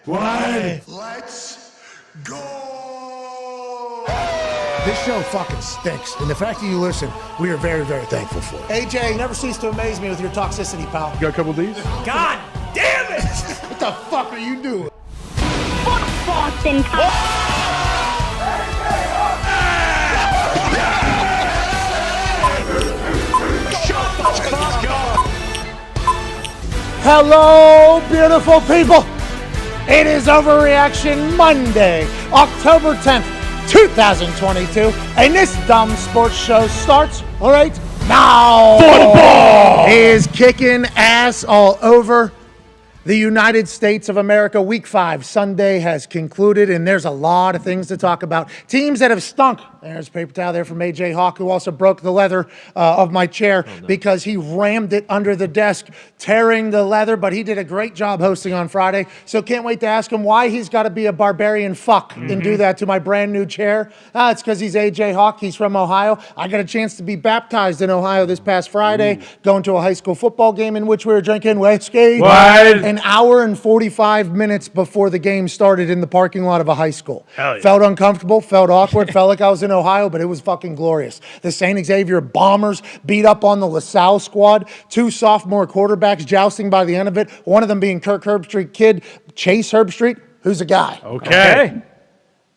One. Let's go! This show fucking stinks, and the fact that you listen, we are very, very thankful for it. AJ, you never cease to amaze me with your toxicity, pal. You got a couple of these? God damn it! What the fuck are you doing? Fuck Boston. Hello, beautiful people. It is Overreaction Monday, October 10th, 2022, and this dumb sports show starts right now. Football is kicking ass all over the United States of America. Week 5 Sunday has concluded, and there's a lot of things to talk about. Teams that have stunk. There's a paper towel there from AJ Hawk, who also broke the leather of my chair because he rammed it under the desk, tearing the leather, but he did a great job hosting on Friday. So can't wait to ask him why he's got to be a barbarian fuck and do that to my brand new chair. It's because he's AJ Hawk. He's from Ohio. I got a chance to be baptized in Ohio this past Friday, going to a high school football game in which we were drinking whiskey. An hour and 45 minutes before the game started in the parking lot of a high school. Hell yeah. Felt uncomfortable, felt awkward, felt like I was in Ohio, but it was fucking glorious. The St. Xavier Bombers beat up on the LaSalle squad. 2 sophomore quarterbacks jousting by the end of it. One of them being Kirk Herbstreit kid, Chase Herbstreit, who's a guy. Okay.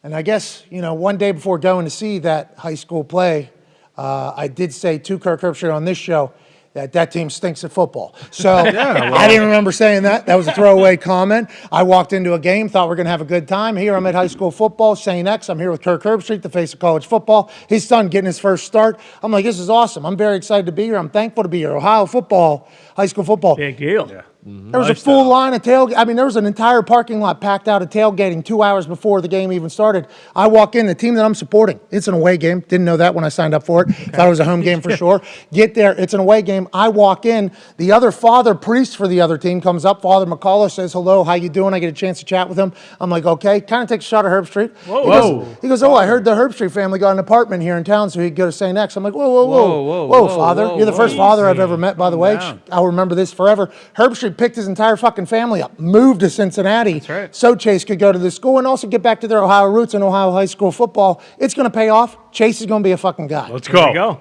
And I guess, one day before going to see that high school play, I did say to Kirk Herbstreit on this show that team stinks at football. So I didn't remember saying that. That was a throwaway comment. I walked into a game, thought we're going to have a good time. Here I'm at high school football, St. X. I'm here with Kirk Herbstreit, the face of college football. His son getting his first start. I'm like, this is awesome. I'm very excited to be here. I'm thankful to be here. Ohio football, high school football. Big deal. Yeah. There was a full line of tailgate. There was an entire parking lot packed out of tailgating 2 hours before the game even started. I walk in, the team that I'm supporting, it's an away game. Didn't know that when I signed up for it. Thought it was a home game for sure. Get there, it's an away game. I walk in, the other father priest for the other team comes up. Father McCullough says, hello, how you doing? I get a chance to chat with him. I'm like, okay. Kind of takes a shot at Herbstreit. He goes, I heard the Herbstreit family got an apartment here in town so he could go to St. X. I'm like, whoa, father. You're the first father I've ever met, by the way. I'll remember this forever. Herbstreit picked his entire fucking family up, moved to Cincinnati so Chase could go to the school and also get back to their Ohio roots in Ohio high school football. It's going to pay off. Chase is going to be a fucking guy. Let's go.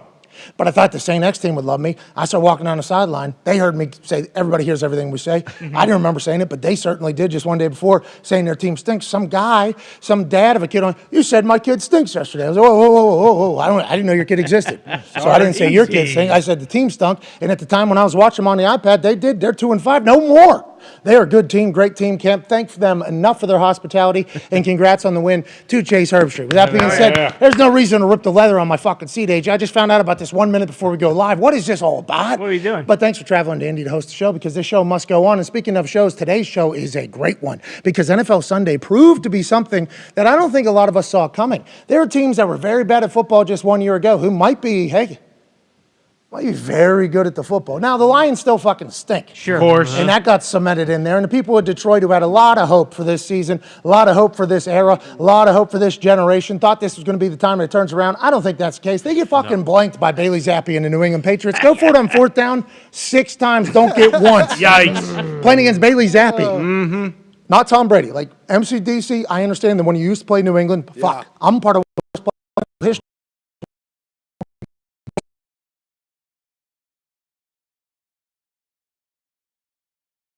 But I thought the St. X team would love me. I started walking down the sideline. They heard me say, everybody hears everything we say. I didn't remember saying it, but they certainly did just one day before, saying their team stinks. Some guy, some dad of a kid you said my kid stinks yesterday. I was like, whoa. I didn't know your kid existed. So I didn't say your kid stinks. I said the team stunk. And at the time when I was watching them on the iPad, they did. They're 2-5, no more. They are a good team, great team. Can't thank them enough for their hospitality, and congrats on the win to Chase Herbstreit. With that being said, there's no reason to rip the leather on my fucking seat, AJ. I just found out about this 1 minute before we go live. What is this all about? What are you doing? But thanks for traveling to Indy to host the show, because this show must go on. And speaking of shows, today's show is a great one, because NFL Sunday proved to be something that I don't think a lot of us saw coming. There are teams that were very bad at football just 1 year ago who might be very good at the football. Now, the Lions still fucking stink. Sure. Of course. And that got cemented in there. And the people of Detroit who had a lot of hope for this season, a lot of hope for this era, a lot of hope for this generation, thought this was going to be the time it turns around. I don't think that's the case. They get fucking blanked by Bailey Zappi and the New England Patriots. Go for it on 4th down 6 times, don't get once. Yikes. Playing against Bailey Zappi. Not Tom Brady. Like MCDC, I understand that when you used to play New England, fuck. I'm part of history.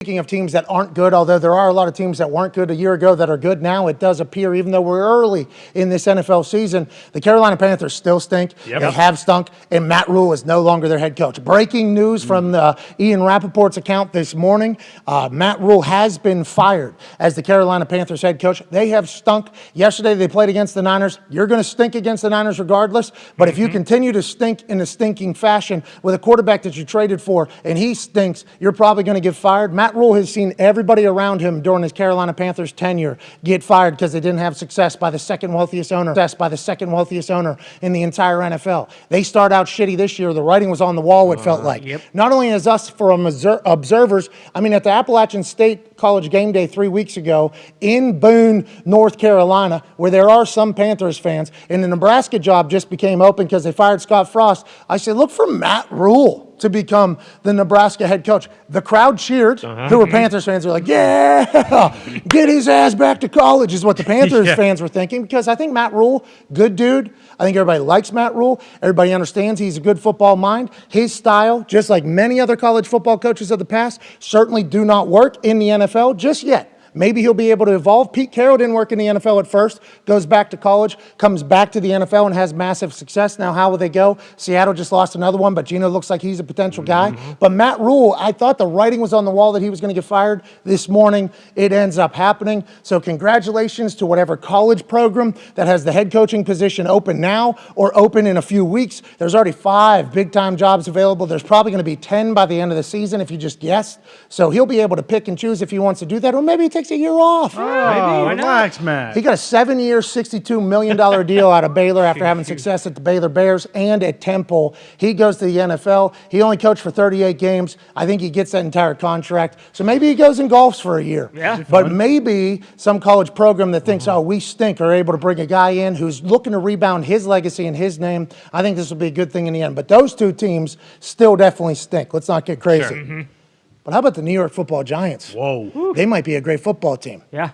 Speaking of teams that aren't good, although there are a lot of teams that weren't good a year ago that are good now, it does appear, even though we're early in this NFL season, the Carolina Panthers still stink. Yep. They have stunk, and Matt Rhule is no longer their head coach. Breaking news from Ian Rappaport's account this morning, Matt Rhule has been fired as the Carolina Panthers head coach. They have stunk. Yesterday they played against the Niners. You're going to stink against the Niners regardless, but if you continue to stink in a stinking fashion with a quarterback that you traded for and he stinks, you're probably going to get fired. Matt Rhule has seen everybody around him during his Carolina Panthers tenure get fired because they didn't have success by the second wealthiest owner in the entire NFL. They start out shitty this year. The writing was on the wall, it felt like. Not only as us from observers, at the Appalachian State College game day 3 weeks ago in Boone, North Carolina, where there are some Panthers fans, and the Nebraska job just became open because they fired Scott Frost. I said, look for Matt Rhule to become the Nebraska head coach. The crowd cheered. Who were Panthers fans? They're like, yeah, get his ass back to college is what the Panthers fans were thinking, because I think Matt Rhule, good dude. I think everybody likes Matt Rhule. Everybody understands he's a good football mind. His style, just like many other college football coaches of the past, certainly do not work in the NFL just yet. Maybe he'll be able to evolve. Pete Carroll didn't work in the NFL at first, goes back to college, comes back to the NFL and has massive success. Now, how will they go? Seattle just lost another one, but Geno looks like he's a potential guy. But Matt Rhule, I thought the writing was on the wall that he was going to get fired. This morning, it ends up happening. So congratulations to whatever college program that has the head coaching position open now or open in a few weeks. There's already 5 big-time jobs available. There's probably going to be 10 by the end of the season if you just guessed. So he'll be able to pick and choose if he wants to do that, or maybe he takes a year off. Maybe. Relax, man. He got a 7-year, $62 million deal out of Baylor after having success at the Baylor Bears and at Temple. He goes to the NFL. He only coached for 38 games. I think he gets that entire contract. So maybe he goes and golfs for a year. Yeah. But maybe some college program that thinks, oh, we stink, are able to bring a guy in who's looking to rebound his legacy and his name. I think this will be a good thing in the end. But those two teams still definitely stink. Let's not get crazy. Sure. But how about the New York Football Giants? Whoa. They might be a great football team. Yeah.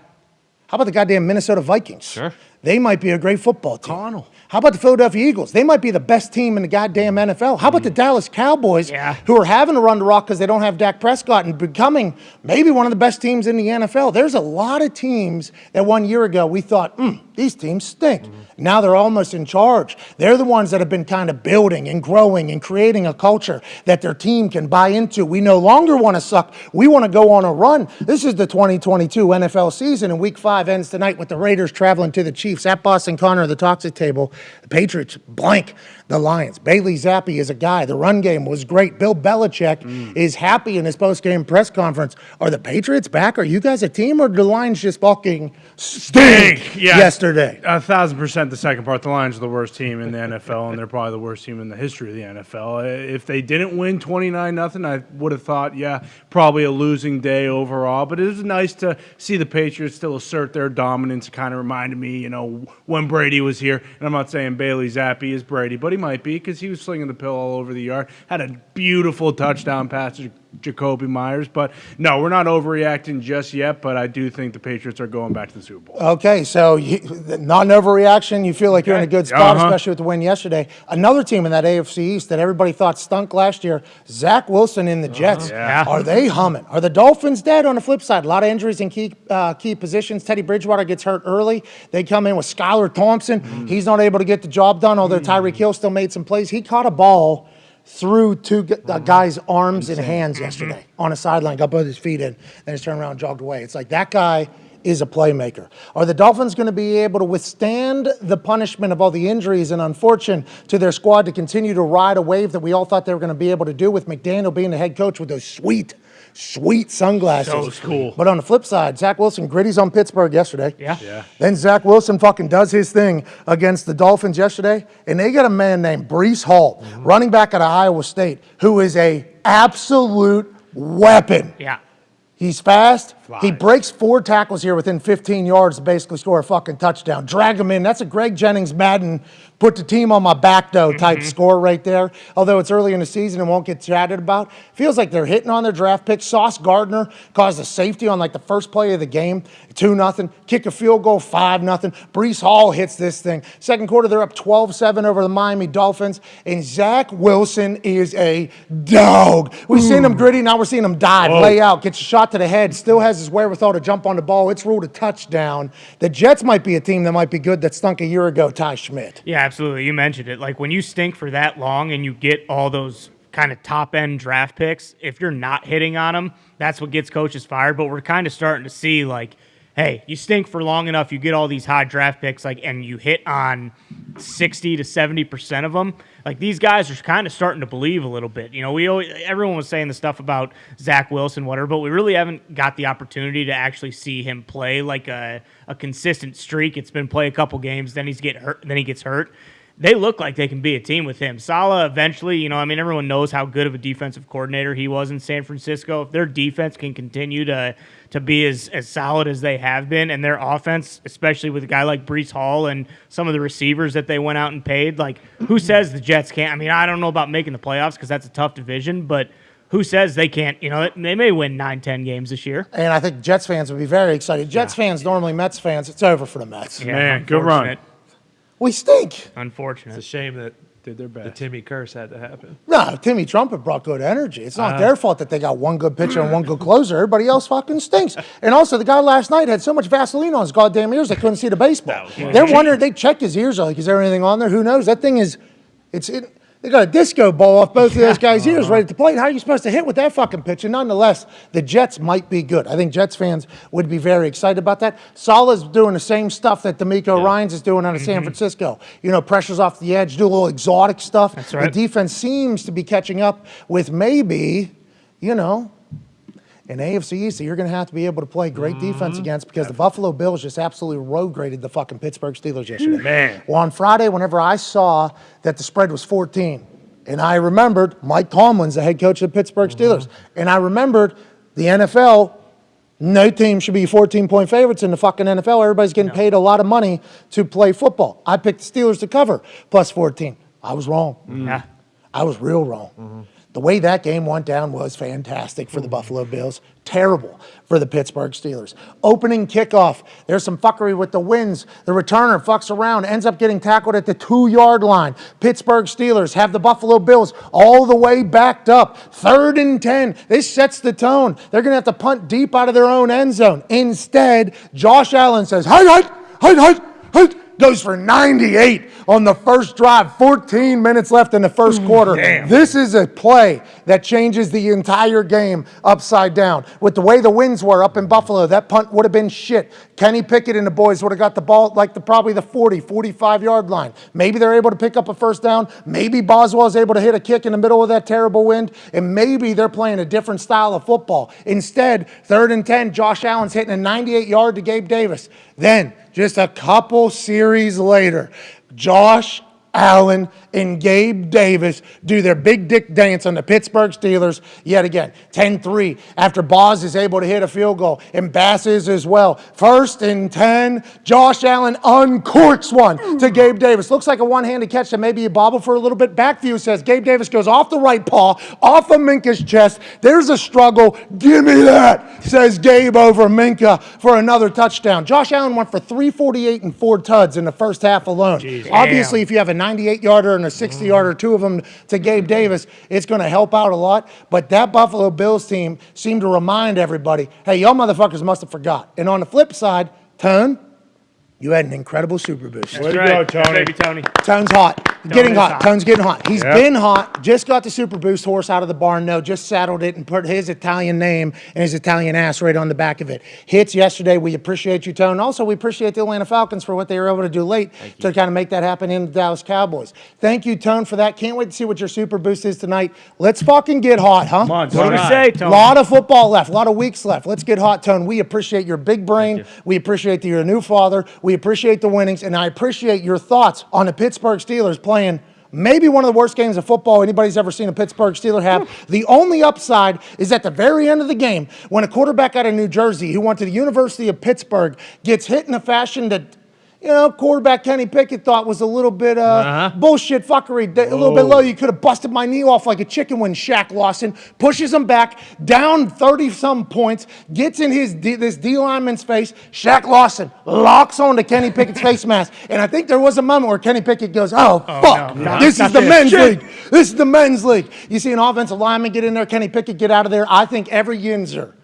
How about the goddamn Minnesota Vikings? Sure. They might be a great football team. Connell. How about the Philadelphia Eagles? They might be the best team in the goddamn NFL. How about the Dallas Cowboys, who are having to run the rock because they don't have Dak Prescott and becoming maybe one of the best teams in the NFL? There's a lot of teams that 1 year ago we thought, these teams stink. Now they're almost in charge. They're the ones that have been kind of building and growing and creating a culture that their team can buy into. We no longer want to suck. We want to go on a run. This is the 2022 NFL season, and Week 5 ends tonight with the Raiders traveling to the Chiefs at Boston Connor, the toxic table. The Patriots blank the Lions. Bailey Zappi is a guy. The run game was great. Bill Belichick is happy in his post-game press conference. Are the Patriots back? Are you guys a team, or do the Lions just fucking stink yesterday? 1,000% the second part. The Lions are the worst team in the NFL, and they're probably the worst team in the history of the NFL. If they didn't win 29-0, I would have thought, probably a losing day overall. But it was nice to see the Patriots still assert their dominance. It kind of reminded me, when Brady was here. And I'm not saying Bailey Zappi is Brady, but he might be, because he was slinging the pill all over the yard. Had a beautiful touchdown pass to Jacoby Myers. But no, we're not overreacting just yet, but I do think the Patriots are going back to the Super Bowl. Okay, so not an overreaction. You feel like you're in a good spot, especially with the win yesterday. Another team in that AFC East that everybody thought stunk last year, Zach Wilson in the Jets. Are they humming? Are the Dolphins dead? On the flip side, a lot of injuries in key positions. Teddy Bridgewater gets hurt early. They come in with Skylar Thompson. He's not able to get the job done, although Tyreek Hill still made some plays. He caught a ball through two guys' arms and hands yesterday on a sideline, got both his feet in, then just turned around and jogged away. It's like that guy is a playmaker. Are the Dolphins going to be able to withstand the punishment of all the injuries and unfortune to their squad to continue to ride a wave that we all thought they were going to be able to do, with McDaniel being the head coach with those sweet sunglasses? So cool. But on the flip side, Zach Wilson gritties on Pittsburgh yesterday. Yeah. Then Zach Wilson fucking does his thing against the Dolphins yesterday, and they got a man named Breece Hall, running back out of Iowa State, who is a absolute weapon. Yeah. He's fast. Flies. He breaks 4 tackles here within 15 yards to basically score a fucking touchdown. Drag him in. That's a Greg Jennings Madden put the team on my back though type score right there. Although it's early in the season and won't get chatted about. Feels like they're hitting on their draft pick. Sauce Gardner caused a safety on like the first play of the game. 2-0. Kick a field goal, 5-0. Breece Hall hits this thing. Second quarter, they're up 12-7 over the Miami Dolphins. And Zach Wilson is a dog. We've seen him gritty. Now we're seeing him dive, lay out, gets a shot to the head, still has his wherewithal to jump on the ball. It's ruled a touchdown. The Jets might be a team that might be good that stunk a year ago, Ty Schmidt. Yeah, absolutely. You mentioned it. Like, when you stink for that long and you get all those kind of top-end draft picks, if you're not hitting on them, that's what gets coaches fired. But we're kind of starting to see, like, hey, you stink for long enough, you get all these high draft picks, like, and you hit on 60 to 70% of them. Like, these guys are kind of starting to believe a little bit. Everyone was saying the stuff about Zach Wilson, whatever, but we really haven't got the opportunity to actually see him play like a consistent streak. It's been play a couple games, then he gets hurt. they look like they can be a team with him. Saleh eventually, everyone knows how good of a defensive coordinator he was in San Francisco. If their defense can continue to be as solid as they have been, and their offense, especially with a guy like Breece Hall and some of the receivers that they went out and paid, like, who says the Jets can't? I mean, I don't know about making the playoffs because that's a tough division, but who says they can't? They may win 9-10 games this year. And I think Jets fans would be very excited. Jets fans, normally Mets fans, it's over for the Mets. Yeah, Man, good run. We stink. Unfortunate. It's a shame that Did their best. the Timmy curse had to happen. No, Timmy Trumpet brought good energy. It's not their fault that they got one good pitcher and one good closer. Everybody else fucking stinks. And also, the guy last night had so much Vaseline on his goddamn ears they couldn't see the baseball. They're wondering, they checked his ears, like, is there anything on there? Who knows? That thing is, they got a disco ball off both of those guys' ears ready to play. How are you supposed to hit with that fucking pitch? And nonetheless, the Jets might be good. I think Jets fans would be very excited about that. Saleh's doing the same stuff that D'Amico Ryans is doing out of San Francisco. Pressures off the edge, do a little exotic stuff. That's right. The defense seems to be catching up with maybe, an AFC East that you're going to have to be able to play great defense against, because the Buffalo Bills just absolutely road graded the fucking Pittsburgh Steelers yesterday. Man. Well, on Friday, whenever I saw that the spread was 14, and I remembered Mike Tomlin's the head coach of the Pittsburgh Steelers, and I remembered the NFL, no team should be 14-point favorites in the fucking NFL. Everybody's getting paid a lot of money to play football. I picked the Steelers to cover plus 14. I was wrong. Yeah. I was real wrong. The way that game went down was fantastic for the Buffalo Bills. Terrible for the Pittsburgh Steelers. Opening kickoff, there's some fuckery with the winds. The returner fucks around, ends up getting tackled at the 2-yard line. Pittsburgh Steelers have the Buffalo Bills all the way backed up. 3rd and 10. This sets the tone. They're going to have to punt deep out of their own end zone. Instead, Josh Allen says, hey, goes for 98 on the first drive. 14 minutes left in the first quarter. Damn. This is a play that changes the entire game upside down. With the way the winds were up in Buffalo, that punt would have been shit. Kenny Pickett and the boys would have got the ball at probably the 40, 45-yard line. Maybe they're able to pick up a first down. Maybe Boswell's able to hit a kick in the middle of that terrible wind. And maybe they're playing a different style of football. Instead, 3rd and 10, Josh Allen's hitting a 98-yard to Gabe Davis. Then, just a couple series later, Josh Allen and Gabe Davis do their big dick dance on the Pittsburgh Steelers yet again. 10-3 after Boz is able to hit a field goal, and Bass is as well. 1st and 10, Josh Allen uncorks one to Gabe Davis. Looks like a one-handed catch that maybe you bobble for a little bit. Back view says Gabe Davis goes off the right paw, off of Minka's chest. There's a struggle. Give me that, says Gabe over Minka for another touchdown. Josh Allen went for 348 and 4 tuds in the first half alone. Obviously, if you have a 98-yarder and a 60-yarder, two of them to Gabe Davis, it's going to help out a lot. But that Buffalo Bills team seemed to remind everybody, hey, y'all motherfuckers must have forgot. And on the flip side, Tone, you had an incredible super boost. Way to go, Tony. Baby Tony. Tone's hot. Getting is hot. hot. Tone's getting hot. He's been hot. Just got the Super Boost horse out of the barn. No, just saddled it and put his Italian name and his Italian ass right on the back of it. Hits yesterday. We appreciate you, Tone. Also, we appreciate the Atlanta Falcons for what they were able to do late to kind of make that happen in the Dallas Cowboys. Thank you, Tone, for that. Can't wait to see what your Super Boost is tonight. Let's fucking get hot, huh? Come on, What do we Tony. say, A Tony? lot of football left, a lot of weeks left. Let's get hot, Tone. We appreciate your big brain. We appreciate that you're a new father. We appreciate the winnings, and I appreciate your thoughts on the Pittsburgh Steelers playing maybe one of the worst games of football anybody's ever seen a Pittsburgh Steeler have. The only upside is at the very end of the game when a quarterback out of New Jersey who went to the University of Pittsburgh gets hit in a fashion that, quarterback Kenny Pickett thought was a little bit bullshit fuckery, a little bit low. You could have busted my knee off like a chicken when Shaq Lawson pushes him back, down 30-some points, gets in this D lineman's face. Shaq Lawson locks onto Kenny Pickett's face mask. And I think there was a moment where Kenny Pickett goes, oh fuck, no. this is the men's league. This is the men's league. You see an offensive lineman get in there, Kenny Pickett get out of there. I think every Yinzer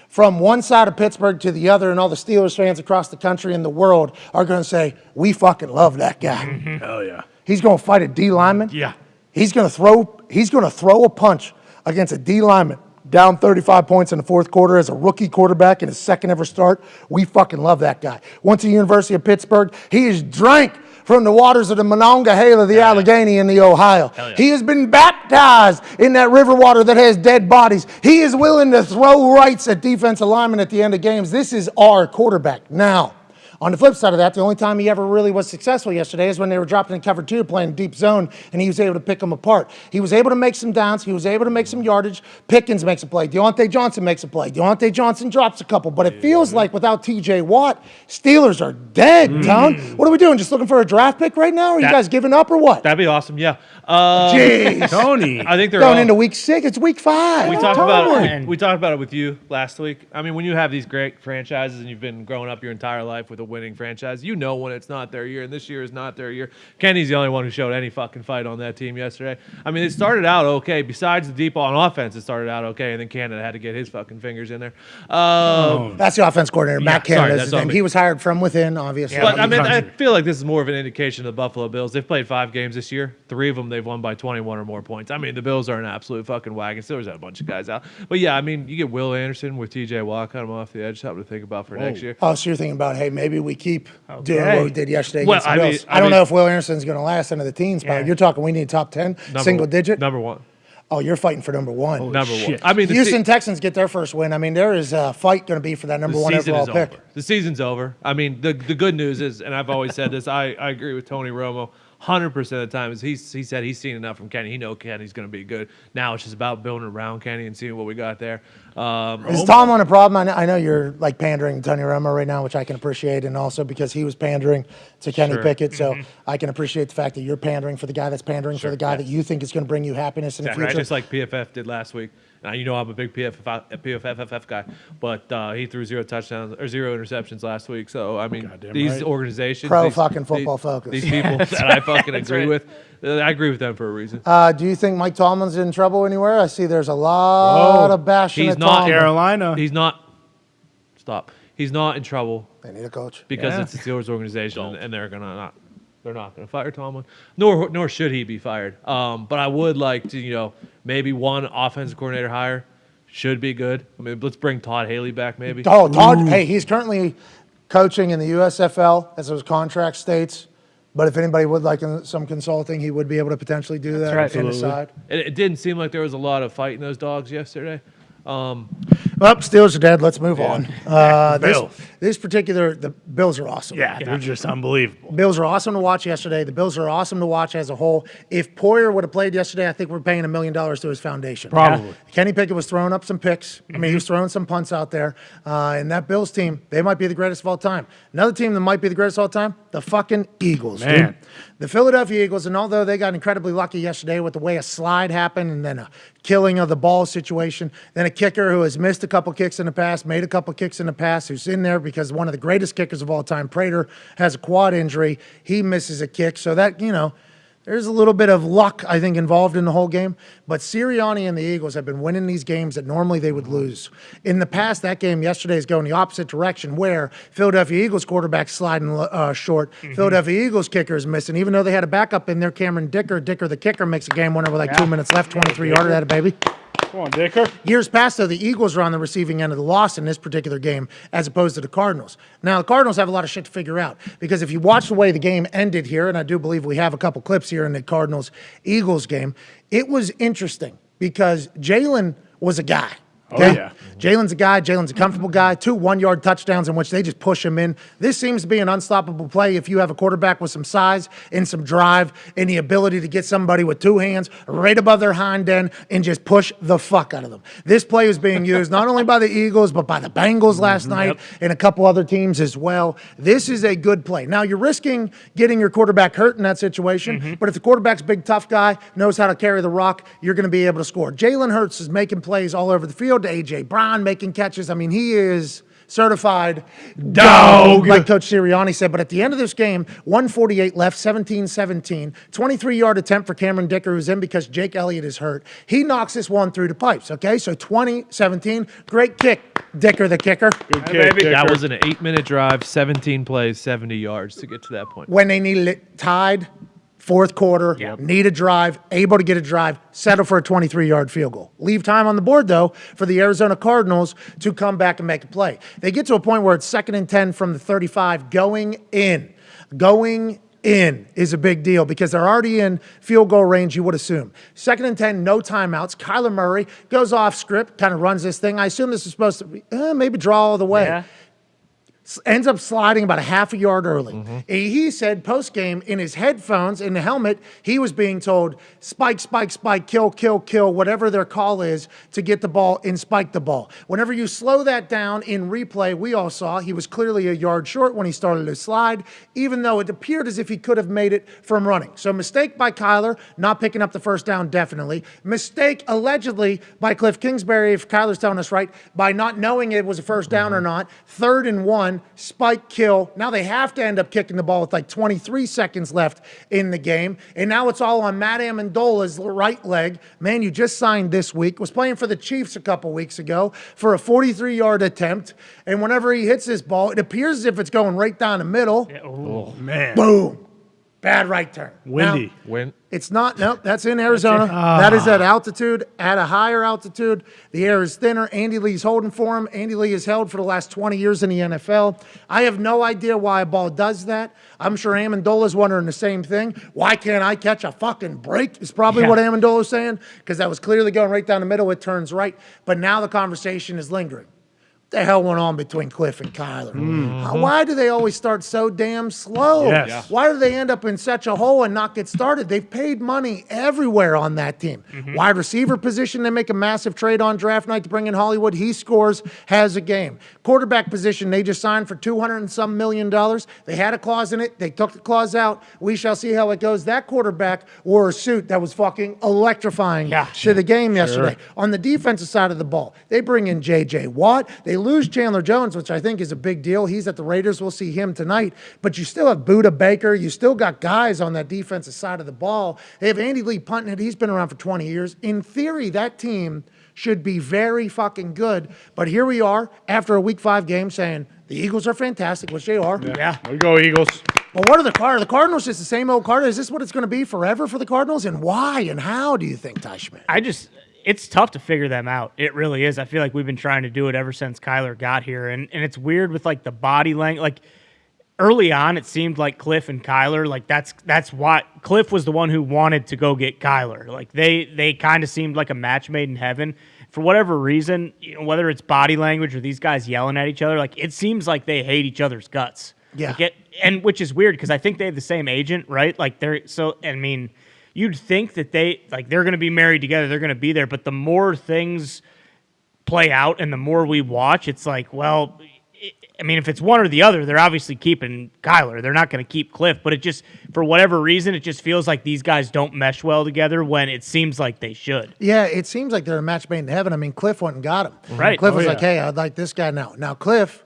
from one side of Pittsburgh to the other, and all the Steelers fans across the country and the world are going to say, we fucking love that guy. Hell yeah. He's going to fight a D lineman. Yeah. He's going to throw a punch against a D lineman down 35 points in the fourth quarter as a rookie quarterback in his second ever start. We fucking love that guy. Went to the University of Pittsburgh. He is drank from the waters of the Monongahela, the Allegheny, and the Ohio. He has been baptized in that river water that has dead bodies. He is willing to throw rights at defensive linemen at the end of games. This is our quarterback. Now, On the flip side of that, the only time he ever really was successful yesterday is when they were dropping in cover 2, playing deep zone, and he was able to pick them apart. He was able to make some downs. He was able to make some yardage. Pickens makes a play. Deontay Johnson makes a play. Deontay Johnson drops a couple. But it feels like without T.J. Watt, Steelers are dead, Tone. What are we doing? Just looking for a draft pick right now? Are you guys giving up or what? That'd be awesome. Yeah. Jeez. Tony. I think they're Going into week 6. It's week 5. We talked about it with you last week. I mean, when you have these great franchises and you've been growing up your entire life with a winning franchise, you know when it's not their year, and this year is not their year. Kenny's the only one who showed any fucking fight on that team yesterday. I mean, it started out okay. Besides the deep ball on offense, it started out okay, and then Canada had to get his fucking fingers in there. That's the offense coordinator, Matt Canada. That's his name. He was hired from within, obviously. Yeah, but I mean, I feel like this is more of an indication of the Buffalo Bills. They've played 5 games this year. 3 of them they've won by 21 or more points. I mean, the Bills are an absolute fucking wagon. Steelers had a bunch of guys out. But yeah, I mean, you get Will Anderson with T.J. Watt kind of off the edge. Something to think about for next year. Oh, so you're thinking about, hey, maybe we keep doing what we did yesterday Well, against the I mean- Bills. I I don't mean- know if Will Anderson's going to last into the teens, but you're talking we need top 10, single digit? Number 1. Oh, you're fighting for number 1. Number 1. I mean, The Houston Texans get their first win. I mean, there is a fight going to be for that number 1 season overall is pick. over. The season's over. I mean, the good news is, and I've always said this, I agree with Tony Romo 100% of the time. Is he said he's seen enough from Kenny. He knows Kenny's going to be good. Now it's just about building around Kenny and seeing what we got there. Is Tomlin a problem? I know you're like pandering to Tony Romo right now, which I can appreciate, and also because he was pandering to Kenny Pickett. So I can appreciate the fact that you're pandering for the guy that's pandering for the guy that you think is going to bring you happiness in the future. Right, just like PFF did last week. Now, you know I'm a big PFF guy, but he threw 0 touchdowns or 0 interceptions last week. So, I mean, these organizations. Fucking football focus. These people that I fucking agree with, I agree with them for a reason. Do you think Mike Tomlin's in trouble anywhere? I see there's a lot of bashing He's at not Tomlin. Carolina. He's not. Stop. He's not in trouble They need a coach. because it's the Steelers organization, and they're gonna not. They're not going to fire Tomlin, nor should he be fired. But I would like to, maybe one offensive coordinator hire should be good. I mean, let's bring Todd Haley back, maybe. Oh, Todd, hey, he's currently coaching in the USFL, as his contract states. But if anybody would like some consulting, he would be able to potentially do that right. in the side. It didn't seem like there was a lot of fighting those dogs yesterday. Well, Steelers are dead. Let's move on. Bills. The Bills are awesome. Yeah, they're just unbelievable. Bills are awesome to watch yesterday. The Bills are awesome to watch as a whole. If Poyer would have played yesterday, I think we're paying $1 million to his foundation. Probably. Kenny Pickett was throwing up some picks. I mean, he was throwing some punts out there. And that Bills team, they might be the greatest of all time. Another team that might be the greatest of all time, the fucking Eagles. Man. Dude. The Philadelphia Eagles, and although they got incredibly lucky yesterday with the way a slide happened and then a killing of the ball situation, then a kicker who has missed a couple kicks in the past, made a couple kicks in the past, who's in there because one of the greatest kickers of all time, Prater, has a quad injury. He misses a kick. So that, there's a little bit of luck, I think, involved in the whole game. But Sirianni and the Eagles have been winning these games that normally they would lose. In the past, that game yesterday is going the opposite direction, where Philadelphia Eagles quarterback sliding short. Philadelphia Eagles kicker is missing. Even though they had a backup in there, Cameron Dicker the kicker, makes a game winner with 2 minutes left, 23-yarder at a baby. Come on, Dicker. Years past, though, the Eagles are on the receiving end of the loss in this particular game as opposed to the Cardinals. Now, the Cardinals have a lot of shit to figure out because if you watch the way the game ended here, and I do believe we have a couple clips here in the Cardinals-Eagles game, it was interesting because Jalen was a guy. Okay? Oh, yeah. Jalen's a guy. Jalen's a comfortable guy. 2 one-yard touchdowns in which they just push him in. This seems to be an unstoppable play if you have a quarterback with some size and some drive and the ability to get somebody with 2 hands right above their hind end and just push the fuck out of them. This play is being used not only by the Eagles but by the Bengals last night and a couple other teams as well. This is a good play. Now, you're risking getting your quarterback hurt in that situation, but if the quarterback's a big, tough guy, knows how to carry the rock, you're going to be able to score. Jalen Hurts is making plays all over the field to A.J. Brown making catches. I mean, he is certified dog, like Coach Sirianni said. But at the end of this game, 1:48 left, 17-17, 23-yard attempt for Cameron Dicker, who's in because Jake Elliott is hurt. He knocks this one through the pipes, okay? So 20-17, great kick, Dicker the kicker. Good kick, Dicker. That was an 8-minute drive, 17 plays, 70 yards to get to that point. When they needed it tied, fourth quarter, need a drive, able to get a drive, settle for a 23-yard field goal. Leave time on the board, though, for the Arizona Cardinals to come back and make a play. They get to a point where it's 2nd and 10 from the 35 going in. Going in is a big deal because they're already in field goal range, you would assume. 2nd and 10, no timeouts. Kyler Murray goes off script, kind of runs this thing. I assume this is supposed to be maybe draw all the way. Yeah. ends up sliding about a half a yard early. He said post-game in his headphones, in the helmet, he was being told, spike, spike, spike, kill, kill, kill, whatever their call is to get the ball and spike the ball. Whenever you slow that down in replay, we all saw he was clearly a yard short when he started to slide, even though it appeared as if he could have made it from running. So mistake by Kyler, not picking up the first down, definitely. Mistake, allegedly, by Cliff Kingsbury, if Kyler's telling us right, by not knowing it was a first down or not. 3rd and 1. Spike, kill. Now they have to end up kicking the ball with like 23 seconds left in the game. And now it's all on Matt Amendola's right leg. Man, you just signed this week. Was playing for the Chiefs a couple weeks ago for a 43-yard attempt. And whenever he hits this ball, it appears as if it's going right down the middle. Yeah, Oh, man. Boom. Bad right turn. Windy. Win. It's not. Nope, that's in Arizona. That is at altitude. At a higher altitude, the air is thinner. Andy Lee's holding for him. Andy Lee has held for the last 20 years in the NFL. I have no idea why a ball does that. I'm sure Amendola's wondering the same thing. Why can't I catch a fucking break? Is probably what Amendola's saying, because that was clearly going right down the middle. It turns right. But now the conversation is lingering. The hell went on between Cliff and Kyler? Why do they always start so damn slow? Yes. Yeah. Why do they end up in such a hole and not get started? They've paid money everywhere on that team. Wide receiver position, they make a massive trade on draft night to bring in Hollywood. He scores, has a game. Quarterback position, they just signed for $200 and some million. They had a clause in it. They took the clause out. We shall see how it goes. That quarterback wore a suit that was fucking electrifying to the game yesterday. On the defensive side of the ball, they bring in J.J. Watt. They lose Chandler Jones, which I think is a big deal. He's at the Raiders. We'll see him tonight. But you still have Buda Baker. You still got guys on that defensive side of the ball. They have Andy Lee punting it. He's been around for 20 years. In theory, that team should be very fucking good. But here we are after a Week 5 game saying the Eagles are fantastic, which they are. Yeah. We go, Eagles. But what are the Cardinals? The Cardinals just the same old Cardinals. Is this what it's going to be forever for the Cardinals? And why and how do you think, Ty Schmidt? It's tough to figure them out. It really is. I feel like we've been trying to do it ever since Kyler got here. And it's weird with like the body language. Like early on, it seemed like Cliff and Kyler, like that's why Cliff was the one who wanted to go get Kyler. Like they kind of seemed like a match made in heaven. For whatever reason, whether it's body language or these guys yelling at each other, like it seems like they hate each other's guts. Yeah. And which is weird because I think they have the same agent, right? Like you'd think that they're going to be married together, they're going to be there, but the more things play out and the more we watch, it's like, well, if it's one or the other, they're obviously keeping Kyler. They're not going to keep Cliff, but it just, for whatever reason, it just feels like these guys don't mesh well together when it seems like they should. Yeah, it seems like they're a match made in heaven. Cliff went and got him. Right. Cliff was like, hey, I'd like this guy now. Now, Cliff,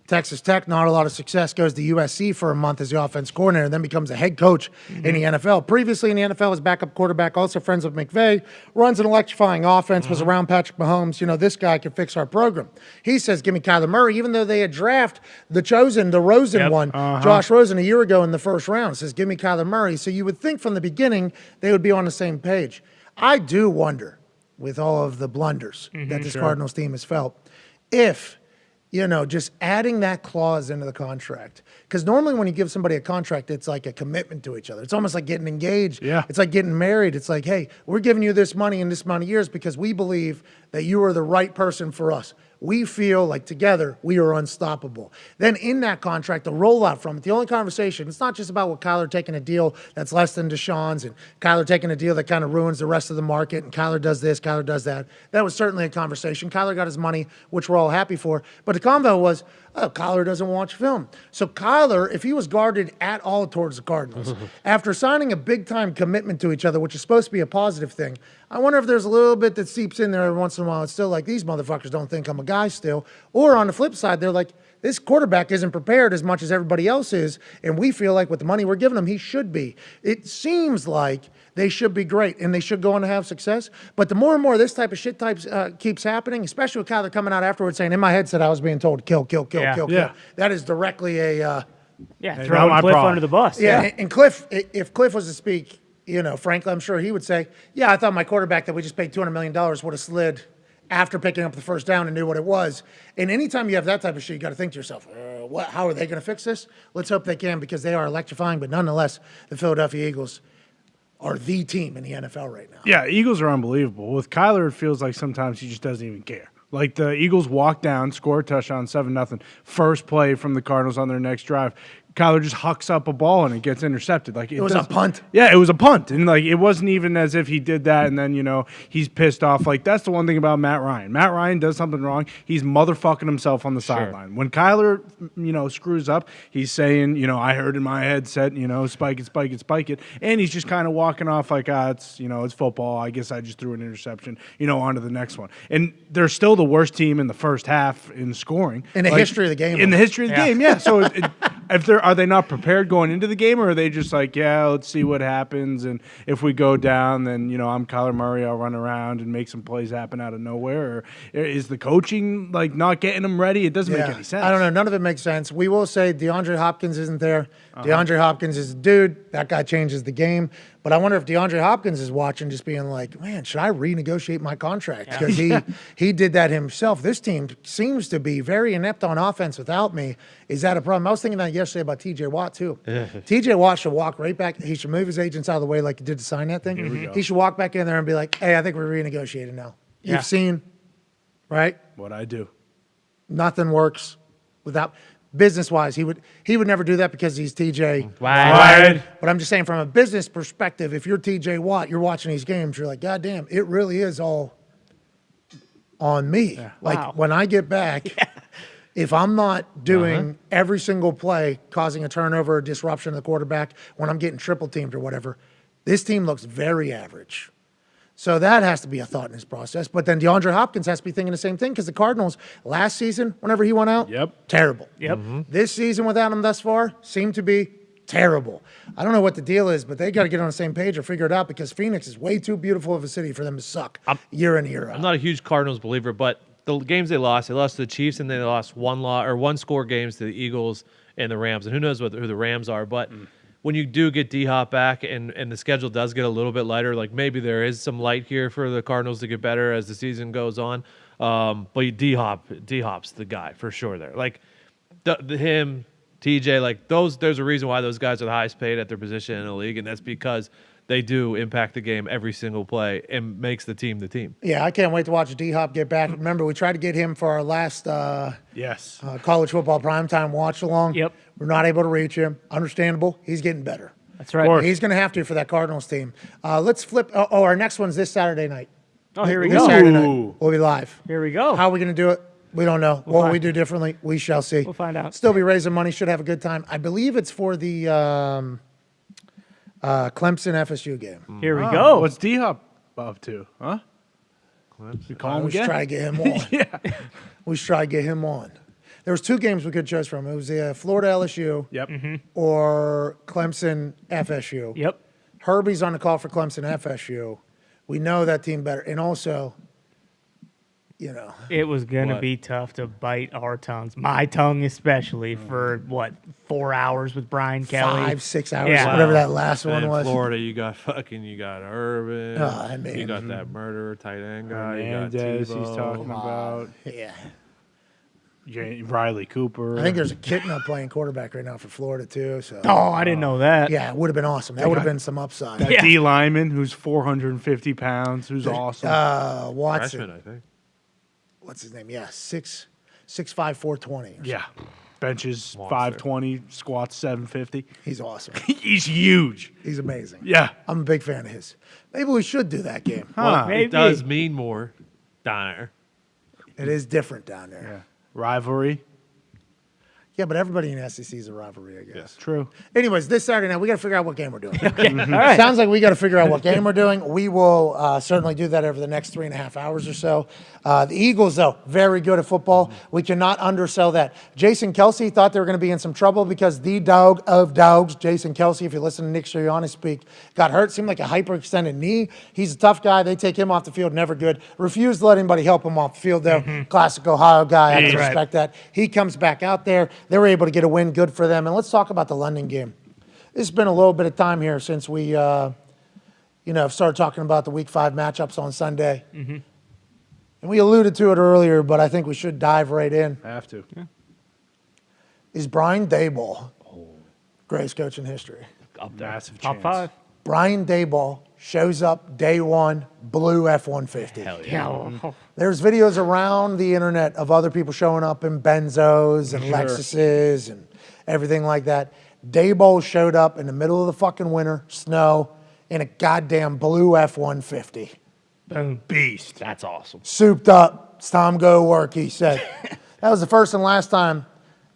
Texas Tech, not a lot of success, goes to USC for a month as the offense coordinator, and then becomes a head coach in the NFL. Previously in the NFL as backup quarterback, also friends with McVay, runs an electrifying offense, was around Patrick Mahomes. This guy could fix our program. He says, give me Kyler Murray, even though they had drafted the Rosen one, Josh Rosen, a year ago in the first round. Says, give me Kyler Murray. So you would think from the beginning they would be on the same page. I do wonder, with all of the blunders that this Cardinals team has felt, if just adding that clause into the contract. Because normally when you give somebody a contract, it's like a commitment to each other. It's almost like getting engaged. Yeah. It's like getting married. It's like, hey, we're giving you this money in this amount of years because we believe that you are the right person for us. We feel like together we are unstoppable. Then in that contract, the rollout from it, the only conversation, it's not just about what Kyler taking a deal that's less than Deshaun's and Kyler taking a deal that kind of ruins the rest of the market and Kyler does this, Kyler does that. That was certainly a conversation. Kyler got his money, which we're all happy for. But the convo was, oh, Kyler doesn't watch film. So Kyler, if he was guarded at all towards the Cardinals, after signing a big-time commitment to each other, which is supposed to be a positive thing, I wonder if there's a little bit that seeps in there every once in a while. It's still like, these motherfuckers don't think I'm a guy still. Or on the flip side, they're like, this quarterback isn't prepared as much as everybody else is, and we feel like with the money we're giving him, he should be. It seems like they should be great, and they should go on to have success. But the more and more this type of shit keeps happening, especially with Kyler coming out afterwards saying, in my headset, I was being told, kill. That is directly a... throwing Cliff under the bus. Yeah, and Cliff, if Cliff was to speak, frankly, I'm sure he would say, yeah, I thought my quarterback that we just paid $200 million would have slid after picking up the first down and knew what it was. And anytime you have that type of shit, you got to think to yourself, how are they going to fix this? Let's hope they can, because they are electrifying. But nonetheless, the Philadelphia Eagles are the team in the NFL right now. Yeah, Eagles are unbelievable. With Kyler, it feels like sometimes he just doesn't even care. Like the Eagles walk down, score a touchdown, 7-0. First play from the Cardinals on their next drive. Kyler just hucks up a ball and it gets intercepted. Like it was a punt. Yeah, it was a punt, and like it wasn't even as if he did that and then he's pissed off. Like that's the one thing about Matt Ryan. Matt Ryan does something wrong, he's motherfucking himself on the sideline. When Kyler screws up, he's saying I heard in my headset spike it, and he's just kind of walking off like it's football. I guess I just threw an interception. On to the next one, and they're still the worst team in the first half in scoring in the history of the game. In the history of the game, yeah. So are they not prepared going into the game, or are they just like, yeah, let's see what happens, and if we go down, then I'm Kyler Murray, I'll run around and make some plays happen out of nowhere? Or is the coaching like not getting them ready? It doesn't make any sense. I don't know. None of it makes sense. We will say DeAndre Hopkins isn't there. DeAndre Hopkins is a dude. That guy changes the game. But I wonder if DeAndre Hopkins is watching, just being like, man, should I renegotiate my contract? Because he did that himself. This team seems to be very inept on offense without me. Is that a problem? I was thinking that yesterday about T.J. Watt, too. T.J. Watt should walk right back. He should move his agents out of the way like he did to sign that thing. He should walk back in there and be like, hey, I think we're renegotiating now. You've seen, right? What I do. Nothing works without – business-wise, he would never do that because he's TJ. Right. But I'm just saying, from a business perspective, if you're TJ Watt, you're watching these games, you're like, God damn, it really is all on me. Yeah. Like, when I get back, if I'm not doing every single play, causing a turnover or disruption of the quarterback, when I'm getting triple teamed or whatever, this team looks very average. So that has to be a thought in his process. But then DeAndre Hopkins has to be thinking the same thing because the Cardinals, last season, whenever he went out, terrible. This season without him thus far seemed to be terrible. I don't know what the deal is, but they got to get on the same page or figure it out because Phoenix is way too beautiful of a city for them to suck year in and year out. I'm not a huge Cardinals believer, but the games they lost to the Chiefs and then they lost one score games to the Eagles and the Rams. And who knows who the Rams are, but when you do get D-Hop back and the schedule does get a little bit lighter, like maybe there is some light here for the Cardinals to get better as the season goes on. But D-Hop's the guy for sure there. Like him, TJ, like there's a reason why those guys are the highest paid at their position in the league, and that's because they do impact the game every single play and makes the team the team. Yeah, I can't wait to watch D-Hop get back. Remember, we tried to get him for our last college football primetime watch-along. Yep. We're not able to reach him. Understandable. He's getting better. That's right. He's going to have to for that Cardinals team. Let's flip. Our next one's this Saturday night. Oh, here we This go. Saturday night. We'll be live. Here we go. How are we going to do it? We don't know. What will we do differently? We shall see. We'll find out. Still be raising money. Should have a good time. I believe it's for the Clemson FSU game. Here we go. What's D-Hop up to? Huh? We should try to get him on. We should try to get him on. There was two games we could choose from. It was Florida LSU or Clemson FSU. Yep. Herbie's on the call for Clemson FSU. We know that team better. And also, it was going to be tough to bite our tongues. My tongue especially for, 4 hours with Brian Kelly? 5-6 hours, whatever that last one in was. Florida, you got Urban. I mean, you got that murderer tight end guy. Hernandez, you got Tebow. he's talking about. Yeah. Riley Cooper. I think there's a kitten up playing quarterback right now for Florida, too. So. Oh, I didn't know that. Yeah, it would have been awesome. That would have been some upside. That D lineman who's 450 pounds, who's awesome. Watson. Freshman, I think. What's his name? Yeah, 6'5", 420. Yeah. Benches 520, squats 750. He's awesome. He's huge. He's amazing. Yeah. I'm a big fan of his. Maybe we should do that game. Well, Maybe. it does mean more down there. It is different down there. Yeah. Rivalry. Yeah, but everybody in SEC is a rivalry, I guess. Yes, true. Anyways, this Saturday night, we got to figure out what game we're doing. Okay. All right. Sounds like we got to figure out what game we're doing. We will certainly do that over the next 3.5 hours or so. The Eagles, though, very good at football. We cannot undersell that. Jason Kelsey thought they were going to be in some trouble because the dog of dogs, Jason Kelsey, if you listen to Nick Sirianni speak, got hurt. Seemed like a hyperextended knee. He's a tough guy. They take him off the field, never good. Refused to let anybody help him off the field, though. Classic Ohio guy. I can respect that. He comes back out there. They were able to get a win. Good for them. And let's talk about the London game. It's been a little bit of time here since we, have started talking about the Week 5 matchups on Sunday. And we alluded to it earlier, but I think we should dive right in. I have to. Yeah. Is Brian Daboll greatest coach in history? Massive Top chance. 5. Brian Daboll shows up day one, blue F-150. Hell yeah. Yeah. There's videos around the internet of other people showing up in Benzos and Lexuses and everything like that. Daboll showed up in the middle of the fucking winter, snow, in a goddamn blue F-150. Boom. Beast. That's awesome. Souped up. It's time to go to work, he said. That was the first and last time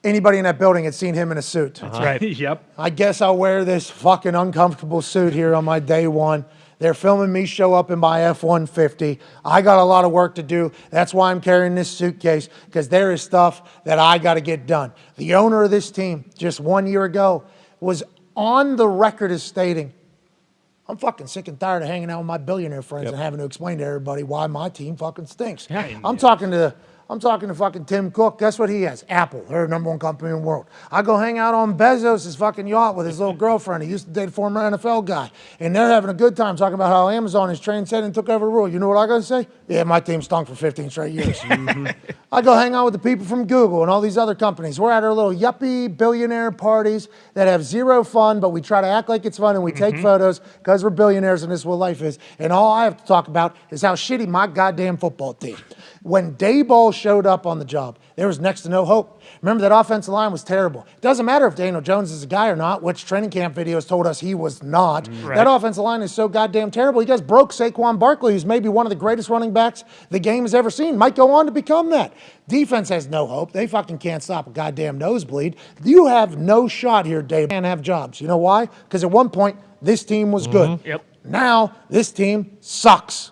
anybody in that building had seen him in a suit. That's right. Yep. I guess I'll wear this fucking uncomfortable suit here on my day one. They're filming me show up in my F-150. I got a lot of work to do. That's why I'm carrying this suitcase, because there is stuff that I got to get done. The owner of this team, just 1 year ago, was on the record as stating, I'm fucking sick and tired of hanging out with my billionaire friends and having to explain to everybody why my team fucking stinks. I'm talking to fucking Tim Cook. Guess what he has? Apple. They're the #1 company in the world. I go hang out on Bezos' fucking yacht with his little girlfriend. He used to date a former NFL guy. And they're having a good time talking about how Amazon is transcending and took over the world. You know what I got to say? Yeah, my team stunk for 15 straight years. I go hang out with the people from Google and all these other companies. We're at our little yuppie billionaire parties that have zero fun, but we try to act like it's fun and we take photos because we're billionaires and this is what life is. And all I have to talk about is how shitty my goddamn football team. When Daboll showed up on the job, there was next to no hope. Remember, that offensive line was terrible. It doesn't matter if Daniel Jones is a guy or not, which training camp videos told us he was not. Right. That offensive line is so goddamn terrible. You guys broke Saquon Barkley, who's maybe one of the greatest running backs the game has ever seen. Might go on to become that. Defense has no hope. They fucking can't stop a goddamn nosebleed. You have no shot here, Dave. Can't have jobs. You know why? Because at one point, this team was good. Yep. Now, this team sucks.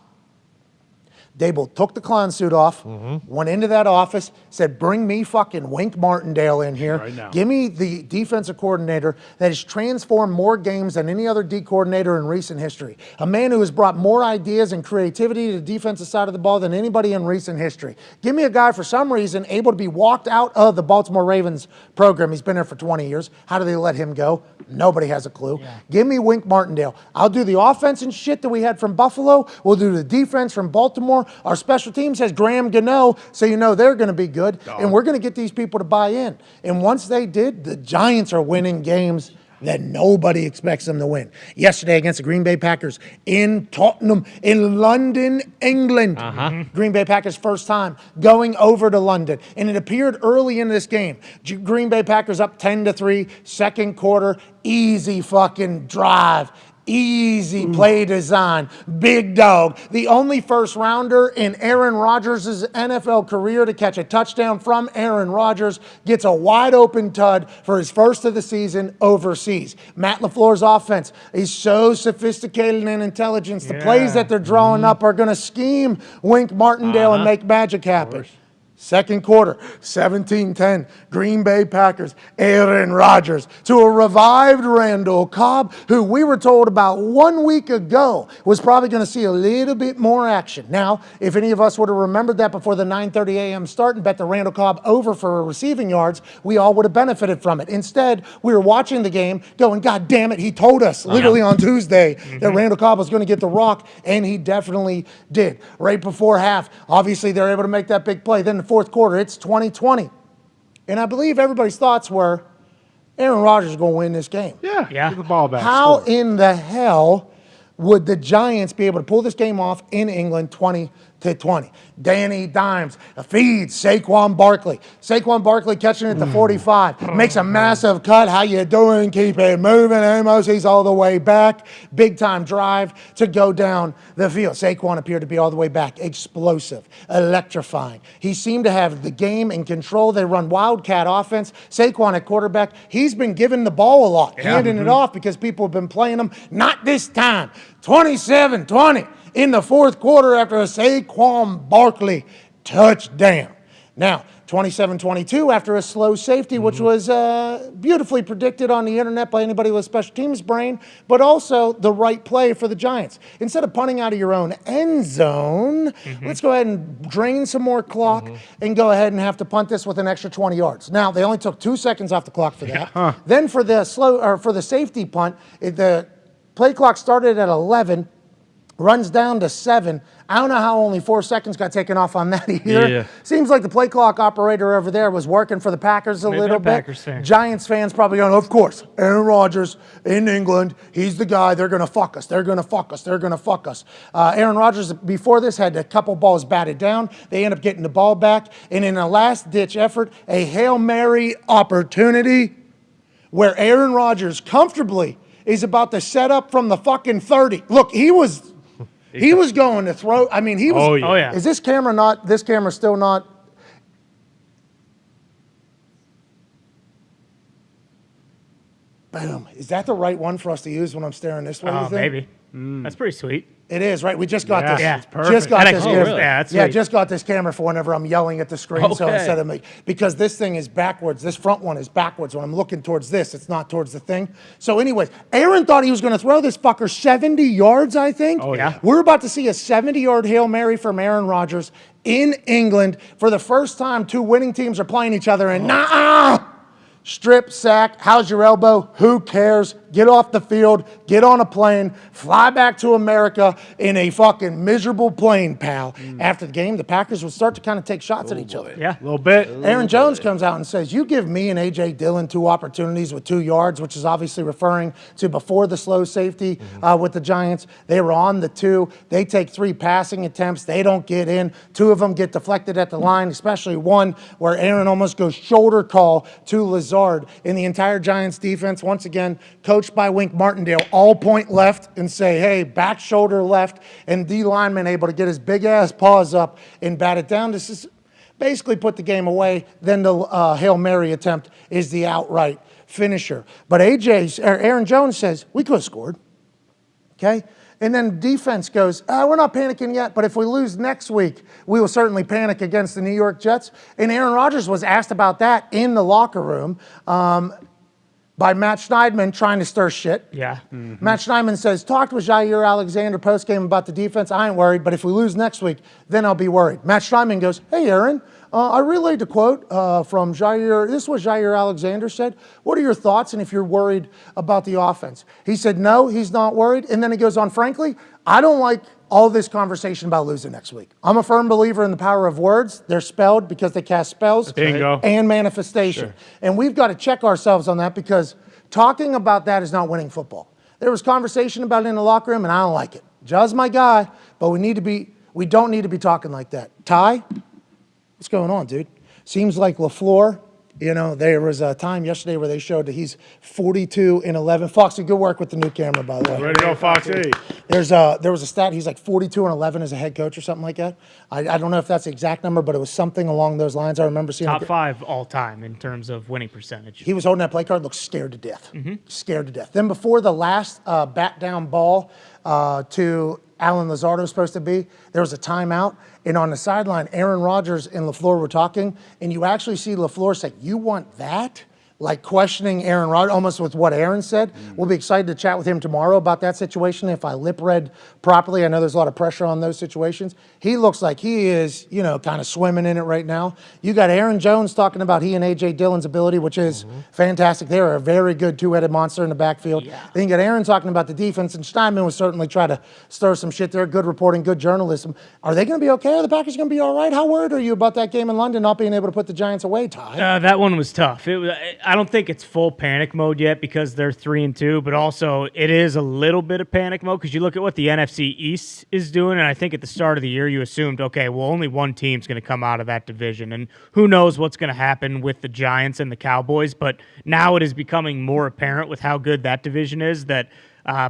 Daboll took the clown suit off, went into that office, said, bring me fucking Wink Martindale in here. Right now. Give me the defensive coordinator that has transformed more games than any other D coordinator in recent history. A man who has brought more ideas and creativity to the defensive side of the ball than anybody in recent history. Give me a guy, for some reason, able to be walked out of the Baltimore Ravens program. He's been there for 20 years. How do they let him go? Nobody has a clue. Yeah. Give me Wink Martindale. I'll do the offense and shit that we had from Buffalo. We'll do the defense from Baltimore. Our special teams has Graham Gano, so you know they're going to be good. And we're going to get these people to buy in. And once they did, the Giants are winning games that nobody expects them to win. Yesterday against the Green Bay Packers in Tottenham, in London, England. Green Bay Packers first time going over to London. And it appeared early in this game. Green Bay Packers up 10-3, second quarter, easy fucking drive. Easy play design, big dog. The only first rounder in Aaron Rodgers' NFL career to catch a touchdown from Aaron Rodgers gets a wide open tud for his first of the season overseas. Matt LaFleur's offense is so sophisticated and intelligent. The plays that they're drawing up are going to scheme Wink Martindale and make magic happen. Second quarter, 17-10, Green Bay Packers, Aaron Rodgers to a revived Randall Cobb, who we were told about 1 week ago was probably going to see a little bit more action. Now, if any of us would have remembered that before the 9:30 a.m. start and bet the Randall Cobb over for receiving yards, we all would have benefited from it. Instead, we were watching the game going, God damn it, he told us literally on Tuesday that Randall Cobb was going to get the rock, and he definitely did. Right before half, obviously they're able to make that big play. Then the fourth quarter, it's 2020. And I believe everybody's thoughts were Aaron Rodgers is going to win this game. Yeah. Get the ball back. How Score. in the hell would the Giants be able to pull this game off in England 20-20? Danny Dimes feeds Saquon Barkley. Saquon Barkley catching it at the 45. Makes a massive cut. How you doing? Keep it moving, Amos. He's all the way back. Big time drive to go down the field. Saquon appeared to be all the way back. Explosive. Electrifying. He seemed to have the game in control. They run Wildcat offense. Saquon at quarterback. He's been given the ball a lot. Handing it off because people have been playing him. Not this time. 27-20. In the fourth quarter after a Saquon Barkley touchdown. Now, 27-22 after a slow safety, which was beautifully predicted on the internet by anybody with special teams brain, but also the right play for the Giants. Instead of punting out of your own end zone, let's go ahead and drain some more clock and go ahead and have to punt this with an extra 20 yards. Now, they only took 2 seconds off the clock for that. Then for the safety punt, the play clock started at 11. runs down to 7. I don't know how only 4 seconds got taken off on that either. Yeah. Seems like the play clock operator over there was working for the Packers a little bit. Packers fan. Giants fans probably going, of course, Aaron Rodgers in England, he's the guy. They're going to fuck us. They're going to fuck us. They're going to fuck us. Aaron Rodgers, before this, had a couple balls batted down. They end up getting the ball back. And in a last-ditch effort, a Hail Mary opportunity where Aaron Rodgers comfortably is about to set up from the fucking 30. Look, he was going to throw. I mean, he was. Oh, yeah. Oh, yeah. Is this camera not? This camera still not? Boom. Is that the right one for us to use when I'm staring this way? you Oh, think? maybe. That's pretty sweet. It is, right? We just got this. Yeah, it's perfect. Just got That this. actually camera. is- yeah, that's yeah, sweet. just got this camera for whenever I'm yelling at the screen. So Okay. instead of me, because this thing is backwards, this front one is backwards. When I'm looking towards this, it's not towards the thing. So, anyways, Aaron thought he was going to throw this fucker 70 yards, I think. Oh, yeah. We're about to see a 70-yard Hail Mary from Aaron Rodgers in England. For the first time, 2 winning teams are playing each other, and strip, sack, how's your elbow? Who cares? Get off the field, get on a plane, fly back to America in a fucking miserable plane, pal. After the game, the Packers would start to kind of take shots at each other. Yeah. A little bit. Aaron Jones comes out and says, you give me and A.J. Dillon 2 opportunities with 2 yards, which is obviously referring to before the slow safety with the Giants. They were on the 2. They take 3 passing attempts. They don't get in. 2 of them get deflected at the line, especially one where Aaron almost goes shoulder call to Lazard. In the entire Giants defense, once again, coached by Wink Martindale, all point left and say, hey, back shoulder left, and D lineman able to get his big ass paws up and bat it down. This is basically put the game away. Then the Hail Mary attempt is the outright finisher. But Aaron Jones says, we could have scored. Okay? And then defense goes, we're not panicking yet, but if we lose next week, we will certainly panic against the New York Jets. And Aaron Rodgers was asked about that in the locker room by Matt Schneidman trying to stir shit. Yeah. Matt Schneidman says, talked with Jair Alexander postgame about the defense. I ain't worried, but if we lose next week, then I'll be worried. Matt Schneidman goes, hey, Aaron, I relayed the quote from Jair. This is what Jair Alexander said. What are your thoughts and if you're worried about the offense? He said, no, he's not worried. And then he goes on, frankly, I don't like all this conversation about losing next week. I'm a firm believer in the power of words. They're spelled because they cast spells Bingo. and manifestation. Sure. And we've got to check ourselves on that because talking about that is not winning football. There was conversation about it in the locker room, and I don't like it. Jaw's my guy, but we don't need to be talking like that. Ty, what's going on, dude? Seems like LaFleur, there was a time yesterday where they showed that he's 42-11. Foxy, good work with the new camera, by the way. Way to go, Foxy. There was a stat, he's like 42-11 as a head coach or something like that. I don't know if that's the exact number, but it was something along those lines. I remember seeing Top 5 all time in terms of winning percentage. He was holding that play card, looked scared to death. Scared to death. Then before the last bat down ball to Alan Lazard was supposed to be, there was a timeout. And on the sideline, Aaron Rodgers and LaFleur were talking, and you actually see LaFleur say, you want that? Like questioning Aaron Rodgers, almost with what Aaron said. We'll be excited to chat with him tomorrow about that situation. If I lip read properly, I know there's a lot of pressure on those situations. He looks like he is, kind of swimming in it right now. You got Aaron Jones talking about he and A.J. Dillon's ability, which is fantastic. They are a very good 2-headed monster in the backfield. Yeah. Then you got Aaron talking about the defense, and Steinman was certainly trying to stir some shit there. Good reporting, good journalism. Are they going to be okay? Are the Packers going to be all right? How worried are you about that game in London not being able to put the Giants away, Ty? That one was tough. I don't think it's full panic mode yet because they're 3-2, but also it is a little bit of panic mode because you look at what the NFC East is doing, and I think at the start of the year you assumed, okay, well, only one team's going to come out of that division, and who knows what's going to happen with the Giants and the Cowboys, but now it is becoming more apparent with how good that division is that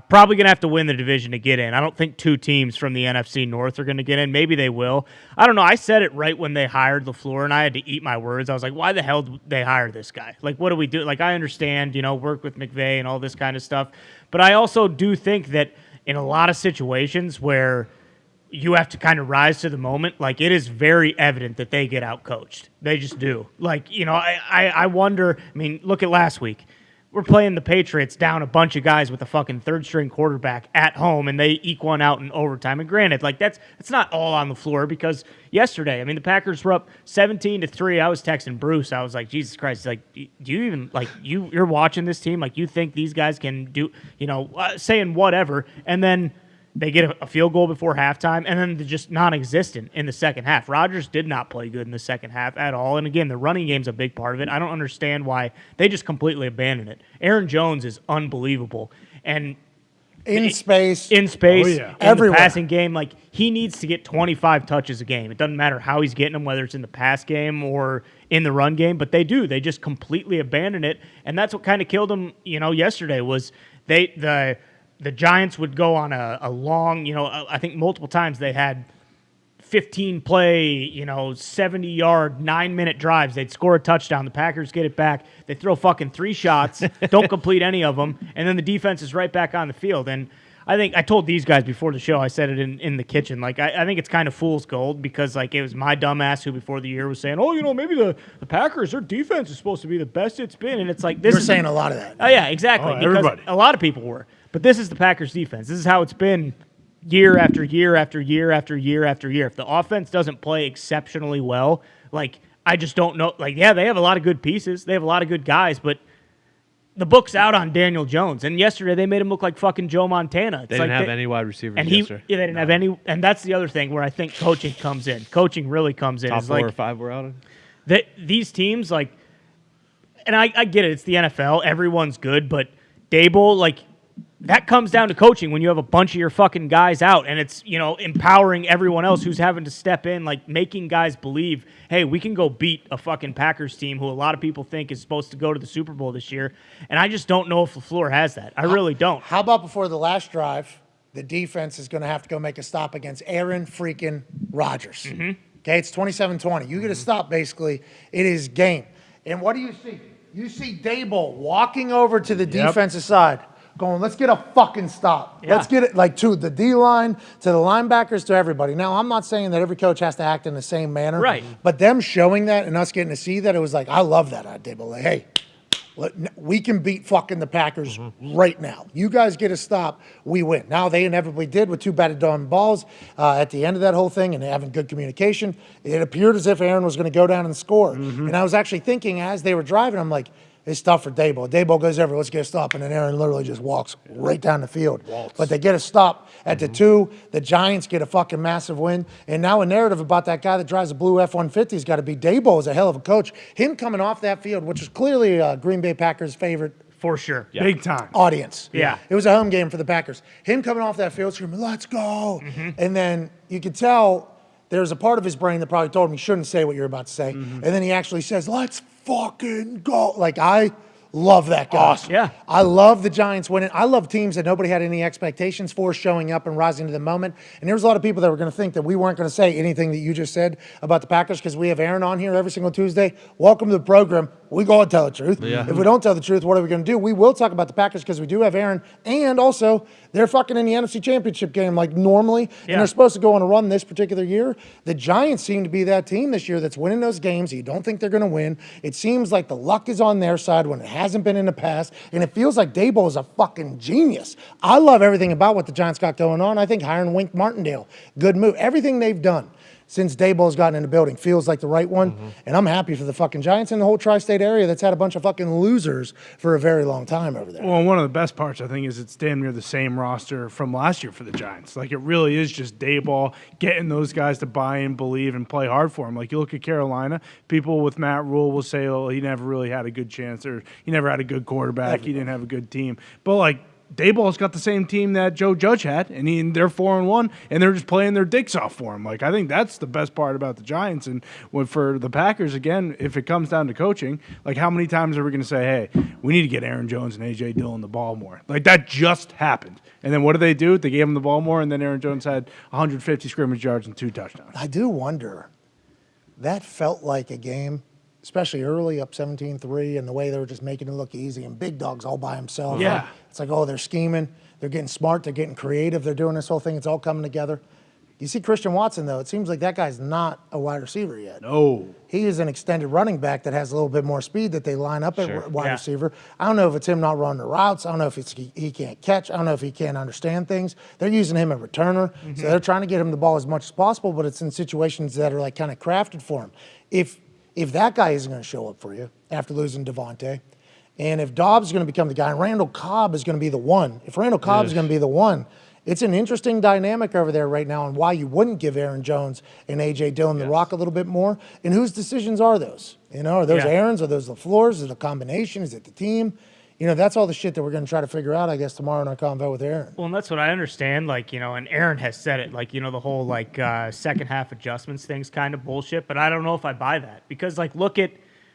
probably going to have to win the division to get in. I don't think 2 teams from the NFC North are going to get in. Maybe they will. I don't know. I said it right when they hired LaFleur, and I had to eat my words. I was like, why the hell did they hire this guy? Like, what do we do? Like, I understand, work with McVay and all this kind of stuff. But I also do think that in a lot of situations where you have to kind of rise to the moment, like, it is very evident that they get outcoached. They just do. Like, I wonder, look at last week. We're playing the Patriots down a bunch of guys with a fucking third-string quarterback at home, and they eke one out in overtime. And granted, like it's not all on the floor because yesterday, the Packers were up 17-3. I was texting Bruce. I was like, Jesus Christ! Like, do you even you're watching this team? Like, you think these guys can do? Saying whatever, and then They get a field goal before halftime, and then they're just non-existent in the second half. Rodgers did not play good in the second half at all. And again, the running game's a big part of it. I don't understand why they just completely abandoned it. Aaron Jones is unbelievable. And in space, Oh, yeah. in Everywhere. the passing game, like he needs to get 25 touches a game. It doesn't matter how he's getting them, whether it's in the pass game or in the run game, but they do. They just completely abandon it, and that's what kind of killed them. Yesterday was the Giants would go on a long, I think multiple times they had 15 play, 70-yard, 9-minute drives. They'd score a touchdown. The Packers get it back. They throw fucking 3 shots, don't complete any of them, and then the defense is right back on the field. And I think I told these guys before the show, I said it in the kitchen, like I think it's kind of fool's gold because like it was my dumbass who before the year was saying, maybe the Packers, their defense is supposed to be the best it's been. And it's like this. You're saying a lot of that. Oh, yeah, exactly. Oh, because everybody. a lot of people were. But this is the Packers defense. This is how it's been year after year after year after year after year. If the offense doesn't play exceptionally well, like I just don't know. Like, yeah, they have a lot of good pieces. They have a lot of good guys, but the book's out on Daniel Jones. And yesterday they made him look like fucking Joe Montana. They didn't have any wide receivers and yesterday. they didn't have any. And that's the other thing where I think coaching comes in. Coaching really comes in. Top It's 4 like, or 5 were out. these teams, like, and I get it. It's the NFL. Everyone's good, but Dable, like, that comes down to coaching when you have a bunch of your fucking guys out and it's, empowering everyone else who's having to step in, like making guys believe, hey, we can go beat a fucking Packers team who a lot of people think is supposed to go to the Super Bowl this year. And I just don't know if LaFleur has that. I really don't. How about before the last drive, the defense is going to have to go make a stop against Aaron freaking Rodgers. Mm-hmm. Okay, it's 27-20. You get a stop, basically. It is game. And what do you see? You see Dable walking over to the defensive side, going, let's get a fucking stop. Yeah. Let's get it, like, to the D-line, to the linebackers, to everybody. Now, I'm not saying that every coach has to act in the same manner. Right. But them showing that and us getting to see that, it was like, I love that out of Dable. Like, hey, we can beat fucking the Packers right now. You guys get a stop, we win. Now, they inevitably did with 2 batted down balls at the end of that whole thing and having good communication. It appeared as if Aaron was going to go down and score. And I was actually thinking as they were driving, I'm like, it's tough for Dable. Dable goes over, let's get a stop, and then Aaron literally just walks right down the field. But they get a stop at the 2. The Giants get a fucking massive win. And now a narrative about that guy that drives a blue F-150 has got to be Dable is a hell of a coach. Him coming off that field, which is clearly Green Bay Packers' favorite For sure. Big time. audience. Yeah. It was a home game for the Packers. Him coming off that field screaming, let's go. And then you could tell there's a part of his brain that probably told him you shouldn't say what you're about to say. And then he actually says, let's fucking go. Like, I love that guy. Awesome. Yeah. I love the Giants winning. I love teams that nobody had any expectations for showing up and rising to the moment. And there was a lot of people that were going to think that we weren't going to say anything that you just said about the Packers because we have Aaron on here every single Tuesday. Welcome to the program. We go and tell the truth. Yeah. If we don't tell the truth, what are we going to do? We will talk about the Packers because we do have Aaron. And also, they're fucking in the NFC Championship game like normally. Yeah. And they're supposed to go on a run this particular year. The Giants seem to be that team this year that's winning those games. You don't think they're going to win. It seems like the luck is on their side when it hasn't been in the past. And it feels like Dable is a fucking genius. I love everything about what the Giants got going on. I think hiring Wink Martindale, good move. Everything they've done since Daboll's gotten in the building feels like the right one. And I'm happy for the fucking Giants and the whole tri-state area that's had a bunch of fucking losers for a very long time over there. Well, one of the best parts, I think, is it's damn near the same roster from last year for the Giants. Like, it really is just Daboll getting those guys to buy and believe and play hard for him. Like, you look at Carolina, people with Matt Rhule will say, oh, he never really had a good chance or he never had a good quarterback. He didn't have a good team. But, like, Daboll's got the same team that Joe Judge had, and they're 4-1, and they're just playing their dicks off for him. Like, I think that's the best part about the Giants. And for the Packers, again, if it comes down to coaching, like, how many times are we going to say, hey, we need to get Aaron Jones and A.J. Dillon the ball more? Like, that just happened. And then what do? They gave him the ball more, and then Aaron Jones had 150 scrimmage yards and 2 touchdowns. I do wonder, that felt like a game, especially early, up 17-3, and the way they were just making it look easy, and Big Dog's all by himself. Yeah. It's like, oh, they're scheming, they're getting smart, they're getting creative, they're doing this whole thing, it's all coming together. You see Christian Watson, though, it seems like that guy's not a wide receiver yet. No. He is an extended running back that has a little bit more speed that they line up at wide Yeah. receiver. I don't know if it's him not running the routes. I don't know if it's he can't catch. I don't know if he can't understand things. They're using him as a returner, so they're trying to get him the ball as much as possible, but it's in situations that are like kind of crafted for him. If that guy isn't going to show up for you after losing Devontae, and if Dobbs is going to become the guy, and Randall Cobb is going to be the one, if Randall Cobb is going to be the one, It's an interesting dynamic over there right now, and why you wouldn't give Aaron Jones and A.J. Dillon the rock a little bit more. And whose decisions are those? Are those Aaron's? Are those LaFleur's? Is it a combination? Is it the team? That's all the shit that we're going to try to figure out, I guess, tomorrow in our convo with Aaron. Well, and that's what I understand. And Aaron has said it, the whole, second half adjustments thing's kind of bullshit. But I don't know if I buy that. Because, look at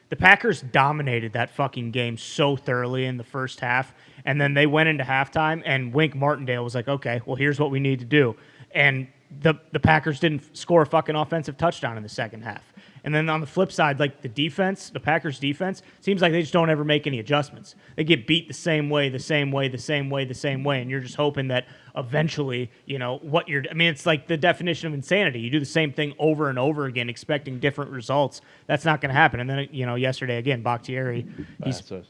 the Packers dominated that fucking game so thoroughly in the first half. And then they went into halftime, and Wink Martindale was like, okay, well, here's what we need to do. And the Packers didn't score a fucking offensive touchdown in the second half. And then on the flip side, the defense, the Packers defense, seems like they just don't ever make any adjustments. They get beat the same way. And you're just hoping that eventually, it's like the definition of insanity. You do the same thing over and over again, expecting different results. That's not going to happen. And then, yesterday, again, Bakhtiari,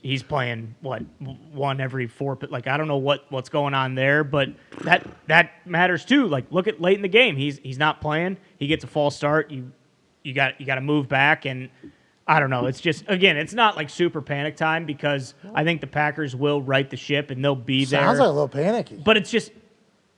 he's playing, one every four. I don't know what's going on there, but that matters too. Look at late in the game. He's not playing. He gets a false start. You got to move back, and I don't know. It's just, again, it's not super panic time, because I think the Packers will right the ship and they'll be there. Sounds like a little panicky. But it's just,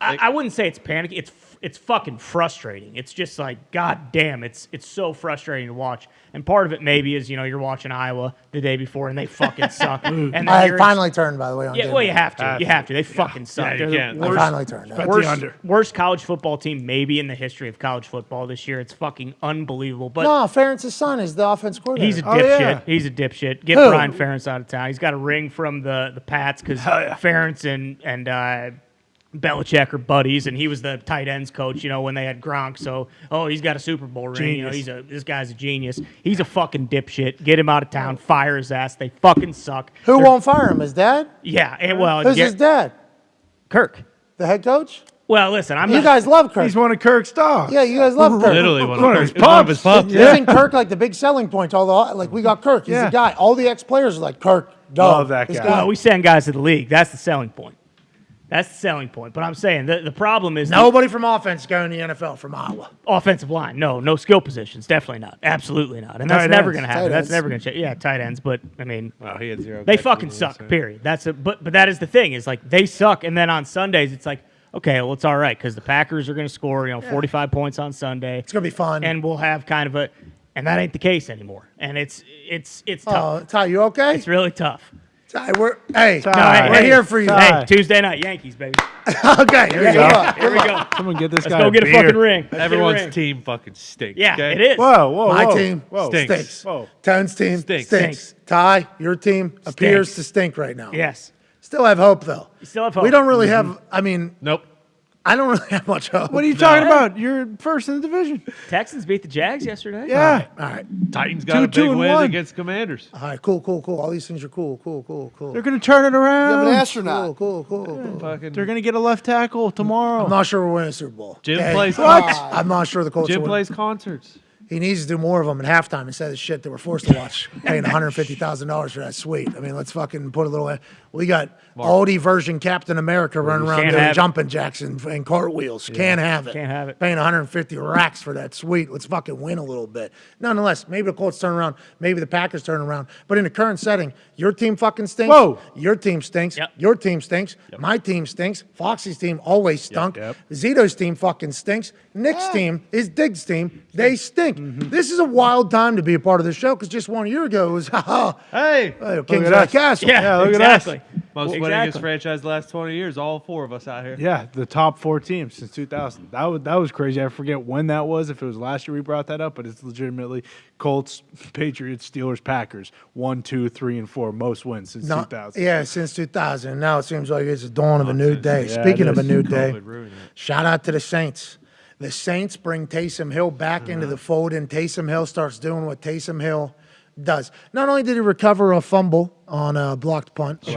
I wouldn't say it's panicky. It's fucking frustrating. It's just God damn, it's so frustrating to watch. And part of it maybe is, you're watching Iowa the day before and they fucking suck. And I finally turned, by the way, on Yeah, well, you have to. You have to. They fucking suck. Yeah, you can't. I finally turned. Worst college football team maybe in the history of college football this year. It's fucking unbelievable. But no, Ferentz's son is the offense coordinator. He's a dipshit. He's a dipshit. Get Brian Ferentz out of town. He's got a ring from the Pats, because Ferentz and Belichick are buddies, and he was the tight ends coach, when they had Gronk. So, he's got a Super Bowl ring. This guy's a genius. He's a fucking dipshit. Get him out of town. Fire his ass. They fucking suck. Who won't fire him? His dad? Yeah. And, well, who's his dad? Kirk. The head coach? Well, listen, you guys love Kirk. He's one of Kirk's dogs. Yeah, you guys love Kirk. Literally one of his pups. Isn't Kirk the big selling point? We got Kirk. He's the guy. All the ex-players are like, Kirk, love that guy. Well, we send guys to the league. That's the selling point. That's the selling point. But I'm saying the problem is nobody from offense going to the NFL from Iowa. Offensive line, no skill positions, definitely not, absolutely not, and that's never going to happen. That's never going to change. Yeah, tight ends, but I mean, he had zero. They fucking suck. Period. But that is the thing, is they suck, and then on Sundays it's okay, well, it's all right, because the Packers are going to score 45 points on Sunday. It's going to be fun, and we'll have kind of and that ain't the case anymore, and it's tough. Ty, you okay? It's really tough. Ty, we're here for you. Hey, Tuesday night, Yankees, baby. Okay, here we go. Here we go. Someone get this Let's guy go get a fucking ring. Everyone's team fucking stinks. Yeah, okay? it is. Whoa. My team stinks. Whoa. Tone's team stinks. Ty, your team appears to stink right now. Yes. Still have hope, though. You still have hope. We don't really have, Nope. I don't really have much hope. What are you talking about? You're first in the division. Texans beat the Jags yesterday. Yeah. All right. Titans got a big win against Commanders. All right, cool. All these things are cool. They're going to turn it around. You have an astronaut. Cool. They're going to get a left tackle tomorrow. I'm not sure we're winning a Super Bowl. Jim plays I'm not sure the Colts Jim will win. plays concerts. He needs to do more of them at halftime instead of the shit that we're forced to watch, paying $150,000 for that suite. I mean, let's fucking put a little. We got oldie version Captain America running around doing jumping jacks and cartwheels. Can't have it. Paying 150 racks for that suite. Let's fucking win a little bit. Nonetheless, maybe the Colts turn around. Maybe the Packers turn around. But in the current setting, your team fucking stinks. Whoa. Your team stinks. Yep. Your team stinks. Yep. My team stinks. Foxy's team always stunk. Yep. Zito's team fucking stinks. Nick's team is Diggs' team. They stink. This is a wild time to be a part of this show, because just 1 year ago it was, Hey, Kings of the Castle. Yeah, look exactly. at most winningest franchise the last 20 years. All four of us out here. Yeah, the top 4 teams since 2000. That was crazy. I forget when that was. If it was last year we brought that up, but it's legitimately Colts, Patriots, Steelers, Packers. 1, 2, 3, and 4 most wins since 2000. Yeah, since 2000. Now it seems like it's the dawn of a new day. Speaking of a new day, shout out to the Saints. The Saints bring Taysom Hill back into the fold, and Taysom Hill starts doing what Taysom Hill does. Not only did he recover a fumble on a blocked punt,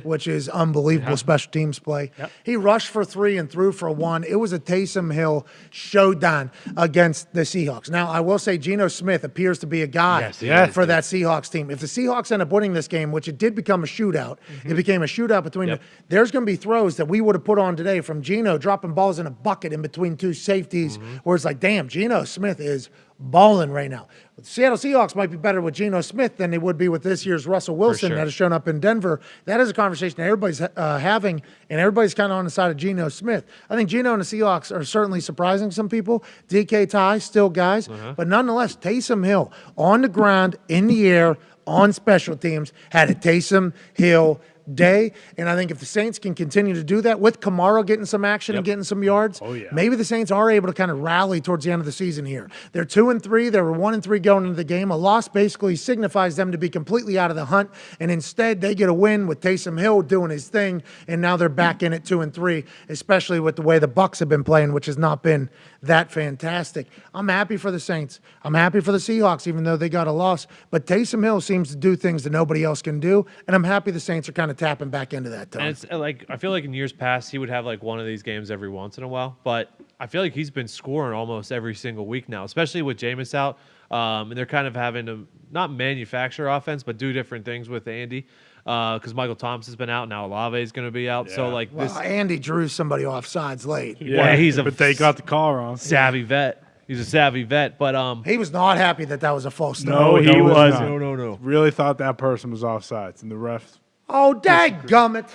which is unbelievable special teams play. Yep. He rushed for 3 and threw for 1. It was a Taysom Hill showdown against the Seahawks. Now, I will say Geno Smith appears to be a guy for that Seahawks team. If the Seahawks end up winning this game, which it did become a shootout, it became a shootout between there's going to be throws that we would have put on today from Geno dropping balls in a bucket in between 2 safeties where it's like, damn, Geno Smith is balling right now. The Seattle Seahawks might be better with Geno Smith than they would be with this year's Russell Wilson sure. that has shown up in Denver. That is a conversation that everybody's having, and everybody's kind of on the side of Geno Smith. I think Geno and the Seahawks are certainly surprising some people. DK Ty, still guys. But nonetheless, Taysom Hill on the ground, in the air, on special teams, had a Taysom Hill day. And I think if the Saints can continue to do that with Kamara getting some action and getting some yards, maybe the Saints are able to kind of rally towards the end of the season here. They're 2-3. They were 1-3 going into the game. A loss basically signifies them to be completely out of the hunt. And instead, they get a win with Taysom Hill doing his thing. And now they're back in at 2-3, especially with the way the Bucs have been playing, which has not been that fantastic. I'm happy for the Saints. I'm happy for the Seahawks, even though they got a loss. But Taysom Hill seems to do things that nobody else can do. And I'm happy the Saints are kind of tapping back into that. And it's like, I feel like in years past, he would have like one of these games every once in a while. But I feel like he's been scoring almost every single week now, especially with Jameis out. And they're kind of having to not manufacture offense, but do different things with Andy. Because Michael Thompson's been out. Now Olave is going to be out. So, like, well, Andy drew somebody off sides late. Yeah, he's but they got the call wrong. savvy vet. He's a savvy vet. But He was not happy that was a false start. No, he wasn't. no. Really thought that person was offsides, and the refs. Oh, dadgummit.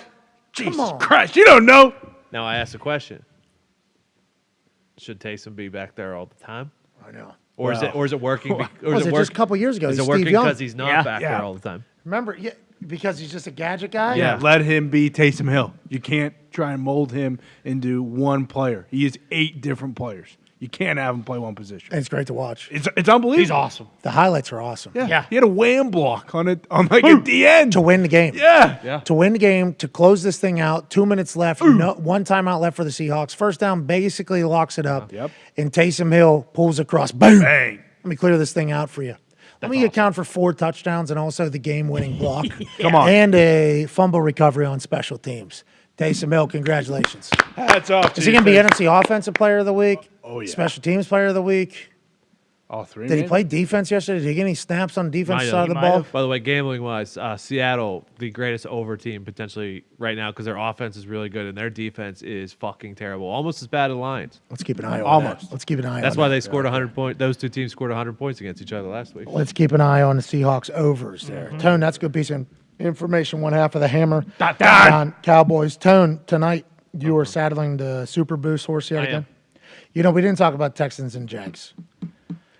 Jesus Come on. Christ, you don't know. Now I ask a question: should Taysom be back there all the time, I know. or is it working? Or Was it just a couple years ago? Is He's it working Steve Young. because he's not back there all the time? Remember, because he's just a gadget guy? Yeah, let him be Taysom Hill. You can't try and mold him into one player. He is 8 different players. You can't have him play one position. And it's great to watch. It's unbelievable. He's awesome. The highlights are awesome. Yeah. He had a wham block on like at the end. To win the game. Yeah. To win the game, to close this thing out. 2 minutes left. No, one timeout left for the Seahawks. First down basically locks it up. Yep. And Taysom Hill pulls across. Boom. Bang. Let me clear this thing out for you. Let me account for 4 touchdowns and also the game-winning block. Come on. And a fumble recovery on special teams. Taysom Hill, congratulations. Hats off to Is he you, going to be Taysom. NFC Offensive Player of the Week? Oh, yeah. Special Teams Player of the Week? All 3, Did he maybe? play defense yesterday? Did he get any snaps on the defense Might side of the have. ball? By the way, gambling-wise, Seattle, the greatest over team potentially right now because their offense is really good and their defense is fucking terrible. Almost as bad as the Lions. Let's keep an eye on Almost. that. Let's keep an eye That's on why that. they scored 100 points. Those two teams scored 100 points against each other last week. Let's keep an eye on the Seahawks overs there. Tone, that's a good piece of information. One half of the hammer. On Cowboys. Tone, tonight you were saddling the Super Boost horse yet I again? am. You know, we didn't talk about Texans and Jags.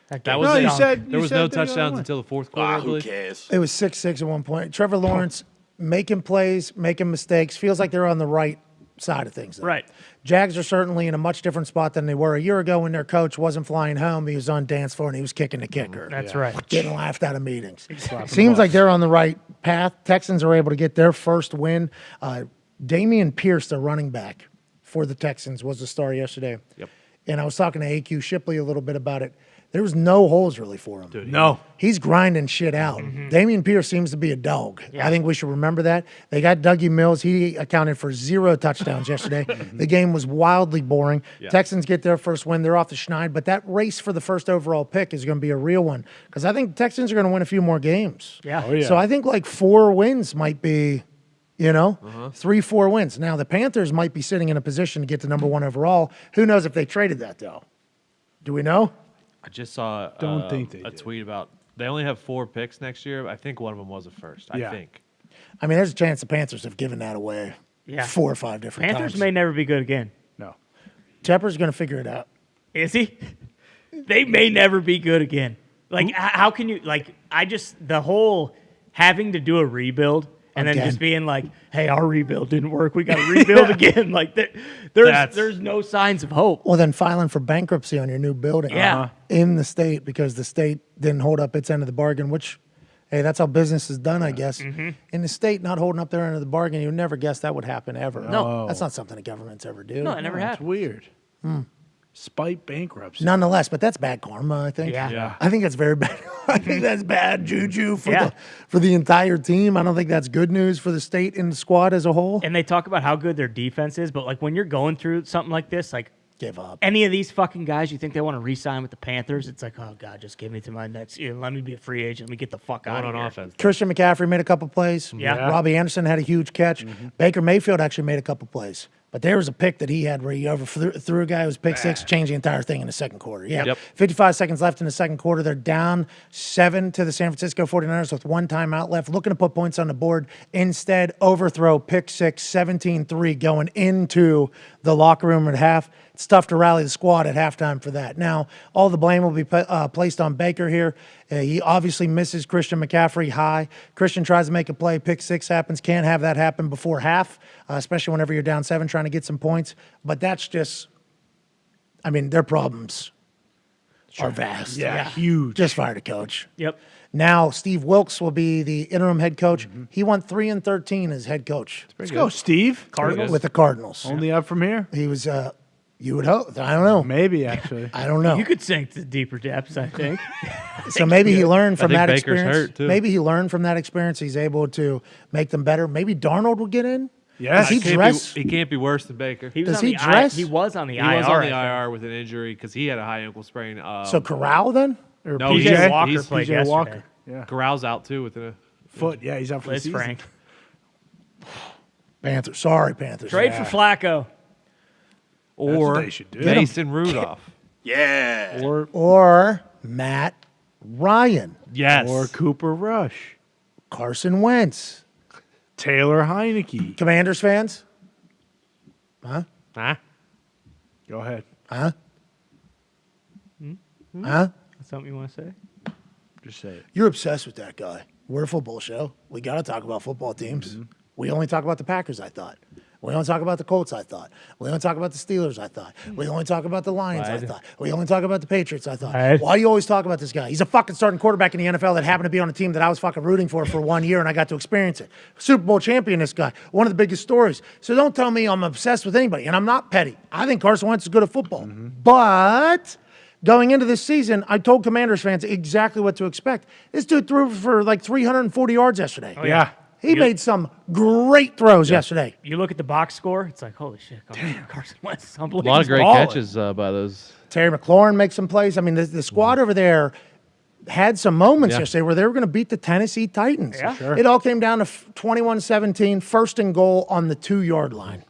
That was No, it. you said There was no they were touchdowns gonna until the fourth quarter, I Who believe. cares? It was 6-6 at one point. Trevor Lawrence making plays, making mistakes. Feels like they're on the right side of things. Though. Right. Jags are certainly in a much different spot than they were a year ago when their coach wasn't flying home. He was on dance floor and he was kicking the kicker. That's right. Getting laughed out of meetings. Seems like they're on the right path. Texans are able to get their first win. Damian Pierce, the running back for the Texans, was the star yesterday. Yep. And I was talking to AQ Shipley a little bit about it. There was no holes really for him. No. He's grinding shit out. Damian Pierce seems to be a dog. I think we should remember that. They got Dougie Mills. He accounted for 0 touchdowns yesterday. The game was wildly boring. Texans get their first win. They're off the schneid. But that race for the first overall pick is going to be a real one because I think the Texans are going to win a few more games. Yeah. Oh, yeah. So I think like 4 wins might be, 3-4 wins. Now, the Panthers might be sitting in a position to get to number 1 overall. Who knows if they traded that, though? Do we know? I just saw Don't think they a did. tweet about they only have 4 picks next year. I think one of them was a first. I Yeah. think. I mean, there's a chance the Panthers have given that away Yeah. 4 or 5 different Panthers times. may never be good again. No. Tepper's going to figure it out. Is he? They may never be good again. Like, how can you, like, the whole having to do a rebuild and then Again. just being like, hey, our rebuild didn't work. We got to rebuild again. Like, there's no signs of hope. Well, then filing for bankruptcy on your new building Yeah. in the state because the state didn't hold up its end of the bargain, which, hey, that's how business is done, I guess. In the state not holding up their end of the bargain, you would never guess that would happen ever. No. That's not something the governments ever do. No, it never That's happened. weird. Spite bankruptcy. Nonetheless, but that's bad karma, I think. Yeah. I think that's very bad. I think that's bad juju for, Yeah. for the entire team. I don't think that's good news for the state and the squad as a whole. And they talk about how good their defense is, but, like, when you're going through something like this, like, Give up. any of these fucking guys you think they want to re-sign with the Panthers, it's like, oh, God, just give me to my next year. Let me be a free agent. Let me get the fuck out Going of on here. offense. Christian McCaffrey made a couple plays. Yeah. Robbie Anderson had a huge catch. Baker Mayfield actually made a couple plays. But there was a pick that he had where he overthrew a guy who was pick six, changed the entire thing in the second quarter. Yeah. Yep. 55 seconds left in the second quarter. They're down 7 to the San Francisco 49ers with 1 timeout left, looking to put points on the board. Instead, overthrow, pick six, 17-3 going into the locker room at half. It's tough to rally the squad at halftime for that. Now, all the blame will be placed on Baker here. He obviously misses Christian McCaffrey high. Christian tries to make a play. Pick six happens. Can't have that happen before half, especially whenever you're down 7 trying to get some points. But that's just, I mean, their problems are vast. Yeah, huge. Just fired a coach. Yep. Now, Steve Wilkes will be the interim head coach. He won 3-13 as head coach Let's go, Steve. Cardinals. with the Cardinals. Only up from here. He was, you would hope. I don't know. Maybe, actually. I don't know. You could sink to deeper depths, I think. So maybe he learned from think that Baker's experience. hurt, too. Maybe he learned from that experience. He's able to make them better. Maybe Darnold will get in. Yes. Does he dress? He can't be worse than Baker. He was Does on he the dress? He was on the He IR. was on the I think. IR with an injury because he had a high ankle sprain. So Corral then? Or No, PJ he's- Walker he's- played PJ yesterday. Walker. Yeah. Corral's out too with a Foot. Yeah, he's out for Liz the season. Frank. Panthers. Sorry, Panthers. Trade for Flacco. or what they should do. Mason Rudolph. Yeah. Or Matt Ryan. Yes. Or Cooper Rush. Carson Wentz. Taylor Heineke. Commanders fans? Huh? Go ahead. Huh? Hmm? Huh? That's something you want to say? Just say it. You're obsessed with that guy. We're a football show. We got to talk about football teams. We only talk about the Packers, I thought. We only talk about the Colts, I thought. We only talk about the Steelers, I thought. We only talk about the Lions, I thought. We only talk about the Patriots, I thought. Right. Why do you always talk about this guy? He's a fucking starting quarterback in the NFL that happened to be on a team that I was fucking rooting for 1 year, and I got to experience it. Super Bowl champion, this guy. One of the biggest stories. So don't tell me I'm obsessed with anybody, and I'm not petty. I think Carson Wentz is good at football. But going into this season, I told Commanders fans exactly what to expect. This dude threw for like 340 yards yesterday. Yeah. He made some great throws yesterday. You look at the box score, it's like, holy shit, Carson Wentz is A unbelievable. lot of great balling. catches by those. Terry McLaurin makes some plays. I mean, the squad over there had some moments Yeah. yesterday where they were going to beat the Tennessee Titans. Yeah. Sure. It all came down to 21-17, first and goal on the 2-yard line.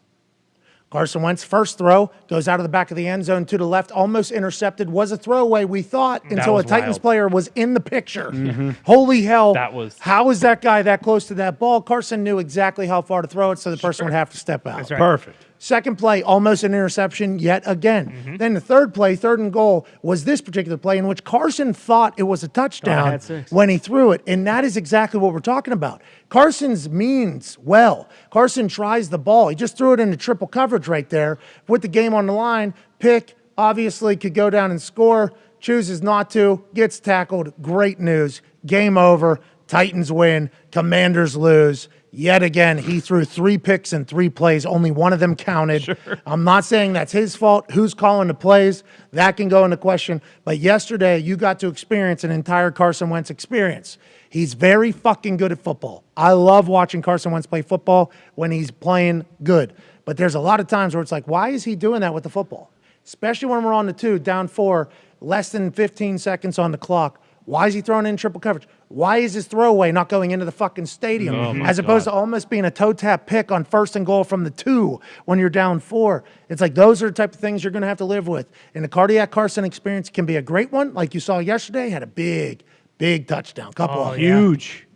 Carson Wentz, first throw, goes out of the back of the end zone to the left, almost intercepted, was a throwaway, we thought, until a was Titans wild. player was in the picture. Holy hell. How is that guy that close to that ball? Carson knew exactly how far to throw it, so the person would have to step out. That's right. Perfect. Second play, almost an interception yet again. Then the third play, third and goal, was this particular play in which Carson thought it was a touchdown had 6. when he threw it. And that is exactly what we're talking about. Carson's means well. Carson tries the ball. He just threw it into triple coverage right there with the game on the line. Pick, obviously, could go down and score. Chooses not to. Gets tackled. Great news. Game over. Titans win. Commanders lose. Yet again, he threw 3 picks in 3 plays. Only one of them counted. Sure. I'm not saying that's his fault. Who's calling the plays? That can go into question. But yesterday, you got to experience an entire Carson Wentz experience. He's very fucking good at football. I love watching Carson Wentz play football when he's playing good. But there's a lot of times where it's like, why is he doing that with the football? Especially when we're on the 2, down 4, less than 15 seconds on the clock. Why is he throwing in triple coverage? Why is his throwaway not going into the fucking stadium as opposed to almost being a toe tap pick on first and goal from the 2 when you're down 4? It's like those are the type of things you're going to have to live with. And the cardiac Carson experience can be a great one. Like you saw yesterday, had a big touchdown. Couple of Huge.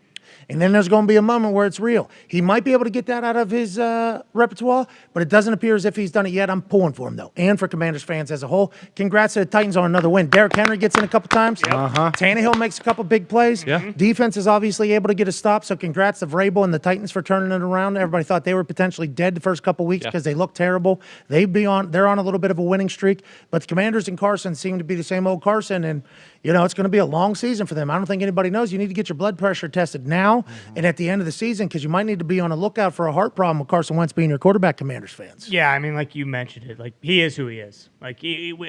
And then there's going to be a moment where it's real. He might be able to get that out of his repertoire, but it doesn't appear as if he's done it yet. I'm pulling for him, though, and for Commanders fans as a whole. Congrats to the Titans on another win. Derrick Henry gets in a couple times. Tannehill makes a couple big plays. Yeah. Defense is obviously able to get a stop, so congrats to Vrabel and the Titans for turning it around. Everybody thought they were potentially dead the first couple weeks because they looked terrible. They're on a little bit of a winning streak, but the Commanders and Carson seem to be the same old Carson, and it's going to be a long season for them. I don't think anybody knows. You need to get your blood pressure tested now and at the end of the season because you might need to be on a lookout for a heart problem with Carson Wentz being your quarterback, Commanders fans. Yeah, I mean, like you mentioned it, like he is who he is. Like,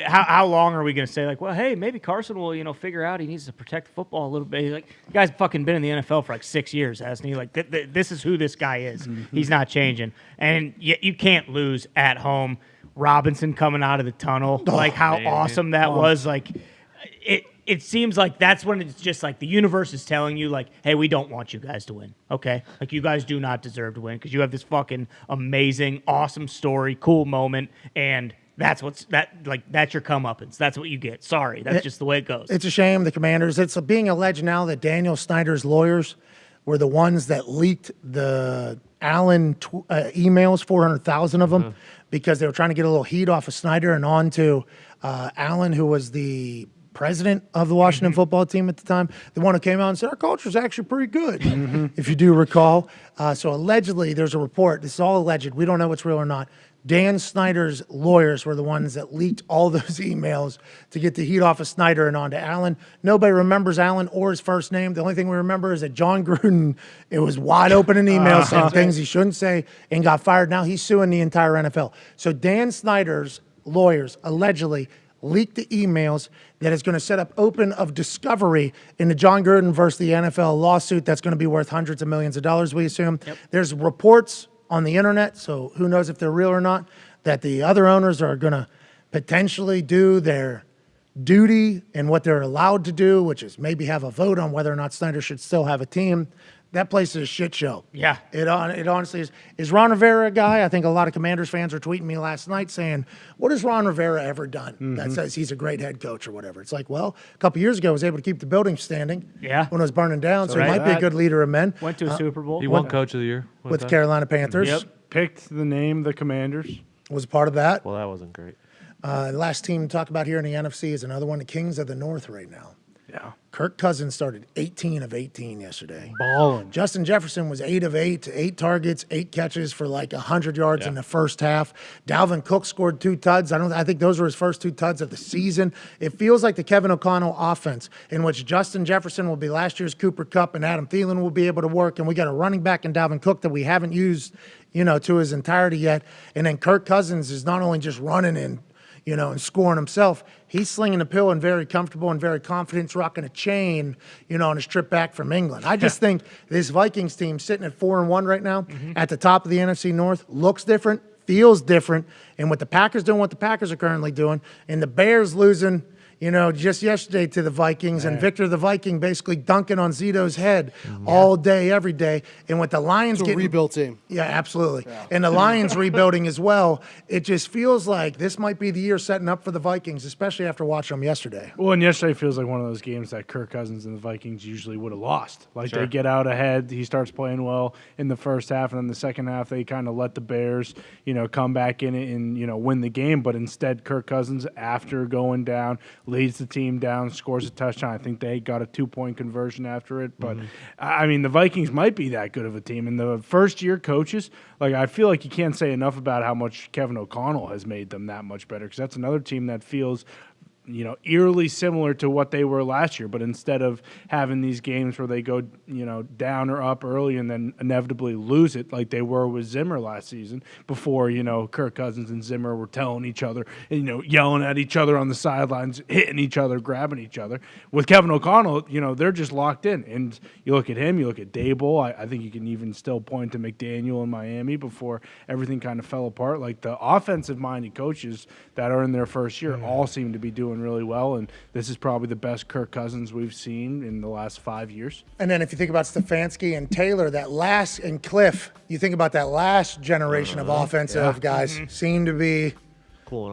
how long are we going to say, like, well, hey, maybe Carson will, figure out he needs to protect the football a little bit. Like, the guy's fucking been in the NFL for like 6 years, hasn't he? Like, this is who this guy is. He's not changing, and you can't lose at home. Robinson coming out of the tunnel, like how awesome that was. Like, it seems like that's when it's just like the universe is telling you, like, hey, we don't want you guys to win, okay? Like, you guys do not deserve to win because you have this fucking amazing, awesome story, cool moment, and that's your comeuppance. That's what you get. Sorry, that's just the way it goes. It's a shame, the Commanders. It's being alleged now that Daniel Snyder's lawyers were the ones that leaked the Allen emails, 400,000 of them, because they were trying to get a little heat off of Snyder and on to Allen, who was the president of the Washington football team at the time, the one who came out and said, our culture is actually pretty good, if you do recall. So allegedly, there's a report. This is all alleged. We don't know what's real or not. Dan Snyder's lawyers were the ones that leaked all those emails to get the heat off of Snyder and onto Allen. Nobody remembers Allen or his first name. The only thing we remember is that John Gruden, it was wide open in emails saying things he shouldn't say and got fired. Now he's suing the entire NFL. So Dan Snyder's lawyers allegedly leaked the emails that is going to set up open of discovery in the John Gruden versus the NFL lawsuit that's going to be worth hundreds of millions of dollars, we assume. Yep. There's reports on the internet, so who knows if they're real or not, that the other owners are going to potentially do their duty and what they're allowed to do, which is maybe have a vote on whether or not Snyder should still have a team. That place is a shit show. Yeah. It honestly is. Is Ron Rivera a guy? I think a lot of Commanders fans were tweeting me last night saying, what has Ron Rivera ever done that says he's a great head coach or whatever? It's like, well, a couple years ago, I was able to keep the building standing when it was burning down, so he might be a good leader of men. Went to a Super Bowl. He won Coach of the Year with the Carolina Panthers. Yep. Picked the name the Commanders. Was a part of that. Well, that wasn't great. Last team to talk about here in the NFC is another one, the Kings of the North right now. Yeah. Kirk Cousins started 18 of 18 yesterday. Balling. Justin Jefferson was 8 of 8, 8 targets, 8 catches for like 100 yards in the first half. Dalvin Cook scored 2 tuds. I think those were his first 2 tuds of the season. It feels like the Kevin O'Connell offense, in which Justin Jefferson will be last year's Cooper Kupp and Adam Thielen will be able to work, and we got a running back in Dalvin Cook that we haven't used, to his entirety yet. And then Kirk Cousins is not only just running and scoring himself. He's slinging the pill and very comfortable and very confident. He's rocking a chain, on his trip back from England. I just think this Vikings team sitting at 4-1 right now at the top of the NFC North looks different, feels different. And with the Packers doing what the Packers are currently doing, and the Bears losing, just yesterday to the Vikings, and Victor the Viking basically dunking on Zito's head all day, every day. And with the Lions It's a rebuild team. Yeah, absolutely. Yeah. And the Lions rebuilding as well. It just feels like this might be the year setting up for the Vikings, especially after watching them yesterday. Well, and yesterday feels like one of those games that Kirk Cousins and the Vikings usually would have lost. Like they get out ahead, he starts playing well in the first half, and then the second half they kind of let the Bears, come back in it and, win the game. But instead, Kirk Cousins, after going down, leads the team down, scores a touchdown. I think they got a 2-point conversion after it. But, I mean, the Vikings might be that good of a team. And the first-year coaches, I feel like you can't say enough about how much Kevin O'Connell has made them that much better, because that's another team that feels eerily similar to what they were last year. But instead of having these games where they go, down or up early and then inevitably lose it like they were with Zimmer last season before, Kirk Cousins and Zimmer were telling each other, and, yelling at each other on the sidelines, hitting each other, grabbing each other. With Kevin O'Connell, they're just locked in. And you look at him, you look at Dable. I think you can even still point to McDaniel in Miami before everything kind of fell apart. Like the offensive-minded coaches that are in their first year all seem to be doing really well, and this is probably the best Kirk Cousins we've seen in the last 5 years. And then if you think about Stefanski and Taylor, and Cliff, you think about that last generation of offensive guys seem to be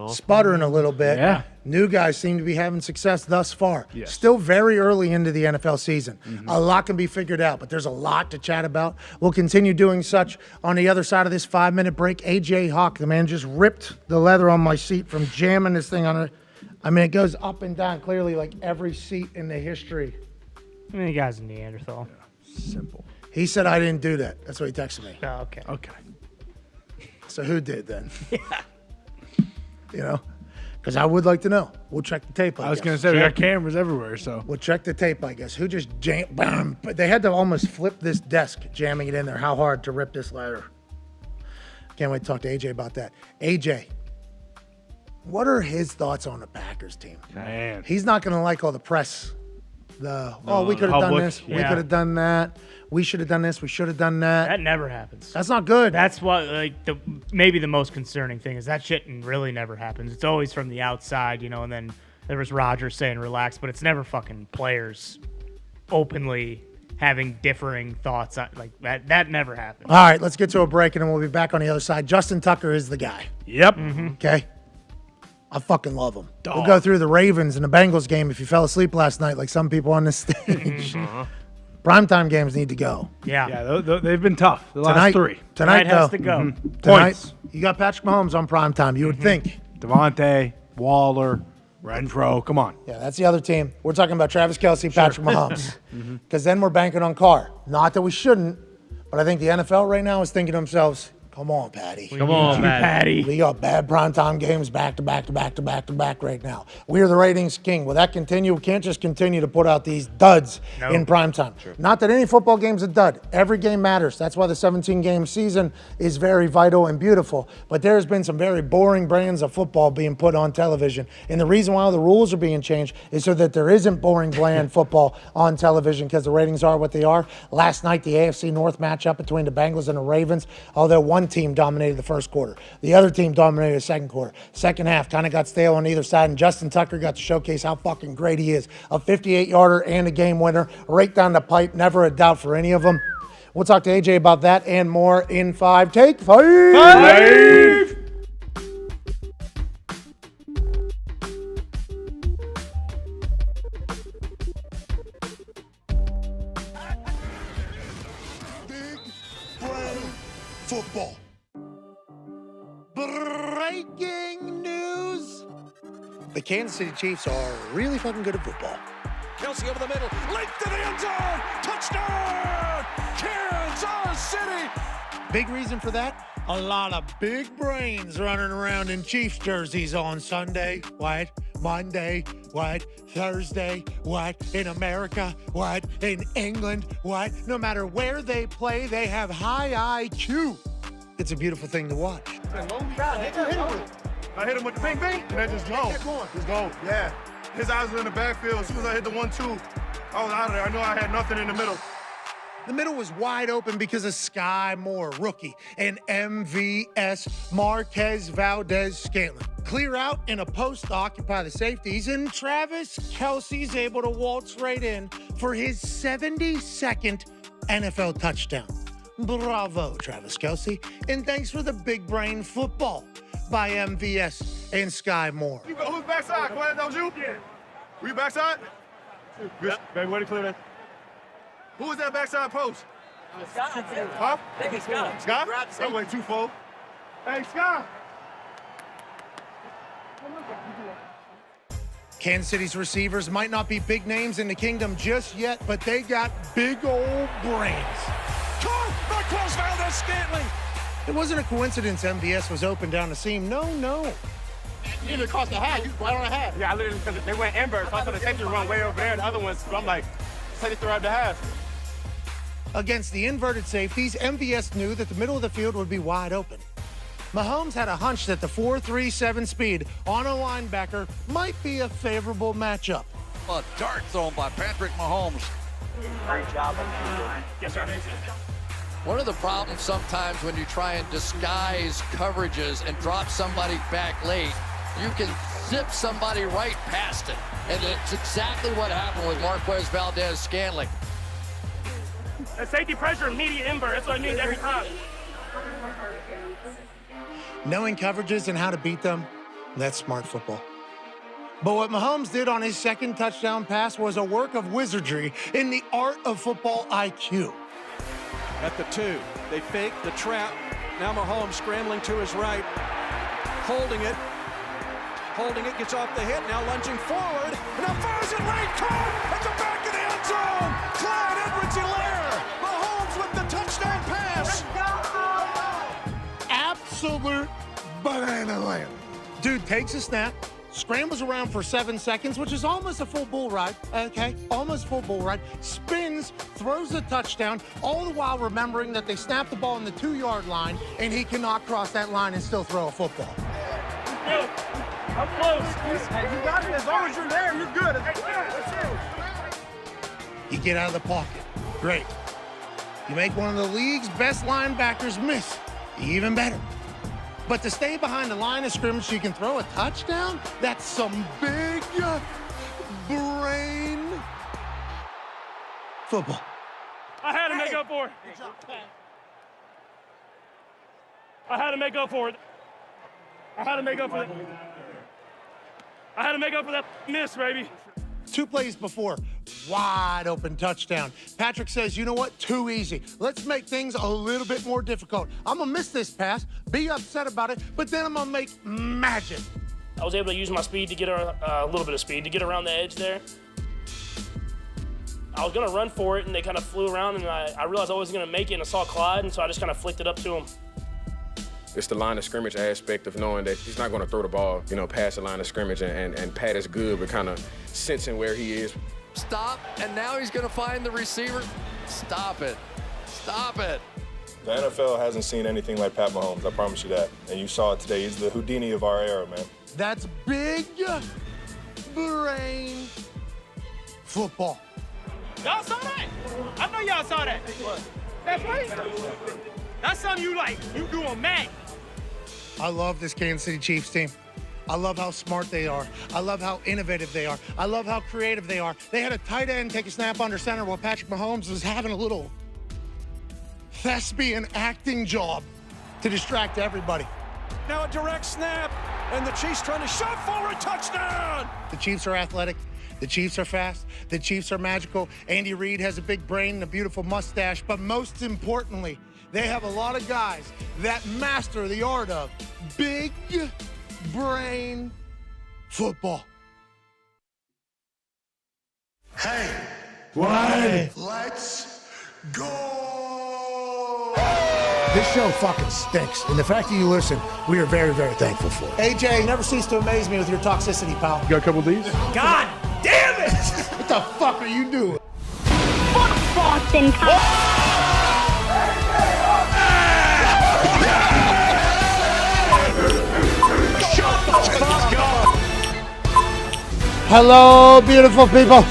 sputtering a little bit. Yeah. New guys seem to be having success thus far. Yes. Still very early into the NFL season. A lot can be figured out, but there's a lot to chat about. We'll continue doing such on the other side of this 5-minute break. AJ Hawk, the man just ripped the leather on my seat from jamming this thing on it. I mean, it goes up and down clearly like every seat in the history. I mean, the guy's a Neanderthal. Simple. He said I didn't do that. That's what he texted me. Oh, okay. Okay. So who did then? Because I would like to know. We'll check the tape, I was going to say, we got cameras everywhere, so. We'll check the tape, I guess. Who just jammed? Bam! But they had to almost flip this desk, jamming it in there. How hard to rip this leather. Can't wait to talk to AJ about that. AJ, what are his thoughts on the Packers team? Man. He's not going to like all the press. We could have done this. We could have done that. We should have done this. We should have done that. That never happens. That's not good. That's what, maybe the most concerning thing is that shit really never happens. It's always from the outside, and then there was Rodgers saying relax, but it's never fucking players openly having differing thoughts. Like that never happened. All right, let's get to a break, and then we'll be back on the other side. Justin Tucker is the guy. Yep. Okay? I fucking love him. We'll go through the Ravens and the Bengals game if you fell asleep last night like some people on this stage. Primetime games need to go. Yeah. Yeah, they've been tough. The last three. Tonight, has though. to go. Tonight, Points. you got Patrick Mahomes on primetime. You would think. Devontae, Waller, Renfro. Come on. Yeah, that's the other team. We're talking about Travis Kelce, Patrick Mahomes. Because then we're banking on Carr. Not that we shouldn't, but I think the NFL right now is thinking to themselves, come on, Patty. Come on, Patty. We got bad primetime games back to back to back to back to back right now. We are the ratings king. Will that continue? We can't just continue to put out these duds in primetime. Not that any football game's a dud. Every game matters. That's why the 17-game season is very vital and beautiful. But there's been some very boring brands of football being put on television. And the reason why all the rules are being changed is so that there isn't boring, bland football on television because the ratings are what they are. Last night, the AFC North matchup between the Bengals and the Ravens, although one team dominated the first quarter. The other team dominated the second quarter. Second half kind of got stale on either side, and Justin Tucker got to showcase how fucking great he is. A 58-yarder and a game winner, right down the pipe, never a doubt for any of them. We'll talk to AJ about that and more in 5. Take 5! Big brain football. Breaking news. The Kansas City Chiefs are really fucking good at football. Kelce over the middle, length to the end zone, touchdown, Kansas City. Big reason for that? A lot of big brains running around in Chiefs jerseys on Sunday. What? Monday? What? Thursday? What? In America? What? In England? What? No matter where they play, they have high IQ. It's a beautiful thing to watch. I hit him with the bing bing, and I just go. Just go. Yeah. His eyes were in the backfield. As soon as I hit the 1-2, I was out of there. I knew I had nothing in the middle. The middle was wide open because of Sky Moore, rookie, and MVS Marquez Valdez-Scantling. Clear out in a post to occupy the safeties, and Travis Kelce's able to waltz right in for his 72nd NFL touchdown. Bravo, Travis Kelce, and thanks for the big brain football by MVS and Sky Moore. Who's backside? Glenn, that was you? Yeah. Were you backside? Good. Baby, way to clear that. Who was that backside post? Scott. Huh? I think it's Scott. Scott? That went too full. Hey, Scott. Kansas City's receivers might not be big names in the kingdom just yet, but they got big old brains. Caught by Valdez-Scantling. It wasn't a coincidence MVS was open down the seam. No. You didn't cross the hat. You right on the hat. Yeah, I literally, because they went inverse. So I thought the safety run way over there. The other ones, so I'm like, safety throw out the half. Against the inverted safeties, MVS knew that the middle of the field would be wide open. Mahomes had a hunch that the 4.37 speed on a linebacker might be a favorable matchup. A dart thrown by Patrick Mahomes. Great job. Yes, sir. One of the problems sometimes when you try and disguise coverages and drop somebody back late, you can zip somebody right past it. And it's exactly what happened with Marquez Valdez-Scantling. The safety pressure, immediate invert. That's what I need every time. Knowing coverages and how to beat them, that's smart football. But what Mahomes did on his second touchdown pass was a work of wizardry in the art of football IQ. At the 2, they fake the trap. Now Mahomes scrambling to his right, holding it, gets off the hit, now lunging forward, and now fires it right, caught at the back of the end zone. Clyde Edwards-Helaire, Mahomes with the touchdown pass. Absolute banana land. Dude takes a snap, scrambles around for 7 seconds, which is almost a full bull ride, okay? Almost full bull ride. Spins, throws the touchdown, all the while remembering that they snapped the ball on the 2-yard line, and he cannot cross that line and still throw a football. I'm close. You got it. As long as you're there, you're good. You get out of the pocket. Great. You make one of the league's best linebackers miss. Even better. But to stay behind the line of scrimmage so you can throw a touchdown, that's some big brain football. I had to make up for it. I had to make up for it. I had to make up for that. I had to make up for that miss, baby. 2 plays before, wide open touchdown. Patrick says, you know what? Too easy. Let's make things a little bit more difficult. I'm going to miss this pass, be upset about it, but then I'm going to make magic. I was able to use my speed to get a little bit of speed to get around the edge there. I was going to run for it, and they kind of flew around, and I realized I wasn't going to make it, and I saw Clyde, and so I just kind of flicked it up to him. It's the line of scrimmage aspect of knowing that he's not going to throw the ball, past the line of scrimmage, and Pat is good, but kind of sensing where he is. Stop, and now he's going to find the receiver. Stop it. Stop it. The NFL hasn't seen anything like Pat Mahomes, I promise you that. And you saw it today. He's the Houdini of our era, man. That's big brain football. Y'all saw that? I know y'all saw that. That's right. That's something you do on Mac. I love this Kansas City Chiefs team. I love how smart they are. I love how innovative they are. I love how creative they are. They had a tight end take a snap under center while Patrick Mahomes was having a little thespian acting job to distract everybody. Now a direct snap, and the Chiefs trying to shove forward, touchdown! The Chiefs are athletic. The Chiefs are fast. The Chiefs are magical. Andy Reid has a big brain and a beautiful mustache, but most importantly, they have a lot of guys that master the art of big brain football. Hey, What? let's go! This show fucking stinks, and the fact that you listen, we are very, very thankful for it. AJ, you never cease to amaze me with your toxicity, pal. You got a couple of these? God damn it! What the fuck are you doing? Fuck Boston Hello, beautiful people.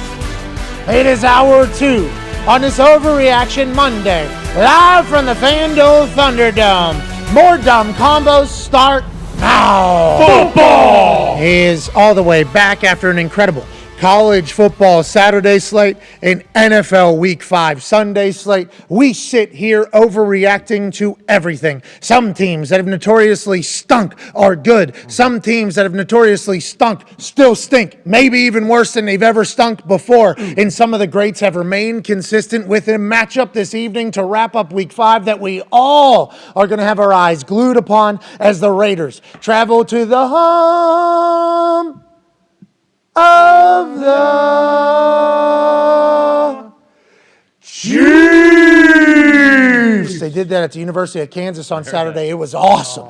It is hour 2 on this Overreaction Monday, live from the FanDuel Thunderdome. More dumb combos start now. Football is all the way back after an incredible college football Saturday slate, an NFL Week 5 Sunday slate. We sit here overreacting to everything. Some teams that have notoriously stunk are good. Some teams that have notoriously stunk still stink, maybe even worse than they've ever stunk before. And some of the greats have remained consistent with a matchup this evening to wrap up Week 5 that we all are going to have our eyes glued upon as the Raiders travel to the home of the Chiefs. They did that at the University of Kansas on Saturday. It was awesome.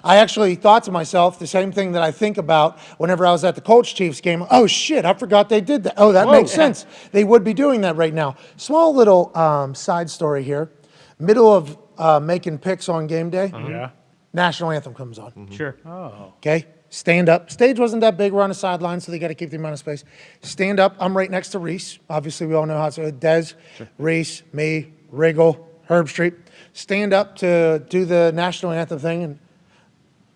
I actually thought to myself the same thing that I think about whenever I was at the Colts-Chiefs game. Oh, shit, I forgot they did that. Oh, that makes sense. They would be doing that right now. Small little side story here. Middle of making picks on game day. Yeah. National anthem comes on. Sure. Oh. Okay, stand up. Stage wasn't that big. We're on the sideline, so they got to keep the amount of space. Stand up. I'm right next to Reese. Obviously, we all know how it's Dez, Reese, me, Wriggle, Herbstreit. Stand up to do the national anthem thing, and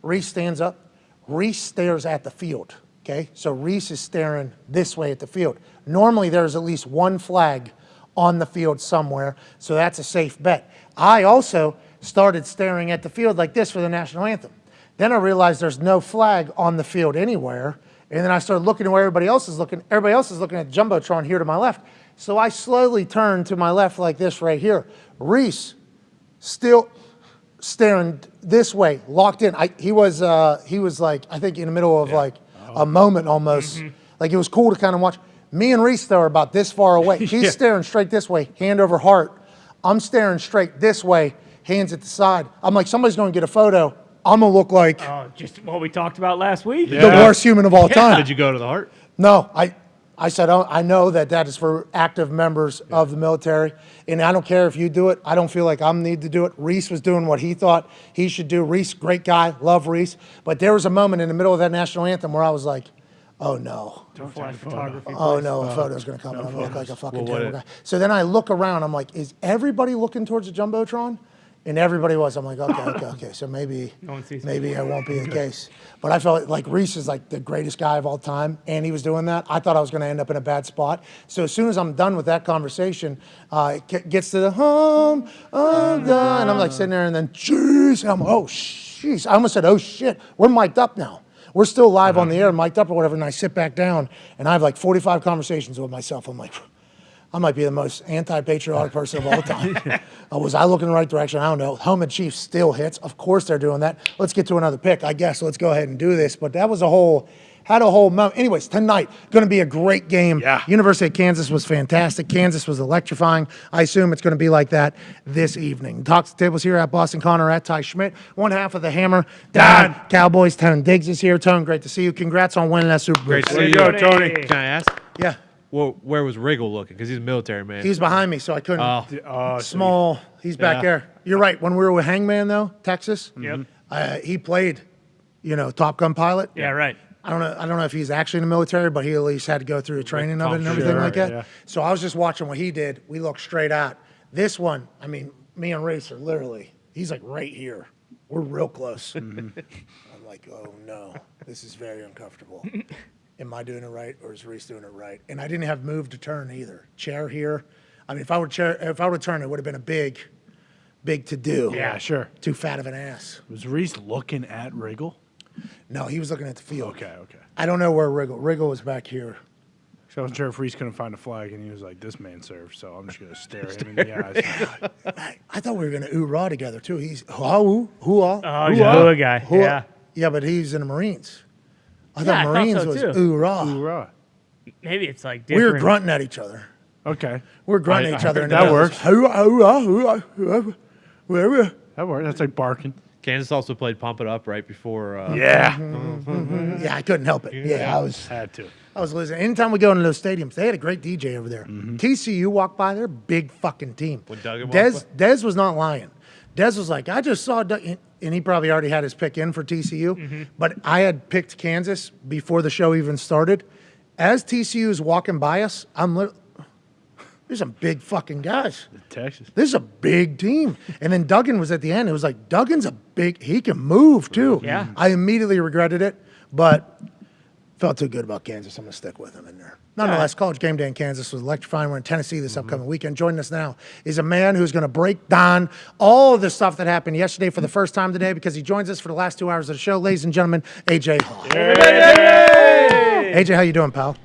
Reese stands up. Reese stares at the field, okay? So Reese is staring this way at the field. Normally, there's at least one flag on the field somewhere, so that's a safe bet. I also started staring at the field like this for the national anthem. Then I realized there's no flag on the field anywhere. And then I started looking at where everybody else is looking. Everybody else is looking at Jumbotron here to my left. So I slowly turned to my left like this right here. Reese still staring this way, locked in. He was like, I think in the middle of like a moment almost. Like it was cool to kind of watch. Me and Reese though are about this far away. He's staring straight this way, hand over heart. I'm staring straight this way, hands at the side. I'm like, somebody's going to get a photo. I'm going to look like Just what we talked about last week. the worst human of all time. Did you go to the heart? No, I said, I know that is for active members of the military, and I don't care if you do it. I don't feel like I need to do it. Reese was doing what he thought he should do. Reese, great guy, love Reese. But there was a moment in the middle of that national anthem where I was like, oh no. Oh no, a photo's going to come and I'm going to look like a fucking terrible guy. So then I look around, I'm like, is everybody looking towards the Jumbotron? And everybody was. I'm like, okay. So maybe I won't be the case. But I felt like Reese is like the greatest guy of all time, and he was doing that. I thought I was going to end up in a bad spot. So as soon as I'm done with that conversation, it gets to the home, I'm done. And I'm like sitting there, and then, jeez, I'm, oh, jeez. I almost said, oh, shit. We're mic'd up now. We're still live on the air, mic'd up or whatever, and I sit back down, and I have like 45 conversations with myself. I'm like, I might be the most anti-patriotic person of all time. Was I looking in the right direction? I don't know. Home and Chiefs still hits. Of course they're doing that. Let's get to another pick, I guess. Let's go ahead and do this. But that was had a whole moment. Anyways, tonight, going to be a great game. Yeah. University of Kansas was fantastic. Kansas was electrifying. I assume it's going to be like that this evening. Talks the tables here at Boston Connor, at Ty Schmidt. One half of the Hammer, Dahn. Cowboys. Tone Diggs is here. Tone, great to see you. Congrats on winning that Super Bowl. Great to see you, Tony. Can I ask? Yeah. Well, where was Rhule looking? Because he's a military man. He's behind me, so I couldn't. Small. He's back there. You're right. When we were with Hangman, though, Texas, he played, Top Gun pilot. Yeah, right. I don't know if he's actually in the military, but he at least had to go through the training of it and everything like that. Yeah. So I was just watching what he did. We looked straight out. This one, I mean, me and Race are literally, he's like right here. We're real close. I'm like, oh no, this is very uncomfortable. Am I doing it right, or is Reese doing it right? And I didn't have move to turn either. Chair here. I mean, if I would turn, it would have been a big to do. Yeah, sure. Too fat of an ass. Was Reese looking at Rhule? No, he was looking at the field. Okay. I don't know where Rhule was back here. So I wasn't sure if Reese couldn't find a flag, and he was like, "This man serves," so I'm just gonna stare him in the eyes. I thought we were gonna ooh-rah together too. He's hoo-ah. Oh, he's a hoo-ah guy. Yeah. Yeah, but he's in the Marines. I Yeah, thought Marines was ooh-rah. Ooh-rah. Maybe it's like We different. were grunting at each other. Okay. We're grunting at each other. That works. Hoo-ah. That works. That's like barking. Kansas also played Pump It Up right before. Yeah. Yeah, I couldn't help it. Yeah, Had to. I was listening. Anytime we go into those stadiums, they had a great DJ over there. TCU walked by, they're a big fucking team. When Duggan walked by? Dez was not lying. Dez was like, I just saw Doug, and he probably already had his pick in for TCU, but I had picked Kansas before the show even started. As TCU is walking by us, there's some big fucking guys. Texas. This is a big team. And then Duggan was at the end. It was like, Duggan's he can move too. Yeah. I immediately regretted it, but felt too good about Kansas. I'm going to stick with him in there. Nonetheless, College Game Day in Kansas was electrifying. We're in Tennessee this upcoming weekend. Joining us now is a man who's going to break down all of the stuff that happened yesterday for the first time today because he joins us for the last 2 hours of the show. Ladies and gentlemen, AJ Hall. AJ, how you doing, pal?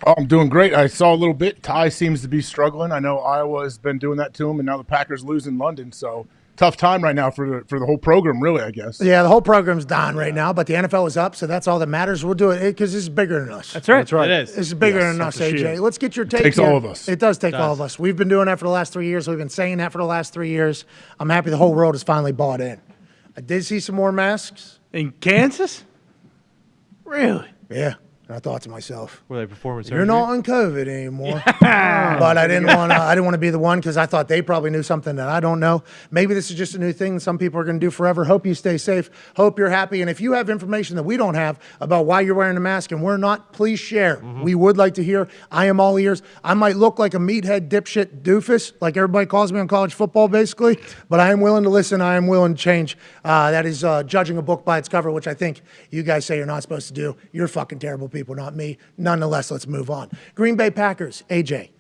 Oh, I'm doing great. I saw a little bit. Ty seems to be struggling. I know Iowa's been doing that to him, and now the Packers lose in London. So tough time right now for the whole program, really, I guess. Yeah, the whole program's down right now, but the NFL is up, so that's all that matters. We'll do it because this is bigger than us. That's right. That's right. It is. This is bigger than us, AJ. Let's get your take. Takes here. all of us. It does take all of us. We've been doing that for the last 3 years. We've been saying that for the last 3 years. I'm happy the whole world has finally bought in. I did see some more masks. In Kansas? Really? Yeah. And I thought to myself, Were they performance you're not on COVID anymore. But I didn't want to be the one because I thought they probably knew something that I don't know. Maybe this is just a new thing some people are going to do forever. Hope you stay safe. Hope you're happy. And if you have information that we don't have about why you're wearing a mask and we're not, please share. We would like to hear. I am all ears. I might look like a meathead dipshit doofus, like everybody calls me on college football, basically. But I am willing to listen. I am willing to change. That is judging a book by its cover, which I think you guys say you're not supposed to do. You're fucking terrible people, not me. Nonetheless, let's move on. Green Bay Packers, AJ.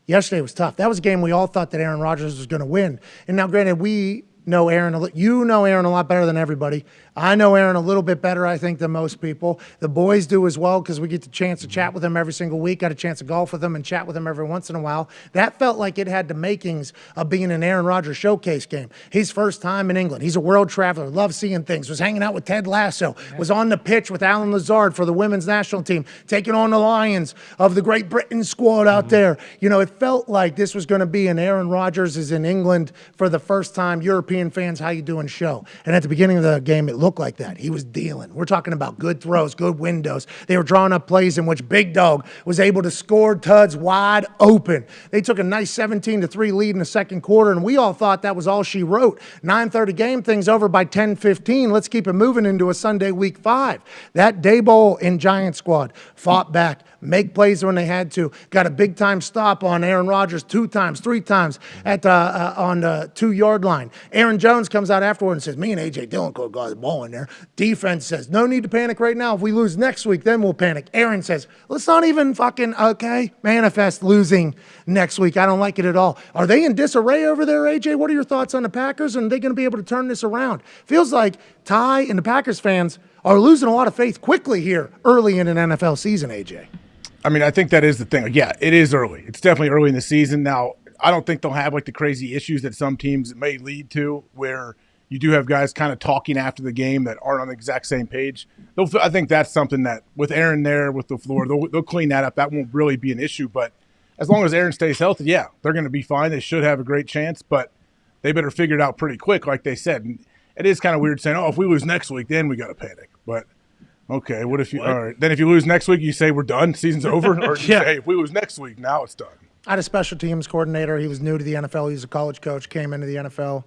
Yesterday was tough. That was a game we all thought that Aaron Rodgers was going to win. And now, granted, we know Aaron. You know Aaron a lot better than everybody. I know Aaron a little bit better, I think, than most people. The boys do as well because we get the chance to chat with him every single week. Got a chance to golf with him and chat with him every once in a while. That felt like it had the makings of being an Aaron Rodgers showcase game. His first time in England. He's a world traveler. Loves seeing things. Was hanging out with Ted Lasso. Was on the pitch with Alan Lazard for the women's national team. Taking on the Lions of the Great Britain squad out there. You know, it felt like this was going to be an Aaron Rodgers is in England for the first time. European fans, how you doing show. And at the beginning of the game, it looked like that. He was dealing. We're talking about good throws, good windows. They were drawing up plays in which Big Dog was able to score tuds wide open. They took a nice 17-3 lead in the second quarter, and we all thought that was all she wrote. 9:30 game, things over by 10:15. Let's keep it moving into a Sunday week 5. That Daboll and Giant squad fought back, make plays when they had to. Got a big-time stop on Aaron Rodgers 2 times, 3 times on the 2-yard line. Aaron Aaron Jones comes out afterward and says, me and A.J. Dillon could got the ball in there. Defense says, no need to panic right now. If we lose next week, then we'll panic. Aaron says, let's not even fucking, manifest losing next week. I don't like it at all. Are they in disarray over there, A.J.? What are your thoughts on the Packers? And are they going to be able to turn this around? Feels like Ty and the Packers fans are losing a lot of faith quickly here early in an NFL season, A.J. I mean, I think that is the thing. Yeah, it is early. It's definitely early in the season. Now, I don't think they'll have like the crazy issues that some teams may lead to where you do have guys kind of talking after the game that aren't on the exact same page. I think that's something that with Aaron there, with the floor, they'll clean that up. That won't really be an issue. But as long as Aaron stays healthy, yeah, they're going to be fine. They should have a great chance, but they better figure it out pretty quick, like they said. And it is kind of weird saying, oh, if we lose next week, then we got to panic. But okay, what if you? All right, then if you lose next week, you say we're done, season's over, or you say if we lose next week, now it's done. I had a special teams coordinator. He was new to the NFL. He was a college coach, came into the NFL.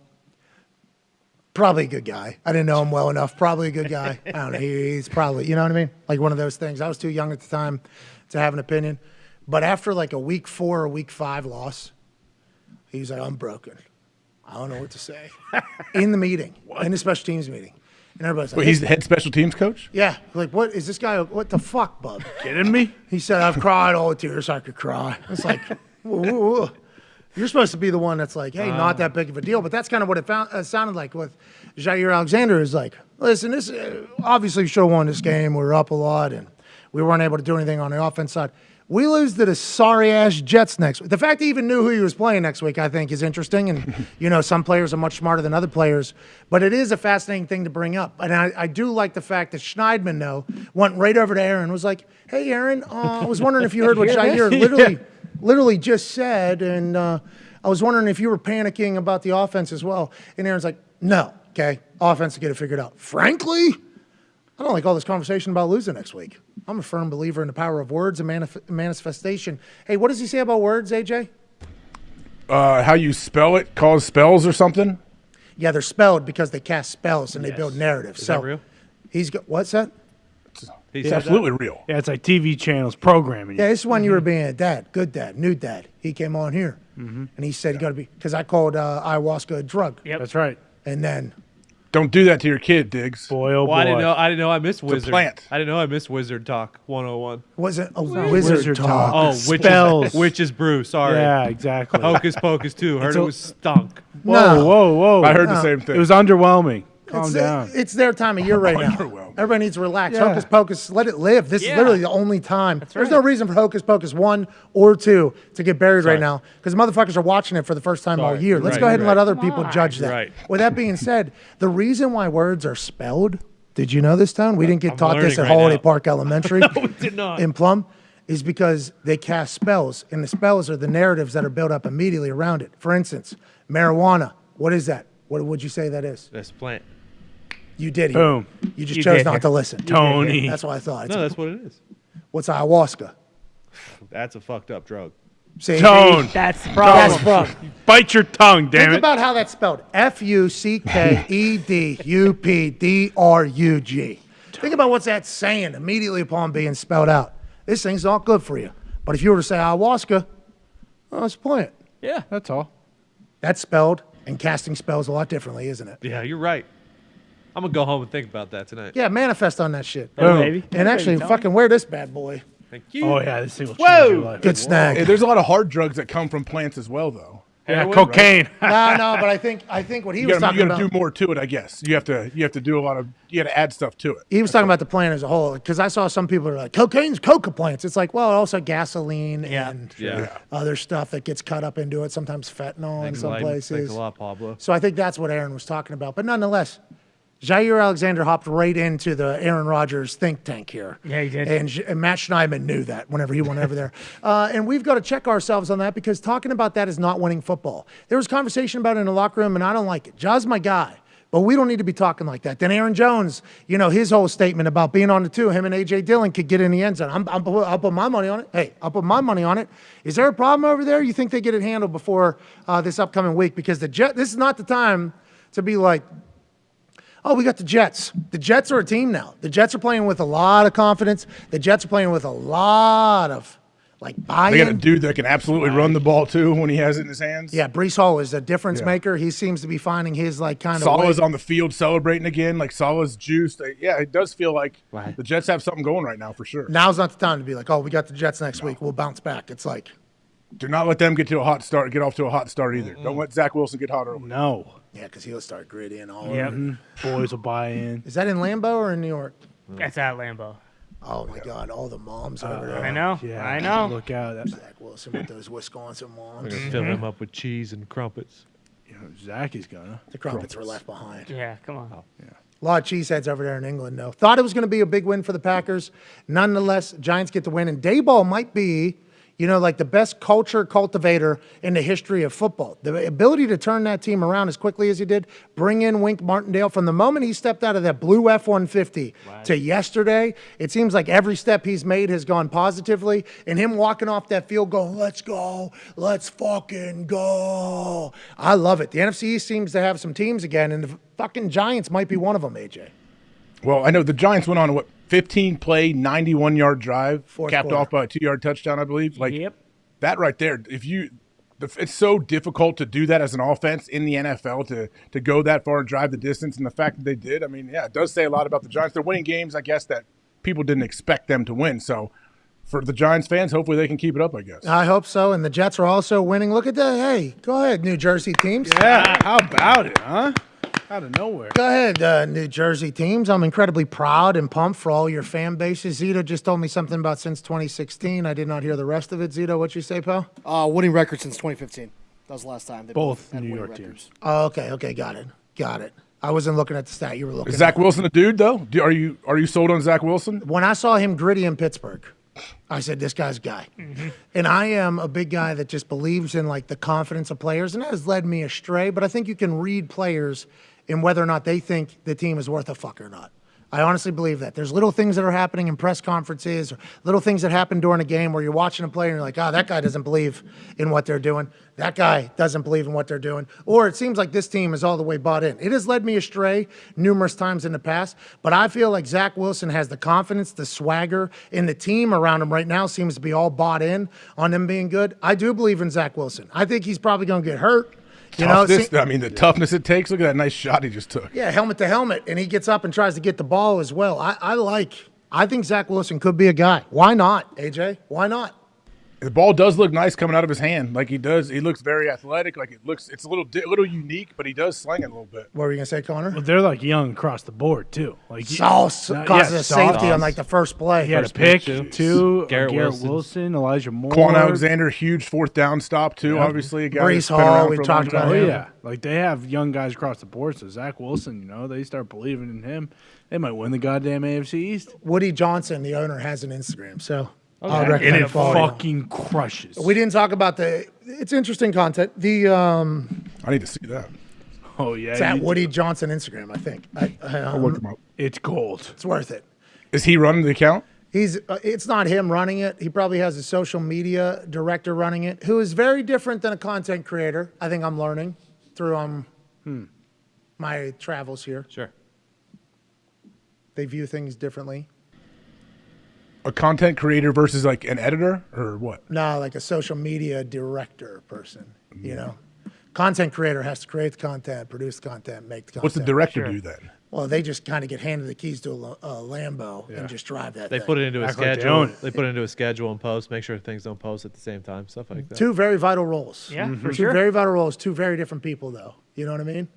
Probably a good guy. I didn't know him well enough. Probably a good guy. I don't know. He's probably, you know what I mean? Like one of those things. I was too young at the time to have an opinion. But after like a week 4 or week 5 loss, he was like, I'm broken. I don't know what to say. In the meeting, in the special teams meeting. And everybody's like, wait, he's the head special teams coach? Yeah. Like, what is this guy? What the fuck, bub? Kidding me? He said, I've cried all the tears I could cry. It's like, whoa. You're supposed to be the one that's like, hey, not that big of a deal. But that's kind of what it sounded like with Jair Alexander is like, listen, this obviously we should have won this game. We were up a lot, and we weren't able to do anything on the offense side. We lose to the sorry-ass Jets next week. The fact he even knew who he was playing next week, I think, is interesting. And, some players are much smarter than other players. But it is a fascinating thing to bring up. And I do like the fact that Schneidman, though, went right over to Aaron and was like, hey, Aaron, I was wondering if you heard what Jair literally just said. And I was wondering if you were panicking about the offense as well. And Aaron's like, no, okay, offense to get it figured out. Frankly, I don't like all this conversation about losing next week. I'm a firm believer in the power of words and manifestation. Hey, what does he say about words, AJ? How you spell it, cause spells or something? Yeah, they're spelled because they cast spells and they build narratives. Is that real? What's that? It's absolutely real. Yeah, it's like TV channels programming. Yeah, this is when you were being a dad, good dad, new dad. He came on here and he said, you got to be, because I called ayahuasca a drug. Yep. That's right. And then. Don't do that to your kid, Diggs. Boy, oh boy. I didn't know I missed Wizard. Plant. I didn't know I missed Wizard Talk 101. Was it a wizard talk? Oh, Spells. Witch's Brew. Sorry. Yeah, exactly. Hocus Pocus 2. Heard it was stunk. Whoa. I heard the same thing. It was underwhelming. Calm down. It's their time of year right now. Everybody needs to relax. Yeah. Hocus Pocus, let it live. This is literally the only time. There's no reason for Hocus Pocus 1 or 2 to get buried right now because motherfuckers are watching it for the first time all year. Let's go ahead and let other people judge that. Right. With that being said, the reason why words are spelled, did you know this, Tone? We didn't get taught this at Holiday Park Elementary No, we did not. in Plum. Is because they cast spells, and the spells are the narratives that are built up immediately around it. For instance, marijuana. What is that? What would you say that is? That's a plant. You did. Boom. You just chose not to listen. Tony. That's what I thought. No, that's what it is. What's ayahuasca? That's a fucked up drug. See? Tone. That's the problem. That's Bite your tongue, damn Think it. about how that's spelled. FUCKEDUPDRUG. Think about what's that saying immediately upon being spelled out. This thing's not good for you. But if you were to say ayahuasca, well, it's a plant. Yeah, that's all. That's spelled and casting spells a lot differently, isn't it? Yeah, you're right. I'm going to go home and think about that tonight. Yeah, manifest on that shit. Oh, baby. And actually, fucking wear this bad boy. Thank you. Oh, yeah, this thing will change your life. Good snag. Hey, there's a lot of hard drugs that come from plants as well, though. Yeah, cocaine. Right? no, but I think what he was talking about. You got to do more to it, I guess. You have to do a lot of. You got to add stuff to it. He was talking about the plant as a whole because I saw some people are like cocaine's coca plants. It's like also gasoline and other stuff that gets cut up into it. Sometimes fentanyl in some places. Thanks a lot, Pablo. So I think that's what Aaron was talking about. But nonetheless, Jair Alexander hopped right into the Aaron Rodgers think tank here. Yeah, he did. And Matt Schneidman knew that whenever he went over there. And we've got to check ourselves on that because talking about that is not winning football. There was conversation about it in the locker room, and I don't like it. Ja's my guy, but we don't need to be talking like that. Then Aaron Jones, his whole statement about being on the 2, him and A.J. Dillon could get in the end zone. I'll put my money on it. Hey, I'll put my money on it. Is there a problem over there? You think they get it handled before this upcoming week? Because this is not the time to be like, oh, we got the Jets. The Jets are a team now. The Jets are playing with a lot of confidence. The Jets are playing with a lot of like They got a buy-in. dude that can absolutely run the ball too when he has it in his hands. Yeah, Brees Hall is a difference maker. He seems to be finding his like kind of Salah's way. on the field celebrating again. Like Salah's juiced. Yeah, it does feel like the Jets have something going right now for sure. Now's not the time to be like, oh, we got the Jets next week. We'll bounce back. It's like, do not let them get off to a hot start either. Don't let Zach Wilson get hot early. No. yeah, because he'll start gritty and all. Yep. over. Boys will buy in. Is that in Lambeau or in New York? That's at Lambeau. Oh my God, all the moms over there. I know. Yeah, I know. Look out. Zach Wilson with those Wisconsin moms. We're gonna fill him up with cheese and crumpets. Zach is gonna. The crumpets were left behind. Yeah, come on. A lot of cheeseheads over there in England, though. Thought it was going to be a big win for the Packers. Nonetheless, Giants get the win. And Dayball might be, like the best culture cultivator in the history of football. The ability to turn that team around as quickly as he did, bring in Wink Martindale from the moment he stepped out of that blue F-150 to yesterday, it seems like every step he's made has gone positively. And him walking off that field going, let's go, let's fucking go. I love it. The NFC East seems to have some teams again, and the fucking Giants might be one of them, AJ. Well, I know the Giants went on 15-play, 91-yard drive, capped quarter. off by a 2-yard touchdown, I believe. That right there, it's so difficult to do that as an offense in the NFL to go that far and drive the distance. And the fact that they did, it does say a lot about the Giants. They're winning games, I guess, that people didn't expect them to win. So for the Giants fans, hopefully they can keep it up, I guess. I hope so. And the Jets are also winning. Look at that. Hey, go ahead, New Jersey teams. Yeah, how about it, huh? Out of nowhere. Go ahead, New Jersey teams. I'm incredibly proud and pumped for all your fan bases. Zito just told me something about since 2016. I did not hear the rest of it. Zito, what'd you say, pal? Winning record since 2015. That was the last time. They Both had New winning York records. teams. Oh, okay, got it. I wasn't looking at the stat you were looking Is Zach at. Wilson a dude, though? Are you sold on Zach Wilson? When I saw him gritty in Pittsburgh, I said, this guy's a guy. And I am a big guy that just believes in like the confidence of players, and that has led me astray. But I think you can read players in whether or not they think the team is worth a fuck or not. I honestly believe that. There's little things that are happening in press conferences, or little things that happen during a game where you're watching a player and you're like, that guy doesn't believe in what they're doing. That guy doesn't believe in what they're doing. Or it seems like this team is all the way bought in. It has led me astray numerous times in the past, but I feel like Zach Wilson has the confidence, the swagger, and the team around him right now seems to be all bought in on them being good. I do believe in Zach Wilson. I think he's probably going to get hurt. The toughness it takes. Look at that nice shot he just took. Yeah, helmet to helmet, and he gets up and tries to get the ball as well. I think Zach Wilson could be a guy. Why not, AJ? Why not? The ball does look nice coming out of his hand. Like he does. He looks very athletic. Like it's a little unique, but he does sling it a little bit. What were you going to say, Connor? Well, they're like young across the board, too. Like Sauce causes a safety on like the first play. He had a pick, too. Garrett Wilson, Elijah Moore. Quan Alexander, huge fourth down stop, too. Yeah. Obviously, a guy Brees that's been Hall, around we for a talked long about time. him. Yeah, like they have young guys across the board. So Zach Wilson, they start believing in him. They might win the goddamn AFC East. Woody Johnson, the owner, has an Instagram, so I would And recommend it following him. fucking crushes. We didn't talk about it's interesting content. I need to see that. Oh, yeah. It's at Woody Johnson Instagram, I think. I'll look him up. It's gold. It's worth it. Is he running the account? It's not him running it. He probably has a social media director running it, who is very different than a content creator. I think I'm learning through my travels here. Sure. They view things differently. A content creator versus like an editor or what? No, like a social media director person, Content creator has to create the content, produce the content, make the content. What's the director do then? Well, they just kind of get handed the keys to a Lambo and just drive that They thing. put it into a Act like they schedule. own it. They put it into a schedule and post. Make sure things don't post at the same time. Stuff like that. Two very vital roles. Yeah, for Two sure. very vital roles, two very different people, though. You know what I mean?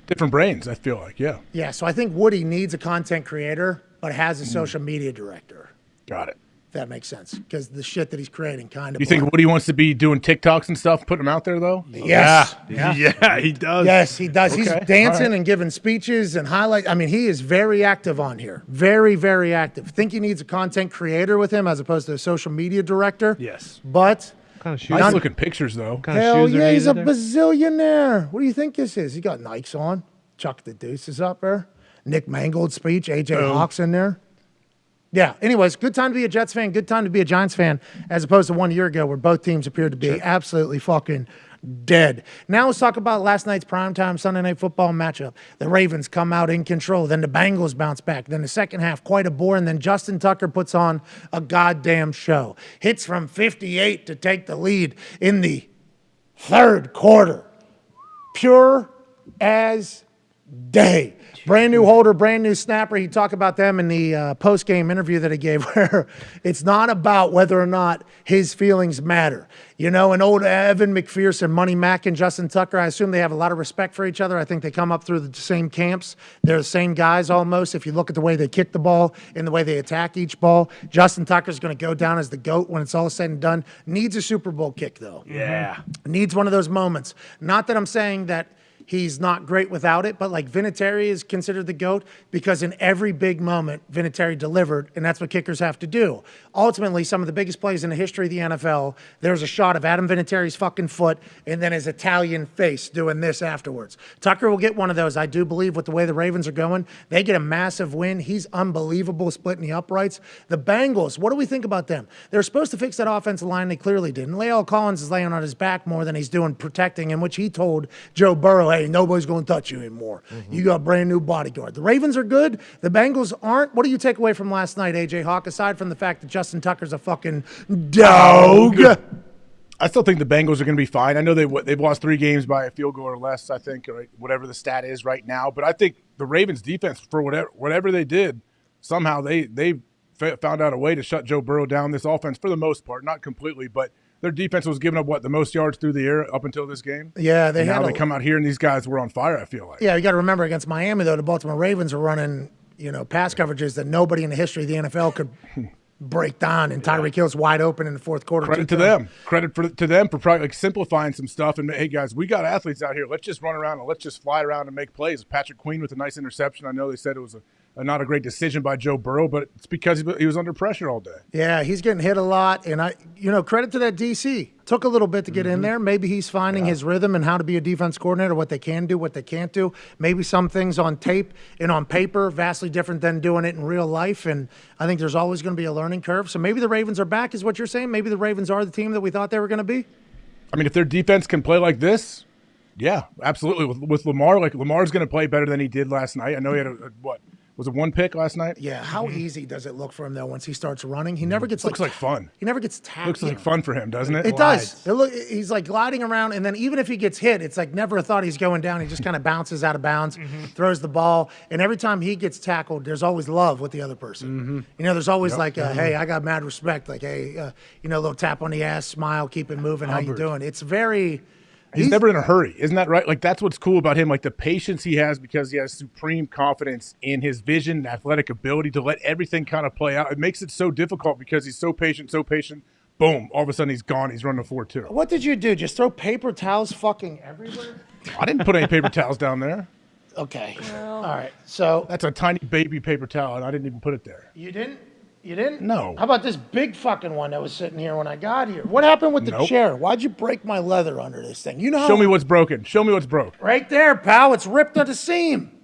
Different brains, I feel like, yeah. Yeah, so I think Woody needs a content creator, but has a social media director. Got it. If that makes sense. Because the shit that he's creating kind of. You think Woody wants to be doing TikToks and stuff, putting them out there, though? Yes. Yeah, he does. Yes, he does. Okay. He's dancing All right. and giving speeches and highlights. I mean, he is very active on here. Very, very active. Think he needs a content creator with him as opposed to a social media director. Yes. But What kind of shoes? Nice looking pictures, though. Kind of hell shoes are yeah, he's a needed there? bazillionaire. What do you think this is? He got Nikes on. Chuck the deuces up there. Nick Mangold speech. AJ Hawks in there. Yeah. Anyways, good time to be a Jets fan. Good time to be a Giants fan, as opposed to 1 year ago where both teams appeared to be absolutely fucking dead. Now let's talk about last night's primetime Sunday Night Football matchup. The Ravens come out in control. Then the Bengals bounce back. Then the second half, quite a bore. And then Justin Tucker puts on a goddamn show. Hits from 58 to take the lead in the third quarter. Pure as day. Brand new holder, brand new snapper. He talked about them in the post-game interview that he gave, where it's not about whether or not his feelings matter. You know, and old Evan McPherson, Money Mack, and Justin Tucker, I assume they have a lot of respect for each other. I think they come up through the same camps. They're the same guys almost. If you look at the way they kick the ball and the way they attack each ball, Justin Tucker's going to go down as the GOAT when it's all said and done. Needs a Super Bowl kick, though. Yeah. Needs one of those moments. Not that I'm saying that he's not great without it, but like Vinatieri is considered the GOAT because in every big moment, Vinatieri delivered, and that's what kickers have to do. Ultimately, some of the biggest plays in the history of the NFL, there's a shot of Adam Vinatieri's fucking foot and then his Italian face doing this afterwards. Tucker will get one of those. I do believe with the way the Ravens are going, they get a massive win. He's unbelievable splitting the uprights. The Bengals, what do we think about them? They're supposed to fix that offensive line. They clearly didn't. La'el Collins is laying on his back more than he's doing protecting, in which he told Joe Burrow, hey, nobody's going to touch you anymore. You got a brand new bodyguard. The Ravens are good. The Bengals aren't. What do you take away from last night, AJ Hawk, aside from the fact that Justin Tucker's a fucking dog? I still think the Bengals are going to be fine. I know they've lost 3 games by a field goal or less, I think, or whatever the stat is right now. But I think the Ravens defense, for whatever they did, somehow they found out a way to shut Joe Burrow down, this offense, for the most part. Not completely, but their defense was giving up, the most yards through the air up until this game? Yeah, they now they come out here and these guys were on fire, I feel like. Yeah, you got to remember against Miami, though, the Baltimore Ravens were running, pass coverages that nobody in the history of the NFL could break down, and Tyreek Hill's wide open in the fourth quarter. Credit to them. Credit to them for probably simplifying some stuff. And, hey, guys, we got athletes out here. Let's just run around and let's just fly around and make plays. Patrick Queen with a nice interception. I know they said it was not a great decision by Joe Burrow, but it's because he was under pressure all day. Yeah, he's getting hit a lot, and credit to that DC. Took a little bit to get in there. Maybe he's finding his rhythm and how to be a defense coordinator, what they can do, what they can't do. Maybe some things on tape and on paper vastly different than doing it in real life, and I think there's always going to be a learning curve. So maybe the Ravens are back, is what you're saying? Maybe the Ravens are the team that we thought they were going to be? I mean, if their defense can play like this, yeah, absolutely. With Lamar, Lamar's going to play better than he did last night. I know he had was it 1 pick last night? Yeah. How easy does it look for him, though, once he starts running? He never gets looks like fun. He never gets tackled. Looks like fun for him, doesn't it? It does. He's like gliding around, and then even if he gets hit, it's like never a thought he's going down. He just kind of bounces out of bounds, throws the ball, and every time he gets tackled, there's always love with the other person. There's always hey, I got mad respect. Like, hey, a little tap on the ass, smile, keep it moving. How you doing? It's very... He's never in a hurry. Isn't that right? Like, that's what's cool about him, like the patience he has because he has supreme confidence in his vision and athletic ability to let everything kind of play out. It makes it so difficult because he's so patient. Boom, all of a sudden he's gone. He's running a 4-2. What did you do? Just throw paper towels fucking everywhere? I didn't put any paper towels down there. Okay. All right. So that's a tiny baby paper towel, and I didn't even put it there. You didn't? You didn't? No. How about this big fucking one that was sitting here when I got here? What happened with the chair? Why'd you break my leather under this thing? Show me what's broken. Show me what's broke. Right there, pal. It's ripped at the seam.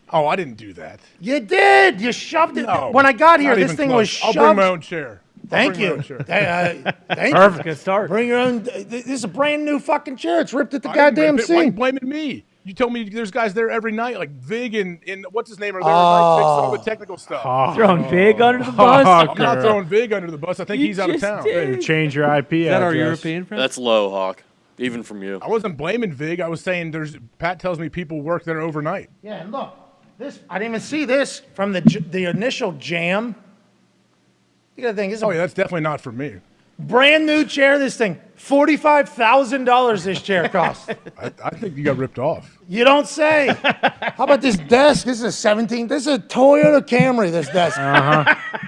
Oh, I didn't do that. You did. You shoved it. No, when I got here, this thing was shoved. I'll bring my own chair. Thank you. Thank you. Perfect. Good start. Bring your own. This is a brand new fucking chair. It's ripped at the goddamn seam. Why are you blaming me? You told me there's guys there every night, like Vig and what's his name, are there like fixing all the technical stuff. Throwing Vig under the bus? I'm not throwing Vig under the bus. I think he's out of town. You change your IP. Is that our European friend? That's low, Hawk. Even from you. I wasn't blaming Vig. I was saying Pat tells me people work there overnight. Yeah, and look, I didn't even see this from the initial jam. You gotta think. Yeah, that's definitely not for me. Brand new chair, this thing. $45,000 this chair cost. I think you got ripped off. You don't say. How about this desk? This is this is a Toyota Camry, this desk.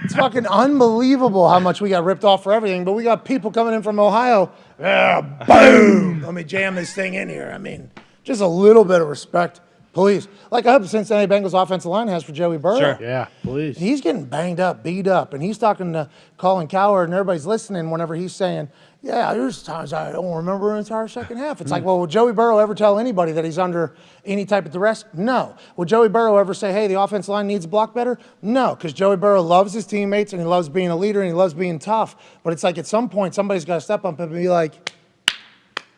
It's fucking unbelievable how much we got ripped off for everything, but we got people coming in from Ohio. Boom! Let me jam this thing in here. I mean, just a little bit of respect. Please. Like I hope the Cincinnati Bengals offensive line has for Joey Burrow. Sure. Yeah, please. He's getting banged up, beat up, and he's talking to Colin Cowherd, and everybody's listening whenever he's saying, yeah, there's times I don't remember an entire second half. It's like, well, will Joey Burrow ever tell anybody that he's under any type of duress? No. Will Joey Burrow ever say, hey, the offensive line needs to block better? No, because Joey Burrow loves his teammates, and he loves being a leader, and he loves being tough. But it's like at some point, somebody's got to step up and be like,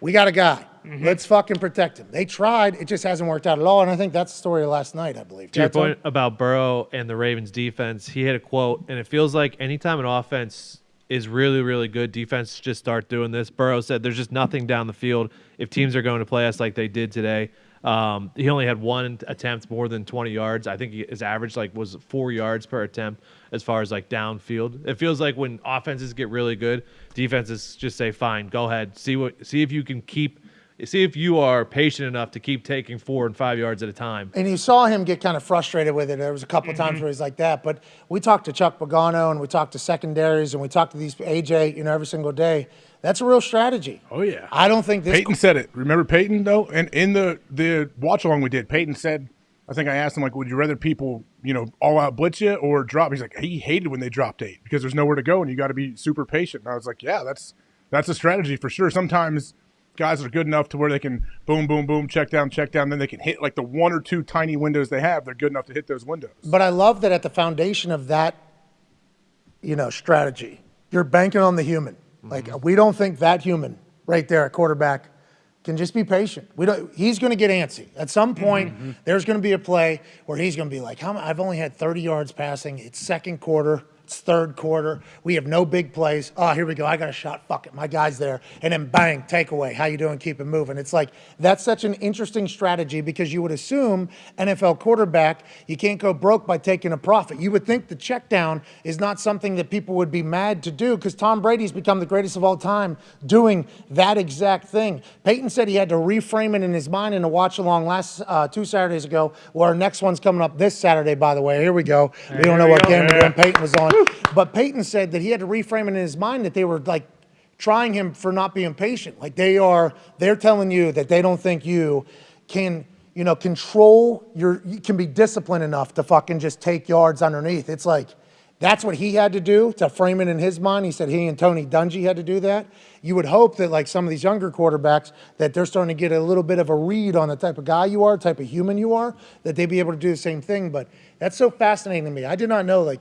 we got a guy. Let's fucking protect him. They tried. It just hasn't worked out at all. And I think that's the story of last night, I believe. To your point about Burrow and the Ravens defense, he had a quote, and it feels like anytime an offense is really, really good, defense just start doing this. Burrow said there's just nothing down the field if teams are going to play us like they did today. He only had one attempt more than 20 yards. I think his average was 4 yards per attempt as far as downfield. It feels like when offenses get really good, defenses just say, "Fine, go ahead, see if you can see if you are patient enough to keep taking 4 and 5 yards at a time." And you saw him get kind of frustrated with it. There was a couple of times where he's like that. But we talked to Chuck Pagano and we talked to secondaries and we talked to these AJ, every single day. That's a real strategy. Oh, yeah. I don't think this. Peyton said it. Remember Peyton, though? And in the watch-along we did, Peyton said, I think I asked him, would you rather people, all-out blitz you or drop? He's like, he hated when they dropped 8 because there's nowhere to go and you got to be super patient. And I was like, yeah, that's a strategy for sure. Sometimes guys are good enough to where they can boom, boom, boom, check down, then they can hit the 1 or 2 tiny windows they have. They're good enough to hit those windows. But I love that at the foundation of that, strategy, you're banking on the human. We don't think that human right there at quarterback can just be patient. He's going to get antsy. At some point, there's going to be a play where he's going to be like, I've only had 30 yards passing. It's second quarter. It's third quarter. We have no big plays. Oh, here we go. I got a shot. Fuck it. My guy's there. And then bang, takeaway. How you doing? Keep it moving. It's that's such an interesting strategy because you would assume NFL quarterback, you can't go broke by taking a profit. You would think the check down is not something that people would be mad to do because Tom Brady's become the greatest of all time doing that exact thing. Peyton said he had to reframe it in his mind in a watch along last 2 Saturdays ago. Well, our next one's coming up this Saturday, by the way. Here we go. We don't know what game we're doing. Peyton was on. But Peyton said that he had to reframe it in his mind that they were trying him for not being patient. They're telling you that they don't think you can, control you can be disciplined enough to fucking just take yards underneath. It's that's what he had to do to frame it in his mind. He said he and Tony Dungy had to do that. You would hope that some of these younger quarterbacks that they're starting to get a little bit of a read on the type of guy you are, type of human you are, that they'd be able to do the same thing. But that's so fascinating to me. I did not know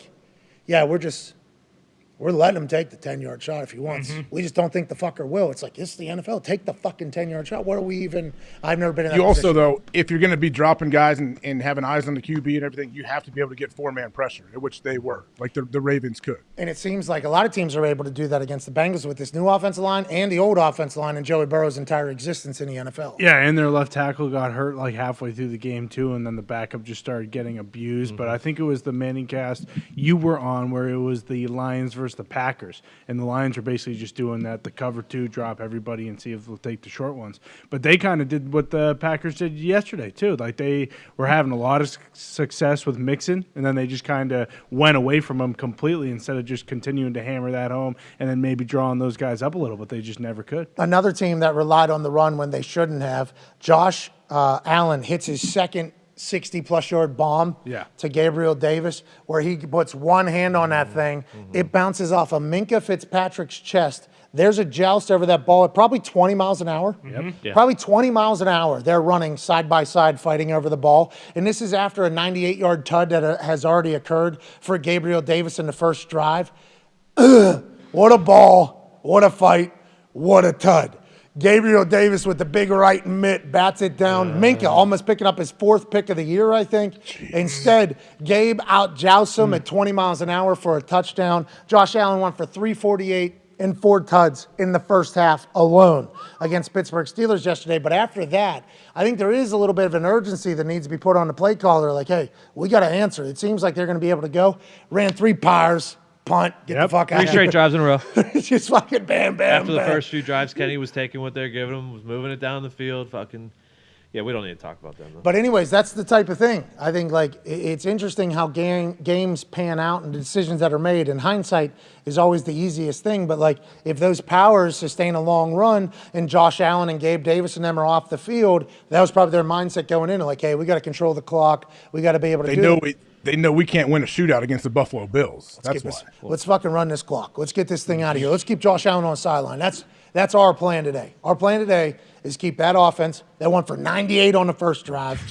yeah, we're letting him take the 10-yard shot if he wants. We just don't think the fucker will. It's this is the NFL. Take the fucking 10-yard shot. What are we even – I've never been in that position. Also, though, if you're going to be dropping guys and having eyes on the QB and everything, you have to be able to get 4-man pressure, which they were, the Ravens could. And it seems like a lot of teams are able to do that against the Bengals with this new offensive line and the old offensive line and Joey Burrow's entire existence in the NFL. Yeah, and their left tackle got hurt halfway through the game, too, and then the backup just started getting abused. But I think it was the Manning cast you were on where it was the Lions versus the Packers. And the Lions are basically just doing that, the cover 2, drop everybody and see if they'll take the short ones. But they kind of did what the Packers did yesterday, too. They were having a lot of success with Mixon, and then they just kind of went away from him completely instead of just continuing to hammer that home and then maybe drawing those guys up a little, but they just never could. Another team that relied on the run when they shouldn't have, Josh Allen hits his second 60-plus yard bomb to Gabriel Davis, where he puts one hand on that thing. It bounces off of Minka Fitzpatrick's chest. There's a joust over that ball at probably 20 miles an hour. Probably 20 miles an hour. They're running side by side, fighting over the ball. And this is after a 98-yard tud that has already occurred for Gabriel Davis in the first drive. What a ball. What a fight. What a tud. Gabriel Davis with the big right mitt bats it down. Minka almost picking up his 4th pick of the year, I think. Jeez. Instead, Gabe outjousts him at 20 miles an hour for a touchdown. Josh Allen went for 348 and 4 tuds in the first half alone against Pittsburgh Steelers yesterday. But after that, I think there is a little bit of an urgency that needs to be put on the play caller. Hey, we got to answer. It seems like they're going to be able to go. Ran 3 pires. Punt, get the fuck out. 3 straight drives in a row. Just fucking bam, bam, After the first few drives, Kenny was taking what they're giving him, was moving it down the field. Yeah, we don't need to talk about them, though. But anyways, that's the type of thing. I think it's interesting how games pan out and the decisions that are made. And hindsight is always the easiest thing. But if those powers sustain a long run and Josh Allen and Gabe Davis and them are off the field, that was probably their mindset going in. Hey, we got to control the clock. We got to be able to They know we can't win a shootout against the Buffalo Bills. That's why. Let's fucking run this clock. Let's get this thing out of here. Let's keep Josh Allen on the sideline. That's our plan today. Our plan today is keep that offense that went for 98 on the first drive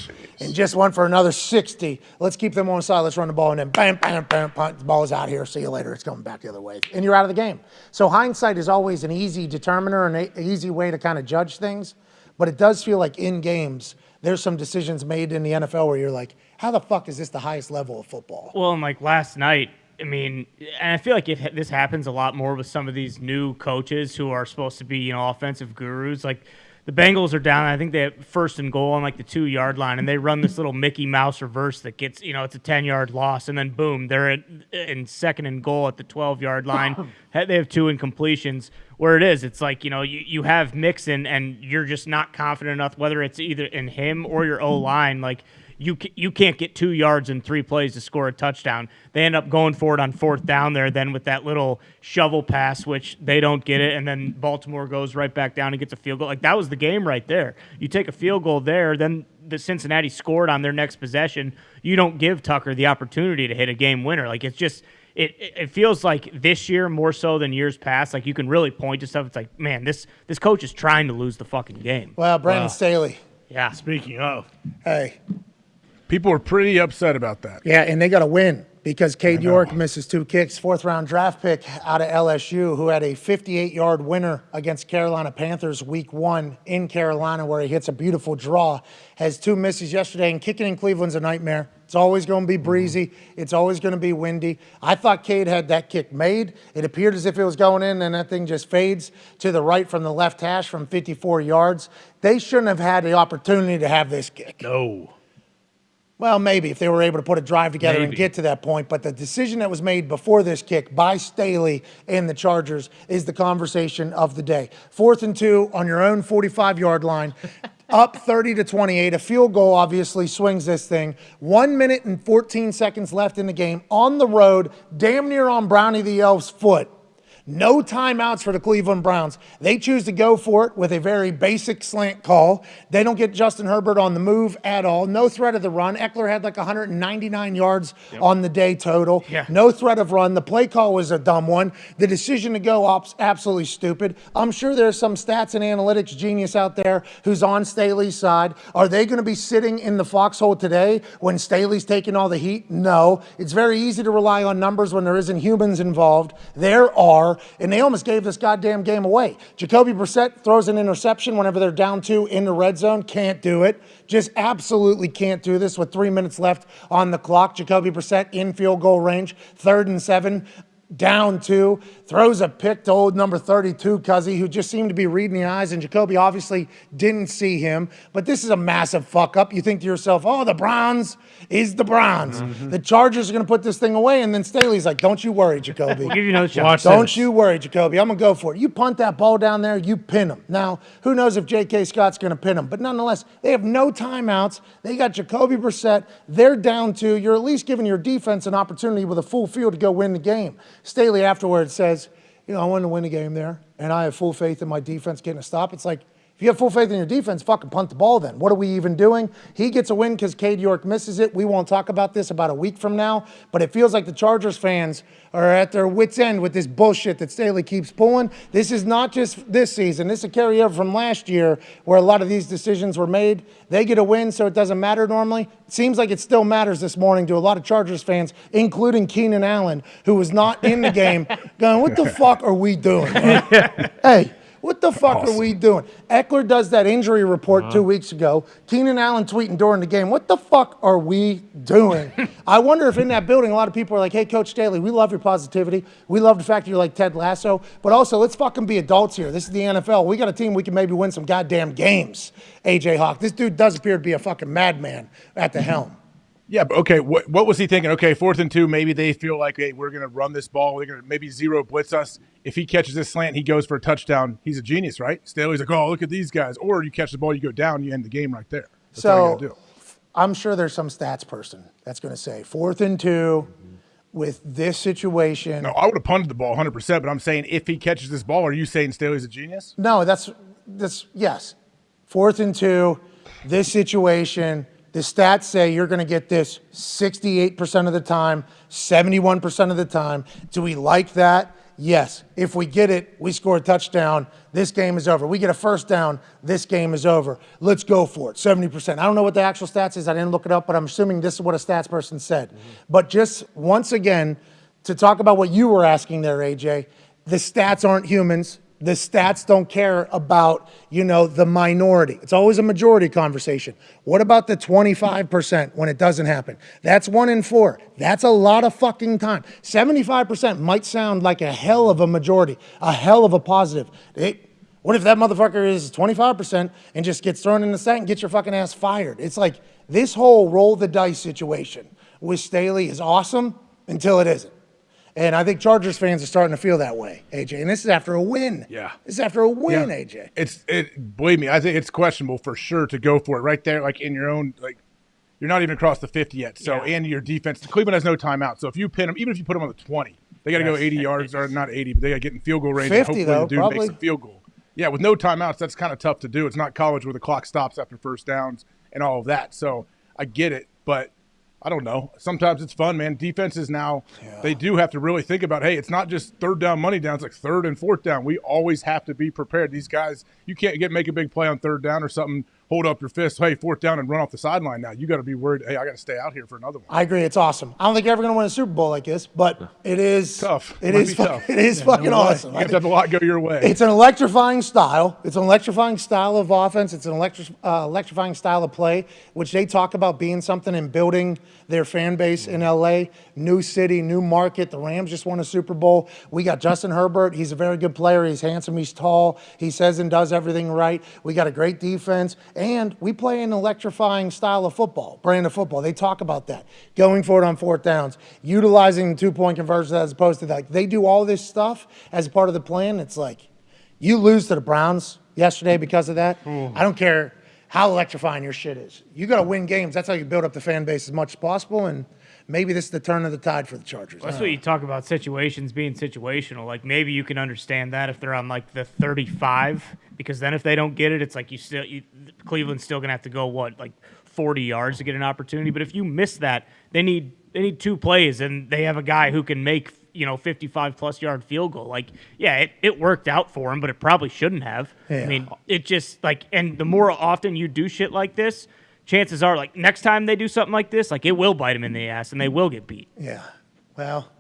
and just went for another 60. Let's keep them on the side. Let's run the ball, and then bam, bam, bam, punt. The ball is out here. See you later. It's coming back the other way. And you're out of the game. So hindsight is always an easy determiner and an easy way to kind of judge things. but it does feel like in games, there's some decisions made in the NFL where you're like, how the fuck is this the highest level of football? Well, and like last night, I mean, and I feel like this happens a lot more with some of these new coaches who are supposed to be, offensive gurus. Like the Bengals are down. I think they have 1st and goal on like the 2-yard line, and they run this little Mickey Mouse reverse that gets, it's a 10-yard loss, and then boom, they're in 2nd and goal at the 12-yard line. They have 2 incompletions. Where it is, it's like, you have Mixon, and you're just not confident enough, whether it's either in him or your O-line, like. You can't get 2 yards in 3 plays to score a touchdown. They end up going for it on 4th down there, then with that little shovel pass, which they don't get it, and then Baltimore goes right back down and gets a field goal. Like, that was the game right there. You take a field goal there, then the Cincinnati scored on their next possession. You don't give Tucker the opportunity to hit a game winner. Like, it's just – it feels like this year more so than years past. Like, you can really point to stuff. It's like, man, this coach is trying to lose the fucking game. Well, Brandon Staley. Yeah. Speaking of. Hey. People are pretty upset about that. Yeah, and they got to win because Cade York misses 2 kicks. 4th-round draft pick out of LSU who had a 58-yard winner against Carolina Panthers week 1 in Carolina where he hits a beautiful draw. Has 2 misses yesterday, and kicking in Cleveland's a nightmare. It's always going to be breezy. It's always going to be windy. I thought Cade had that kick made. It appeared as if it was going in, and that thing just fades to the right from the left hash from 54 yards. They shouldn't have had the opportunity to have this kick. No. Well, maybe if they were able to put a drive together and get to that point. But the decision that was made before this kick by Staley and the Chargers is the conversation of the day. 4th and 2 on your own 45-yard line, up 30-28. A field goal obviously swings this thing. 1 minute and 14 seconds left in the game on the road, damn near on Brownie the Elf's foot. No timeouts for the Cleveland Browns. They choose to go for it with a very basic slant call. They don't get Justin Herbert on the move at all. No threat of the run. Eckler had like 199 yards on the day total. Yeah. No threat of run. The play call was a dumb one. The decision to go absolutely stupid. I'm sure there's some stats and analytics genius out there who's on Staley's side. Are they going to be sitting in the foxhole today when Staley's taking all the heat? No. It's very easy to rely on numbers when there isn't humans involved. There are. And they almost gave this goddamn game away. Jacoby Brissett throws an interception whenever they're down 2 in the red zone. Can't do it. Just absolutely can't do this with 3 minutes left on the clock. Jacoby Brissett in field goal range. 3rd and 7. Down 2, throws a pick to old number 32, Cuzzy, who just seemed to be reading the eyes, and Jacoby obviously didn't see him. But this is a massive fuck up. You think to yourself, oh, the Browns is the Browns. Mm-hmm. The Chargers are going to put this thing away, and then Staley's like, don't you worry, Jacoby. We'll give you another shot. Don't you worry, Jacoby. I'm going to go for it. You punt that ball down there, you pin him. Now, who knows if J.K. Scott's going to pin him. But nonetheless, they have no timeouts. They got Jacoby Brissett. They're down 2. You're at least giving your defense an opportunity with a full field to go win the game. Staley afterwards says, I wanted to win the game there, and I have full faith in my defense getting a stop. It's like, if you have full faith in your defense, fucking punt the ball then. What are we even doing? He gets a win because Cade York misses it. We won't talk about this about a week from now, but it feels like the Chargers fans are at their wits' end with this bullshit that Staley keeps pulling. This is not just this season. This is a carryover from last year where a lot of these decisions were made. They get a win, so it doesn't matter normally. It seems like it still matters this morning to a lot of Chargers fans, including Keenan Allen, who was not in the game, going, what the fuck are we doing? Hey. What the fuck are we doing? Eckler does that injury report 2 weeks ago. Keenan Allen tweeting during the game, what the fuck are we doing? I wonder if in that building a lot of people are like, hey, Coach Staley, we love your positivity. We love the fact that you're like Ted Lasso. But also, let's fucking be adults here. This is the NFL. We got a team we can maybe win some goddamn games, A.J. Hawk. This dude does appear to be a fucking madman at the helm. Yeah, but okay, what was he thinking? Okay, 4th and 2, maybe they feel like, hey, we're going to run this ball. We're going to maybe zero blitz us. If he catches this slant, he goes for a touchdown. He's a genius, right? Staley's like, oh, look at these guys. Or you catch the ball, you go down, you end the game right there. That's what you gotta do. I'm sure there's some stats person that's going to say 4th and 2 with this situation. No, I would have punted the ball 100%, but I'm saying if he catches this ball, are you saying Staley's a genius? No, that's yes. 4th and 2, this situation. The stats say you're going to get this 68% of the time, 71% of the time. Do we like that? Yes. If we get it, we score a touchdown, this game is over. We get a first down, this game is over. Let's go for it, 70%. I don't know what the actual stats is. I didn't look it up, but I'm assuming this is what a stats person said. Mm-hmm. But just once again, to talk about what you were asking there, AJ, the stats aren't humans. The stats don't care about, the minority. It's always a majority conversation. What about the 25% when it doesn't happen? That's 1 in 4. That's a lot of fucking time. 75% might sound like a hell of a majority, a hell of a positive. What if that motherfucker is 25% and just gets thrown in the sack and gets your fucking ass fired? It's like this whole roll the dice situation with Staley is awesome until it isn't. And I think Chargers fans are starting to feel that way, AJ. And this is after a win. Yeah. This is after a win, AJ. Believe me, I think it's questionable for sure to go for it right there, like in your own, like you're not even across the 50 yet. So, and your defense, Cleveland has no timeout. So if you pin them, even if you put them on the 20, they got to go 80 yards, or not 80, but they got to get in field goal range. 50 and hopefully though, the dude probably. makes a field goal. Yeah, with no timeouts, that's kind of tough to do. It's not college where the clock stops after first downs and all of that. So I get it, but I don't know. Sometimes it's fun, man. Defenses now, they do have to really think about, hey, it's not just third down money down. It's like third and fourth down. We always have to be prepared. These guys, you can't make a big play on third down or something, hold up your fist, hey, fourth down and run off the sideline now. You got to be worried, hey, I got to stay out here for another one. I agree. It's awesome. I don't think you're ever going to win a Super Bowl like this, but it is tough. It is tough. It is fucking awesome. You have to have a lot go your way. It's an electrifying style. It's an electrifying style of offense. It's an electrifying style of play, which they talk about being something and building their fan base in L.A. New city, new market. The Rams just won a Super Bowl. We got Justin Herbert. He's a very good player. He's handsome. He's tall. He says and does everything right. We got a great defense. And we play an electrifying style of football, brand of football. They talk about that. Going for it on fourth downs, utilizing two-point conversions as opposed to like they do all this stuff as part of the plan. It's like you lose to the Browns yesterday because of that. I don't care how electrifying your shit is. You got to win games. That's how you build up the fan base as much as possible. And maybe this is the turn of the tide for the Chargers. Well, that's what you talk about situations being situational. Like maybe you can understand that if they're on like the 35, because then if they don't get it, it's like Cleveland's still gonna have to go like 40 yards to get an opportunity. But if you miss that, they need 2 plays and they have a guy who can make 55+ yard field goal. Like, yeah, it worked out for him, but it probably shouldn't have. Yeah. I mean, it just like, and the more often you do shit like this, chances are, like, next time they do something like this, like, it will bite them in the ass and they will get beat. Yeah. Well,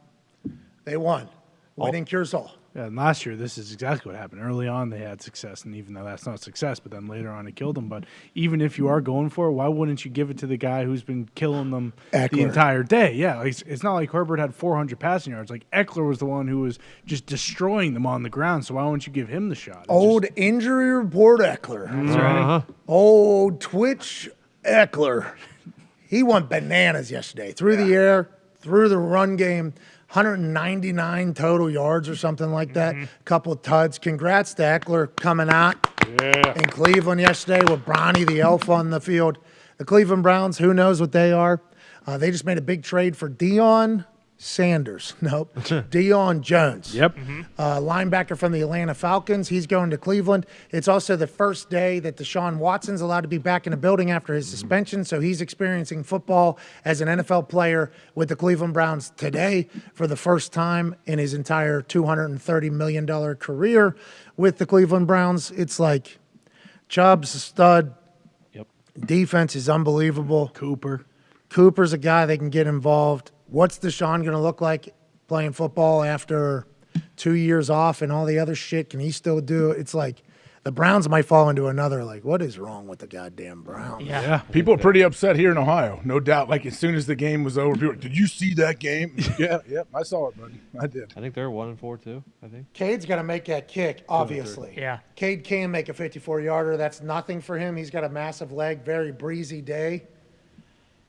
they won. Winning cures all. Yeah, and last year, this is exactly what happened. Early on, they had success, and even though that's not success, but then later on, it killed them. But even if you are going for it, why wouldn't you give it to the guy who's been killing them the entire day? Yeah, it's not like Herbert had 400 passing yards. Like, Eckler was the one who was just destroying them on the ground, so why wouldn't you give him the shot? Injury report Eckler. That's right. Old Twitch Eckler. He went bananas yesterday. Through the air, through the run game. 199 total yards or something like that. Couple of tuds. Congrats to Eckler coming out in Cleveland yesterday with Bronny the Elf on the field. The Cleveland Browns, who knows what they are. They just made a big trade for Deion Jones. Yep. Linebacker from the Atlanta Falcons. He's going to Cleveland. It's also the first day that Deshaun Watson's allowed to be back in the building after his suspension, so he's experiencing football as an NFL player with the Cleveland Browns today for the first time in his entire $230 million career with the Cleveland Browns. It's like Chubb's a stud. Yep. Defense is unbelievable. Cooper's a guy that can get involved. What's Deshaun going to look like playing football after 2 years off and all the other shit? Can he still do it? It's like the Browns might fall into another, like, what is wrong with the goddamn Browns? Yeah. People are pretty upset here in Ohio, no doubt. Like, as soon as the game was over, people were, did you see that game? Yeah, I saw it, buddy. I did. I think they're 1-4 too, I think. Cade's got to make that kick, obviously. Yeah. Cade can make a 54-yarder. That's nothing for him. He's got a massive leg, very breezy day.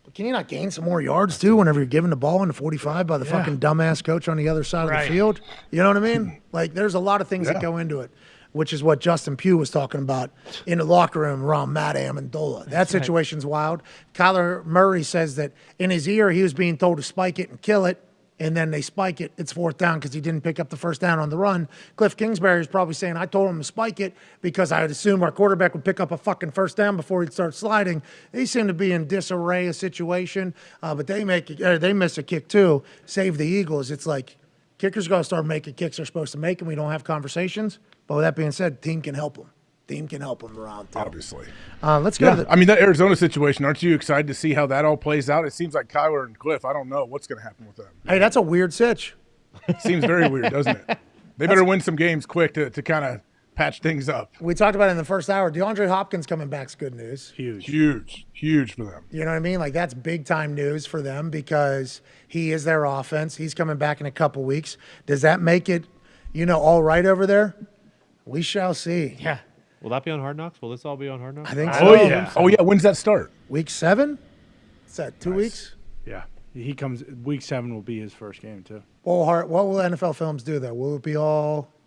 But can you not gain some more yards, too, whenever you're giving the ball in the 45 by the fucking dumbass coach on the other side of the field? You know what I mean? Like, there's a lot of things that go into it, which is what Justin Pugh was talking about in the locker room around Matt Amendola. That situation's wild. Kyler Murray says that in his ear, he was being told to spike it and kill it, and then they spike it. It's fourth down because he didn't pick up the first down on the run. Cliff Kingsbury is probably saying, I told him to spike it because I would assume our quarterback would pick up a fucking first down before he'd start sliding. They seem to be in disarray a situation, but they miss a kick too, save the Eagles. It's like kickers got to start making kicks they're supposed to make, and we don't have conversations. But with that being said, team can help them. Team can help them around too. Obviously. Let's go to the – I mean, that Arizona situation, aren't you excited to see how that all plays out? It seems like Kyler and Cliff, I don't know what's going to happen with them. Hey, that's a weird sitch. Seems very weird, doesn't it? They better win some games quick to kind of patch things up. We talked about it in the first hour. DeAndre Hopkins coming back's good news. Huge for them. You know what I mean? Like, that's big-time news for them because he is their offense. He's coming back in a couple weeks. Does that make it, all right over there? We shall see. Yeah. Will that be on Hard Knocks? Will this all be on Hard Knocks? I think so. Oh, yeah. When's that start? Week 7? Is that 2 weeks? Yeah. He comes – Week 7 will be his first game, too. What will NFL Films do, though? Will it be all –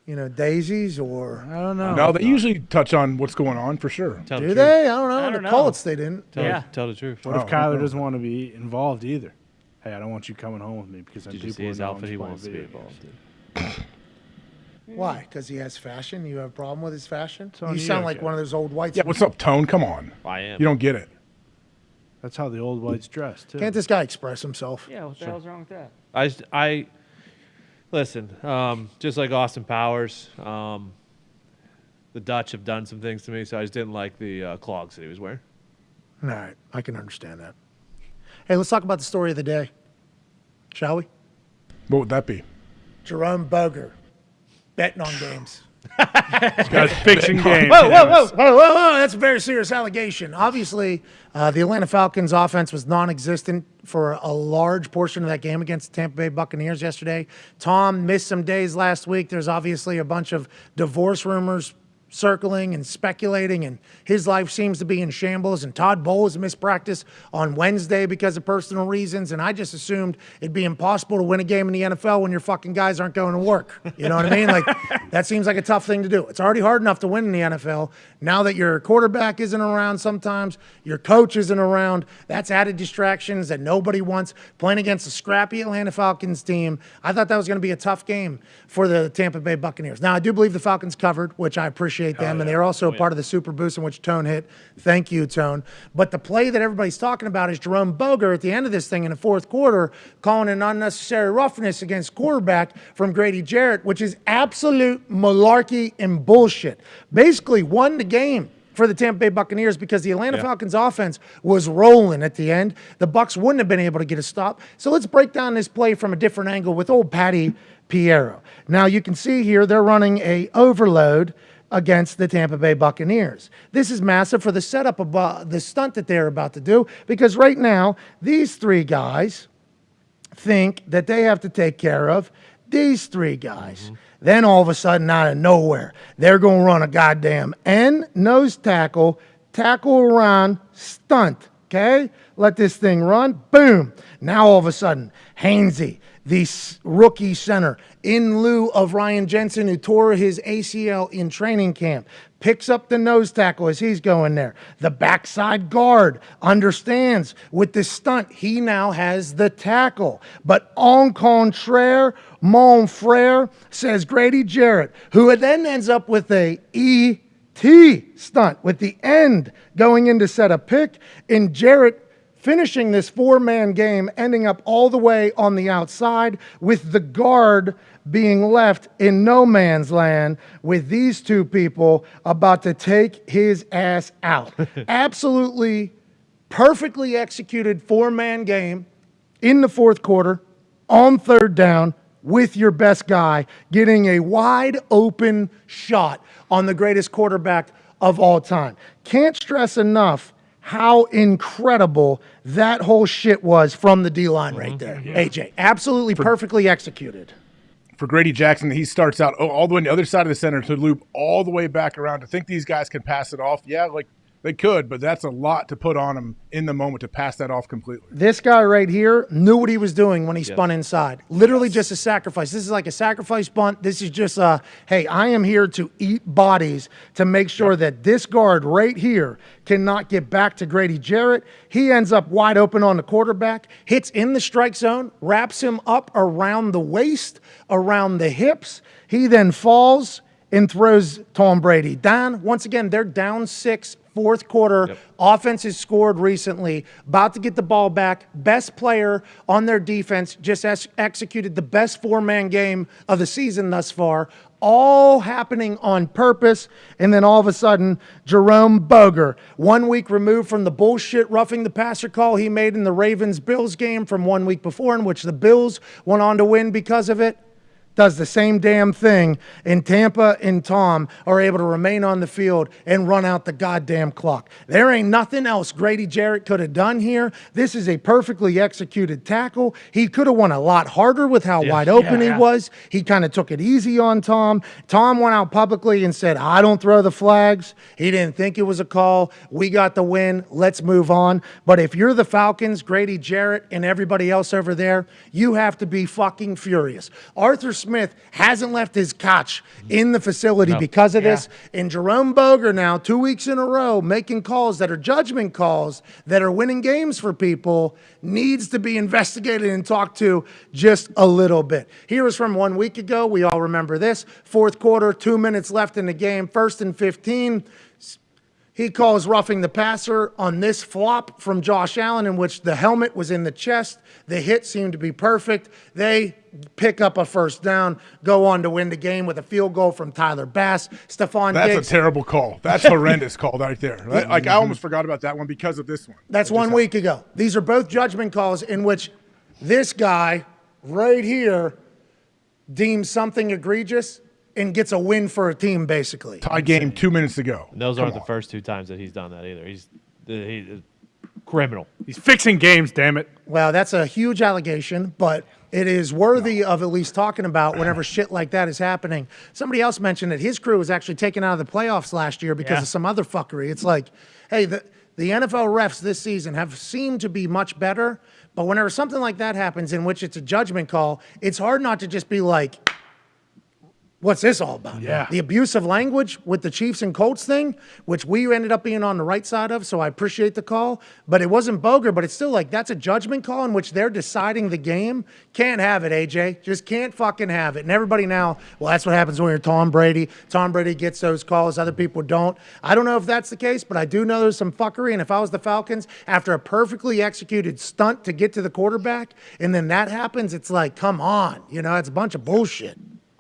daisies or I don't know. No, they usually touch on what's going on for sure. Do they? I don't know. The Colts, they didn't. Tell the truth. What if Kyler doesn't want to be involved either? Hey, I don't want you coming home with me because Did you see his outfit? He wants to be involved in. Why? Because he has fashion? You have a problem with his fashion? on You you, sound like Jeff. one of those old whites. Yeah, what's up, Tone? Come on. I am. You don't get it. That's how the old whites dress, too. Can't this guy express himself? Yeah, what the hell's wrong with that? I listen, just like Austin Powers, the Dutch have done some things to me, so I just didn't like the clogs that he was wearing. All right. I can understand that. Hey, let's talk about the story of the day, shall we? What would that be? Jerome Boger, betting on games. This guy's fixing games. Whoa. That's a very serious allegation. Obviously, the Atlanta Falcons offense was non-existent for a large portion of that game against the Tampa Bay Buccaneers yesterday. Tom missed some days last week. There's obviously a bunch of divorce rumors circling and speculating, and his life seems to be in shambles. And Todd Bowles missed practice on Wednesday because of personal reasons, and I just assumed it'd be impossible to win a game in the NFL when your fucking guys aren't going to work. You know what I mean? Like, that seems like a tough thing to do. It's already hard enough to win in the NFL. Now that your quarterback isn't around sometimes, your coach isn't around, that's added distractions that nobody wants. Playing against a scrappy Atlanta Falcons team, I thought that was going to be a tough game for the Tampa Bay Buccaneers. Now, I do believe the Falcons covered, which I appreciate them, and they're also part of the Super Boost in which Tone hit. Thank you, Tone. But the play that everybody's talking about is Jerome Boger at the end of this thing in the fourth quarter calling an unnecessary roughness against quarterback from Grady Jarrett, which is absolute malarkey and bullshit. Basically won the game for the Tampa Bay Buccaneers because the Atlanta Falcons offense was rolling at the end. The Bucs wouldn't have been able to get a stop. So let's break down this play from a different angle with old Patty Piero. Now you can see here they're running a overload against the Tampa Bay Buccaneers. This is massive for the setup of the stunt that they're about to do, because right now these three guys think that they have to take care of these three guys. Then all of a sudden, out of nowhere, they're going to run a goddamn end nose tackle around stunt, okay? Let this thing run. Boom. Now all of a sudden, Hainsey, the rookie center, in lieu of Ryan Jensen, who tore his ACL in training camp, picks up the nose tackle as he's going there. The backside guard understands with this stunt, he now has the tackle. But en contraire, mon frere, says Grady Jarrett, who then ends up with a E.T. stunt with the end going in to set a pick, and Jarrett finishing this four-man game, ending up all the way on the outside with the guard being left in no man's land with these two people about to take his ass out. Absolutely perfectly executed four-man game in the fourth quarter on third down with your best guy getting a wide open shot on the greatest quarterback of all time. Can't stress enough how incredible that whole shit was from the D-line right there. AJ, absolutely perfectly executed. For Grady Jackson, he starts out all the way on the other side of the center to loop all the way back around. To think these guys can pass it off, yeah, like they could, but that's a lot to put on them in the moment to pass that off completely. This guy right here knew what he was doing when he spun inside. Literally just a sacrifice. This is like a sacrifice bunt. This is just a, hey, I am here to eat bodies to make sure that this guard right here cannot get back to Grady Jarrett. He ends up wide open on the quarterback, hits in the strike zone, wraps him up around the waist, around the hips. He then falls and throws Tom Brady down. Once again, they're down 6, fourth quarter. Offense has scored recently, about to get the ball back. Best player on their defense just executed the best four-man game of the season thus far. All happening on purpose. And then all of a sudden, Jerome Boger, 1 week removed from the bullshit roughing the passer call he made in the Ravens-Bills game from 1 week before, in which the Bills went on to win because of it. does the same damn thing, and Tampa and Tom are able to remain on the field and run out the goddamn clock. There ain't nothing else Grady Jarrett could have done here. This is a perfectly executed tackle. He could have won a lot harder with how wide open he was. He kind of took it easy on Tom. Tom went out publicly and said, I don't throw the flags. He didn't think it was a call. We got the win. Let's move on. But if you're the Falcons, Grady Jarrett, and everybody else over there, you have to be fucking furious. Arthur Smith hasn't left his couch in the facility because of this. And Jerome Boger now, 2 weeks in a row, making calls that are judgment calls that are winning games for people, needs to be investigated and talked to just a little bit. Here is from 1 week ago. We all remember this. Fourth quarter, 2 minutes left in the game, 1st and 15. He calls roughing the passer on this flop from Josh Allen, in which the helmet was in the chest. The hit seemed to be perfect. They pick up a first down, go on to win the game with a field goal from Tyler Bass. Stephon Diggs. That's a terrible call. That's horrendous call right there. Like, I almost forgot about that one because of this one. That's 1 week ago. These are both judgment calls in which this guy right here deems something egregious and gets a win for a team, basically. Tie game 2 minutes ago. And those aren't the first 2 times that he's done that either. He's criminal. He's fixing games, damn it. Well, that's a huge allegation, but it is worthy of at least talking about whenever shit like that is happening. Somebody else mentioned that his crew was actually taken out of the playoffs last year because of some other fuckery. It's like, hey, the NFL refs this season have seemed to be much better, but whenever something like that happens in which it's a judgment call, it's hard not to just be like, what's this all about? Yeah. The abusive language with the Chiefs and Colts thing, which we ended up being on the right side of, so I appreciate the call. But it wasn't Boger, but it's still like that's a judgment call in which they're deciding the game. Can't have it, AJ. Just can't fucking have it. And everybody now, well, that's what happens when you're Tom Brady. Tom Brady gets those calls. Other people don't. I don't know if that's the case, but I do know there's some fuckery. And if I was the Falcons, after a perfectly executed stunt to get to the quarterback, and then that happens, it's like, come on. You know, it's a bunch of bullshit.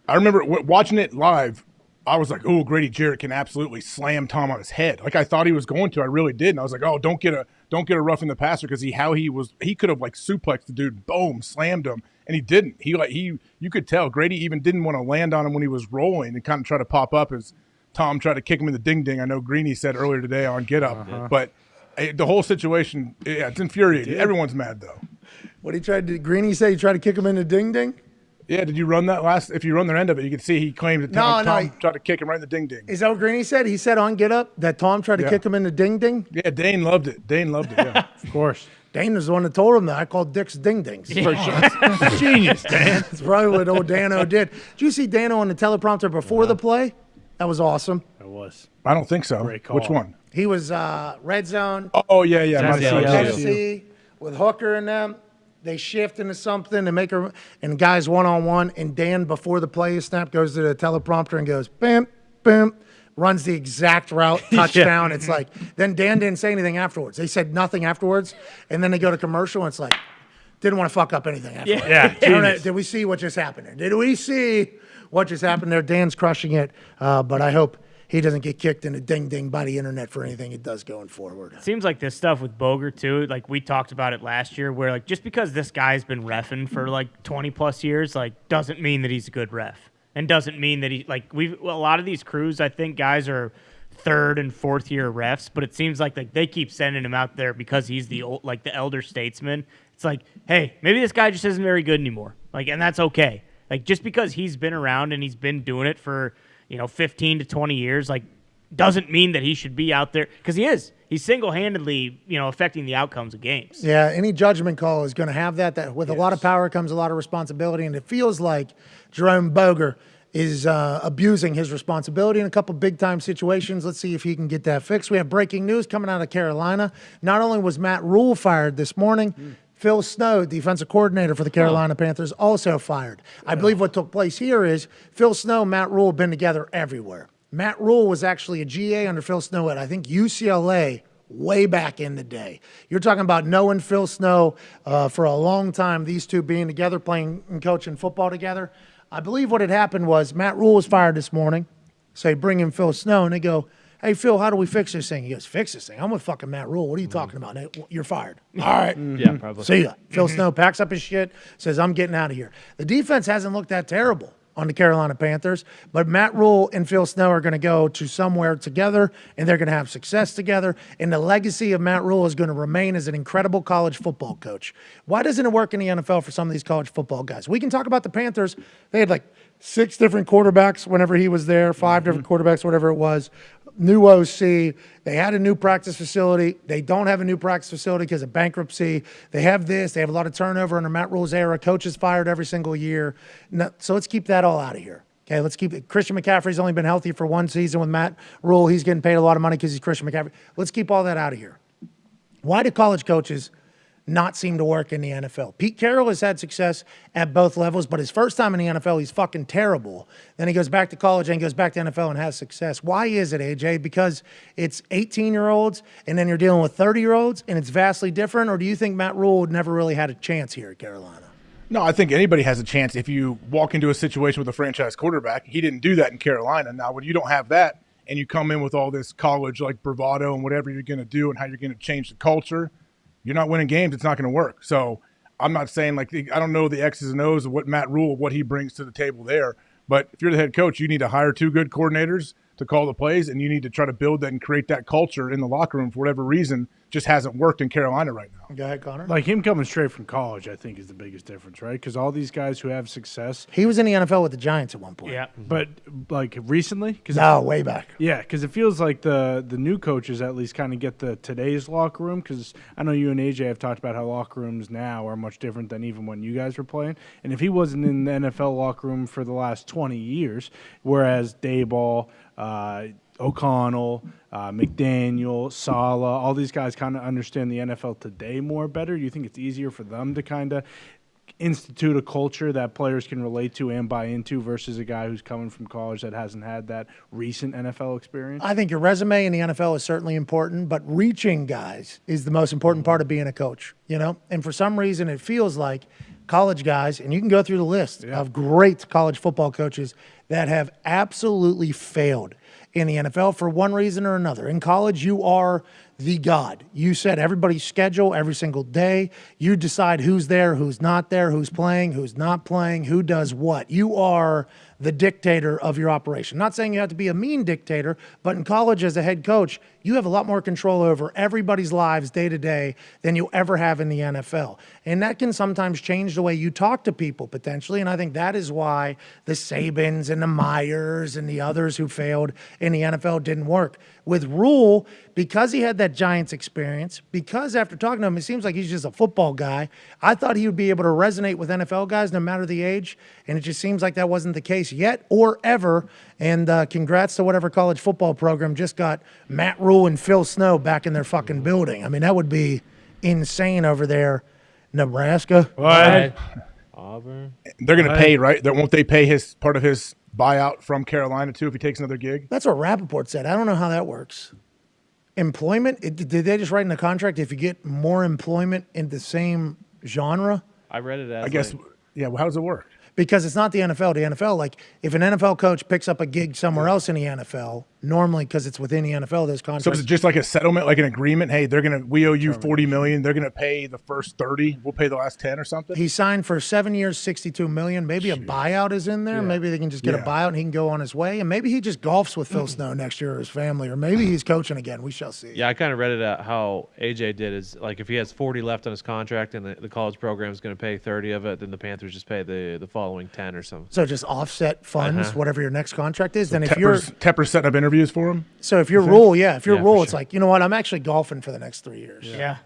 I remember watching it live. I was like, "Oh, Grady Jarrett can absolutely slam Tom on his head." Like I thought he was going to. I really did. And I was like, "Oh, don't get a roughing the passer," because he could have like suplexed the dude, boom, slammed him, and he didn't. You could tell Grady even didn't want to land on him when he was rolling and kind of try to pop up as Tom tried to kick him in the ding ding. I know Greeny said earlier today on Get Up, but the whole situation, it's infuriating. Everyone's mad though. What he tried to Greeny say? He tried to kick him in the ding ding. Yeah, did you run that last? If you run their end of it, you can see he claimed that Tom tried to kick him right in the ding-ding. Is that what Greeny said? He said on Get Up that Tom tried to kick him in the ding-ding? Yeah, Dane loved it. Yeah. Of course. Dane was the one that told him that. I called Dick's ding-dings. For sure. Genius, Dan. That's probably what old Dano did. Did you see Dano on the teleprompter before the play? That was awesome. It was. I don't think so. Great call. Which one? He was red zone. Oh, yeah. Tennessee with Hooker and them. They shift into something and make her and guys one-on-one. And Dan, before the play is snapped, goes to the teleprompter and goes, bam, bam, runs the exact route, touchdown. It's like, then Dan didn't say anything afterwards. They said nothing afterwards. And then they go to commercial and it's like, didn't want to fuck up anything afterwards. Yeah. Did we see what just happened there? Did we see what just happened there? Dan's crushing it. But I hope he doesn't get kicked in a ding-ding by the internet for anything it does going forward. Seems like this stuff with Boger, too, like we talked about it last year, where like just because this guy's been reffing for like 20-plus years, like doesn't mean that he's a good ref. And doesn't mean that he, like a lot of these crews, I think guys are third and fourth year refs, but it seems like they keep sending him out there because he's the old, like the elder statesman. It's like, hey, maybe this guy just isn't very good anymore. Like, and that's okay. Like just because he's been around and he's been doing it for 15 to 20 years, like, doesn't mean that he should be out there, because he is. He's single-handedly, affecting the outcomes of games. Yeah, any judgment call is going to have that. With a lot of power comes a lot of responsibility, and it feels like Jerome Boger is abusing his responsibility in a couple big-time situations. Let's see if he can get that fixed. We have breaking news coming out of Carolina. Not only was Matt Rhule fired this morning, Phil Snow, defensive coordinator for the Carolina Panthers, also fired. I believe what took place here is Phil Snow, Matt Rhule have been together everywhere. Matt Rhule was actually a GA under Phil Snow at, I think, UCLA way back in the day. You're talking about knowing Phil Snow for a long time, these two being together, playing and coaching football together. I believe what had happened was Matt Rhule was fired this morning. So they bring in Phil Snow, and they go, hey, Phil, how do we fix this thing? He goes, fix this thing? I'm with fucking Matt Rhule. What are you talking about? You're fired. All right. Yeah, probably. See ya. Phil Snow packs up his shit, says, I'm getting out of here. The defense hasn't looked that terrible. on the Carolina Panthers. But Matt Rhule and Phil Snow are going to go to somewhere together, and they're going to have success together. And the legacy of Matt Rhule is going to remain as an incredible college football coach. Why doesn't it work in the NFL for some of these college football guys? We can talk about the Panthers. They had like 6 different quarterbacks whenever he was there, 5 different quarterbacks, whatever it was. New OC. They had a new practice facility. They don't have a new practice facility because of bankruptcy. They have this. They have a lot of turnover under Matt Rhule's era. Coaches fired every single year. So let's keep that all out of here. Okay, let's keep it. Christian McCaffrey's only been healthy for 1 season with Matt Rhule. He's getting paid a lot of money because he's Christian McCaffrey. Let's keep all that out of here. Why do college coaches not seem to work in the NFL? Pete Carroll has had success at both levels, but his first time in the NFL, he's fucking terrible. Then he goes back to college and goes back to NFL and has success. Why is it, AJ? Because it's 18-year-olds and then you're dealing with 30-year-olds and it's vastly different? Or do you think Matt Rhule never really had a chance here at Carolina? No, I think anybody has a chance if you walk into a situation with a franchise quarterback. He didn't do that in Carolina. Now, when you don't have that and you come in with all this college like bravado and whatever you're going to do and how you're going to change the culture, you're not winning games. It's not going to work. So I'm not saying I don't know the X's and O's of what Matt Rhule, what he brings to the table there. But if you're the head coach, you need to hire 2 good coordinators to call the plays, and you need to try to build that and create that culture in the locker room for whatever reason. Just hasn't worked in Carolina right now. Go ahead, Connor. Like him coming straight from college, I think is the biggest difference, right? Because all these guys who have success. He was in the NFL with the Giants at one point. Yeah. But like recently? No, way back. Yeah, because it feels like the new coaches at least kind of get the today's locker room. Because I know you and AJ have talked about how locker rooms now are much different than even when you guys were playing. And if he wasn't in the NFL locker room for the last 20 years, whereas Dayball, O'Connell, McDaniel, Saleh, all these guys kind of understand the NFL today more better. You think it's easier for them to kind of institute a culture that players can relate to and buy into versus a guy who's coming from college that hasn't had that recent NFL experience? I think your resume in the NFL is certainly important, but reaching guys is the most important part of being a coach, you know? And for some reason, it feels like college guys, and you can go through the list of great college football coaches that have absolutely failed in the NFL for one reason or another. In college, you are the god. You set everybody's schedule every single day. You decide who's there, who's not there, who's playing, who's not playing, who does what. You are the dictator of your operation. Not saying you have to be a mean dictator, but in college as a head coach, you have a lot more control over everybody's lives day to day than you ever have in the NFL. And that can sometimes change the way you talk to people potentially. And I think that is why the Sabins and the Myers and the others who failed in the NFL didn't work. With Rhule, because he had that Giants experience, because after talking to him, it seems like he's just a football guy, I thought he would be able to resonate with NFL guys no matter the age, and it just seems like that wasn't the case yet or ever. And congrats to whatever college football program just got Matt Rhule and Phil Snow back in their fucking building. I mean, that would be insane over there. Nebraska. What? Auburn. They're going to pay, right? Won't they pay his part of his buyout from Carolina, too, if he takes another gig? That's what Rappaport said. I don't know how that works. Employment? Did they just write in the contract if you get more employment in the same genre? I read it as I guess, yeah, well, how does it work? Because it's not the NFL. The NFL, like, if an NFL coach picks up a gig somewhere else in the NFL, normally because it's within the NFL, those contracts. So is it just like a settlement, like an agreement? Hey, we owe you $40 million. They're going to pay the first 30. We'll pay the last 10 or something. He signed for 7 years, $62 million. Maybe a buyout is in there. Yeah. Maybe they can just get a buyout and he can go on his way. And maybe he just golfs with Phil Snow next year or his family, or maybe he's coaching again. We shall see. Yeah, I kind of read it out how AJ did is like if he has 40 left on his contract and the college program is going to pay 30 of it, then the Panthers just pay the following 10 or something. So just offset funds, whatever your next contract is. So then if you're Tepper's setting up interviews for him. So if you're Rhule, it's like, you know what? I'm actually golfing for the next 3 years. Yeah.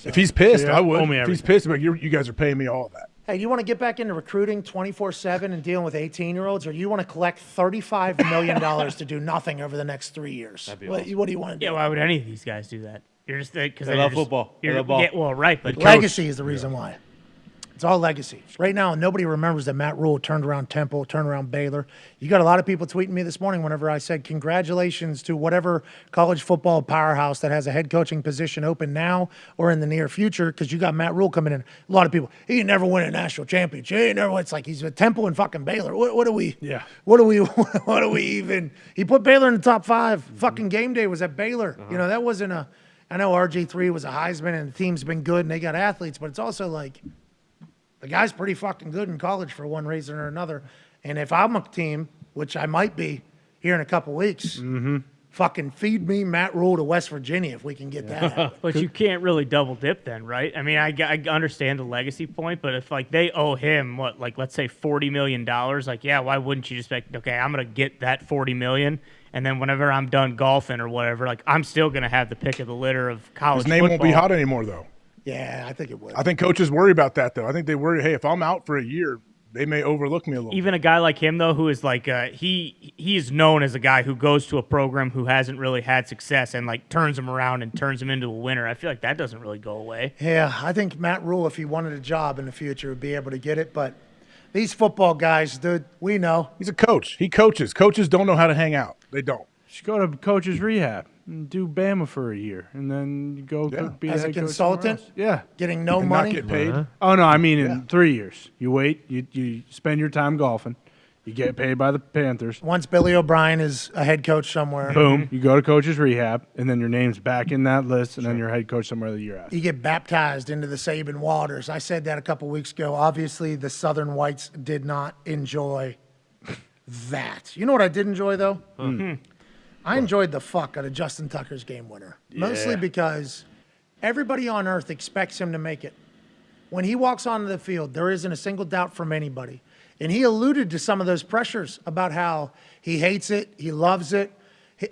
If he's pissed, I would. Owe me If he's everything. pissed, but you guys are paying me all of that. Hey, you want to get back into recruiting 24/7 and dealing with 18-year-olds, or you want to collect $35 million to do nothing over the next 3 years? That'd be What do you want to do? Yeah, why would any of these guys do that? You're just because They love football. They love ball. Yeah, well, right, but Legacy is the reason why. It's all legacy. Right now, nobody remembers that Matt Rhule turned around Temple, turned around Baylor. You got a lot of people tweeting me this morning whenever I said congratulations to whatever college football powerhouse that has a head coaching position open now or in the near future, because you got Matt Rhule coming in. A lot of people, he never win a national championship. He never win. It's like he's with Temple and fucking Baylor. What do we? Yeah. What do we even? He put Baylor in the top 5. Fucking game day was at Baylor. You know, that wasn't a. I know RG3 was a Heisman and the team's been good and they got athletes, but it's also like. The guy's pretty fucking good in college for one reason or another. And if I'm a team, which I might be here in a couple weeks, fucking feed me Matt Rhule to West Virginia if we can get that happen. But you can't really double dip then, right? I mean, I understand the legacy point, but if like they owe him let's say $40 million, why wouldn't you just be like, okay, I'm gonna get that $40 million, and then whenever I'm done golfing or whatever, I'm still gonna have the pick of the litter of college. His name football. won't be hot anymore, though. Yeah, I think it would. I think coaches worry about that, though. I think they worry, hey, if I'm out for a year, they may overlook me a little. Even a guy like him, though, who is he is known as a guy who goes to a program who hasn't really had success and turns him around and turns him into a winner. I feel like that doesn't really go away. Yeah, I think Matt Rhule, if he wanted a job in the future, would be able to get it. But these football guys, dude, we know. He's a coach. He coaches. Coaches don't know how to hang out. They don't. You should go to coach's rehab and do Bama for a year, and then you go be as a a head coach consultant. somewhere else. Yeah, getting no And money. not get paid. Oh no, I mean in 3 years. You wait. You spend your time golfing. You get paid by the Panthers. Once Billy O'Brien is a head coach somewhere, Boom. You go to coach's rehab, and then your name's back in that list, and then you're head coach somewhere the year after. you get baptized into the Saban waters. I said that a couple weeks ago. Obviously, the Southern Whites did not enjoy that. You know what I did enjoy, though? I enjoyed the fuck out of Justin Tucker's game winner. Mostly because everybody on earth expects him to make it. When he walks onto the field, there isn't a single doubt from anybody. And he alluded to some of those pressures about how he hates it, he loves it.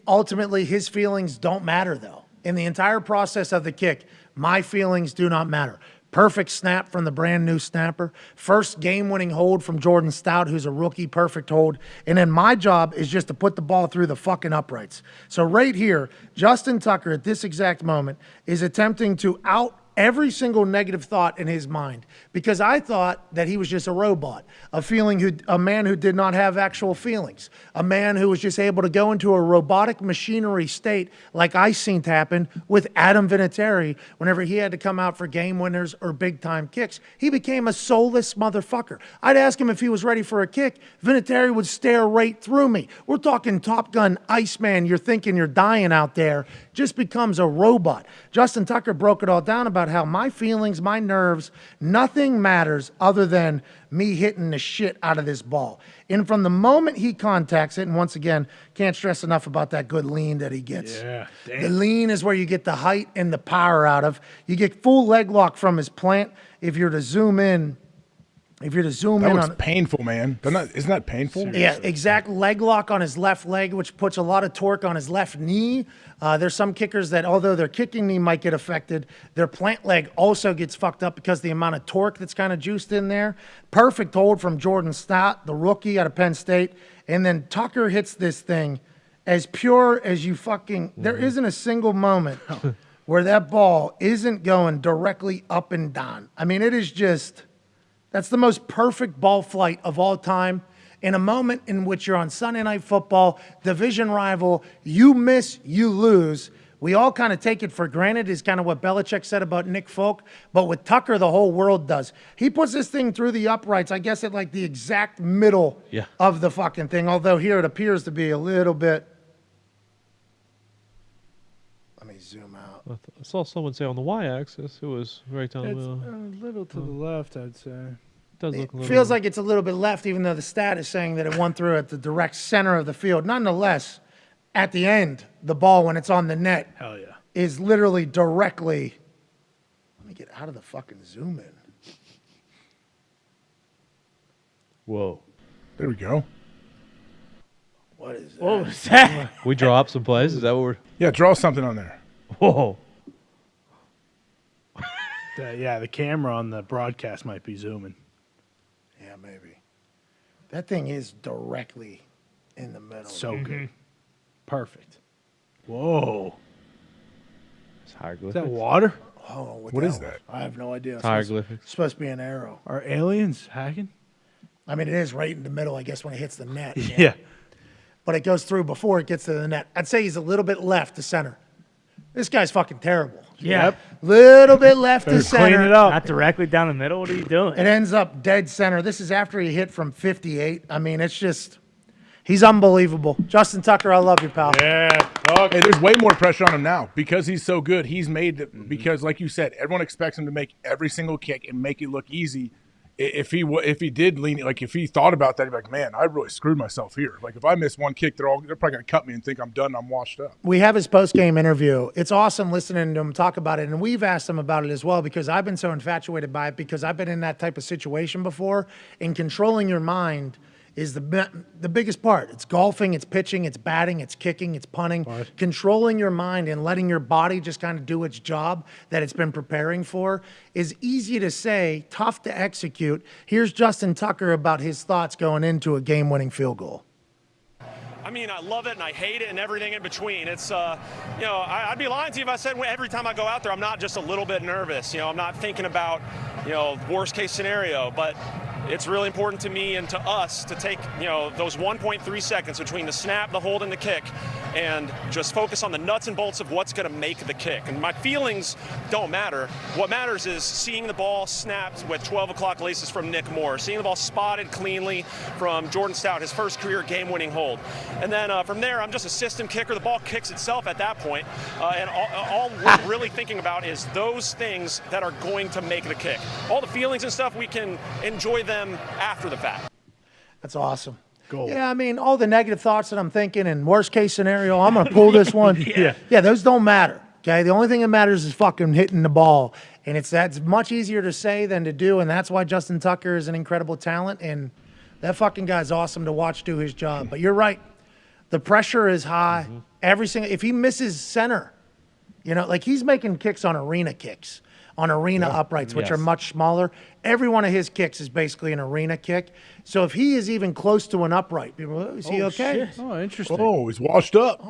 Ultimately, his feelings don't matter, though. In the entire process of the kick, my feelings do not matter. Perfect snap from the brand new snapper. First game-winning hold from Jordan Stout, who's a rookie, perfect hold. And then my job is just to put the ball through the fucking uprights. So right here, Justin Tucker at this exact moment is attempting to out every single negative thought in his mind, because I thought that he was just a robot, a man who did not have actual feelings, a man who was just able to go into a robotic machinery state like I seen happen with Adam Vinatieri whenever he had to come out for game winners or big time kicks. He became a soulless motherfucker. I'd ask him if he was ready for a kick. Vinatieri would stare right through me. We're talking Top Gun Iceman. You're thinking you're dying out there. Just becomes a robot. Justin Tucker broke it all down about how my feelings, my nerves, nothing matters other than me hitting the shit out of this ball. And from the moment he contacts it, and once again, can't stress enough about that good lean that he gets. Yeah, damn. The lean is where you get the height and the power out of. You get full leg lock from his plant. If you're to zoom in, that looks painful, man. Isn't that painful? Yeah, exact leg lock on his left leg, which puts a lot of torque on his left knee. There's some kickers that, although their kicking knee might get affected, their plant leg also gets fucked up because the amount of torque that's kind of juiced in there. Perfect hold from Jordan Stott, the rookie out of Penn State. And then Tucker hits this thing as pure as you fucking... There isn't a single moment where that ball isn't going directly up and down. I mean, it is just... That's the most perfect ball flight of all time. In a moment in which you're on Sunday Night Football, division rival, you miss, you lose. We all kind of take it for granted is kind of what Belichick said about Nick Folk. But with Tucker, the whole world does. He puts this thing through the uprights, I guess at like the exact middle of the fucking thing. Although here it appears to be a little bit. Let me zoom out. I saw someone say on the y-axis it was right down the middle. A little to the left, I'd say. Does look a little Feels like it's a little bit left, even though the stat is saying that it went through at the direct center of the field. Nonetheless, at the end, the ball, when it's on the net, Hell yeah. is literally directly. Let me get out of the fucking zoom in. Whoa. There we go. What is that? What was that? We draw up some plays. Is that what we're... Yeah, draw something on there. Whoa. The camera on the broadcast might be zooming. Yeah, maybe. That thing is directly in the middle. So good. Perfect. Whoa. It's hieroglyphics. Is that water? Oh, What is that? I have no idea. Hieroglyphics. It's supposed to be an arrow. Are aliens hacking? I mean, it is right in the middle, I guess, when it hits the net. Yeah. But it goes through before it gets to the net. I'd say he's a little bit left to center. This guy's fucking terrible. Yeah. Little bit left to center. Clean it up. Not directly down the middle. What are you doing? It ends up dead center. This is after he hit from 58. I mean, it's just, he's unbelievable. Justin Tucker, I love you, pal. Yeah. Hey, there's way more pressure on him now because he's so good. He's made it because, like you said, everyone expects him to make every single kick and make it look easy. if he did lean, like if he thought about that, he'd be like, man, I really screwed myself here. Like if I miss one kick, they're probably going to cut me and think I'm done and I'm washed up. We have his post-game interview. It's awesome listening to him talk about it, and we've asked him about it as well because I've been so infatuated by it because I've been in that type of situation before, and controlling your mind is the biggest part. It's golfing, it's pitching, it's batting, it's kicking, it's punting. Right. Controlling your mind and letting your body just kind of do its job that it's been preparing for is easy to say, tough to execute. Here's Justin Tucker about his thoughts going into a game-winning field goal. I mean, I love it and I hate it and everything in between. It's, I'd be lying to you if I said every time I go out there, I'm not just a little bit nervous. I'm not thinking about, worst case scenario, but it's really important to me and to us to take, those 1.3 seconds between the snap, the hold, and the kick and just focus on the nuts and bolts of what's going to make the kick. And my feelings don't matter. What matters is seeing the ball snapped with 12 o'clock laces from Nick Moore, seeing the ball spotted cleanly from Jordan Stout, his first career game-winning hold. And then from there, I'm just a system kicker. The ball kicks itself at that point. And all we're really thinking about is those things that are going to make the kick. All the feelings and stuff, we can enjoy them after the fact. That's awesome. Goal. Yeah, I mean, all the negative thoughts that I'm thinking and worst case scenario, I'm going to pull this one. Yeah, those don't matter. Okay, the only thing that matters is fucking hitting the ball. And that's much easier to say than to do. And that's why Justin Tucker is an incredible talent. And that fucking guy's awesome to watch do his job. But you're right. The pressure is high. If he misses center, like he's making kicks on arena kicks, on arena uprights, which are much smaller. Every one of his kicks is basically an arena kick. So if he is even close to an upright, people, is he okay? Shit. Oh, interesting. Oh, he's washed up.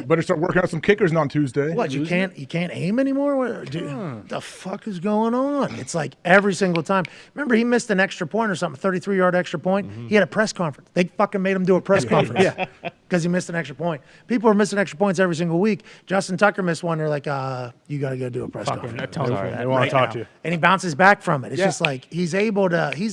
Better start working on some kickers on Tuesday. What, you can't aim anymore? What the fuck is going on? It's like every single time. Remember, he missed an extra point or something, 33-yard extra point. He had a press conference. They fucking made him do a press conference. Because he missed an extra point. People are missing extra points every single week. Justin Tucker missed one. They're like, you got to go do a press conference. They want to talk to you. And he bounces back from it. It's just like he's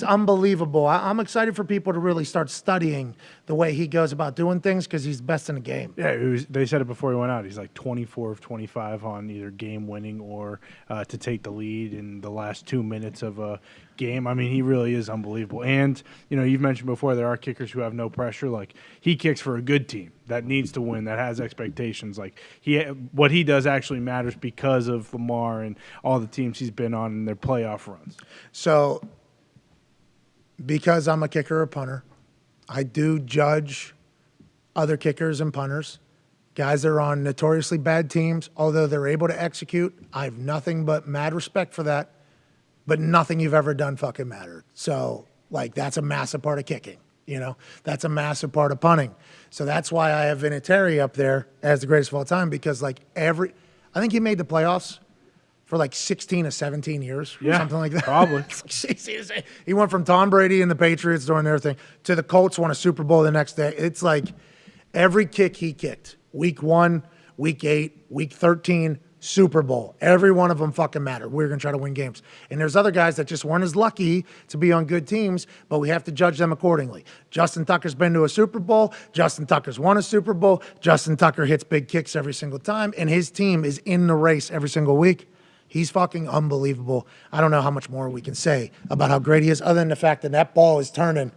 unbelievable. I'm excited for people to really start studying the way he goes about doing things because he's the best in the game. Yeah, they said it before he went out. He's like 24 of 25 on either game-winning or to take the lead in the last 2 minutes of a game. I mean, he really is unbelievable. And, you've mentioned before there are kickers who have no pressure. Like, he kicks for a good team that needs to win, that has expectations. Like, what he does actually matters because of Lamar and all the teams he's been on in their playoff runs. So, because I'm a kicker or punter, I do judge other kickers and punters. Guys that are on notoriously bad teams, although they're able to execute, I have nothing but mad respect for that. But nothing you've ever done fucking mattered. So, that's a massive part of kicking. That's a massive part of punting. So that's why I have Vinatieri up there as the greatest of all time because, I think he made the playoffs for 16 to 17 years or something like that. Probably. He went from Tom Brady and the Patriots doing their thing to the Colts won a Super Bowl the next day. It's like every kick he kicked, week 1, week 8, week 13, Super Bowl. Every one of them fucking matter. We're going to try to win games. And there's other guys that just weren't as lucky to be on good teams, but we have to judge them accordingly. Justin Tucker's been to a Super Bowl. Justin Tucker's won a Super Bowl. Justin Tucker hits big kicks every single time, and his team is in the race every single week. He's fucking unbelievable. I don't know how much more we can say about how great he is other than the fact that ball is turning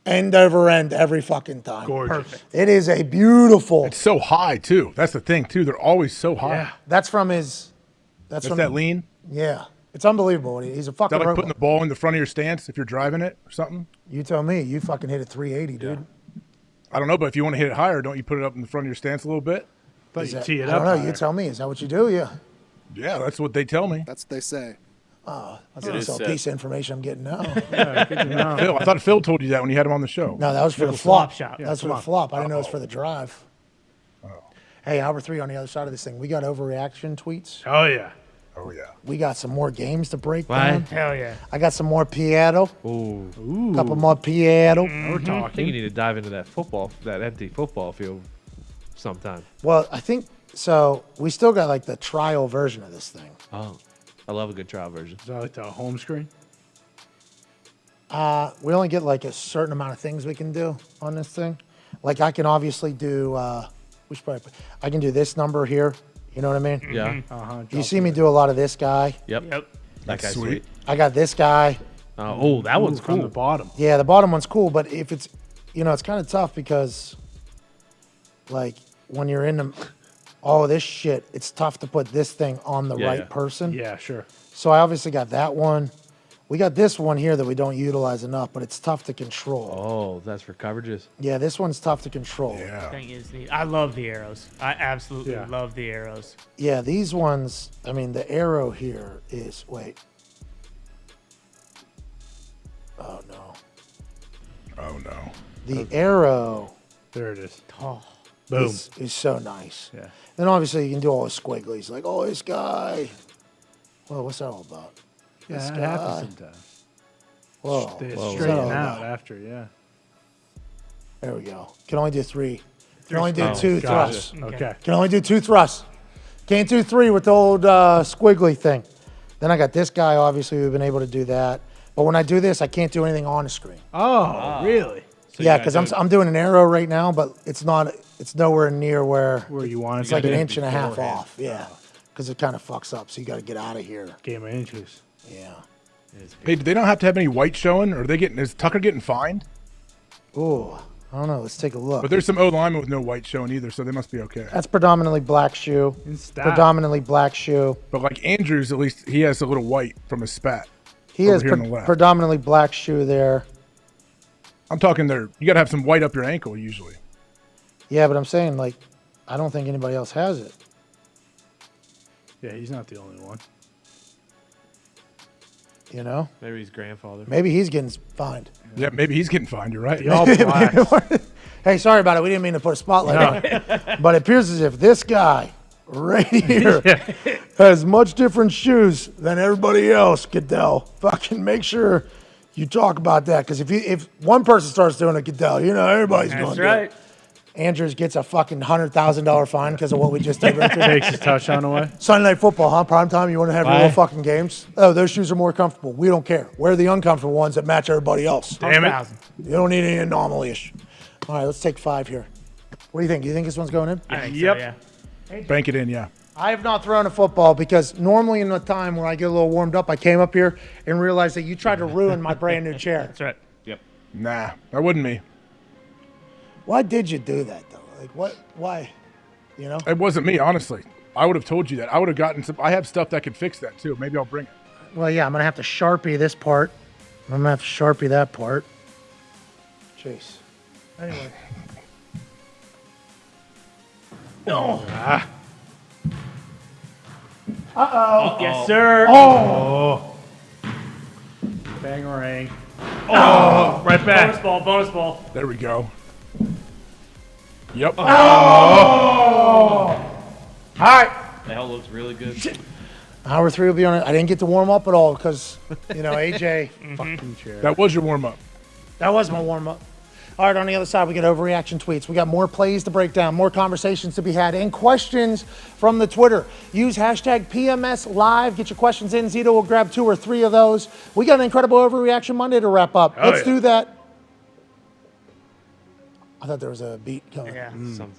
end over end every fucking time. Gorgeous. Perfect. It is a beautiful. It's so high, too. That's the thing, too. They're always so high. Yeah. That's from his. That's from that lean? Yeah. It's unbelievable. He's a fucking Is that like robot. putting the ball in the front of your stance if you're driving it or something? You tell me. You fucking hit it 380, dude. I don't know, but if you want to hit it higher, don't you put it up in the front of your stance a little bit? But you tee it I up. don't know. higher. You tell me. Is that what you do? Yeah. Yeah, that's what they tell me. That's what they say. Oh, that's a piece of information I'm getting now. Phil, I thought Phil told you that when you had him on the show. No, that was for the flop. shot. That's for the flop. I didn't know it was for the drive. Hey, hour 3 on the other side of this thing. We got overreaction tweets. Oh, yeah. Oh, yeah. We got some more games to break down. Hell yeah. I got some more Pietro. Ooh. Couple more Pietro. We're talking. I think you need to dive into that empty football field sometime. Well, I think so. We still got the trial version of this thing. Oh, I love a good trial version. Is that like the home screen? We only get a certain amount of things we can do on this thing. I can obviously do. I can do this number here. You know what I mean? Yeah. You see me do a lot of this guy. Yep. That guy's sweet. I got this guy. That one's from cool. the bottom. Yeah, the bottom one's cool, but if it's, it's kind of tough because, like, when you're into all of this shit, it's tough to put this thing on the right person. Yeah, sure. So I obviously got that one. We got this one here that we don't utilize enough, but it's tough to control. Oh, that's for coverages. Yeah, this one's tough to control. Yeah. Thing is neat. I love the arrows. I absolutely love the arrows. Yeah, these ones, I mean, the arrow here is, wait. Oh, no. Oh, no. The arrow There it is. Oh, Boom. is so nice. Yeah. Then obviously you can do all the squigglies, like, oh, this guy. Well, what's that all about? Yeah, This that guy. happens sometimes. Whoa. They What's that straighten all out about? after, yeah. There we go. Can only do three. Can only do two gotcha. thrusts. Okay. Can only do two thrusts. Can't do three with the old squiggly thing. Then I got this guy, obviously, we've been able to do that. But when I do this, I can't do anything on the screen. Oh, really? So Yeah, because I'm doing an arrow right now, but it's nowhere near where you want it it's to like be an inch and a half beforehand. off. Yeah, because it kind of fucks up. So you got to get out of here. Game of inches. Yeah. Hey, do they don't have to have any white showing? Or is Tucker getting fined? Ooh, I don't know. Let's take a look. But there's some O linemen with no white showing either, so they must be okay. That's predominantly black shoe. Predominantly black shoe. But like Andrews, at least he has a little white from his spat. He over has here on the left. predominantly black shoe there. I'm talking there. You got to have some white up your ankle usually. Yeah, but I'm saying, like, I don't think anybody else has it. Yeah, he's not the only one. You know? Maybe his grandfather. Maybe he's getting fined. Yeah, maybe he's getting fined. You're right. The all blacks. Hey, sorry about it. We didn't mean to put a spotlight on it. But it appears as if this guy right here has much different shoes than everybody else, Goodell. Fucking make sure you talk about that. Because if one person starts doing it, Goodell, everybody's going to do it. Andrews gets a fucking $100,000 fine because of what we just did right there. Takes his touchdown away. Sunday Night Football, huh? Prime time, you want to have your real fucking games? Oh, those shoes are more comfortable. We don't care. Wear the uncomfortable ones that match everybody else. Damn it. You don't need any anomaly-ish. All right, let's take 5 here. What do you think? Do you think this one's going in? I think Yep. so, yeah. Bank it in, yeah. I have not thrown a football because normally in the time when I get a little warmed up, I came up here and realized that you tried to ruin my brand new chair. That's right. Yep. Nah, that wasn't me. Why did you do that, though? Like, what? Why? It wasn't me, honestly. I would have told you that. I would have gotten some. I have stuff that could fix that too. Maybe I'll bring it. Well, yeah, I'm going to have to Sharpie this part. I'm going to have to Sharpie that part. Jeez. Anyway. No. Uh-oh. Yes, sir. Oh. Bangarang. Oh, right back. Bonus ball. There we go. Yep. Oh. All right. The hell looks really good. Hour 3 will be on it. I didn't get to warm up at all because, AJ. Fucking chair. That was your warm up. That was my warm up. All right, on the other side, we got overreaction tweets. We got more plays to break down, more conversations to be had, and questions from the Twitter. Use hashtag PMS Live. Get your questions in. Zito will grab 2 or 3 of those. We got an incredible overreaction Monday to wrap up. Let's do that. I thought there was a beat coming. Yeah. Something.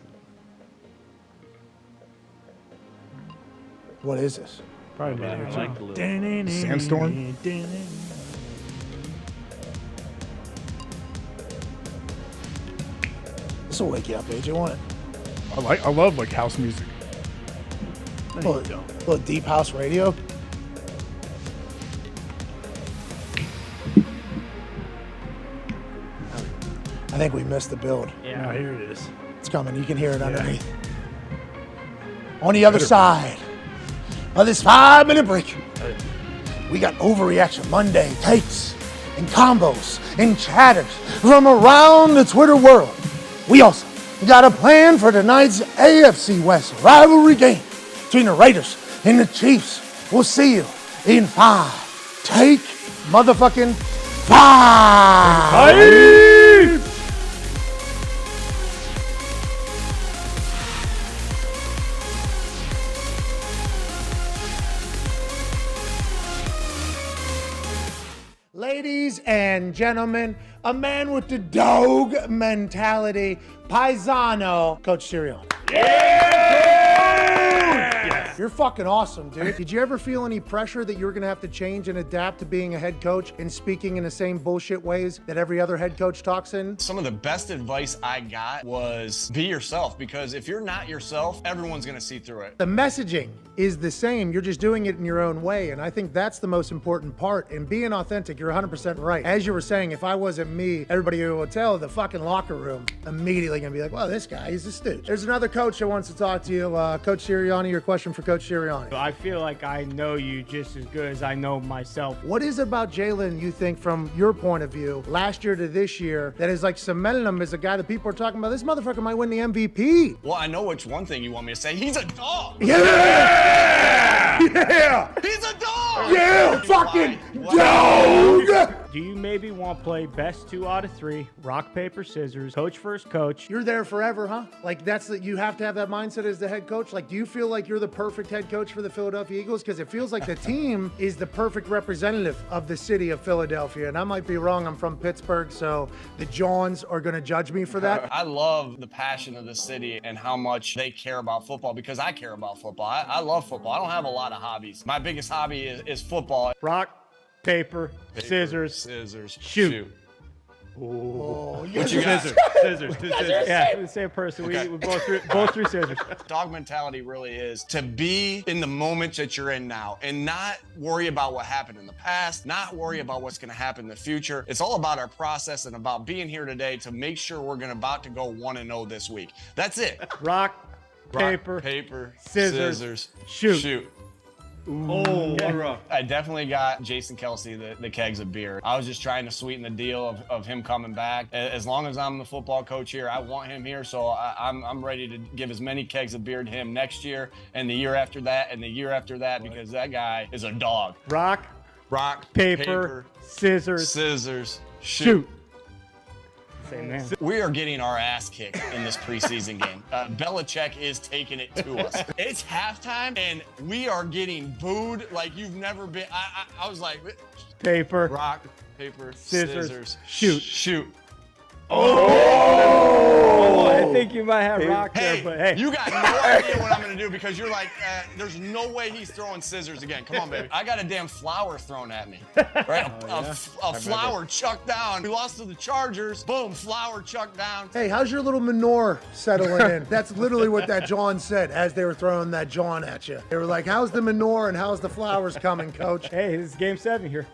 What is this? Probably I minute like the little- Sandstorm? This will wake you up, AJ, won't it? I love like house music. Little deep house radio. I think we missed the build. Yeah. Now here it is. It's coming. You can hear it underneath. On the other side of this 5-minute break, we got Overreaction Monday takes and combos and chatters from around the Twitter world. We also got a plan for tonight's AFC West rivalry game between the Raiders and the Chiefs. We'll see you in 5. Take motherfucking 5. Ladies and gentlemen, a man with the dog mentality, Paisano, Coach Sirianni. Yes. You're fucking awesome, dude. Did you ever feel any pressure that you were going to have to change and adapt to being a head coach and speaking in the same bullshit ways that every other head coach talks in? Some of the best advice I got was be yourself, because if you're not yourself, everyone's going to see through it. The messaging is the same. You're just doing it in your own way. And I think that's the most important part. And being authentic, you're 100% right. As you were saying, if I wasn't me, everybody would tell the fucking locker room immediately going to be like, well, this guy, he's a stooge. There's another coach that wants to talk to you. Coach Sirianni, your question for Coach Sirianni. I feel like I know you just as good as I know myself. What is it about Jalen, you think, from your point of view, last year to this year, that is like cementing him as a guy that people are talking about? This motherfucker might win the MVP. Well, I know which one thing you want me to say. He's a dog. Yeah! Yeah! He's a dog! Yeah! Fucking dog! Do you maybe want to play best 2 out of 3, rock, paper, scissors, coach versus coach? You're there forever, huh? Like, you have to have that mindset as the head coach? Like, do you feel like you're the perfect head coach for the Philadelphia Eagles? Because it feels like the team is the perfect representative of the city of Philadelphia. And I might be wrong. I'm from Pittsburgh, so the Johns are going to judge me for that. I love the passion of the city and how much they care about football, because I care about football. I love football. I don't have a lot of hobbies. My biggest hobby is football. Rock, paper, scissors, shoot. What you got? Scissors. Yeah, the same person. Okay. We both threw scissors. Dog mentality really is to be in the moment that you're in now and not worry about what happened in the past, not worry about what's going to happen in the future. It's all about our process and about being here today to make sure we're about to go 1-0 this week. That's it. Rock, paper, scissors, shoot. Oh, one rock. I definitely got Jason Kelce the kegs of beer. I was just trying to sweeten the deal of him coming back. As long as I'm the football coach here, I want him here, so I'm ready to give as many kegs of beer to him next year and the year after that and the year after that, because that guy is a dog. Rock, paper, scissors, shoot. Same man. We are getting our ass kicked in this preseason game. Belichick is taking it to us. It's halftime, and we are getting booed like you've never been. I was like, paper, rock, paper, scissors, shoot. Oh, I think you might have rock there, but hey. You got no idea what I'm going to do, because you're like, there's no way he's throwing scissors again. Come on, baby. I got a damn flower thrown at me. Right? A flower chucked down. We lost to the Chargers. Boom, flower chucked down. Hey, how's your little manure settling in? That's literally what that John said as they were throwing that John at you. They were like, how's the manure and how's the flowers coming, coach? Hey, this is game 7 here.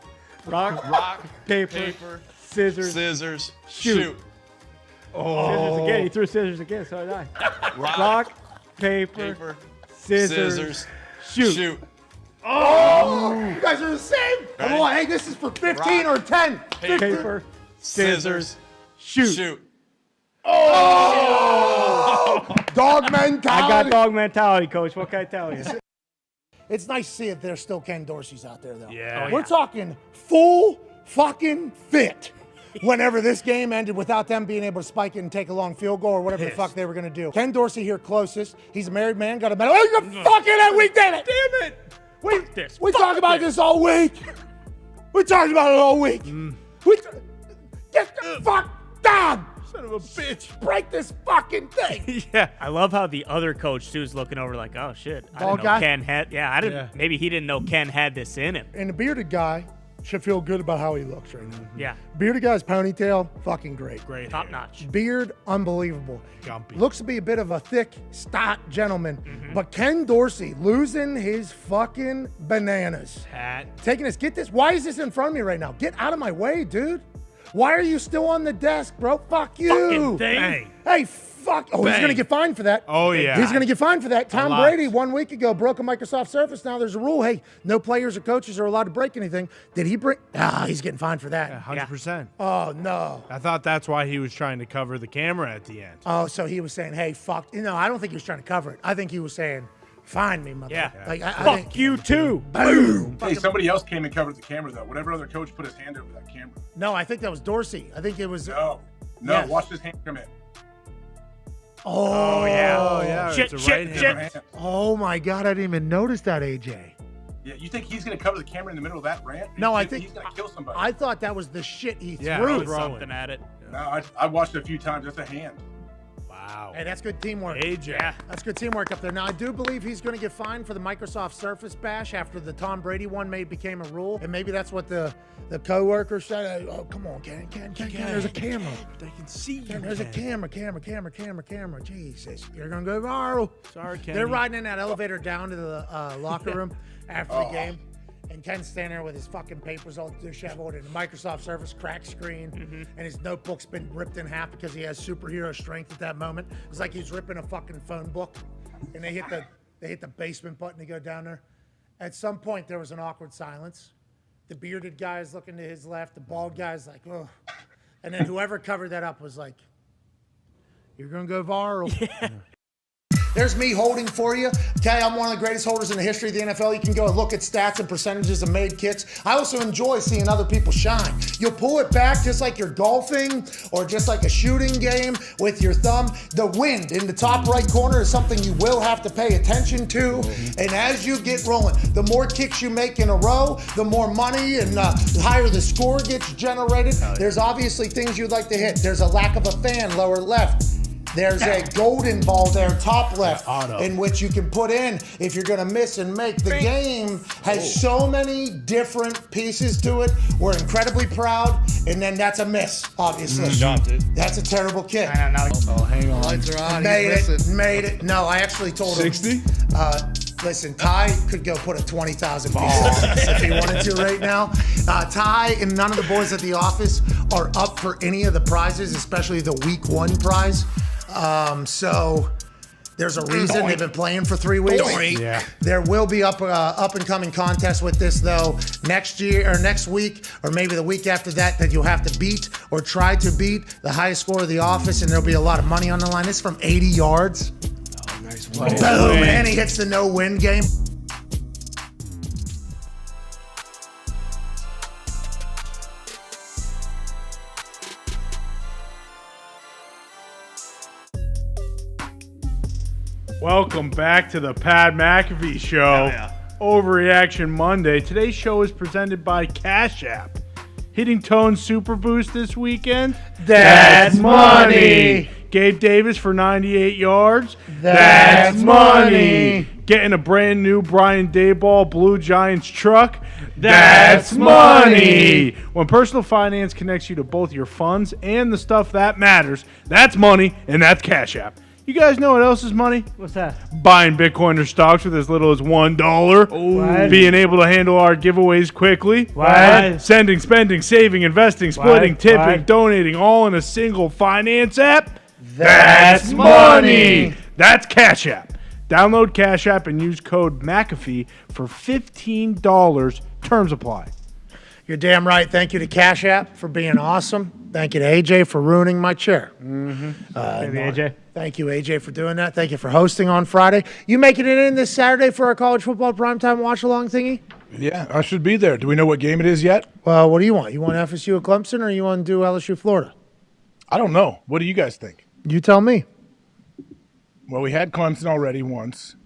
Rock, paper, scissors, shoot. Oh. Scissors again. He threw scissors again, so did I. Rock, paper, scissors, shoot. Oh, you guys are the same. Come on, hey, this is for 15 or 10. Paper, scissors, shoot. Oh! Dog mentality. I got dog mentality, coach. What can I tell you? It's nice to see if there's still Ken Dorsey's out there, though. Yeah. We're talking full fucking fit. Whenever this game ended without them being able to spike it and take a long field goal or whatever the fuck they were going to do. Ken Dorsey here closest. He's a married man, got a medal. Oh, you fucking it. We did it. Damn it. We talked about this all week. We talked about it all week. Get the fuck down. Son of a bitch. Break this fucking thing. Yeah. I love how the other coach, too, is looking over like, oh, shit. I didn't know Ken had. Yeah, I didn't. Yeah. Maybe he didn't know Ken had this in him. And the bearded guy should feel good about how he looks right now. Yeah. Bearded guy's ponytail, fucking great. Great. Top notch. Beard, unbelievable. Gumpy. Looks to be a bit of a thick, stout gentleman. But Ken Dorsey losing his fucking bananas. Hat. Taking this, get this. Why is this in front of me right now? Get out of my way, dude. Why are you still on the desk, bro? Fuck you. Fucking thing. Bang. Hey, fuck. Oh, he's going to get fined for that. Oh, yeah. He's going to get fined for that. Tom lot. Brady 1 week ago broke a Microsoft Surface. Now there's a rule. Hey, no players or coaches are allowed to break anything. Did he break? He's getting fined for that. Yeah, 100%. Oh, no. I thought that's why he was trying to cover the camera at the end. Oh, so he was saying, hey, fuck. No, I don't think he was trying to cover it. I think he was saying, find me, motherfucker. Yeah. Like, Fuck you, too. Boom. Hey, somebody else came and covered the camera, though. Whatever other coach put his hand over that camera. No, I think that was Dorsey. I think it was. No, Yes. watch his hand come in. Oh, yeah. Shit, It's a right hand. Oh, my God. I didn't even notice that, AJ. Yeah, you think he's going to cover the camera in the middle of that rant? No, I think he's going to kill somebody. I thought that was the shit he Yeah, threw. I was Something at it. No, I watched it a few times. That's a hand. Wow. Wow. Hey, that's good teamwork. AJ. Yeah, that's good teamwork up there. Now, I do believe he's going to get fined for the Microsoft Surface bash after the Tom Brady one became a rule. And maybe that's what the co-worker said. Oh, come on, Ken, there's a camera. They can see you. There's a camera. Jesus, you're going to go viral. Sorry, Ken. They're riding in that elevator down to the locker room after the game. And Ken's standing there with his fucking papers all disheveled and the Microsoft Surface cracked screen, and his notebook's been ripped in half because he has superhero strength at that moment. It's like he's ripping a fucking phone book, and they hit the basement button to go down there. At some point, there was an awkward silence. The bearded guy is looking to his left. The bald guy's like, oh. And then whoever covered that up was like, you're going to go viral. Yeah. There's me holding for you. Okay, I'm one of the greatest holders in the history of the NFL. You can go and look at stats and percentages of made kicks. I also enjoy seeing other people shine. You'll pull it back just like you're golfing or just like a shooting game with your thumb. The wind in the top right corner is something you will have to pay attention to. And as you get rolling, the more kicks you make in a row, the more money and the higher the score gets generated. There's obviously things you'd like to hit. There's a lack of a fan lower left. There's a golden ball there, top left, in which you can put in if you're going to miss and make. The game has so many different pieces to it. We're incredibly proud, and then that's a miss, obviously. That's a terrible kick. Oh, hang on. Lights are on. Made it. No, I actually told him. 60? Listen, Ty could go put a 20,000 piece if he wanted to right now. Ty and none of the boys at the office are up for any of the prizes, especially the week 1 prize. So there's a reason they've been playing for 3 weeks. Yeah. There will be up and coming contests with this though next year or next week or maybe the week after that you'll have to beat or try to beat the highest score of the office, and there'll be a lot of money on the line. This is from 80 yards. Oh, nice Boom, and he hits the no-win game. Welcome back to the Pat McAfee Show. Overreaction Monday. Today's show is presented by Cash App. Hitting Tone Super Boost this weekend? That's money. Gabe Davis for 98 yards? That's money. Getting a brand new Brian Daboll Blue Giants truck? That's money. When personal finance connects you to both your funds and the stuff that matters, that's money, and that's Cash App. You guys know what else is money? What's that? Buying Bitcoin or stocks with as little as $1. What? Being able to handle our giveaways quickly. What? Sending, spending, saving, investing, splitting, What? tipping, What? donating, all in a single finance app. That's money. That's Cash App. Download Cash App and use code McAfee for $15. Terms apply. You're damn right. Thank you to Cash App for being awesome. Thank you to AJ for ruining my chair. AJ. Thank you, AJ, for doing that. Thank you for hosting on Friday. You making it in this Saturday for our college football primetime watch-along thingy? Yeah, I should be there. Do we know what game it is yet? Well, what do you want? You want FSU at Clemson or you want to do LSU Florida? I don't know. What do you guys think? You tell me. Well, we had Clemson already once.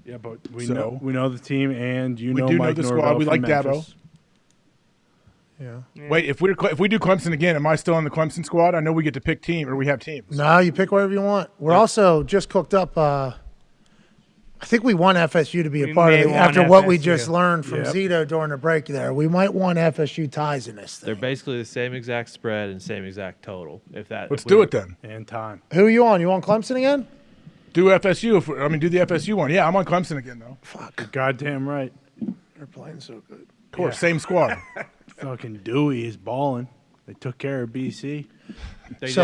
Yeah, but we know the team, and We know do Mike know the Norvell squad. We from like Memphis. Dabo. Yeah. Wait, if we do Clemson again, am I still on the Clemson squad? I know we get to pick team, or we have teams. No, you pick whatever you want. We're also just cooked up. I think we want FSU to be a part of it after what we just learned from Zito during the break there. We might want FSU ties in this thing. They're basically the same exact spread and same exact total. Let's do it then. And time. Who are you on? You on Clemson again? Do FSU. Do the FSU one. Yeah, I'm on Clemson again, though. Fuck. You're goddamn right. They're playing so good. Of course, same squad. Fucking Dewey is balling. They took care of BC. That's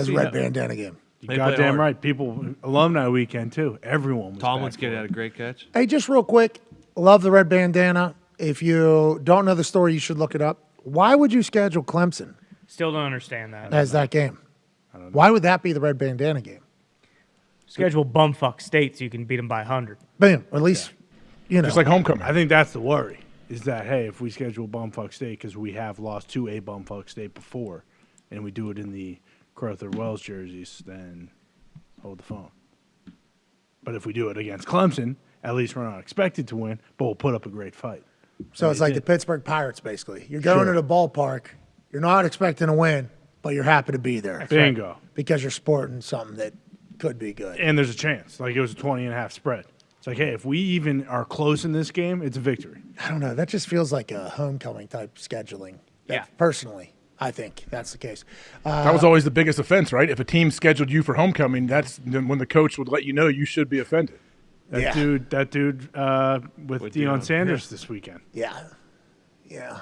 red bandana game. You goddamn right. People, alumni weekend too. Everyone was Tomlin's back getting for out it. a great catch. Hey, just real quick, love the red bandana. If you don't know the story, you should look it up. Why would you schedule Clemson Still don't understand that. as that game? Why would that be the red bandana game? Schedule bumfuck states, you can beat them by 100. Bam, or at least, you know. Just like homecoming. I think that's the worry. Is that, hey, if we schedule bumfuck state, because we have lost to a bumfuck state before, and we do it in the Crowther Wells jerseys, then hold the phone. But if we do it against Clemson, at least we're not expected to win, but we'll put up a great fight. So it's like the Pittsburgh Pirates, basically. You're going to the ballpark. You're not expecting to win. but you're happy to be there. Bingo. Because you're sporting something that could be good. And there's a chance. Like, it was a 20.5 spread. It's like, hey, if we even are close in this game, it's a victory. I don't know. That just feels like a homecoming type scheduling. Yeah. Personally, I think that's the case. That was always the biggest offense, right? If a team scheduled you for homecoming, that's when the coach would let you know you should be offended. That dude with Deion Sanders this weekend. Yeah.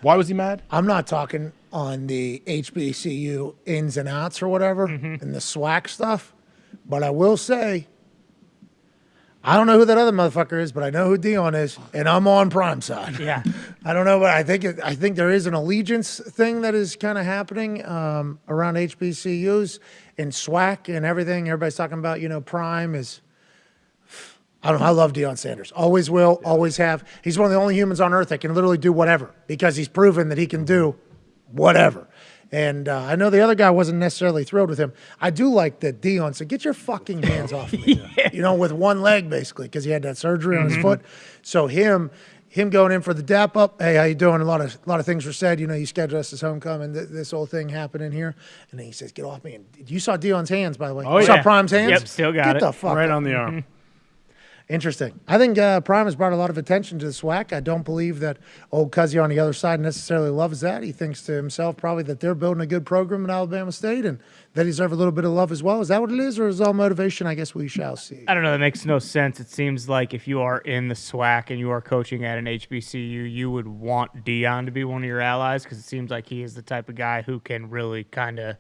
Why was he mad? I'm not talking on the HBCU ins and outs or whatever and the SWAC stuff, but I will say, I don't know who that other motherfucker is, but I know who Deion is, and I'm on Prime side. Yeah. I don't know, but I think there is an allegiance thing that is kind of happening around HBCUs and SWAC and everything. Everybody's talking about, Prime is. I don't know. I love Deion Sanders. Always will, always have. He's one of the only humans on earth that can literally do whatever because he's proven that he can do whatever. And I know the other guy wasn't necessarily thrilled with him. I do like that Deion said, get your fucking hands off of me. With one leg basically because he had that surgery on his foot. So him going in for the dap up, hey, how you doing? A lot of things were said. You scheduled us as homecoming. This whole thing happening here. And then he says, get off me. And you saw Deion's hands, by the way. Oh, you saw Prime's hands? Yep, still got Get it. the fuck right up. on the arm. Interesting. I think Prime has brought a lot of attention to the SWAC. I don't believe that old Cuzzy on the other side necessarily loves that. He thinks to himself probably that they're building a good program at Alabama State and that he's deserves a little bit of love as well. Is that what it is, or is it all motivation? I guess we shall see. I don't know. That makes no sense. It seems like if you are in the SWAC and you are coaching at an HBCU, you would want Deion to be one of your allies because it seems like he is the type of guy who can really kind of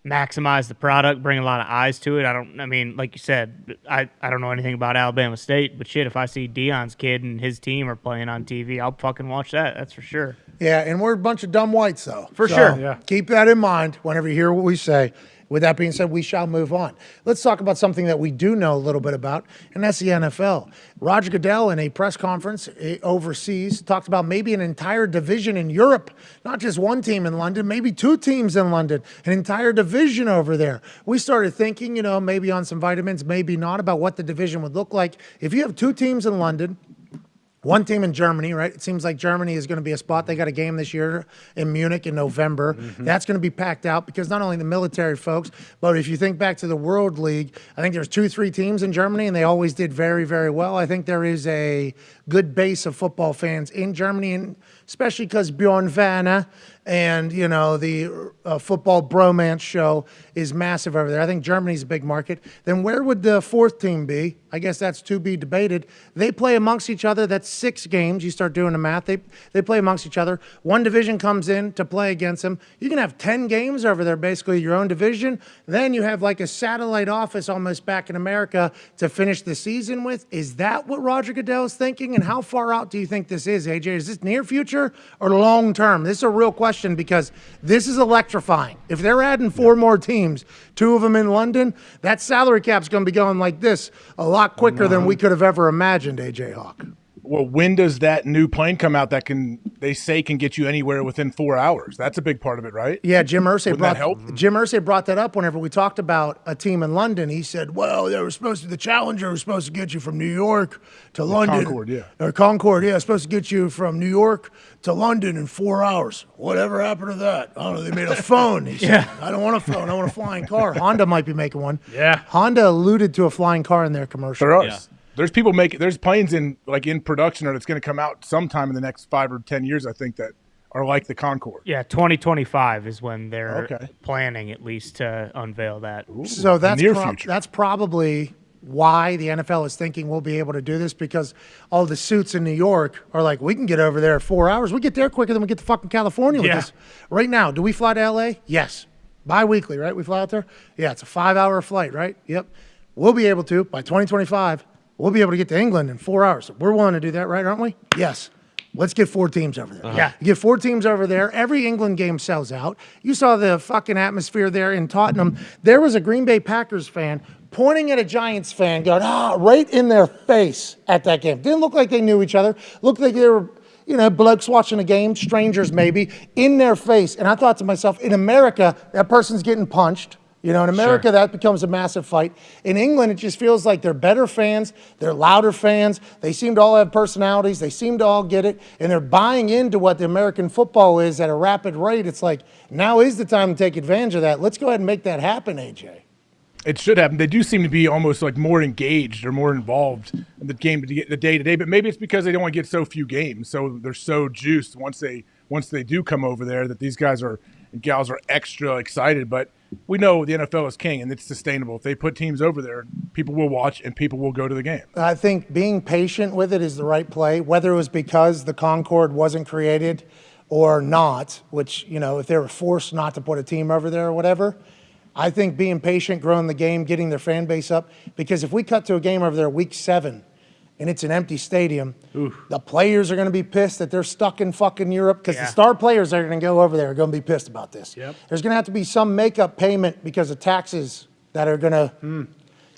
maximize the product, bring a lot of eyes to it. Like you said, I don't know anything about Alabama State, but shit, if I see Deion's kid and his team are playing on TV, I'll fucking watch that. That's for sure. Yeah, and we're a bunch of dumb whites, though. For sure. Yeah. Keep that in mind whenever you hear what we say. With that being said, we shall move on. Let's talk about something that we do know a little bit about, and that's the NFL. Roger Goodell, in a press conference overseas, talked about maybe an entire division in Europe, not just one team in London, maybe two teams in London, an entire division over there. We started thinking, maybe on some vitamins, maybe not, about what the division would look like. If you have two teams in London, one team in Germany, right? It seems like Germany is going to be a spot. They got a game this year in Munich in November. That's going to be packed out because not only the military folks, but if you think back to the World League, I think there's 2-3 teams in Germany, and they always did very, very well. I think there is a good base of football fans in Germany, and especially because Bjorn Werner and, the football bromance show is massive over there. I think Germany's a big market. Then where would the fourth team be? I guess that's to be debated. They play amongst each other. That's 6 games. You start doing the math. They play amongst each other. One division comes in to play against them. You can have 10 games over there, basically your own division. Then you have like a satellite office almost back in America to finish the season with. Is that what Roger Goodell is thinking? And how far out do you think this is, AJ? Is this near future or long term? This is a real question because this is electrifying. If they're adding 4 more teams, 2 of them in London, that salary cap's going to be going like this a lot quicker than we could have ever imagined, AJ Hawk. Well, when does that new plane come out that can get you anywhere within 4 hours? That's a big part of it, right? Yeah, Jim Irsay brought that up whenever we talked about a team in London. He said, well, the Challenger was supposed to get you from New York to London. Concorde, yeah. Or Concorde, yeah, supposed to get you from New York to London in 4 hours. Whatever happened to that? I don't know, they made a phone. He said, I don't want a phone, I want a flying car. Honda might be making one. Yeah. Honda alluded to a flying car in their commercial. There are. Yeah. There's planes in production, or it's going to come out sometime in the next 5 or 10 years, I think, that are like the Concorde. Yeah, 2025 is when they're planning at least to unveil that. Ooh, so that's near future. That's probably why the NFL is thinking we'll be able to do this, because all the suits in New York are like, we can get over there in 4 hours. We get there quicker than we get to fucking California with this. Right now, do we fly to LA? Yes. Bi-weekly, right? We fly out there? Yeah, it's a 5-hour flight, right? Yep. We'll be able to, by 2025, we'll be able to get to England in 4 hours. We're willing to do that, right, aren't we? Yes. Let's get 4 teams over there. Yeah. You get 4 teams over there. Every England game sells out. You saw the fucking atmosphere there in Tottenham. There was a Green Bay Packers fan pointing at a Giants fan going, right in their face at that game. Didn't look like they knew each other. Looked like they were, blokes watching a game, strangers maybe, in their face. And I thought to myself, in America, that person's getting punched. You know, in America, that becomes a massive fight. In England, it just feels like they're better fans. They're louder fans. They seem to all have personalities. They seem to all get it. And they're buying into what the American football is at a rapid rate. It's like, now is the time to take advantage of that. Let's go ahead and make that happen, AJ. It should happen. They do seem to be almost like more engaged or more involved in the game, the day-to-day. But maybe it's because they don't want to get so few games. So they're so juiced once they do come over there that these guys and gals are extra excited. But we know the NFL is king, and it's sustainable. If they put teams over there, people will watch and people will go to the game. I think being patient with it is the right play, whether it was because the Concord wasn't created or not, which, you know, if they were forced not to put a team over there or whatever. I think being patient, growing the game, getting their fan base up, because if we cut to a game over there week 7 and it's an empty stadium, the players are going to be pissed that they're stuck in fucking Europe because the star players that are going to go over there are going to be pissed about this. There's going to have to be some makeup payment because of taxes that are going to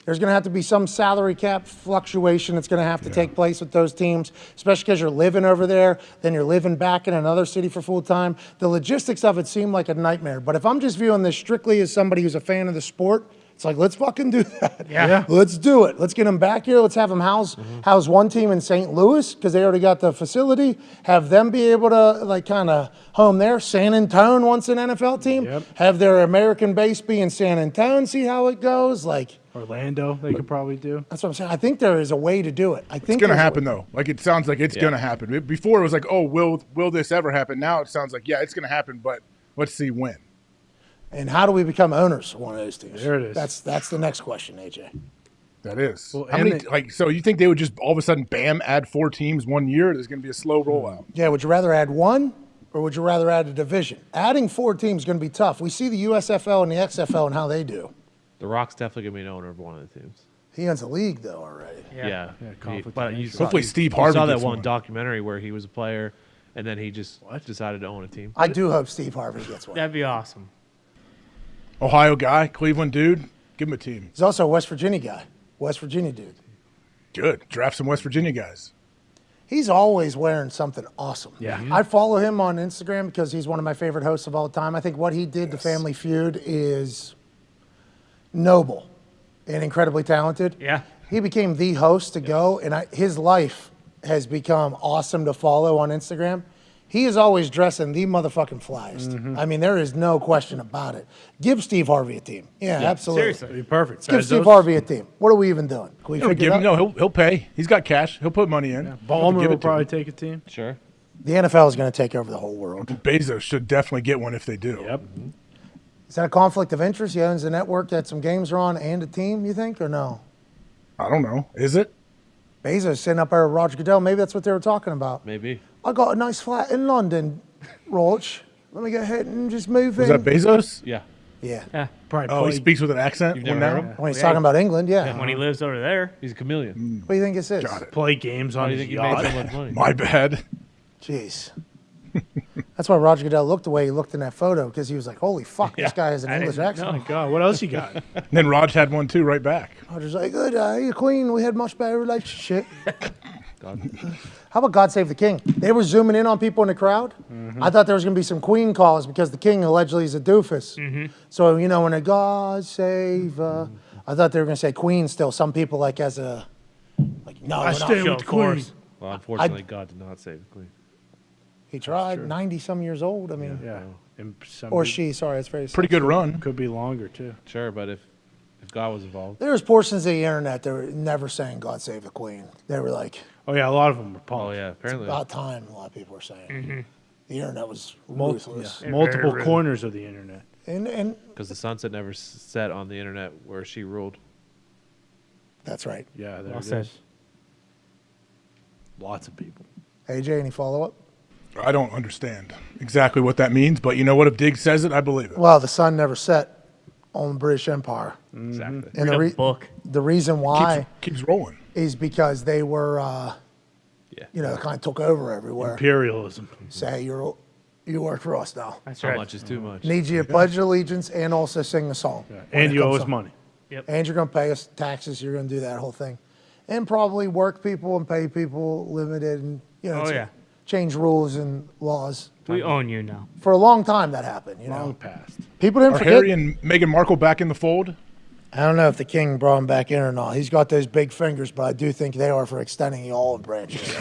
there's going to have to be some salary cap fluctuation that's going to have to take place with those teams, especially because you're living over there, then you're living back in another city for full time. The logistics of it seem like a nightmare. But if I'm just viewing this strictly as somebody who's a fan of the sport, it's like, let's fucking do that. Let's do it. Let's get them back here. Let's have them house one team in St. Louis because they already got the facility. Have them be able to like kind of home there. San Antonio wants an NFL team. Have their American base be in San Antonio. See how it goes. Like Orlando, they could probably do. That's what I'm saying. I think there is a way to do it. I think it's going to happen though. Like it sounds like it's going to happen. Before it was like, oh, will this ever happen? Now it sounds like it's going to happen, but let's see when. And how do we become owners of one of those teams? There it is. That's the next question, AJ. That is. Well, how many? So you think they would just all of a sudden, bam, add 4 teams 1 year? There's going to be a slow rollout. Yeah. Would you rather add 1 or would you rather add a division? Adding 4 teams is going to be tough. We see the USFL and the XFL and how they do. The Rock's definitely going to be an owner of one of the teams. He owns the league though already. Yeah. But hopefully Steve Harvey saw that gets one one. documentary where he was a player, and then he just decided to own a team. I do hope Steve Harvey gets one. That'd be awesome. Ohio guy, Cleveland dude, give him a team. He's also a West Virginia guy. West Virginia dude. Good. Draft some West Virginia guys. He's always wearing something awesome. Yeah. I follow him on Instagram because he's one of my favorite hosts of all time. I think what he did to Family Feud is noble and incredibly talented. Yeah. He became the host to go, and his life has become awesome to follow on Instagram. He is always dressing the motherfucking flyest. I mean, there is no question about it. Give Steve Harvey a team. Yeah, absolutely. Seriously, it'd be perfect. Give Steve Harvey a team. What are we even doing? Can we figure it out? No, he'll pay. He's got cash. He'll put money in. Ballmer will probably take a team. Sure. The NFL is going to take over the whole world. Bezos should definitely get one if they do. Yep. Is that a conflict of interest? He owns the network that some games are on and a team, you think, or no? I don't know. Is it? Bezos sitting up there with Roger Goodell. Maybe that's what they were talking about. Maybe. I got a nice flat in London, Roach. Let me go ahead and just move Was in. that Bezos? Yeah. Yeah. Oh, he speaks with an accent. You've never now? heard him? When he's talking about England, yeah. When he lives over there. He's a chameleon. What do you think this is? Got it. Play games on Why do you his think he made yacht. so much money? My bad. Jeez. That's why Roger Goodell looked the way he looked in that photo, because he was like, holy fuck, this guy has an English accent. Oh my God, what else you got? And then Raj had one too, right back. Roger's like, good, you're Queen. We had much better relationship. How about God Save the King? They were zooming in on people in the crowd. I thought there was going to be some Queen calls because the King allegedly is a doofus. So, you know, when a God Save, I thought they were going to say Queen still. Some people like as a, like, no, I we're stay not. with the Queen. Well, unfortunately, God did not save the Queen. He tried, 90-some years old. I mean, Yeah. And or she, sorry, it's very Pretty good run. Could be longer too. Sure, but if God was involved. There was portions of the internet that were never saying God Save the Queen. They were like, Oh yeah, a lot of them were pumped. Oh, yeah, apparently. about time, a lot of people were saying. The internet was ruthless. Multiple corners of the internet. And Because the sunset never set on the internet where she ruled. that's right. Yeah, there Well it said. is. Lots of people. AJ, any follow-up? I don't understand exactly what that means, but you know what? If Diggs says it, I believe it. Well, the sun never set on the British Empire. Exactly. And Read a book. the reason why Keeps rolling. is because they were, you know, kind of took over everywhere. Imperialism. Say, you work for us now. That's How right. much is too much? Need you to pledge allegiance and also sing the song. when And it you comes owe us up. money. And you're going to pay us taxes. You're going to do that whole thing. And probably work people and pay people limited. And, you know, Oh, it's yeah. change rules and laws. We own you now. For a long time that happened, you know. Long past. People didn't Are forget. Harry and Meghan Markle back in the fold? I don't know if the king brought him back in or not. He's got those big fingers, but I do think they are for extending the olive branches.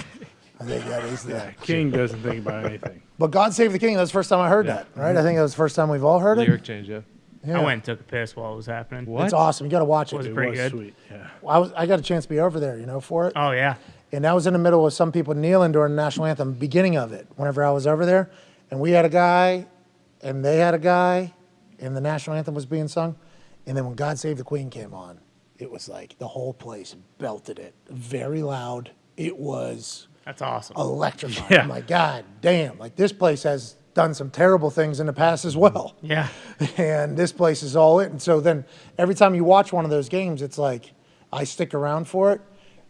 I think that is the King doesn't think about anything. But God Save the King, that's the first time I heard that, right? I think that was the first time we've all heard it. Lyric change, yeah. Yeah. I went and took a piss while it was happening. What? It's awesome. You got to watch it. It was It pretty was good. Sweet. Yeah. I got a chance to be over there, for it. Oh, yeah. And that was in the middle of some people kneeling during the national anthem, beginning of it, whenever I was over there. And we had a guy, and they had a guy, and the national anthem was being sung. And then when God Save the Queen came on, it was like the whole place belted it. Very loud. It was That's awesome. electrifying. Yeah. I'm like, God damn. Like, this place has done some terrible things in the past as well. Yeah. And this place is all it. And so then every time you watch one of those games, it's like I stick around for it.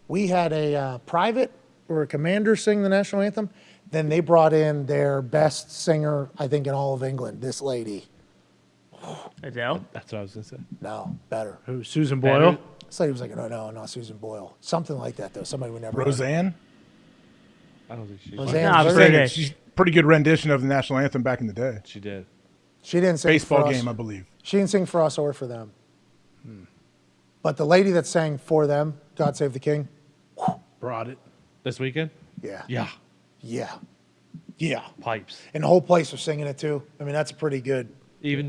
We had a private or a commander sing the national anthem. Then they brought in their best singer, I think, in all of England, this lady. Adele? That's what I was going to say. No, better. Who? Susan Boyle? This lady was like, no, not Susan Boyle. Something like that, though. Somebody we never heard. Roseanne? I don't think she Roseanne Nah, was but great. She's pretty good rendition of the national anthem back in the day. She did. She didn't sing Baseball for us. game, I believe. She didn't sing for us or for them. But the lady that sang for them, God Save the King, Brought it. This weekend? yeah. Yeah. Yeah. Yeah. Pipes. And the whole place was singing it, too. I mean, that's pretty good. Even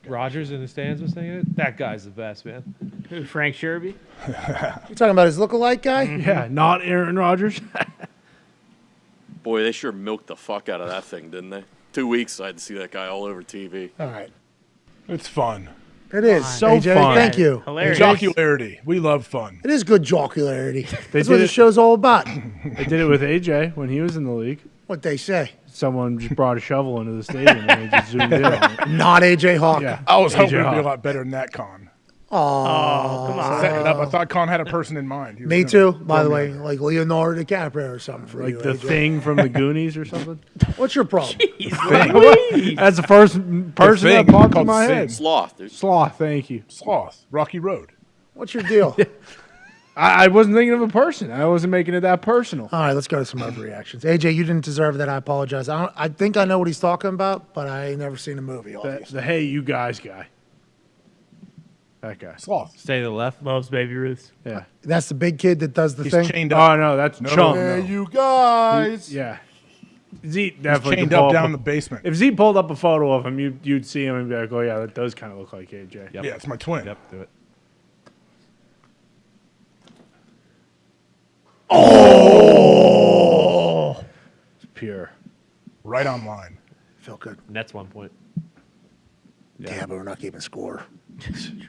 Rodgers in the stands was singing it. That guy's the best, man. Who, Frank Sherby? You talking about his lookalike guy? Yeah, not Aaron Rodgers. Boy, they sure milked the fuck out of that thing, didn't they? 2 weeks, I had to see that guy all over TV. All right. It's fun. It is. So AJ, fun. Thank you. Hilarious. Jocularity. We love fun. It is good jocularity. That's did what the it- show's all about. They did it with AJ when he was in the league. What they say. Someone just brought a shovel into the stadium and they just zoomed in on it. Not AJ Hawk. Yeah. I was hoping AJ it'd be a Hawk. lot better than that, Con. Oh, come on. Setting it up. I thought Con had a person in mind. He was Me gonna too, throw by the me way. out. Like Leonardo DiCaprio or something for Like you, the AJ. Thing from the Goonies or something. What's your problem? That's the first person Thing that popped in called my Thing. head. Sloth, dude. Sloth, thank you. Sloth. Rocky Road. What's your deal? I wasn't thinking of a person. I wasn't making it that personal. All right, let's go to some overreactions. AJ, you didn't deserve that. I apologize. I think I know what he's talking about, but I ain't never seen the movie. The hey, you guys guy. That guy. Sloth. Stay to the left. Loves Baby Ruth. Yeah. That's the big kid that does the He's thing. chained up. Oh, no, that's No, Chunk. no. Hey, you guys. Yeah. Zeke definitely chained could pull up down a- in the basement. If Zeke pulled up a photo of him, you'd see him and be like, oh, yeah, that does kind of look like AJ. Yep. Yeah, it's my twin. Yep, do it. It's pure. Right on line. Felt good. Nets 1 point. Yeah, but we're not keeping score.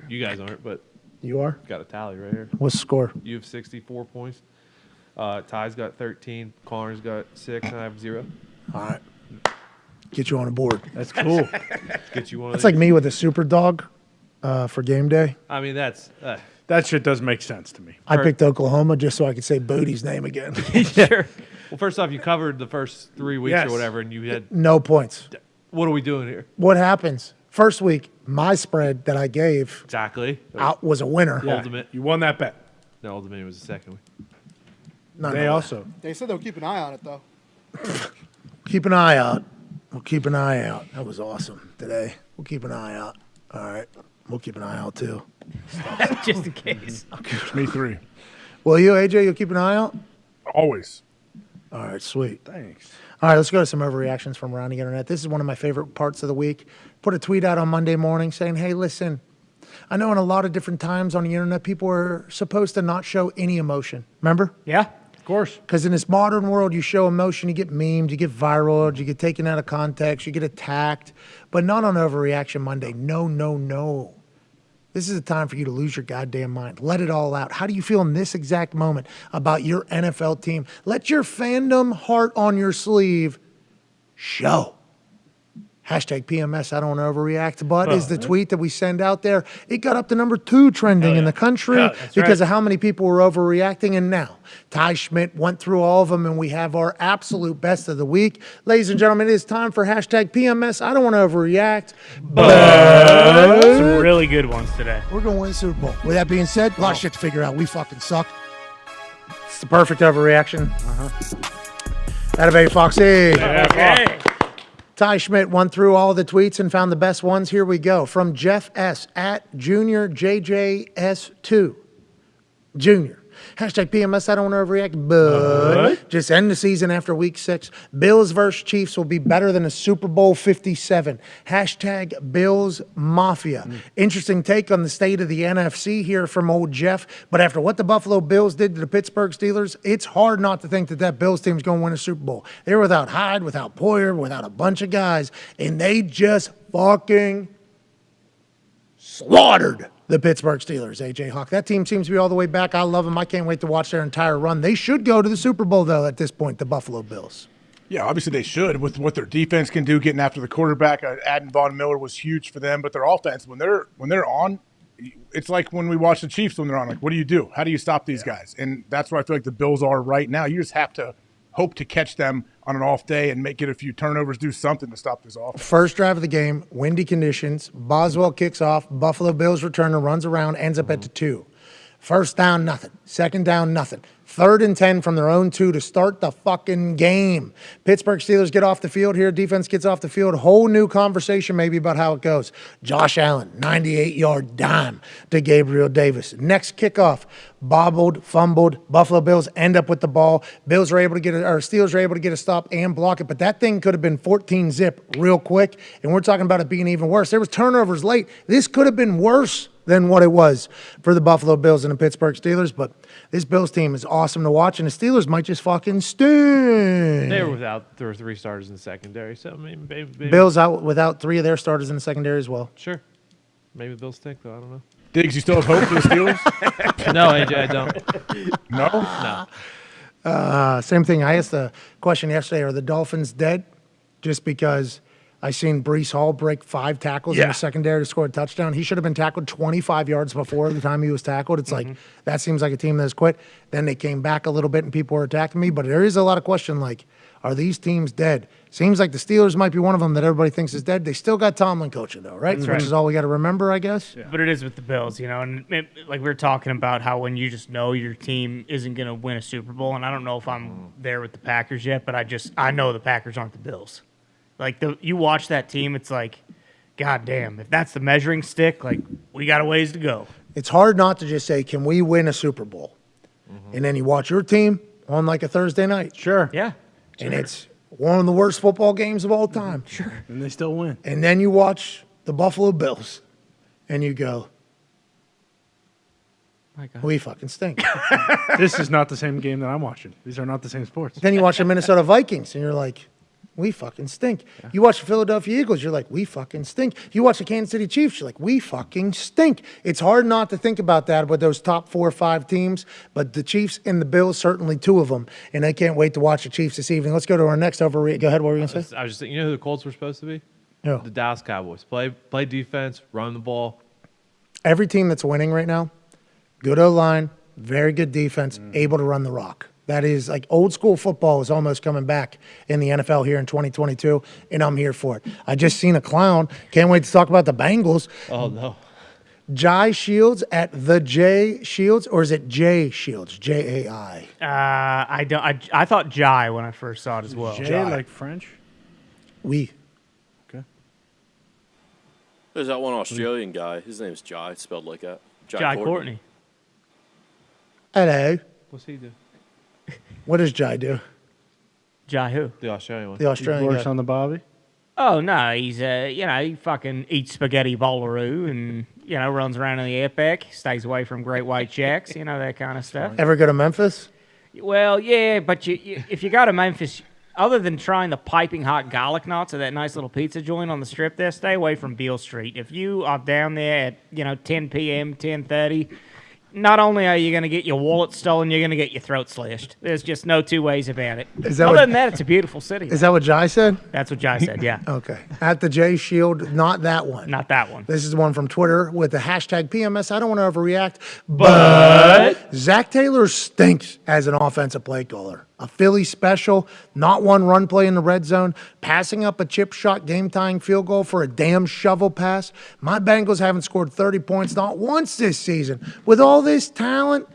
You guys aren't, but You are? got a tally right here. What's the score? You have 64 points. Ty's got 13. Connor's got 6, and I have 0. All right. Get you on a board. That's cool. Get you one. That's like me with a super dog for game day. I mean, that's That shit does make sense to me. I picked Oklahoma just so I could say Booty's name again. Sure. well. First off, you covered the first 3 weeks Yes. or whatever, and you had. No points. What are we doing here? What happens? First week, my spread that I gave Exactly. out was a winner. Yeah, Ultimate. You won that bet. No, Ultimate was the second week. None They of also. They said they'll keep an eye on it, though. that. Keep an eye out. We'll keep an eye out. That was awesome today. We'll keep an eye out. All right. We'll keep an eye out, too. Just in case. Me 3. Will you, AJ? You'll keep an eye out? Always. All right, sweet. Thanks. All right, let's go to some overreactions from around the internet. This is one of my favorite parts of the week. Put a tweet out on Monday morning saying, hey, listen, I know in a lot of different times on the internet, people are supposed to not show any emotion. Remember? Yeah. Of course. Because in this modern world, you show emotion, you get memed, you get viral, you get taken out of context, you get attacked, but not on Overreaction Monday. No, no, no. This is a time for you to lose your goddamn mind. Let it all out. How do you feel in this exact moment about your NFL team? Let your fandom heart on your sleeve show. Hashtag PMS, I don't overreact, but is the tweet that we send out there. It got up to number 2 trending in the country because of how many people were overreacting. And now, Ty Schmidt went through all of them, and we have our absolute best of the week. Ladies and gentlemen, it is time for hashtag PMS. I don't want to overreact, but Some really good ones today. we're going to win the Super Bowl. With that being said, a lot of shit to figure out. We fucking suck. It's the perfect overreaction. That a Foxy. Okay. Ty Schmidt went through all the tweets and found the best ones. Here we go. From Jeff S. at Junior JJS2. Junior. Hashtag PMS, I don't want to overreact, but just end the season after week 6. Bills versus Chiefs will be better than a Super Bowl 57. Hashtag Bills Mafia. Interesting take on the state of the NFC here from old Jeff. But after what the Buffalo Bills did to the Pittsburgh Steelers, it's hard not to think that Bills team's going to win a Super Bowl. They're without Hyde, without Poyer, without a bunch of guys, and they just fucking slaughtered the Pittsburgh Steelers, A.J. Hawk. That team seems to be all the way back. I love them. I can't wait to watch their entire run. They should go to the Super Bowl, though, at this point, the Buffalo Bills. Yeah, obviously they should with what their defense can do, getting after the quarterback. Adding Von Miller was huge for them, but their offense, when they're on, it's like when we watch the Chiefs when they're on. Like, what do you do? How do you stop these guys? And that's where I feel like the Bills are right now. You just have to hope to catch them on an off day and get a few turnovers, do something to stop this offense. First drive of the game, windy conditions. Boswell kicks off. Buffalo Bills returner runs around, ends up at the 2. First down, nothing. Second down, nothing. 3rd and 10 from their own 2 to start the fucking game. Pittsburgh Steelers get off the field here. Defense gets off the field. Whole new conversation maybe about how it goes. Josh Allen, 98-yard dime to Gabriel Davis. Next kickoff, bobbled, fumbled. Buffalo Bills end up with the ball. Steelers are able to get a stop and block it, but that thing could have been 14-zip real quick, and we're talking about it being even worse. There was turnovers late. This could have been worse than what it was for the Buffalo Bills and the Pittsburgh Steelers, but this Bills team is awesome to watch, and the Steelers might just fucking stink. There were 3 starters in the secondary, so maybe. Bills out without 3 of their starters in the secondary as well. Sure. Maybe the Bills stink, though. I don't know. Diggs, you still have hope for the Steelers? No, AJ, I don't. No? No. Same thing. I asked the question yesterday, are the Dolphins dead? Just because I seen Breece Hall break 5 tackles in the secondary to score a touchdown. He should have been tackled 25 yards before the time he was tackled. It's like, that seems like a team that has quit. Then they came back a little bit and people were attacking me. But there is a lot of question like, are these teams dead? Seems like the Steelers might be one of them that everybody thinks is dead. They still got Tomlin coaching, though, right? Which is all we got to remember, I guess. Yeah. But it is with the Bills, and like we were talking about how when you just know your team isn't going to win a Super Bowl, and I don't know if I'm there with the Packers yet, but I know the Packers aren't the Bills. Like, you watch that team, it's like, God damn, if that's the measuring stick, like, we got a ways to go. It's hard not to just say, can we win a Super Bowl? And then you watch your team on like a Thursday night. Sure. Yeah. And it's one of the worst football games of all time. Sure. And they still win. And then you watch the Buffalo Bills, and you go, my God, we fucking stink. This is not the same game that I'm watching. These are not the same sports. Then you watch the Minnesota Vikings, and you're like, we fucking stink. Yeah. You watch the Philadelphia Eagles, you're like, we fucking stink. You watch the Kansas City Chiefs, you're like, we fucking stink. It's hard not to think about that with those top 4 or 5 teams, but the Chiefs and the Bills, certainly 2 of them, and I can't wait to watch the Chiefs this evening. Let's go to our next over. Go ahead, what were you going to say? I was just thinking, you know who the Colts were supposed to be? Yeah. The Dallas Cowboys. Play defense, run the ball. Every team that's winning right now, good O-line, very good defense, able to run the rock. That is like old school football is almost coming back in the NFL here in 2022, and I'm here for it. I just seen a clown. Can't wait to talk about the Bengals. Oh, no. Jai Shields at the J Shields, or is it J Shields? J-A-I. I thought Jai when I first saw it as well. J like French? Oui. Okay. There's that one Australian guy. His name's Jai. It's spelled like that. Jai Courtney. Hello. What's he do? What does Jai do? Jai who? The Australian one. The Australian He works guy. on the Bobby? Oh, no, he's, he fucking eats spaghetti bollaroo and, runs around in the epic, stays away from great white checks, that kind of stuff. Ever go to Memphis? Well, yeah, but if you go to Memphis, other than trying the piping hot garlic knots at that nice little pizza joint on the strip there, stay away from Beale Street. If you are down there at, 10 p.m., 10:30, not only are you going to get your wallet stolen, you're going to get your throat slashed. There's just no 2 ways about it. Other than that, it's a beautiful city. Is that what Jai said? That's what Jai said, yeah. Okay. At the J Shield, not that one. Not that one. This is one from Twitter with the hashtag PMS. I don't want to overreact, but Zach Taylor stinks as an offensive play caller. A Philly special, not one run play in the red zone, passing up a chip shot, game-tying field goal for a damn shovel pass. My Bengals haven't scored 30 points not once this season. With all this talent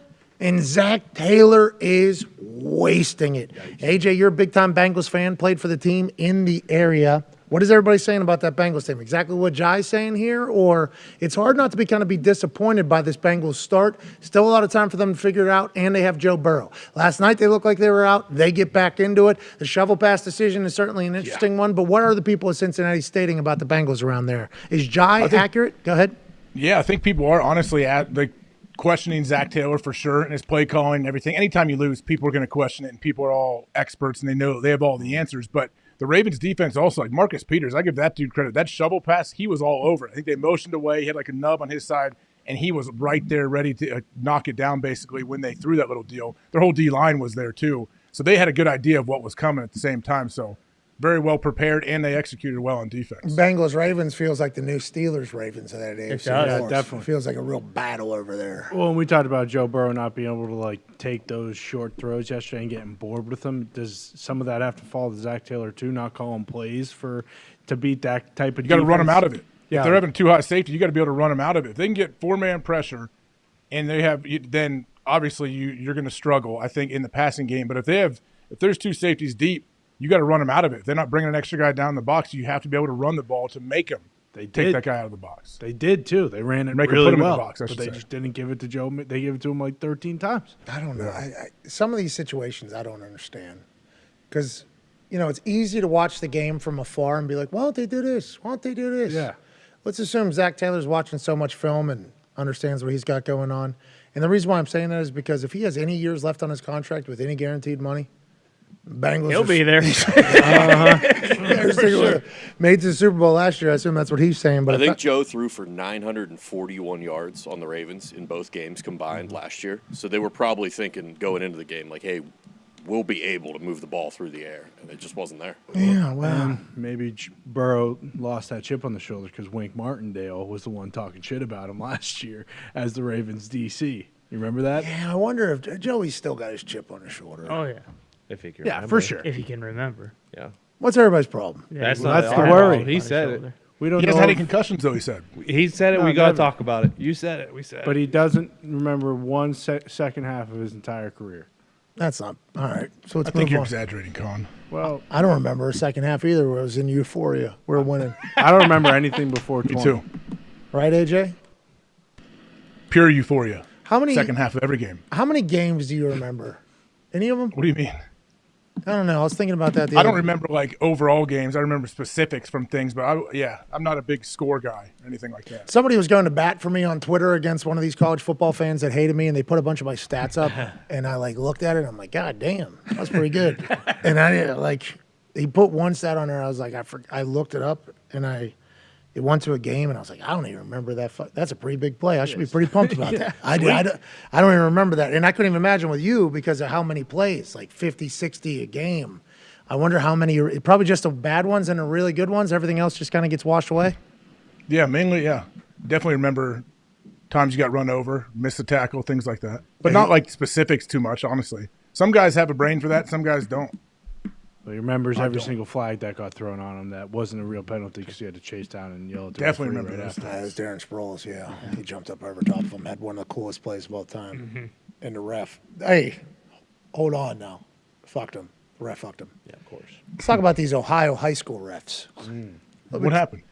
and Zach Taylor is wasting it. AJ, you're a big-time Bengals fan, played for the team in the area. What is everybody saying about that Bengals team? Exactly what Jai's saying here? Or it's hard not to be disappointed by this Bengals start. Still a lot of time for them to figure it out, and they have Joe Burrow. Last night they looked like they were out. They get back into it. The shovel pass decision is certainly an interesting one, but what are the people of Cincinnati stating about the Bengals around there? Is Jai accurate? Go ahead. Yeah, I think people are honestly questioning Zach Taylor for sure and his play calling and everything. Anytime you lose, people are going to question it, and people are all experts, and they know they have all the answers. But the Ravens defense also, like Marcus Peters, I give that dude credit. That shovel pass, he was all over it. I think they motioned away. He had like a nub on his side, and he was right there ready to knock it down basically when they threw that little deal. Their whole D-line was there too. So they had a good idea of what was coming at the same time. So very well prepared, and they executed well on defense. Bengals-Ravens feels like the new Steelers-Ravens of that AFC. Yeah, definitely. It feels like a real battle over there. Well, when we talked about Joe Burrow not being able to take those short throws yesterday and getting bored with them, does some of that have to fall to Zach Taylor too, not calling plays to beat that type of You got to run them out of it. Yeah. If they're having too high safety, you got to be able to run them out of it. If they can get four-man pressure, and then obviously you're going to struggle, I think, in the passing game. But if there's two safeties deep, you got to run them out of it. If they're not bringing an extra guy down the box, you have to be able to run the ball to make them take that guy out of the box. They did too. They ran it Make really him put him well, in the box, but they just didn't give it to Joe. They gave it to him like 13 times. I don't know. Some of these situations I don't understand because, it's easy to watch the game from afar and be like, why don't they do this? Why don't they do this? Yeah. Let's assume Zach Taylor's watching so much film and understands what he's got going on. And the reason why I'm saying that is because if he has any years left on his contract with any guaranteed money, Bengals He'll be there. Sure. Made it to the Super Bowl last year. I assume that's what he's saying. But I think Joe threw for 941 yards on the Ravens in both games combined last year. So they were probably thinking going into the game, like, hey, we'll be able to move the ball through the air. And it just wasn't there. Yeah, well. And maybe Burrow lost that chip on the shoulder because Wink Martindale was the one talking shit about him last year as the Ravens DC. You remember that? Yeah, I wonder if Joey's still got his chip on his shoulder. Oh, yeah. If he can Yeah, remember. for sure. If he can remember. Yeah. What's everybody's problem? Yeah, That's that's not the our worry. fault. He said it. We don't He know. hasn't had any concussions, though, he said. He said it. No, We got to never. talk about it. You said it. We said it. But he doesn't remember one second half of his entire career. That's not all right. So let's I think move you're on. exaggerating, Con. Well, I don't remember a second half either where it was in euphoria. We're winning. I don't remember anything before 20. Me too. Right, AJ? Pure euphoria. How many Second half of every game. How many games do you remember? Any of them? What do you mean? I don't know. I was thinking about that the I other don't remember overall games. I remember specifics from things, but I'm not a big score guy or anything like that. Somebody was going to bat for me on Twitter against one of these college football fans that hated me, and they put a bunch of my stats up, and I looked at it, and I'm like, God damn, that's pretty good. And he put one stat on there. I was like, I looked it up, and it went to a game, and I was like, I don't even remember that. That's a pretty big play. I should be pretty pumped about that. I don't even remember that. And I couldn't even imagine with you because of how many plays, like 50, 60 a game. I wonder how many, probably just the bad ones and the really good ones. Everything else just kind of gets washed away. Yeah, mainly, yeah. Definitely remember times you got run over, missed a tackle, things like that. But not specifics too much, honestly. Some guys have a brain for that. Some guys don't. Well, he remembers every single flag that got thrown on him that wasn't a real penalty because he had to chase down and yell at the Definitely referee remember right those. after. It was Darren Sproles, yeah. He jumped up over top of him, had one of the coolest plays of all time. Mm-hmm. And the ref, hey, hold on now. Fucked him. The ref fucked him. Yeah, of course. Let's talk about these Ohio high school refs. What happened?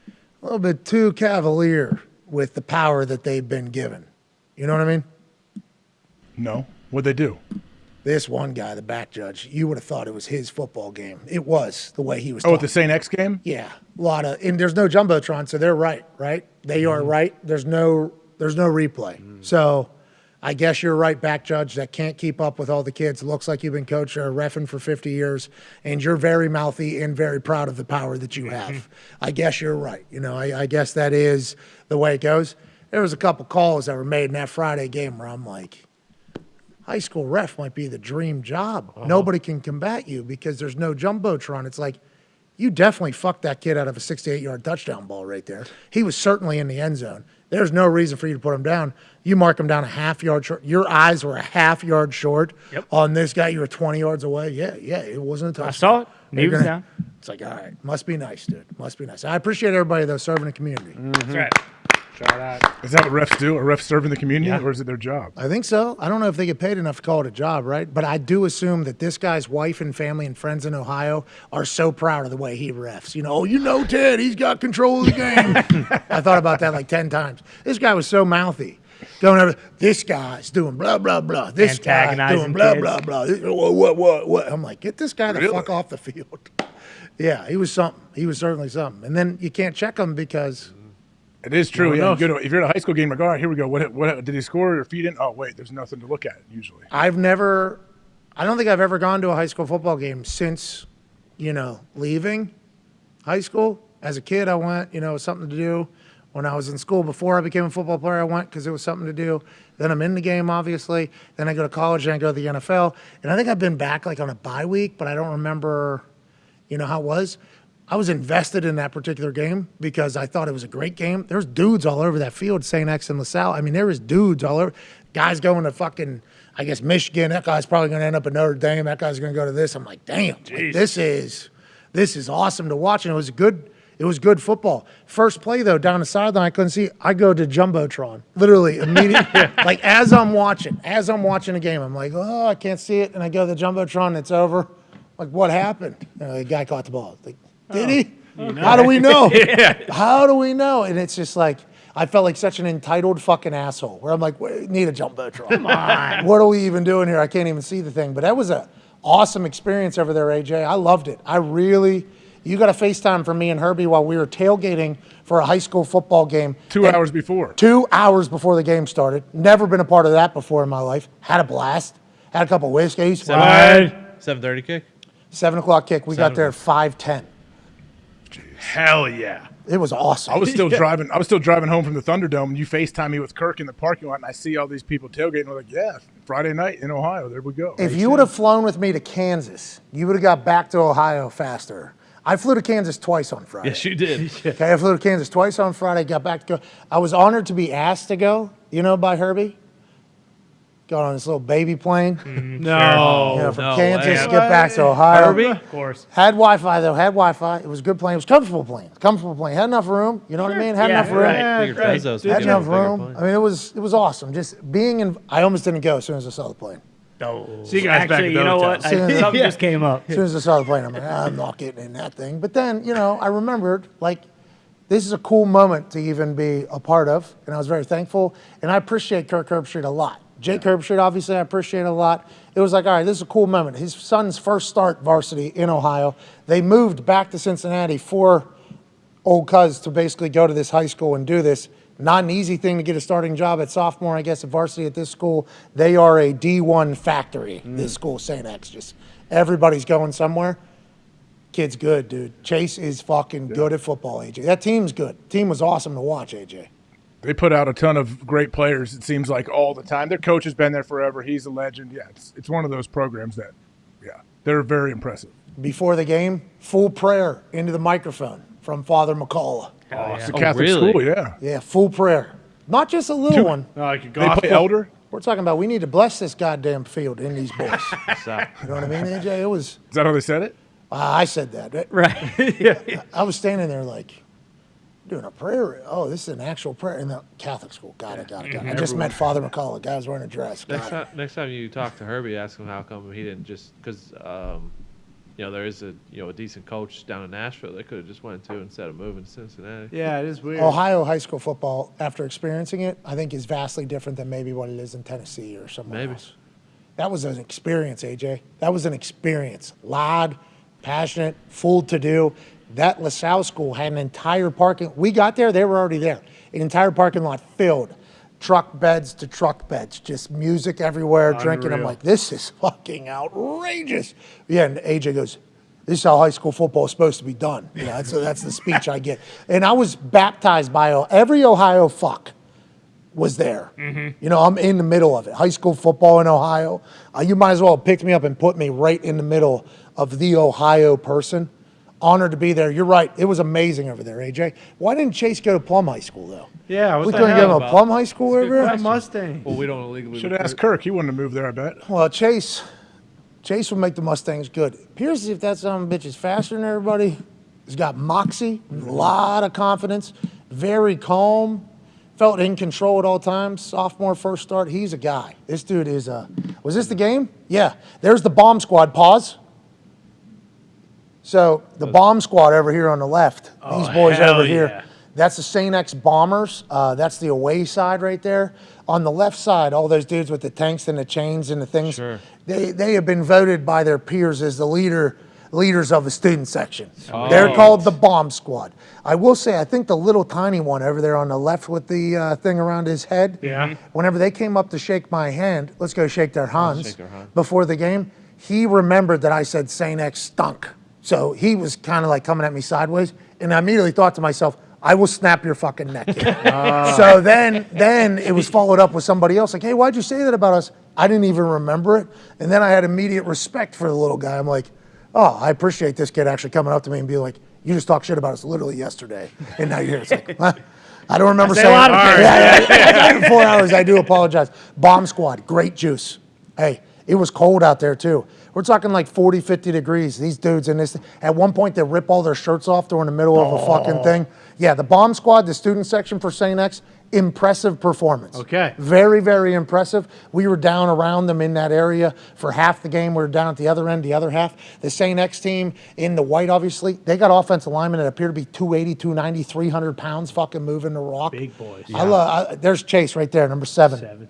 A little bit too cavalier with the power that they've been given. You know what I mean? No. What'd they do? This one guy, the back judge, you would have thought it was his football game. It was the way he was Oh, at talking. the St. X game? Yeah, and there's no jumbotron, so they're right? They are right. There's no replay. So I guess you're right, back judge, that can't keep up with all the kids. Looks like you've been coaching or reffing for 50 years, and you're very mouthy and very proud of the power that you have. I guess you're right. I guess that is the way it goes. There was a couple calls that were made in that Friday game where I'm like, high school ref might be the dream job. Nobody can combat you because there's no jumbotron. It's like, you definitely fucked that kid out of a 68-yard touchdown ball right there. He was certainly in the end zone. There's no reason for you to put him down. You mark him down a half yard short. Your eyes were a half yard short on this guy. You were 20 yards away. Yeah, it wasn't a touchdown. I saw it. He was down. It's like, all right, must be nice, dude. Must be nice. I appreciate everybody, though, serving the community. That's right. Shout out. Is that what refs do? Are refs serving the community, or is it their job? I think so. I don't know if they get paid enough to call it a job, right? But I do assume that this guy's wife and family and friends in Ohio are so proud of the way he refs. Ted, he's got control of the game. I thought about that like 10 times. This guy was so mouthy. Going over, this guy's doing blah, blah, blah. This guy's doing blah, blah, blah. What? I'm like, get this guy the fuck off the field. Yeah, he was something. He was certainly something. And then you can't check him because... It is true. Yeah, if you're at a high school game, like, all right, here we go. What did he score or feed in? Oh, wait, there's nothing to look at usually. I don't think I've ever gone to a high school football game since, leaving high school. As a kid, I went, it was something to do. When I was in school, before I became a football player, I went because it was something to do. Then I'm in the game, obviously. Then I go to college, and I go to the NFL. And I think I've been back like on a bye week, but I don't remember, how it was. I was invested in that particular game because I thought it was a great game. There's dudes all over that field, St. X and LaSalle. I mean, there was dudes all over. Guys going to fucking, I guess, Michigan. That guy's probably going to end up at Notre Dame. That guy's going to go to this. I'm like, damn, this is awesome to watch. And it was good football. First play, though, down the sideline, I couldn't see. I go to Jumbotron, literally immediately. Like, as I'm watching the game, I'm like, oh, I can't see it. And I go to the Jumbotron, and it's over. Like, what happened? The guy caught the ball. Like, did he? How do we know? How do we know? And it's just like, I felt like such an entitled fucking asshole where I'm like, wait, need a Jumbotron. Come on. What are we even doing here? I can't even see the thing. But that was an awesome experience over there, AJ. I loved it. You got a FaceTime from me and Herbie while we were tailgating for a high school football game. 2 hours before. 2 hours before the game started. Never been a part of that before in my life. Had a blast. Had a couple whiskeys. 7:30 kick? 7 o'clock kick. We got there at 5:10. Hell yeah. It was awesome. I was still driving home from the Thunderdome, and you FaceTime me with Kirk in the parking lot, and I see all these people tailgating. We're like, yeah, Friday night in Ohio. There we go. If you would have flown with me to Kansas, you would have got back to Ohio faster. I flew to Kansas twice on Friday. Yes, you did. Okay, I flew to Kansas twice on Friday, got back to go. I was honored to be asked to go, by Herbie. Got on this little baby plane. No. From Kansas, get back to Ohio. Herbie? Of course. Had Wi-Fi, though. Had Wi-Fi. It was a good plane. It was a comfortable plane. Had enough room. You know what I mean? Had enough room. Had enough room. I mean, it was awesome. Just being in. I almost didn't go as soon as I saw the plane. No. See you guys back at you know what? Something just came up. As soon as I saw the plane, I'm like, I'm not getting in that thing. But then, I remembered, this is a cool moment to even be a part of, and I was very thankful. And I appreciate Kirk Herbstreit a lot. Jake Herbstreit, obviously, I appreciate a lot. It was like, all right, this is a cool moment. His son's first start varsity in Ohio. They moved back to Cincinnati for old cuz to basically go to this high school and do this. Not an easy thing to get a starting job at sophomore, I guess, at varsity at this school. They are a D1 factory, this school, St. X. Just everybody's going somewhere. Kid's good, dude. Chase is fucking good at football, AJ. That team's good. Team was awesome to watch, AJ. They put out a ton of great players, it seems like, all the time. Their coach has been there forever. He's a legend. Yeah, it's one of those programs that, they're very impressive. Before the game, full prayer into the microphone from Father McCullough. It's a Catholic school, yeah. Yeah, full prayer. Not just a little one. Like a They gospel. play elder? We're talking about we need to bless this goddamn field in these boys. You know what I mean, AJ? It was. Is that how they said it? I said that. Right. I was standing there like, doing a prayer. Oh, this is an actual prayer in the Catholic school. Got it. I just met Father McCullough. Guy was wearing a dress. Next time you talk to Herbie, ask him how come he didn't just because there is a decent coach down in Nashville. They could have just went to instead of moving to Cincinnati. Yeah, it is weird. Ohio high school football, after experiencing it, I think is vastly different than maybe what it is in Tennessee or somewhere else. That was an experience, AJ. That was an experience. Loud, passionate, full to do. That LaSalle school had an entire parking. We got there, they were already there. An entire parking lot filled, truck beds to truck beds, just music everywhere, drinking. I'm like, this is fucking outrageous. Yeah, and AJ goes, this is how high school football is supposed to be done. That's the speech I get. And I was baptized by every Ohio fuck was there. Mm-hmm. I'm in the middle of it. High school football in Ohio. You might as well have picked me up and put me right in the middle of the Ohio person. Honored to be there. You're right. It was amazing over there, AJ. Why didn't Chase go to Plum High School, though? Yeah, we couldn't get him a Plum High School over there? Mustang. Well, we don't illegally. Should have asked Kirk. He wouldn't have moved there, I bet. Well, Chase would make the Mustangs good. Appears as if that son of a bitch is faster than everybody. He's got moxie, a lot of confidence, very calm, Felt in control at all times. Sophomore first start. He's a guy. This dude is was this the game? Yeah. There's the bomb squad. Pause. So the bomb squad over here on the left. These boys over here. That's the St. X Bombers. That's the away side right there. On the left side, all those dudes with the tanks and the chains and the things. Sure. They have been voted by their peers as the leaders of the student section. Oh. They're called the Bomb Squad. I will say, I think the little tiny one over there on the left with the thing around his head, whenever they came up to shake my hand, let's go shake their hands before the game, he remembered that I said St. X stunk. So he was kind of like coming at me sideways, and I immediately thought to myself, I will snap your fucking neck. So then it was followed up with somebody else, like, hey, why'd you say that about us? I didn't even remember it. And then I had immediate respect for the little guy. I'm like, oh, I appreciate this kid actually coming up to me and be like, you just talked shit about us literally yesterday, and now you're here. It's like, huh? I don't remember saying it. In 4 hours, I do apologize. Bomb Squad, great juice. Hey, it was cold out there, too. We're talking like 40, 50 degrees. These dudes in this, at one point, they rip all their shirts off. They're in the middle of a fucking thing. Yeah, the Bomb Squad, the student section for St. X, impressive performance. Okay. Very, very impressive. We were down around them in that area for half the game. We were down at the other end, the other half. The St. X team in the white, obviously, they got offensive linemen that appear to be 280, 290, 300 pounds fucking moving the rock. Big boys. There's Chase right there, number 7.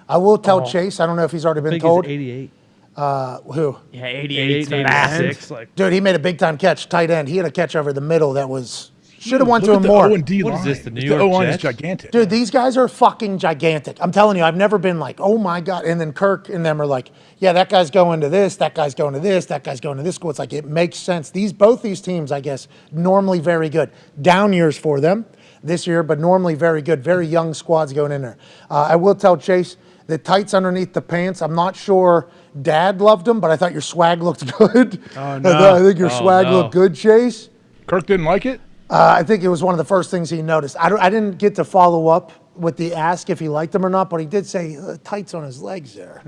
I will tell Chase, I don't know if he's already been told. 88. Who? Yeah, 88's massive. Dude, he made a big-time catch, tight end. He had a catch over the middle that was... Should have went to him more. What is this, the New York Jets? Is gigantic. Dude, these guys are fucking gigantic. I'm telling you, I've never been like, oh my God. And then Kirk and them are like, yeah, that guy's going to this, that guy's going to this, that guy's going to this school. It's like, it makes sense. Both these teams, I guess, normally very good. Down years for them this year, but normally very good. Very young squads going in there. I will tell Chase, the tights underneath the pants, I'm not sure Dad loved them, but I thought your swag looked good. Oh, no. I think your swag looked good, Chase. Kirk didn't like it? I think it was one of the first things he noticed. I didn't get to follow up with the ask if he liked them or not, but he did say tights on his legs there.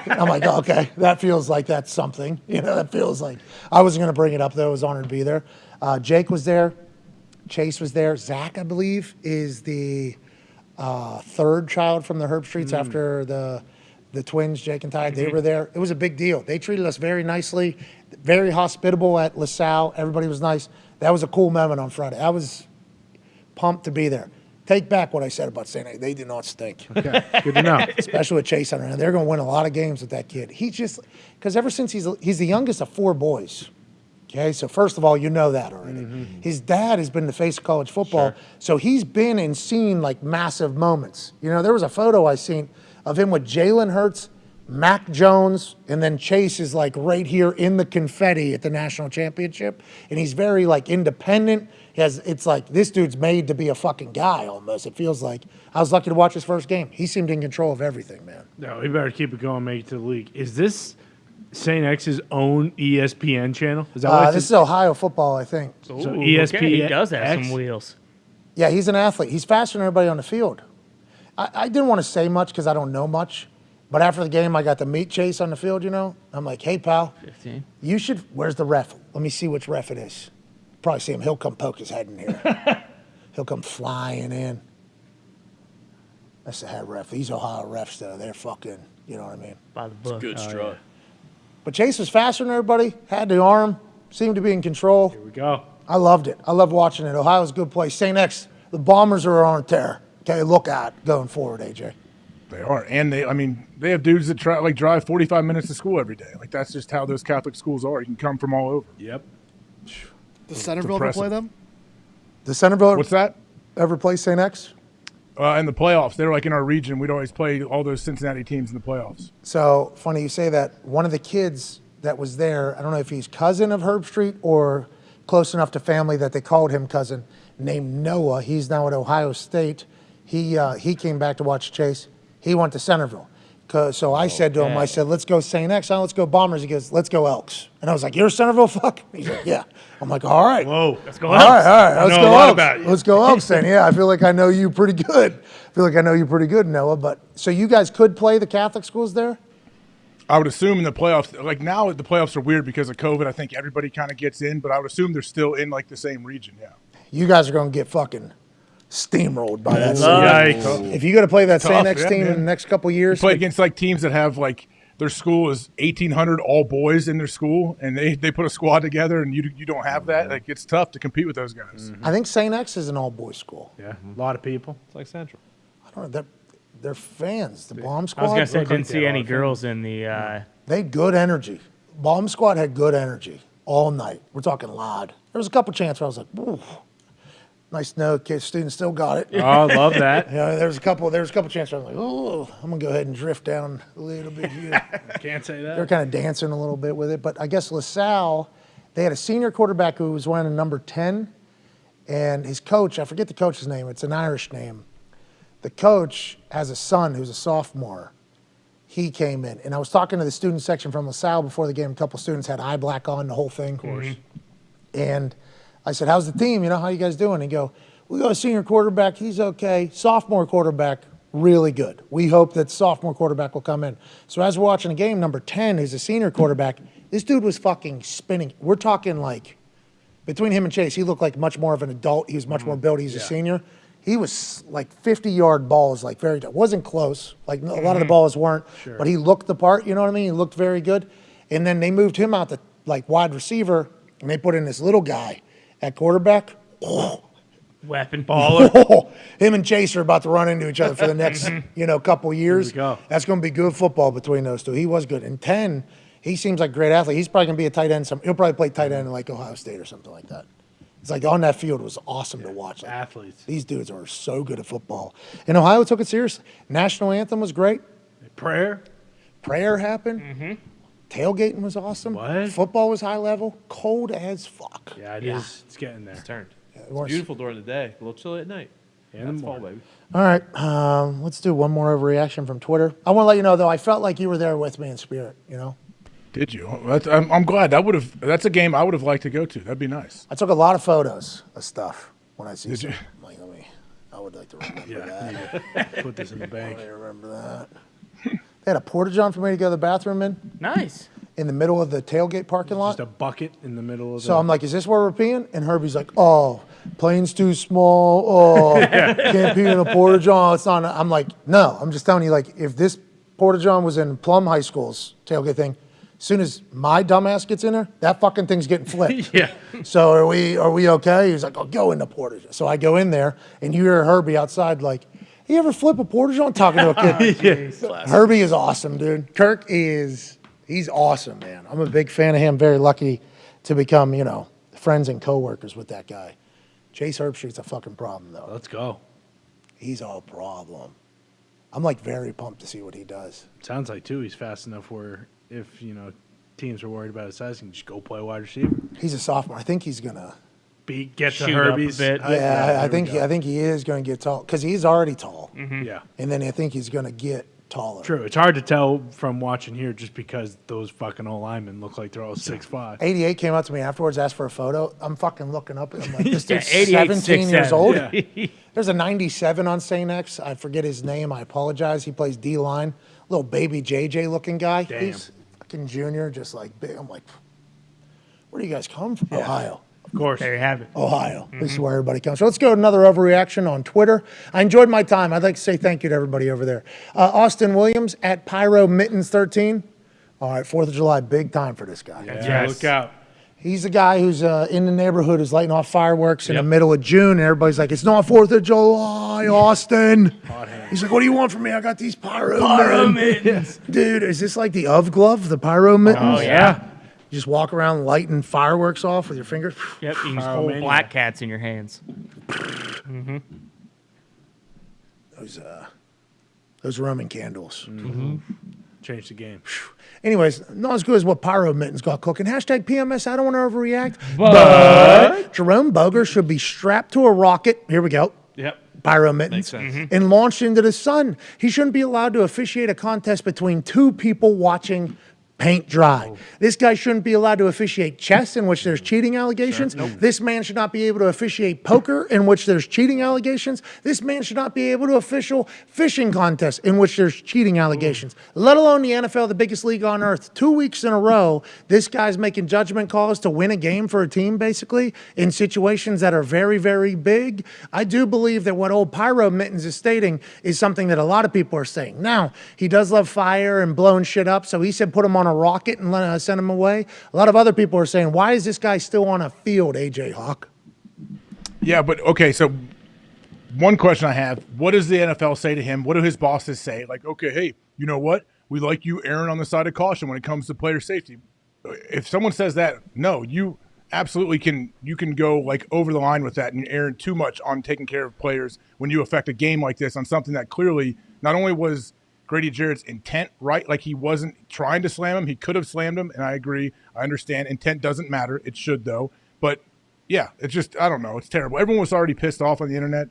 I'm like, oh, okay, that feels like that's something. That feels like. I wasn't going to bring it up, though. I was honored to be there. Jake was there. Chase was there. Zach, I believe, is the third child from the Herb Streets after the twins, Jake and Ty. They were there. It was a big deal. They treated us very nicely, very hospitable at LaSalle. Everybody was nice. That was a cool moment on Friday. I was pumped to be there. Take back what I said about St. X. They did not stink. Okay, good to know. Especially with Chase Hunter. They're going to win a lot of games with that kid. He's just – because ever since he's the youngest of 4 boys. Okay, so first of all, you know that already. His dad has been the face of college football, so he's been and seen like massive moments. There was a photo I seen of him with Jalen Hurts, Mac Jones, and then Chase is like right here in the confetti at the national championship, and he's very like independent. It's like this dude's made to be a fucking guy almost. It feels like. I was lucky to watch his first game. He seemed in control of everything, man. No, we better keep it going, make it to the league. Is this St. X's own ESPN channel? Is that what this is Ohio football, I think. So ESPN. Okay, he does have some wheels. Yeah, he's an athlete. He's faster than everybody on the field. I didn't want to say much because I don't know much. But after the game, I got to meet Chase on the field, I'm like, hey, pal. 15. You should – where's the ref? Let me see which ref it is. Probably see him. He'll come poke his head in here. He'll come flying in. That's the head ref. These Ohio refs, though, they're fucking – you know what I mean? By the book. Good strut. But Chase was faster than everybody, had the arm, seemed to be in control. Here we go. I loved it. I loved watching it. Ohio's a good place. St. X, the Bombers are on a tear. Okay, look out going forward, AJ. They are, and they have dudes that drive 45 minutes to school every day. Like that's just how those Catholic schools are. You can come from all over. Yep. Does Centerville ever play them? Does Centerville What's that? Ever play St. X? In the playoffs, they're like in our region. We'd always play all those Cincinnati teams in the playoffs. So funny you say that. One of the kids that was there, I don't know if he's cousin of Herb Street or close enough to family that they called him cousin, named Noah. He's now at Ohio State. He came back to watch Chase. He went to Centerville. So I said to him, I said, let's go St. X. Let's go Bombers. He goes, let's go Elks. And I was like, you're a Centerville fuck? He's like, yeah. I'm like, all right. Whoa, let's go Elks. All right. Let's go Elks. About you. Let's go Elks then. Yeah, I feel like I know you pretty good. Noah. But so you guys could play the Catholic schools there? I would assume in the playoffs, like now the playoffs are weird because of COVID. I think everybody kind of gets in, but I would assume they're still in like the same region, yeah. You guys are going to get fucking steamrolled by that. Yikes. If you got to play that St. X yeah, team man. in the next couple years, Play against like teams that have like their school is 1,800 all boys in their school, and they put a squad together, and you don't have that. Like it's tough to compete with those guys. I think St. X is an all-boys school. Yeah, a lot of people. It's like Central. I don't know. They're fans. The Bomb I Squad. was gonna say I look didn't like see they any are. girls in the. They had good energy. Bomb Squad had good energy all night. We're talking loud. There was a couple chances where I was like, ooh, nice note. Kid, students still got it. Oh, I love that. Yeah, there was a couple chances where I was like, oh, I'm gonna go ahead and drift down a little bit here. Can't say They're that. kind of dancing a little bit with it, but I guess LaSalle, they had a senior quarterback who was wearing a number 10, and his coach, I forget the coach's name. It's an Irish name. The coach has a son who's a sophomore. He came in, and I was talking to the student section from LaSalle before the game. A couple students had eye black on, the whole thing. Of course. And I said, how's the team? You know, how you guys doing? And he go, we got a senior quarterback. He's okay. Sophomore quarterback, really good. We hope that sophomore quarterback will come in. So as we're watching the game, number 10 is a senior quarterback. This dude was fucking spinning. We're talking like, between him and Chase, he looked like much more of an adult. He was much more built. He's a senior. He was like 50-yard balls, like very, wasn't close. Like a lot of the balls weren't, but he looked the part, you know what I mean? He looked very good. And then they moved him out to like wide receiver, and they put in this little guy at quarterback. Weapon baller. Him and Chase are about to run into each other for the next, couple years. Here we go. That's going to be good football between those two. He was good. And 10, he seems like a great athlete. He's probably going to be a tight end. He'll probably play tight end in like Ohio State or something like that. It's like on that field, it was awesome to watch. Like, Athletes. these dudes are so good at football. And Ohio took it seriously. National anthem was great. Prayer. Prayer happened. Tailgating was awesome. What? Football was high level. Cold as fuck. Yeah, it is. It's getting there. It's turned. It It's was. beautiful during the day. A little chilly at night. In the That's fall, morning. baby. All right, let's do one more overreaction from Twitter. I want to let you know, though, I felt like you were there with me in spirit, Did you? I'm glad. That's a game I would have liked to go to. That'd be nice. I took a lot of photos of stuff when I see Did you? I'm like, I would like to remember Yeah. that. Put this in the bank. I remember that. They had a porta-john for me to go to the bathroom in the middle of the tailgate parking lot. Just a bucket in the middle of So I'm like, is this where we're peeing? And Herbie's like, oh, plane's too small. Oh, can't pee in a porta-john. It's not. I'm like, no, I'm just telling you, like, if this porta-john was in Plum High School's tailgate thing, as soon as my dumbass gets in there, that fucking thing's getting flipped. Yeah. So are we okay? He's like, oh, go in the porta-john. So I go in there, and you hear Herbie outside like, you ever flip a porta-john? Talking to a kid. Herbie is awesome, dude. Kirk he's awesome, man. I'm a big fan of him. Very lucky to become, friends and coworkers with that guy. Chase Herbstreet's a fucking problem, though. Let's go. He's a problem. I'm like very pumped to see what he does. Sounds like, too, he's fast enough where if, teams are worried about his size, he can just go play wide receiver. He's a sophomore. I think he's gonna Get to Shoot up a Herbie's. bit. I think he is gonna get tall because he's already tall. Yeah. And then I think he's gonna get taller. True. It's hard to tell from watching here just because those fucking old linemen look like they're all 6'5". 88 came up to me afterwards, asked for a photo. I'm fucking looking up and I'm like, this dude's 88's 17 years 6'7". old. Yeah. There's a 97 on St. X. I forget his name. I apologize. He plays D-line. Little baby JJ looking guy. Damn. He's fucking junior, just like big. I'm like, where do you guys come from? Ohio. Of course. There you have it. Ohio. This is where everybody comes. So let's go to another overreaction on Twitter. I enjoyed my time. I'd like to say thank you to everybody over there. Austin Williams at Pyro Mittens 13. All right, 4th of July, big time for this guy. Yeah, look out. He's the guy who's in the neighborhood who's lighting off fireworks in the middle of June, and everybody's like, it's not 4th of July, Austin. He's like, what do you want from me? I got these pyro mittens. Dude, is this like the Of glove, the pyro mittens? Oh, yeah. You just walk around lighting fireworks off with your fingers. Yep, you can just hold black cats in your hands. Those Roman candles. Change the game. Anyways, not as good as what Pyro Mittens got cooking. Hashtag PMS, I don't want to overreact. But Jerome Boger should be strapped to a rocket. Here we go. Yep. Pyro Mittens. Makes sense. And launched into the sun. He shouldn't be allowed to officiate a contest between two people watching paint dry. This guy shouldn't be allowed to officiate chess in which there's cheating allegations. This man should not be able to officiate poker in which there's cheating allegations. This man should not be able to official fishing contests in which there's cheating allegations, let alone the NFL, the biggest league on earth. 2 weeks in a row, this guy's making judgment calls to win a game for a team, basically, in situations that are very, very big. I do believe that what old Pyro Mittens is stating is something that a lot of people are saying. Now, he does love fire and blowing shit up, so he said put him on a rocket and send him away. A lot of other people are saying, why is this guy still on a field, AJ Hawk? Yeah, but okay, so one question I have, what does the NFL say to him? What do his bosses say? Like, okay, hey, you know what? We like you erring on the side of caution when it comes to player safety. If someone says that, no, you absolutely can go like over the line with that and err too much on taking care of players when you affect a game like this on something that clearly not only was Grady Jarrett's intent, right? Like he wasn't trying to slam him. He could have slammed him, and I agree. I understand. Intent doesn't matter. It should, though. But, yeah, it's just, I don't know. It's terrible. Everyone was already pissed off on the internet.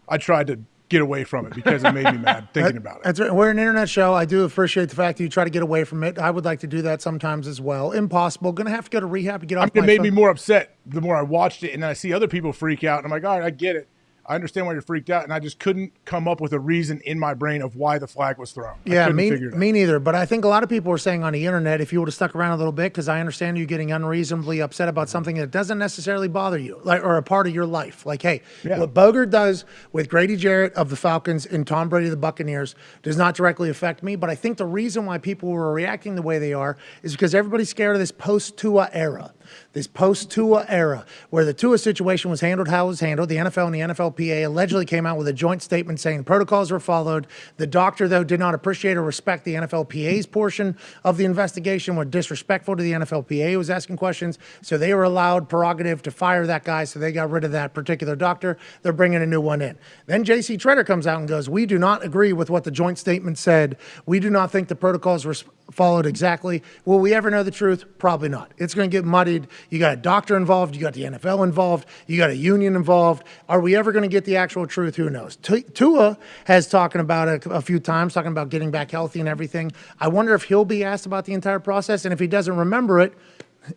I tried to get away from it because it made me mad thinking about it. That's right. We're an internet show. I do appreciate the fact that you try to get away from it. I would like to do that sometimes as well. Impossible. Going to have to go to rehab to get off my phone. It made me more upset the more I watched it, and then I see other people freak out, and I'm like, all right, I get it. I understand why you're freaked out, and I just couldn't come up with a reason in my brain of why the flag was thrown. Yeah, me neither. But I think a lot of people are saying on the internet, if you would have stuck around a little bit, because I understand you getting unreasonably upset about something that doesn't necessarily bother you, like, or a part of your life. Like, hey, what Bogert does with Grady Jarrett of the Falcons and Tom Brady of the Buccaneers does not directly affect me. But I think the reason why people were reacting the way they are is because everybody's scared of this post-Tua era. This post-Tua era, where the Tua situation was handled how it was handled. The NFL and the NFLPA allegedly came out with a joint statement saying protocols were followed. The doctor, though, did not appreciate or respect the NFLPA's portion of the investigation, were disrespectful to the NFLPA who was asking questions. So they were allowed prerogative to fire that guy, so they got rid of that particular doctor. They're bringing a new one in. Then J.C. Treader comes out and goes, we do not agree with what the joint statement said. We do not think the protocols were followed exactly. Will we ever know the truth? Probably not. It's going to get muddied. You got a doctor involved. You got the NFL involved. You got a union involved. Are we ever going to get the actual truth? Who knows? Tua has talking about it a few times, talking about getting back healthy and everything. I wonder if he'll be asked about the entire process, and if he doesn't remember it,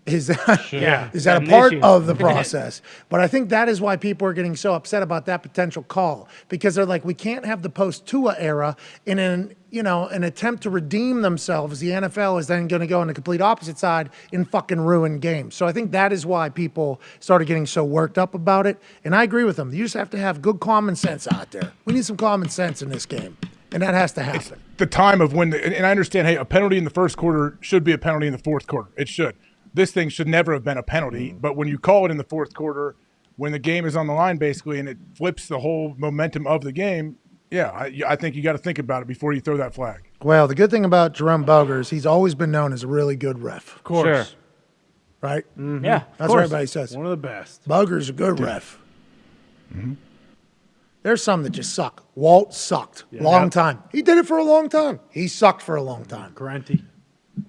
is that a part of the process? But I think that is why people are getting so upset about that potential call, because they're like, we can't have the post-Tua era in an attempt to redeem themselves. The NFL is then going to go on the complete opposite side and fucking ruin games. So I think that is why people started getting so worked up about it. And I agree with them. You just have to have good common sense out there. We need some common sense in this game. And that has to happen. It's the time of when, and I understand, hey, a penalty in the first quarter should be a penalty in the fourth quarter. It should. This thing should never have been a penalty, but when you call it in the fourth quarter, when the game is on the line basically and it flips the whole momentum of the game, I think you got to think about it before you throw that flag. Well, the good thing about Jerome Boger is he's always been known as a really good ref. Of course. Sure. Right? Mm-hmm. Yeah, that's what everybody says. One of the best. Boger's a good ref. Mm-hmm. There's some that just suck. Walt sucked. Long time. He did it for a long time. He sucked for a long time. Garanti.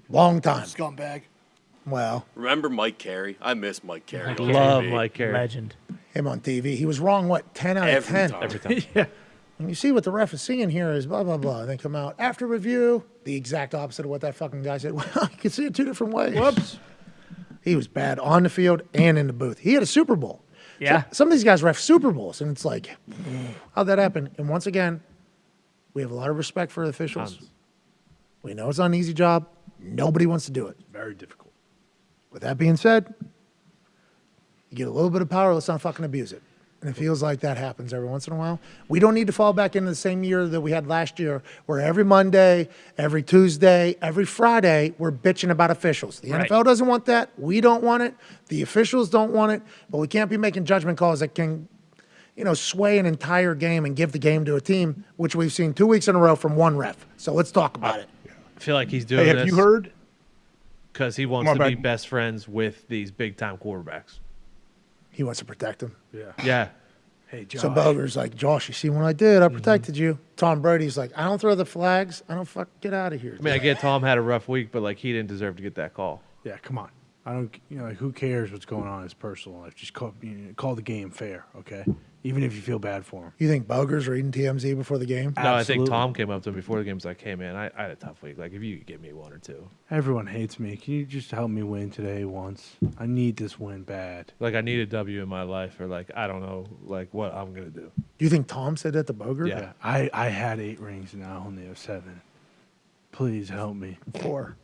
Long time. Scumbag. Well. Remember Mike Carey? I miss Mike Carey. I love Mike Carey. Legend. Him on TV. He was wrong, 10 out of 10? Every time. Yeah. When you see what the ref is seeing here is blah, blah, blah. And they come out after review, the exact opposite of what that fucking guy said. Well, you can see it two different ways. Whoops. He was bad on the field and in the booth. He had a Super Bowl. Yeah. So some of these guys ref Super Bowls, and it's like, how'd that happen? And once again, we have a lot of respect for the officials. We know it's not an easy job. Nobody wants to do it. Very difficult. With that being said, you get a little bit of power, let's not fucking abuse it. And it feels like that happens every once in a while. We don't need to fall back into the same year that we had last year, where every Monday, every Tuesday, every Friday, we're bitching about officials. The NFL doesn't want that. We don't want it. The officials don't want it. But we can't be making judgment calls that can, sway an entire game and give the game to a team, which we've seen 2 weeks in a row from one ref. So let's talk about it. I feel like he's doing this. Have you heard? Because he wants to be best friends with these big-time quarterbacks. He wants to protect them. Yeah. Hey, Josh. So Boger's like, Josh, you see what I did? I protected you. Tom Brady's like, I don't throw the flags. I don't get out of here. I mean, I get Tom had a rough week, but he didn't deserve to get that call. Yeah, come on. I don't, who cares what's going on in his personal life? Just call the game fair, okay? even if you feel bad for him. You think Boger's reading TMZ before the game? No, I think Tom came up to him before the game. Was like, "Hey man, I had a tough week. Like, if you could give me 1 or 2." Everyone hates me. Can you just help me win today once? I need this win bad. Like, I need a W in my life, or like, I don't know, like what I'm gonna do. Do you think Tom said that to Boger? Yeah. I had 8 rings and I only have 7. Please help me. 4.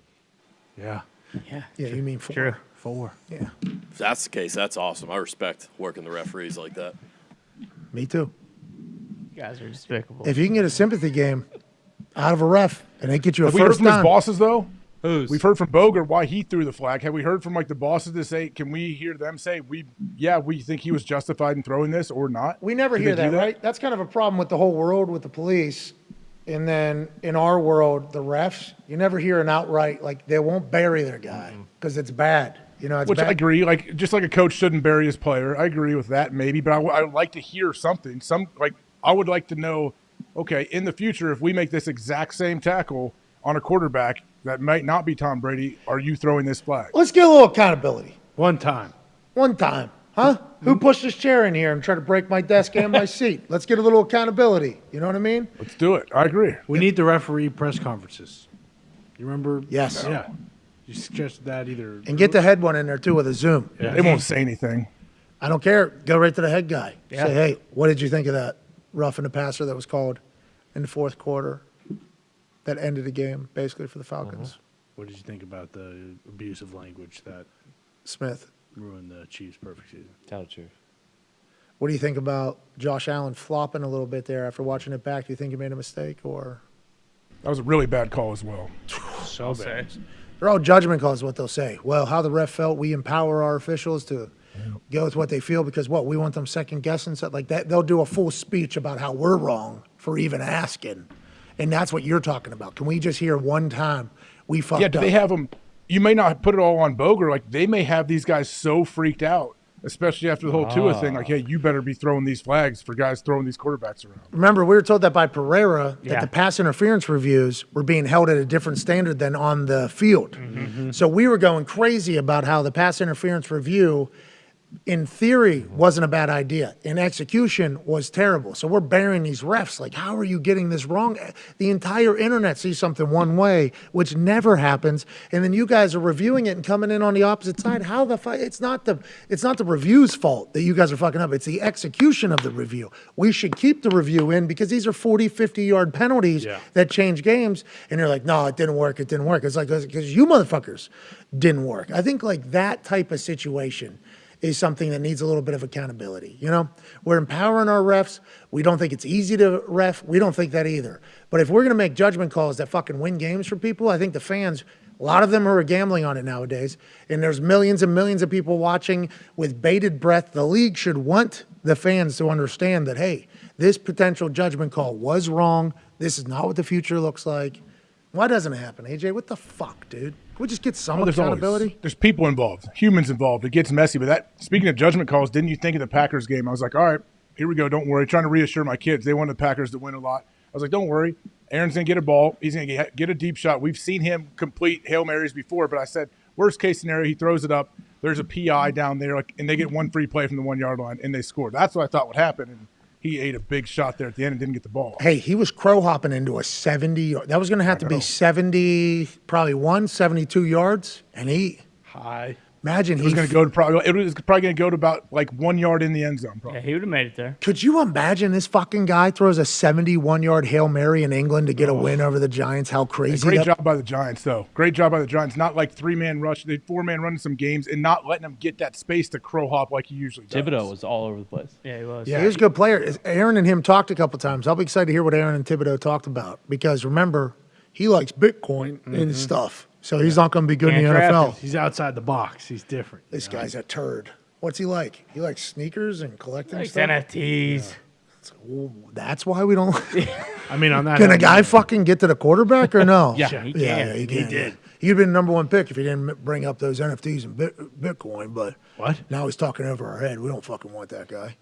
Yeah. Yeah. Yeah, you mean 4. True. 4. Yeah. If that's the case, that's awesome. I respect working the referees like that. Me too. You guys are despicable. If you can get a sympathy game out of a ref and they get you a Have we heard first from his down. bosses, though? Who's? We've heard from Boger why he threw the flag. Have we heard from, like, the bosses to say, can we hear them say, we think he was justified in throwing this or not? We never Did hear they do that, right? That's kind of a problem with the whole world with the police. And then in our world, the refs, you never hear an outright, like, they won't bury their guy because it's bad. You know, it's Which bad. I agree. Like, just like a coach shouldn't bury his player. I agree with that, maybe. But I would like to hear something. I would like to know, okay, in the future, if we make this exact same tackle on a quarterback that might not be Tom Brady, are you throwing this flag? Let's get a little accountability. One time. Huh? Who pushed this chair in here and tried to break my desk and my seat? Let's get a little accountability. You know what I mean? Let's do it. I agree. We need the referee press conferences. You remember? Yes. Yeah. You suggested that either. And get the head one in there, too, with a Zoom. Yeah. They won't say anything. I don't care. Go right to the head guy. Yeah. Say, hey, what did you think of that roughing the passer that was called in the fourth quarter that ended the game, basically, for the Falcons? What did you think about the abusive language that Smith. ruined the Chiefs' perfect season? Tell the truth. What do you think about Josh Allen flopping a little bit there after watching it back? Do you think he made a mistake or? That was a really bad call as well. So bad. They're all judgment calls, is what they'll say. Well, how the ref felt, we empower our officials to go with what they feel because we want them second guessing stuff like that. They'll do a full speech about how we're wrong for even asking. And that's what you're talking about. Can we just hear one time we fucked up? Yeah, do they have them? You may not put it all on Boger. Like, they may have these guys so freaked out, especially after the whole Tua thing. Like, hey, you better be throwing these flags for guys throwing these quarterbacks around. Remember, we were told that by Pereira that Yeah. the pass interference reviews were being held at a different standard than on the field. So we were going crazy about how the pass interference review, in theory, wasn't a bad idea. In execution, was terrible. So we're burying these refs. Like, how are you getting this wrong? The entire internet sees something one way, which never happens, and then you guys are reviewing it and coming in on the opposite side. How the fuck? It's not the review's fault that you guys are fucking up. It's the execution of the review. We should keep the review in because these are 40, 50-yard penalties that change games. And you're like, no, it didn't work. It didn't work. It's like because you motherfuckers didn't work. I think like that type of situation is something that needs a little bit of accountability. You know, we're empowering our refs. We don't think it's easy to ref. We don't think that either. But if we're going to make judgment calls that fucking win games for people, I think the fans, a lot of them are gambling on it nowadays. And there's millions and millions of people watching with bated breath. The league should want the fans to understand that, hey, this potential judgment call was wrong. This is not what the future looks like. Why doesn't it happen, AJ? What the fuck, dude? Can we just get some accountability? There's people involved, humans involved. It gets messy. But that, speaking of judgment calls, didn't you think of the Packers game? I was like, all right, here we go. Don't worry. Trying to reassure my kids. They wanted the Packers to win a lot. I was like, don't worry. Aaron's going to get a ball. He's going to get a deep shot. We've seen him complete Hail Marys before, but I said, worst case scenario, he throws it up. There's a PI down there, and they get one free play from the 1 yard line, and they score. That's what I thought would happen. And he ate a big shot there at the end and didn't get the ball. Hey, he was crow hopping into a 70. That was going to have to be 70, probably 72 yards. And imagine he was going to go to probably going to go to about like 1 yard in the end zone. Probably. Yeah, he would have made it there. Could you imagine this fucking guy throws a 71-yard Hail Mary in England to get a win over the Giants? How crazy! Great job by the Giants, though. Great job by the Giants. Not like 3-man rush. They 4-man run some games and not letting them get that space to crow hop like he usually does. Thibodeau was all over the place. Yeah, he was. Yeah, he was a good player. Aaron and him talked a couple times. I'll be excited to hear what Aaron and Thibodeau talked about because remember, he likes Bitcoin and stuff. So he's not going to be good in the NFL. He's outside the box. He's different. This guy's a turd. What's he like? He likes sneakers and collecting Likes stuff? NFTs. Well, that's why we don't. I mean, on that. Can a guy fucking get to the quarterback or no? Yeah, he can. Yeah, he He did. He'd been number one pick if he didn't bring up those NFTs and Bitcoin. But what? Now he's talking over our head. We don't fucking want that guy.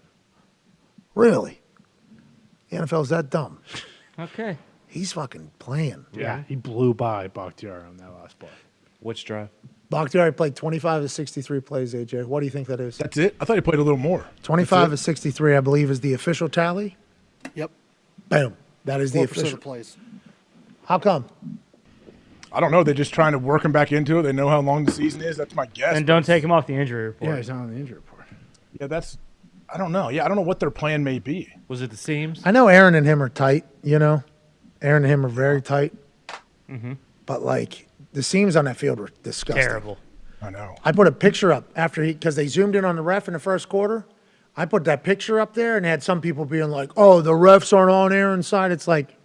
Really? The NFL's that dumb. Okay. He's fucking playing. Yeah, he blew by Bakhtiari on that last play. Which drive? Bakhtiari played 25 of 63 plays, AJ. What do you think that is? That's it? I thought he played a little more. 25 of 63, I believe, is the official tally. Yep. Boom. That is the 4% official. of plays. How come? I don't know. They're just trying to work him back into it. They know how long the season is. That's my guess. And don't take him off the injury report. Yeah, he's not on the injury report. Yeah, I don't know. Yeah, I don't know what their plan may be. Was it the seams? I know Aaron and him are tight, Aaron and him are very tight. Mm-hmm. But, like, the seams on that field were disgusting. Terrible. I know. I put a picture up because they zoomed in on the ref in the first quarter. I put that picture up there and had some people being like, oh, the refs aren't on Aaron's side. It's like,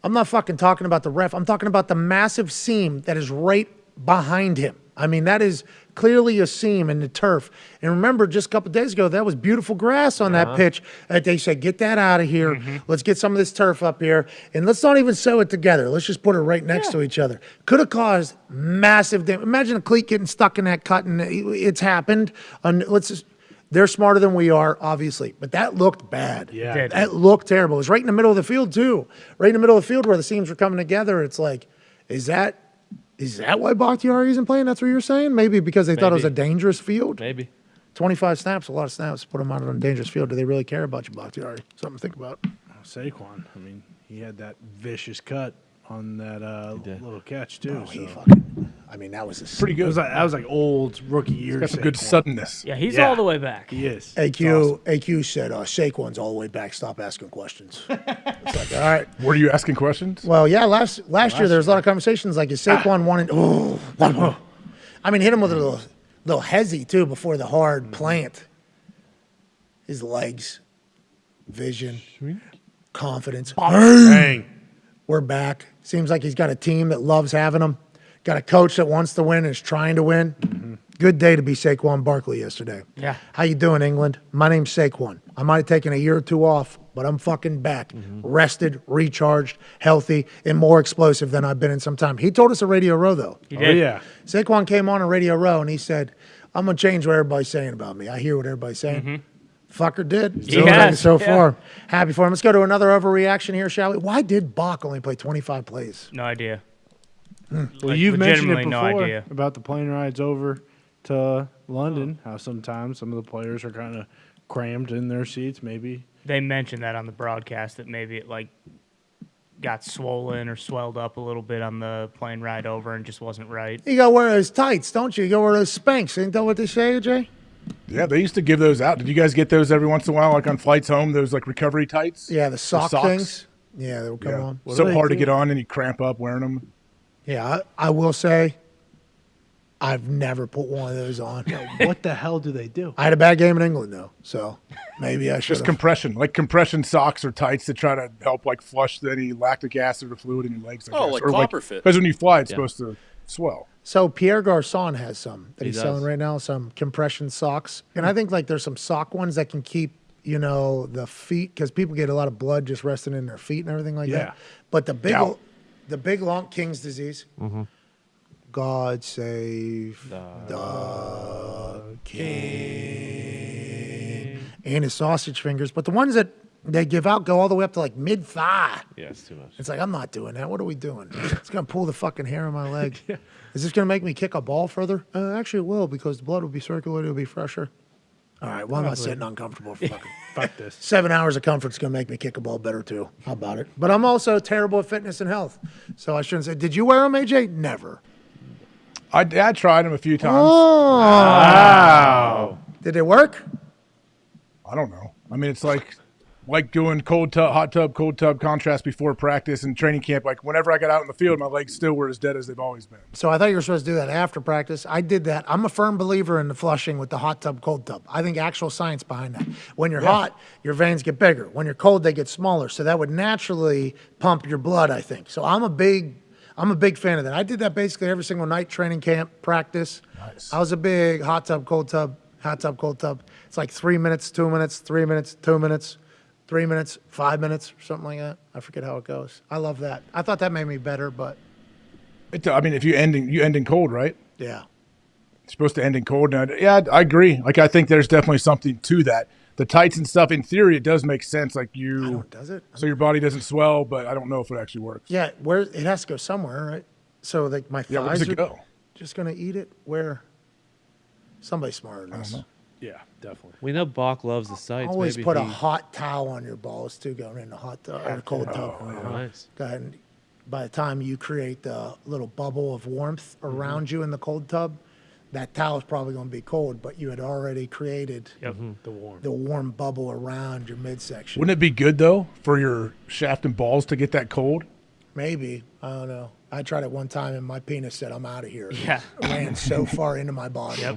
I'm not fucking talking about the ref. I'm talking about the massive seam that is right behind him. I mean, that is clearly a seam in the turf. And remember, just a couple of days ago, that was beautiful grass on that pitch. That they said, get that out of here. Let's get some of this turf up here. And let's not even sew it together. Let's just put it right next to each other. Could have caused massive damage. Imagine a cleat getting stuck in that cut, and it's happened. They're smarter than we are, obviously. But that looked bad. Yeah. That looked terrible. It was right in the middle of the field, too. Right in the middle of the field where the seams were coming together. It's like, is that why Bakhtiari isn't playing? That's what you're saying? Maybe because they thought it was a dangerous field? Maybe. 25 snaps, a lot of snaps. Put them out on a dangerous field. Do they really care about you, Bakhtiari? Something to think about. Saquon, I mean, he had that vicious cut on that little catch, too. That was pretty good. That was like old rookie years. Got some good suddenness. Yeah, he's all the way back. He is. AQ said, Saquon's all the way back. Stop asking questions. It's like, all right. Were you asking questions? Well, yeah, last year there was a lot of conversations like, is Saquon wanting I mean, hit him with a little hezzy, too, before the hard plant. His legs, vision, confidence. Bang. We're back. Seems like he's got a team that loves having him. Got a coach that wants to win and is trying to win. Mm-hmm. Good day to be Saquon Barkley yesterday. Yeah. How you doing, England? My name's Saquon. I might have taken a year or two off, but I'm fucking back. Rested, recharged, healthy, and more explosive than I've been in some time. He told us at Radio Row, though. He did. Yeah. Saquon came on Radio Row, and he said, I'm going to change what everybody's saying about me. I hear what everybody's saying. Fucker did. He has. So far. Happy for him. Let's go to another overreaction here, shall we? Why did Bach only play 25 plays? No idea. Well, you've mentioned it no before idea. about the plane rides over to London, how sometimes some of the players are kind of crammed in their seats, maybe. They mentioned that on the broadcast that maybe it got swollen or swelled up a little bit on the plane ride over and just wasn't right. You got to wear those tights, don't you? You got to wear those Spanx. Ain't that what they say, Jay? Yeah, they used to give those out. Did you guys get those every once in a while, like on flights home, those like recovery tights? Yeah, the sock things. Yeah, they would come on. So hard to get on and you cramp up wearing them. Yeah, I will say I've never put one of those on. What the hell do they do? I had a bad game in England, though, so maybe I should. Just compression, like compression socks or tights to try to help like flush any lactic acid or fluid in your legs. Like copper fit. Because when you fly, it's supposed to swell. So Pierre Garçon has some that he's selling right now, some compression socks. And I think there's some sock ones that can keep, the feet, because people get a lot of blood just resting in their feet and everything like that. But the big long King's disease. Mm-hmm. God save the King. And his sausage fingers. But the ones that they give out go all the way up to mid-thigh. Yeah, it's too much. It's like, I'm not doing that. What are we doing? It's going to pull the fucking hair on my leg. Is this going to make me kick a ball further? Actually, it will, because the blood will be circulated. It'll be fresher. All right, well, I'm not sitting uncomfortable for fuck this. 7 hours of comfort's going to make me kick a ball better, too. How about it? But I'm also terrible at fitness and health. So I shouldn't say, did you wear them, AJ? Never. I tried them a few times. Oh. Wow. Did it work? I don't know. I mean, it's like doing cold tub, hot tub, cold tub contrast before practice and training camp. Like whenever I got out in the field, my legs still were as dead as they've always been. So I thought you were supposed to do that after practice. I did that. I'm a firm believer in the flushing with the hot tub, cold tub. I think actual science behind that. When you're hot, your veins get bigger. When you're cold, they get smaller. So that would naturally pump your blood, I think. So I'm a big fan of that. I did that basically every single night, training camp, practice. Nice. I was a big hot tub, cold tub, hot tub, cold tub. It's like 3 minutes, 2 minutes, 3 minutes, 2 minutes, 3 minutes, 5 minutes, or something like that. I forget how it goes. I love that. I thought that made me better, but if you end in cold, right? yeah. It's supposed to end in cold. Now, yeah, I agree. I think there's definitely something to that. The tights and stuff, in theory, it does make sense. Does it? So your body doesn't swell, but I don't know if it actually works. Yeah, it has to go somewhere, right? So my thighs. Yeah, where does it go? just going to eat it? Where? Somebody smarter than us. Yeah, definitely. We know Bach loves the sights. Always Maybe put a he- hot towel on your balls too, going in the hot tub or the cold tub. nice. Go ahead. And by the time you create the little bubble of warmth around you in the cold tub, that towel is probably going to be cold, but you had already created the warm bubble around your midsection. Wouldn't it be good, though, for your shaft and balls to get that cold? Maybe. I don't know. I tried it one time, and my penis said, I'm out of here. Yeah. It ran so far into my body. Yep.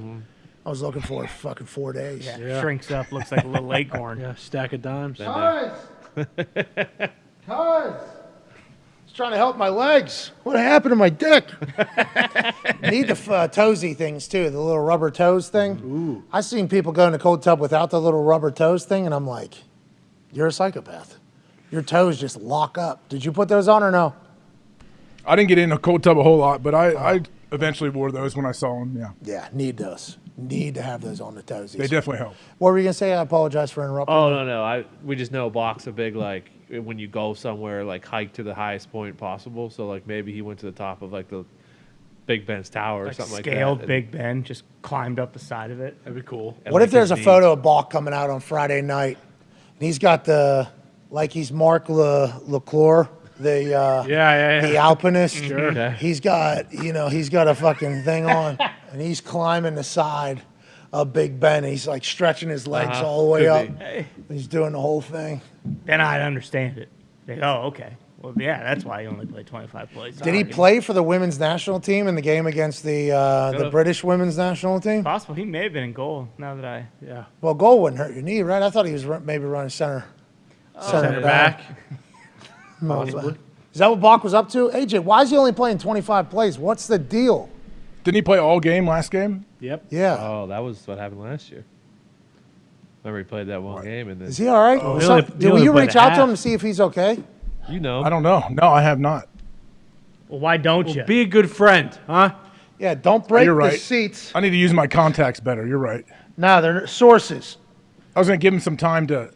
I was looking for it for fucking 4 days. Yeah. Shrinks up, looks like a little acorn. Yeah, stack of dimes. Cuz! It's trying to help my legs. What happened to my dick? Need the toesy things too, the little rubber toes thing. Ooh. I've seen people go in the cold tub without the little rubber toes thing, and I'm like, you're a psychopath. Your toes just lock up. Did you put those on or no? I didn't get in a cold tub a whole lot, but I eventually wore those when I saw them, yeah. Yeah, need those. Need to have those on the toesies. They definitely help. What were you going to say? I apologize for interrupting. Oh, no. We just know Bach's a big, like, when you go somewhere, like, hike to the highest point possible. So, like, maybe he went to the top of, like, the Big Ben's tower or something like that. Scaled Big Ben, just climbed up the side of it. That'd be cool. What if there's a photo of Bach coming out on Friday night, and he's got he's Mark LeClure, the alpinist. Sure. Okay. He's got a fucking thing on, and he's climbing the side of Big Ben. He's like stretching his legs all the way up. He's doing the whole thing. Then I'd understand it. Okay. Well, yeah, that's why he only played 25 plays. Did he play for the women's national team in the game against the British women's national team? Possible. He may have been in goal. Now that Well, goal wouldn't hurt your knee, right? I thought he was maybe running center back. Possibly. Is that what Bach was up to? AJ, why is he only playing 25 plays? What's the deal? Didn't he play all game last game? Yep. Yeah. Oh, that was what happened last year. Remember he played that one game and then. Is he all right? Will you reach out to him to see if he's okay? You know. I don't know. No, I have not. Well, why don't you? Be a good friend, huh? Yeah, don't break You're right. the seats. I need to use my contacts better. You're right. No, they're sources. I was going to give him some time to.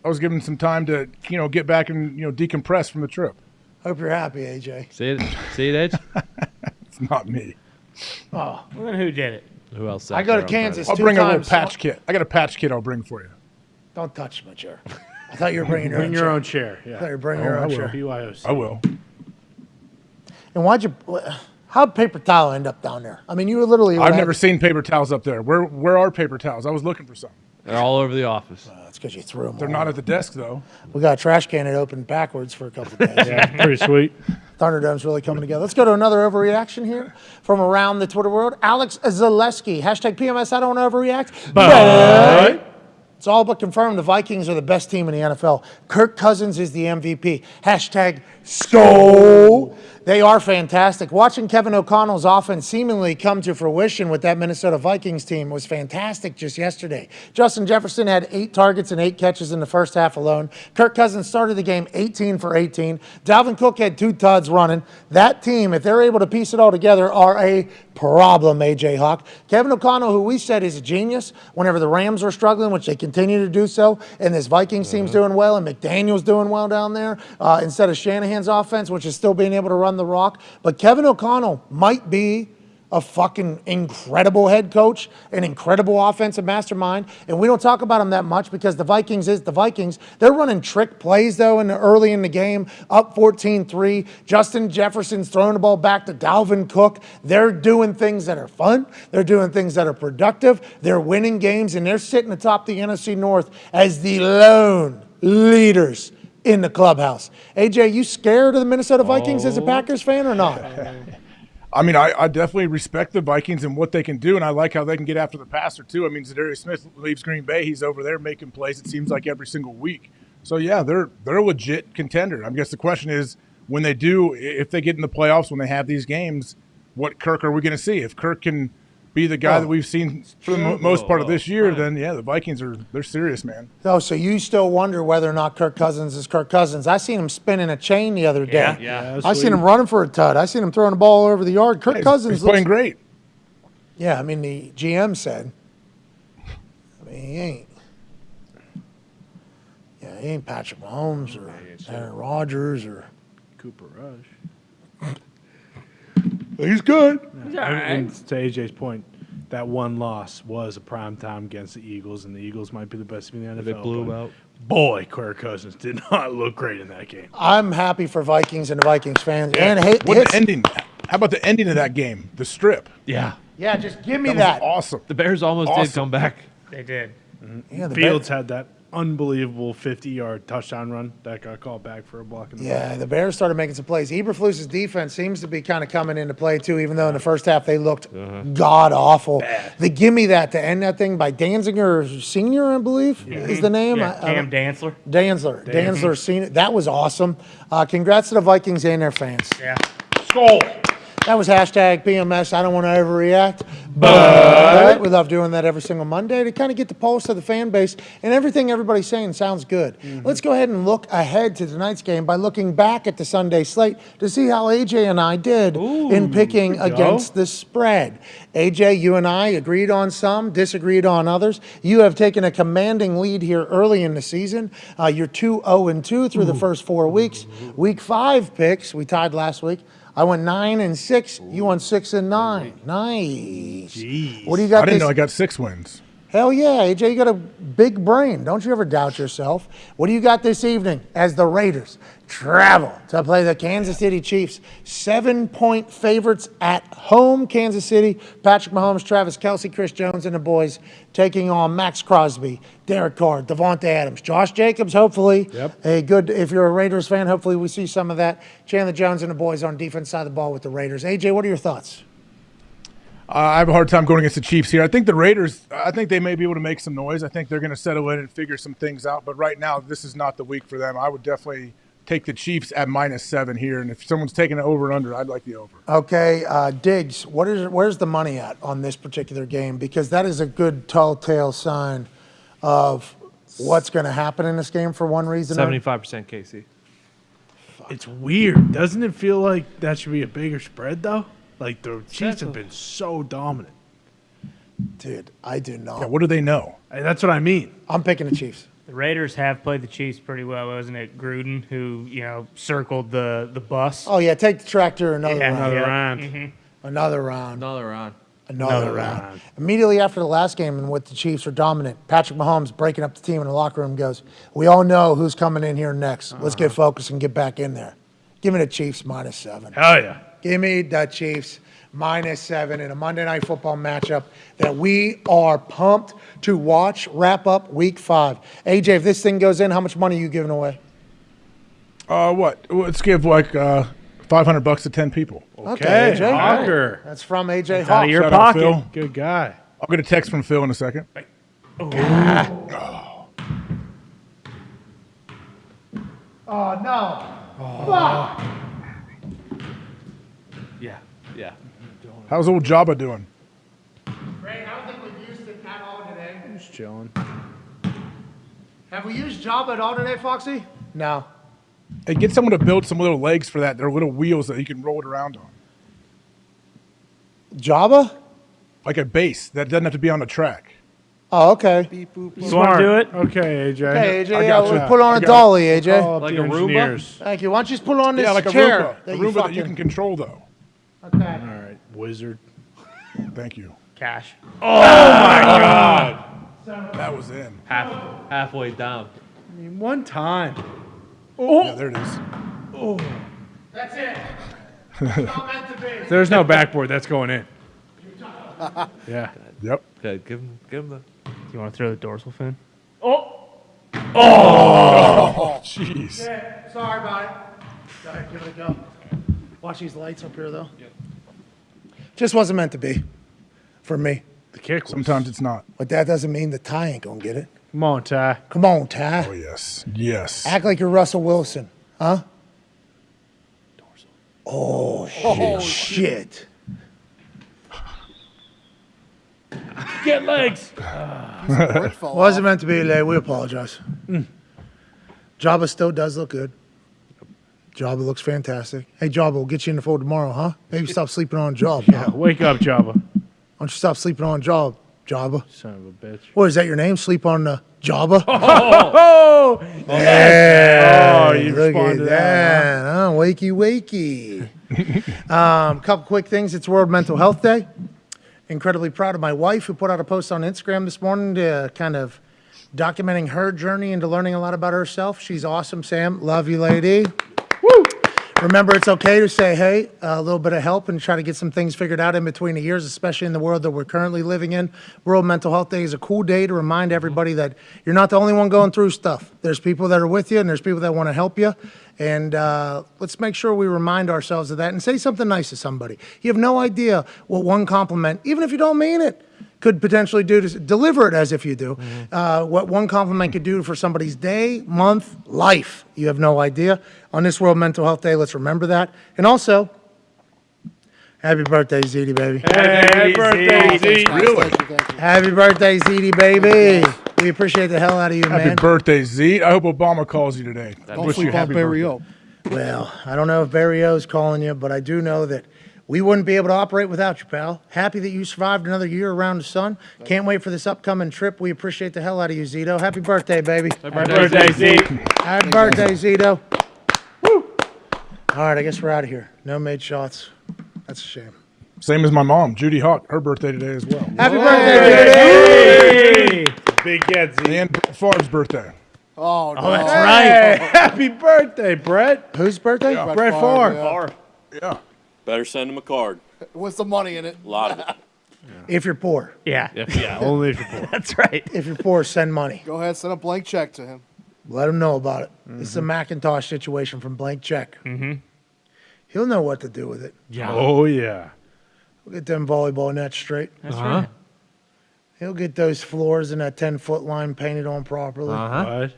Get back and decompress from the trip. Hope you're happy, AJ. See it, Edge? It's not me. Oh, well, then who did it? Who else? I go to Kansas. I'll bring a little patch kit. I got a patch kit. I'll bring for you. Don't touch my chair. I thought you were bringing your Bring own your chair. own chair. Yeah. I thought you were bringing your own chair. BYOC. I will. And how'd paper towel end up down there? I mean, you were literally. I've never seen paper towels up there. Where are paper towels? I was looking for some. They're all over the office. That's because you threw them. They're not at the desk though. We got a trash can that opened backwards for a couple of days. Yeah, pretty sweet. Thunderdome's really coming together. Let's go to another overreaction here from around the Twitter world. Alex Zaleski, hashtag PMS, I don't overreact. But it's all but confirmed the Vikings are the best team in the NFL. Kirk Cousins is the MVP. Hashtag Skull. They are fantastic. Watching Kevin O'Connell's offense seemingly come to fruition with that Minnesota Vikings team was fantastic just yesterday. Justin Jefferson had 8 targets and 8 catches in the first half alone. Kirk Cousins started the game 18 for 18. Dalvin Cook had 2 tuds running. That team, if they're able to piece it all together, are a problem, A.J. Hawk. Kevin O'Connell, who we said is a genius whenever the Rams were struggling, which they continue to do so, and this Vikings team's doing well, and McDaniel's doing well down there, instead of Shanahan's offense, which is still being able to run the rock. But Kevin O'Connell might be a fucking incredible head coach, an incredible offensive mastermind, and we don't talk about him that much because the Vikings is the Vikings. They're running trick plays, though, early in the game, up 14-3. Justin Jefferson's throwing the ball back to Dalvin Cook. They're doing things that are fun. They're doing things that are productive. They're winning games, and they're sitting atop the NFC North as the lone leaders in the clubhouse. AJ, you scared of the Minnesota Vikings as a Packers fan or not? I mean, I definitely respect the Vikings and what they can do, and I like how they can get after the passer, too. I mean, Zadarius Smith leaves Green Bay. He's over there making plays, it seems like, every single week. So, yeah, they're a legit contender. I guess the question is, when they do, if they get in the playoffs, when they have these games, what Kirk are we going to see? If Kirk can be the guy that we've seen for the most part of this year, then, yeah, the Vikings they're serious, man. Oh, so you still wonder whether or not Kirk Cousins is Kirk Cousins. I seen him spinning a chain the other day. Yeah. I seen him running for a tud. I seen him throwing the ball all over the yard. Kirk Cousins he's playing great. Yeah, I mean, the GM said, I mean, he ain't. Yeah, he ain't Patrick Mahomes or Aaron Rodgers or Cooper Rush. He's good. And to AJ's point, that one loss was a prime time against the Eagles, and the Eagles might be the best team in the NFL. They blew them out. Boy, Kirk Cousins did not look great in that game. I'm happy for Vikings and the Vikings fans. Yeah. And What the ending? How about the ending of that game? The strip. Yeah. Yeah, just give me That that. was awesome. The Bears almost did come back. They did. Yeah, the Fields had that unbelievable 50-yard touchdown run that got called back for a block in the Yeah, the Bears started making some plays. Eberflus's defense seems to be kind of coming into play, too, even though in the first half they looked god-awful. The gimme that to end that thing by Danziger Sr., I believe, is the name. Yeah, Cam Dantzler. Dantzler Sr. That was awesome. Congrats to the Vikings and their fans. Yeah. Skull. That was hashtag PMS. I don't want to overreact, but we love doing that every single Monday to kind of get the pulse of the fan base, and everything everybody's saying sounds good. Let's go ahead and look ahead to tonight's game by looking back at the Sunday slate to see how AJ and I did in picking against the spread. AJ, you and I agreed on some, disagreed on others. You have taken a commanding lead here early in the season. You're 2-0-2 through the first 4 weeks. Week 5 picks, we tied last week. I went 9-6. You won 6-9. Nice. Jeez. What do you got? I didn't know I got 6 wins. Hell yeah, AJ, you got a big brain. Don't you ever doubt yourself. What do you got this evening as the Raiders travel to play the Kansas City Chiefs? 7-point favorites at home, Kansas City. Patrick Mahomes, Travis Kelce, Chris Jones, and the boys taking on Max Crosby, Derek Carr, Devontae Adams, Josh Jacobs, hopefully. A good, if you're a Raiders fan, hopefully we see some of that. Chandler Jones and the boys on defense side of the ball with the Raiders. AJ, what are your thoughts? I have a hard time going against the Chiefs here. I think the Raiders, I think they may be able to make some noise. I think they're going to settle in and figure some things out. But right now, this is not the week for them. I would definitely take the Chiefs at -7 here. And if someone's taking it over and under, I'd like the over. Okay, Diggs, where's the money at on this particular game? Because that is a good telltale sign of what's going to happen in this game for one reason. 75% KC. It's weird. Doesn't it feel like that should be a bigger spread, though? Like, the Chiefs have been so dominant. Dude, I do not. Yeah, what do they know? That's what I mean. I'm picking the Chiefs. The Raiders have played the Chiefs pretty well, wasn't it? Gruden, who, circled the bus. Oh, yeah, take the tractor another round. Another round. Another round. Another round. Immediately after the last game in which the Chiefs are dominant, Patrick Mahomes breaking up the team in the locker room goes, we all know who's coming in here next. Let's get focused and get back in there. Give me the Chiefs -7. Hell yeah. Give me the Chiefs -7 in a Monday Night Football matchup that we are pumped to watch wrap up Week 5. AJ, if this thing goes in, how much money are you giving away? What? Let's give like $500 to 10 people. Okay, AJ. Hawker. That's from AJ Out of your Shout out, pocket. Phil. Good guy. I'll get a text from Phil in a second. Oh, no. Fuck. Yeah. How's old Jabba doing? Ray, I don't think we've used it at all today. Just chilling. Have we used Jabba at all today, Foxy? No. Hey, get someone to build some little legs for that. They're little wheels that you can roll it around on. Jabba? Like a base that doesn't have to be on the track. Oh, okay. You want to do it? Okay, AJ. Okay, AJ, I got we'll you. put on a dolly, AJ. Call up Like the a Roomba? engineers. Thank you. Why don't you just put on this Yeah, like a chair? Roomba. A you Roomba that you fucking- can control, though. Okay. All right, wizard. Thank you. Cash. That was in. Halfway down. I mean, one time. Yeah, there it is. That's it. It's not meant to be. There's no backboard. That's going in. Yeah. Yep. Okay, give him the. Do you want to throw the dorsal fin? Oh, jeez. Yeah, sorry about it. Go ahead, give it a go. Watch these lights up here, though. Just wasn't meant to be for me. The kick was. Sometimes it's not. But that doesn't mean the Ty ain't going to get it. Come on, Ty. Come on, Ty. Oh, yes. Yes. Act like you're Russell Wilson. Huh? Oh, shit. Get legs. Wasn't meant to be, Lay. We apologize. Jabba still does look good. Jabba looks fantastic. Hey, Jabba, we'll get you in the fold tomorrow, huh? Maybe stop sleeping on Job. Yeah, wake up, Jabba. Why don't you stop sleeping on Job, Jabba? Son of a bitch. What, is that your name? Sleep on the Jabba? Oh, yeah. Oh, you Look respond at to that, that. Huh? Wakey, wakey. Couple quick things. It's World Mental Health Day. Incredibly proud of my wife who put out a post on Instagram this morning to kind of documenting her journey into learning a lot about herself. She's awesome, Sam. Love you, lady. Woo! Remember, it's okay to say, hey, a little bit of help and try to get some things figured out in between the years, especially in the world that we're currently living in. World Mental Health Day is a cool day to remind everybody that you're not the only one going through stuff. There's people that are with you, and there's people that want to help you. And let's make sure we remind ourselves of that and say something nice to somebody. You have no idea what one compliment, even if you don't mean it, could potentially do to deliver it as if you do. What one compliment could do for somebody's day, month, life. You have no idea. On this World Mental Health Day, let's remember that. And also, happy birthday, Ziti, baby. Happy birthday, Ziti. Really? Happy birthday, Ziti, baby. We appreciate the hell out of you, Happy man. birthday, Z. I hope Obama calls you today. Don't sleep on Barry O. Well, I don't know if Barry O's calling you, but I do know that we wouldn't be able to operate without you, pal. Happy that you survived another year around the sun. Can't wait for this upcoming trip. We appreciate the hell out of you, Zito. Happy birthday, baby. Happy birthday, Z. Happy birthday, Zito. Woo! All right, I guess we're out of here. No made shots. That's a shame. Same as my mom, Judy Hawk. Her birthday today as well. Happy birthday, Judy! Big get, Z. And Favre's birthday. Oh, no. Oh, that's right. Happy birthday, Brett. Whose birthday? Yeah. Brett Favre. Yeah. Better send him a card. With some money in it. A lot of it. If you're poor. Yeah. Yeah, only if you're poor. That's right. If you're poor, send money. Go ahead, send a blank check to him. Let him know about it. This is a Macintosh situation from Blank Check. Mm-hmm. He'll know what to do with it. Yeah. Oh, yeah. We'll get them volleyball nets straight. That's right. He'll get those floors in that 10-foot line painted on properly. What?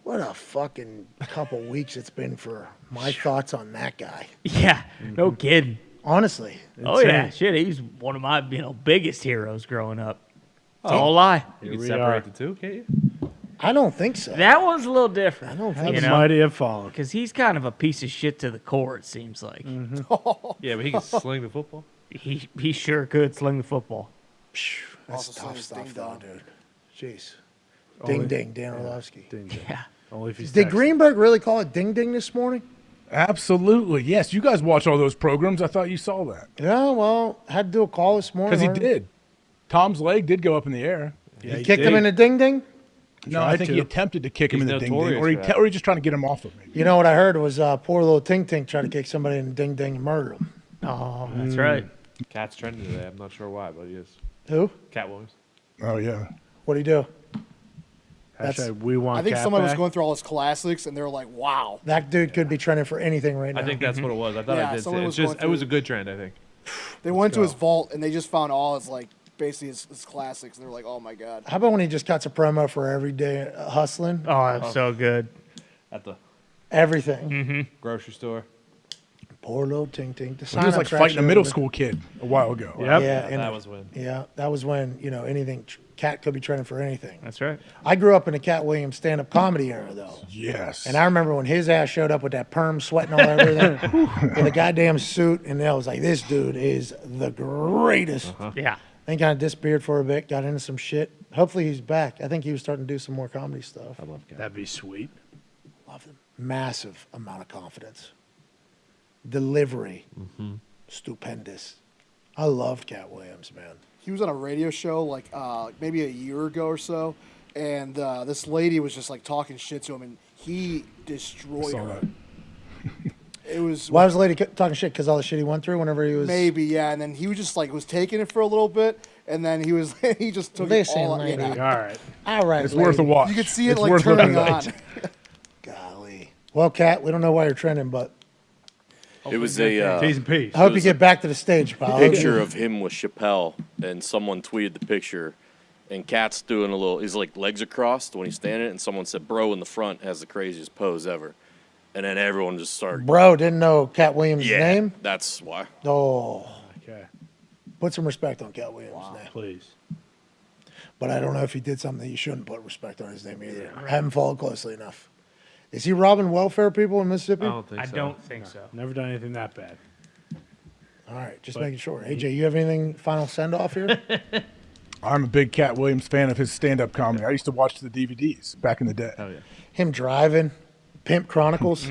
What a fucking couple weeks it's been for my thoughts on that guy. Yeah. No kidding. Honestly. Oh, yeah. Shit, he's one of my biggest heroes growing up. It's all a lie. You can separate the two, can't you? I don't think so. That one's a little different. I don't How think the so. mighty have fallen. Because he's kind of a piece of shit to the core, it seems like. Yeah, but he can sling the football. He sure could sling the football. That's Also tough says stuff, ding though, dong. dude. Jeez. Only- Ding, ding, Dan Orlovsky. Ding, ding. Yeah. Only if he's Did Texan. Greenberg really call it ding, ding this morning? Absolutely. Yes. You guys watch all those programs. I thought you saw that. Yeah, well, had to do a call this morning. Because he did. Tom's leg did go up in the air. Yeah, He kicked him in the ding, ding? No, I think he attempted to kick him in He's the ding ding, notorious or he for that. or he just trying to get him off of me. You know what I heard was poor little Tink Tink tried to kick somebody in the ding, ding and murder him. Oh, that's right. Cat's trending today. I'm not sure why, but he is. Who? Cat Williams. Oh yeah. What'd he do? Hashtag we want I think Cat someone was back. going through all his classics, and they were like, wow. That dude could be trending for anything right now. I think that's what it was. I thought Yeah, I did. See. someone It. was It's just going it was a through- good trend, I think. They went to his vault, and they just found all his, like, basically his classics. And they were like, oh, my God. How about when he just cuts a promo for every day hustling? Oh, that's so good. At the Everything. grocery store. Poor little Tink Tink. The He was sign-ups like are fighting a actually middle over. school kid a while ago. Yep. Yeah, and That was when. Yeah, that was when, anything, Cat could be trending for anything. That's right. I grew up in the Cat Williams stand-up comedy era, though. Yes. And I remember when his ass showed up with that perm, sweating all over everything, in a goddamn suit, and I was like, this dude is the greatest. Yeah. Then kind of disappeared for a bit, got into some shit. Hopefully he's back. I think he was starting to do some more comedy stuff. I love That'd be sweet. Love him. Massive amount of confidence. Delivery. Stupendous. I loved Cat Williams, man. He was on a radio show, like, maybe a year ago or so, and this lady was just, like, talking shit to him, and he destroyed Saw her. that. It was... Why was the lady talking shit? Because all the shit he went through whenever he was... Maybe, yeah, and then he was just, like, was taking it for a little bit, and then he was, he just took Listen, it all out. lady. Yeah. All right. All right, It's worth a lady. watch. You could see it, It's like, worth turning looking on. at. Golly. Well, Cat, we don't know why you're trending, but It was a T's and P's. I hope you get back to the stage, pal. picture of him with Chappelle, and someone tweeted the picture, and Cat's doing a little. His like legs are crossed when he's standing, and someone said, "Bro in the front has the craziest pose ever," and then everyone just started. Bro didn't know Cat Williams' Yeah, name? that's why. Oh. Okay. Put some respect on Cat Williams' name. Please. But I don't know if he did something that you shouldn't put respect on his name either. I haven't followed closely enough. Is he robbing welfare people in Mississippi? I don't think I so. don't think so. Never done anything that bad. All right, just making sure. AJ, you have anything final send-off here? I'm a big Cat Williams fan of his stand-up comedy. I used to watch the DVDs back in the day. Hell yeah. Him driving, Pimp Chronicles.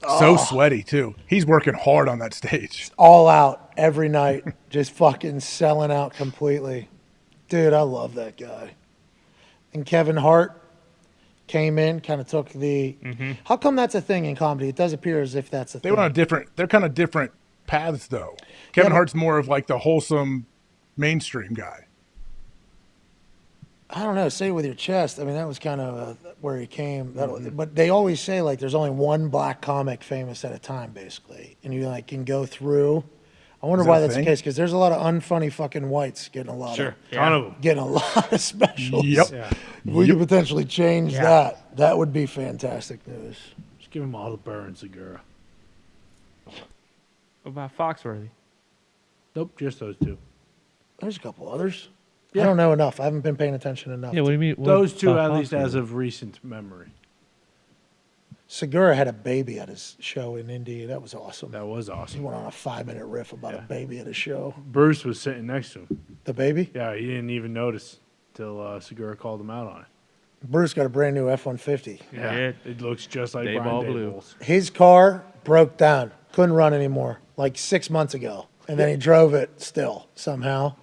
So sweaty, too. He's working hard on that stage. All out every night, just fucking selling out completely. Dude, I love that guy. And Kevin Hart came in, kind of took the. How come that's a thing in comedy? It does appear as if that's a thing. They went on they're kind of different paths, though. Kevin Hart's more of like the wholesome mainstream guy. I don't know. Say it with your chest. I mean, that was kind of where he came. But they always say like there's only one black comic famous at a time, basically, and you like can go through. I wonder why that's the case, because there's a lot of unfunny fucking whites getting a lot of getting a lot of specials. Yep. Yeah. We could potentially change that. That would be fantastic news. Just give him all the Burn Segura. What about Foxworthy? Nope, just those two. There's a couple others. I don't know enough. I haven't been paying attention enough. Yeah, what do you mean? Those two, at least as of recent memory. Segura had a baby at his show in Indy. That was awesome. That was He awesome. went on a 5-minute riff about a baby at his show. Bruce was sitting next to him. The baby? Yeah, he didn't even notice till Segura called him out on it. Bruce got a brand new F-150. Yeah, it looks just like Brian Daboll's. His car broke down. Couldn't run anymore. Like 6 months ago. And then he drove it still somehow.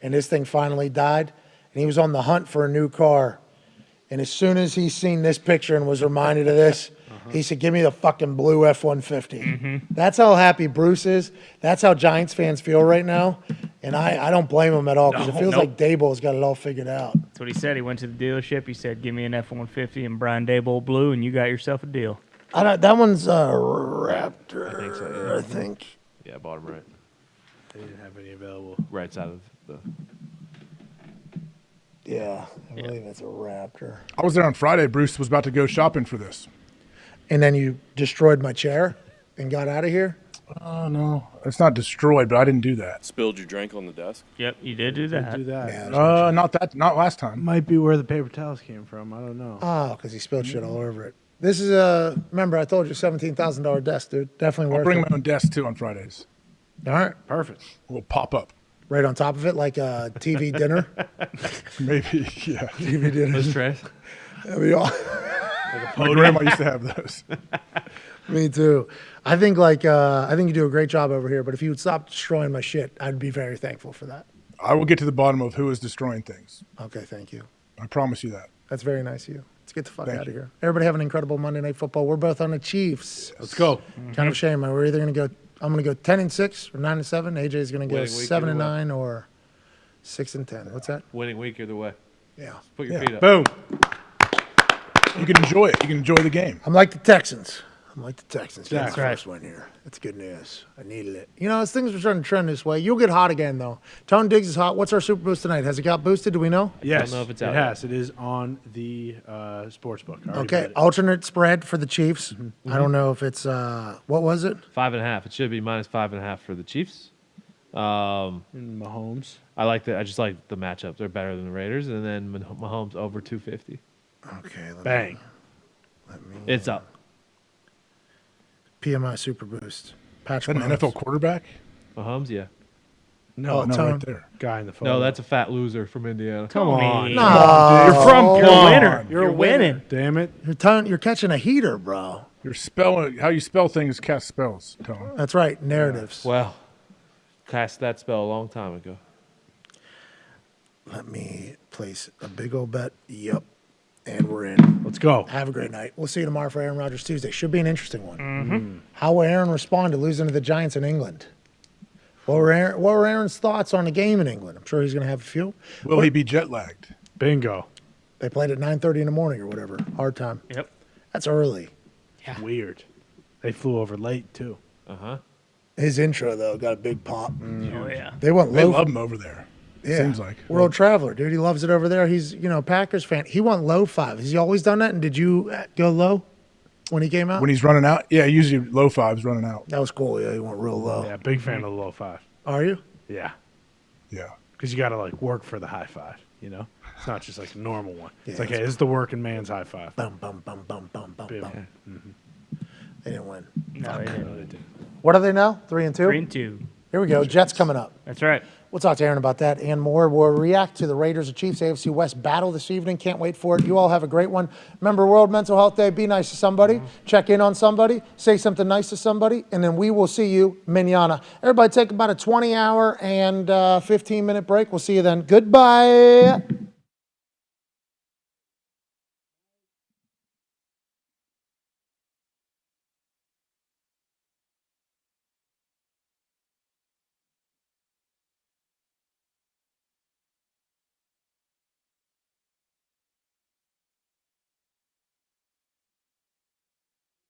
And this thing finally died. And he was on the hunt for a new car. And as soon as he seen this picture and was reminded of this, he said, give me the fucking blue F-150. That's how happy Bruce is. That's how Giants fans feel right now. And I don't blame him at all, because it feels like Daboll's got it all figured out. That's what he said. He went to the dealership. He said, give me an F-150 and Brian Daboll blue, and you got yourself a deal. That one's a Raptor, I think so, yeah. I think. Yeah, bottom right. They didn't have any available. Right side of the. Yeah, I believe it's a Raptor. I was there on Friday. Bruce was about to go shopping for this. And then you destroyed my chair and got out of here? Oh, no. It's not destroyed, but I didn't do that. Spilled your drink on the desk? Yep, you did do that. Do that. Yeah, not last time. Might be where the paper towels came from. I don't know. Oh, because he spilled shit all over it. This is remember I told you, $17,000 desk, dude. Definitely I'll worth bring it. my own desk, too, on Fridays. All right. Perfect. We'll pop up. Right on top of it, like a TV dinner. Maybe, yeah. TV dinner. Those trays. That'd be all. My grandma used to have those. Me too. I think you do a great job over here, but if you would stop destroying my shit, I'd be very thankful for that. I will get to the bottom of who is destroying things. Okay, thank you. I promise you that. That's very nice of you. Let's get the fuck Thank out of you. here. Everybody have an incredible Monday Night Football. We're both on the Chiefs. Let's go. Kind of a shame. We're either going to go. I'm going to go 10-6 or 9-7. AJ is going to go Winning week 7-9 or 6-10. What's that? Winning week either way. Yeah. Put your Yeah. feet up. Boom. You can enjoy it. You can enjoy the game. I'm like the Texans. Get That's the first one here. That's good news. I needed it. You know, as things are starting to trend this way, you'll get hot again, though. Tone Diggs is hot. What's our Super Boost tonight? Has it got boosted? Do we know? Yes, know if it's it out has. It is on the sports book. I already Okay. read it. Alternate spread for the Chiefs. I don't know if it's what was it? 5.5. It should be minus 5.5 for the Chiefs. And Mahomes. I just like the matchup. They're better than the Raiders, and then Mahomes over 250. Okay. Bang. It's up. PMI Super Boost. Is that an NFL quarterback? Mahomes, yeah. No, no, Tone. right there. guy in the photo. No, that's a fat loser from Indiana. Come on. No. You're from Come You're a on. winner. You're winning. Damn it. You're catching a heater, bro. You're spelling how you spell things. Cast spells, Tone. That's right. Narratives. Well, cast that spell a long time ago. Let me place a big old bet. Yep. And we're in. Let's go. Have a great night. We'll see you tomorrow for Aaron Rodgers Tuesday. Should be an interesting one. How will Aaron respond to losing to the Giants in England? What were Aaron's thoughts on the game in England? I'm sure he's going to have a few. Will he be jet lagged? Bingo. They played at 9:30 in the morning or whatever. Hard time. Yep. That's early. Yeah. Weird. They flew over late, too. Uh-huh. His intro, though, got a big pop. Oh, yeah. They went They low. love him over there. Yeah. Seems like. World traveler, dude. He loves it over there. He's, Packers fan. He went low 5. Has he always done that? And did you go low when he came out? When he's running out? Yeah, usually low 5's running out. That was cool. Yeah, he went real low. Yeah, big fan of the low 5. Are you? Yeah. Yeah. Because you got to, work for the high 5, It's not just, a normal one. It's Yeah, like, hey, this is the working man's high 5. Bum, bum, bum, bum, bum, bum, Boom. bum. They didn't win. No, they didn't. No, they didn't. What are they now? 3-2? 3-2. Here we go. Jets coming up. That's right. We'll talk to Aaron about that and more. We'll react to the Raiders and Chiefs AFC West battle this evening. Can't wait for it. You all have a great one. Remember World Mental Health Day. Be nice to somebody. Check in on somebody. Say something nice to somebody. And then we will see you mañana. Everybody take about a 20-hour and 15-minute break. We'll see you then. Goodbye.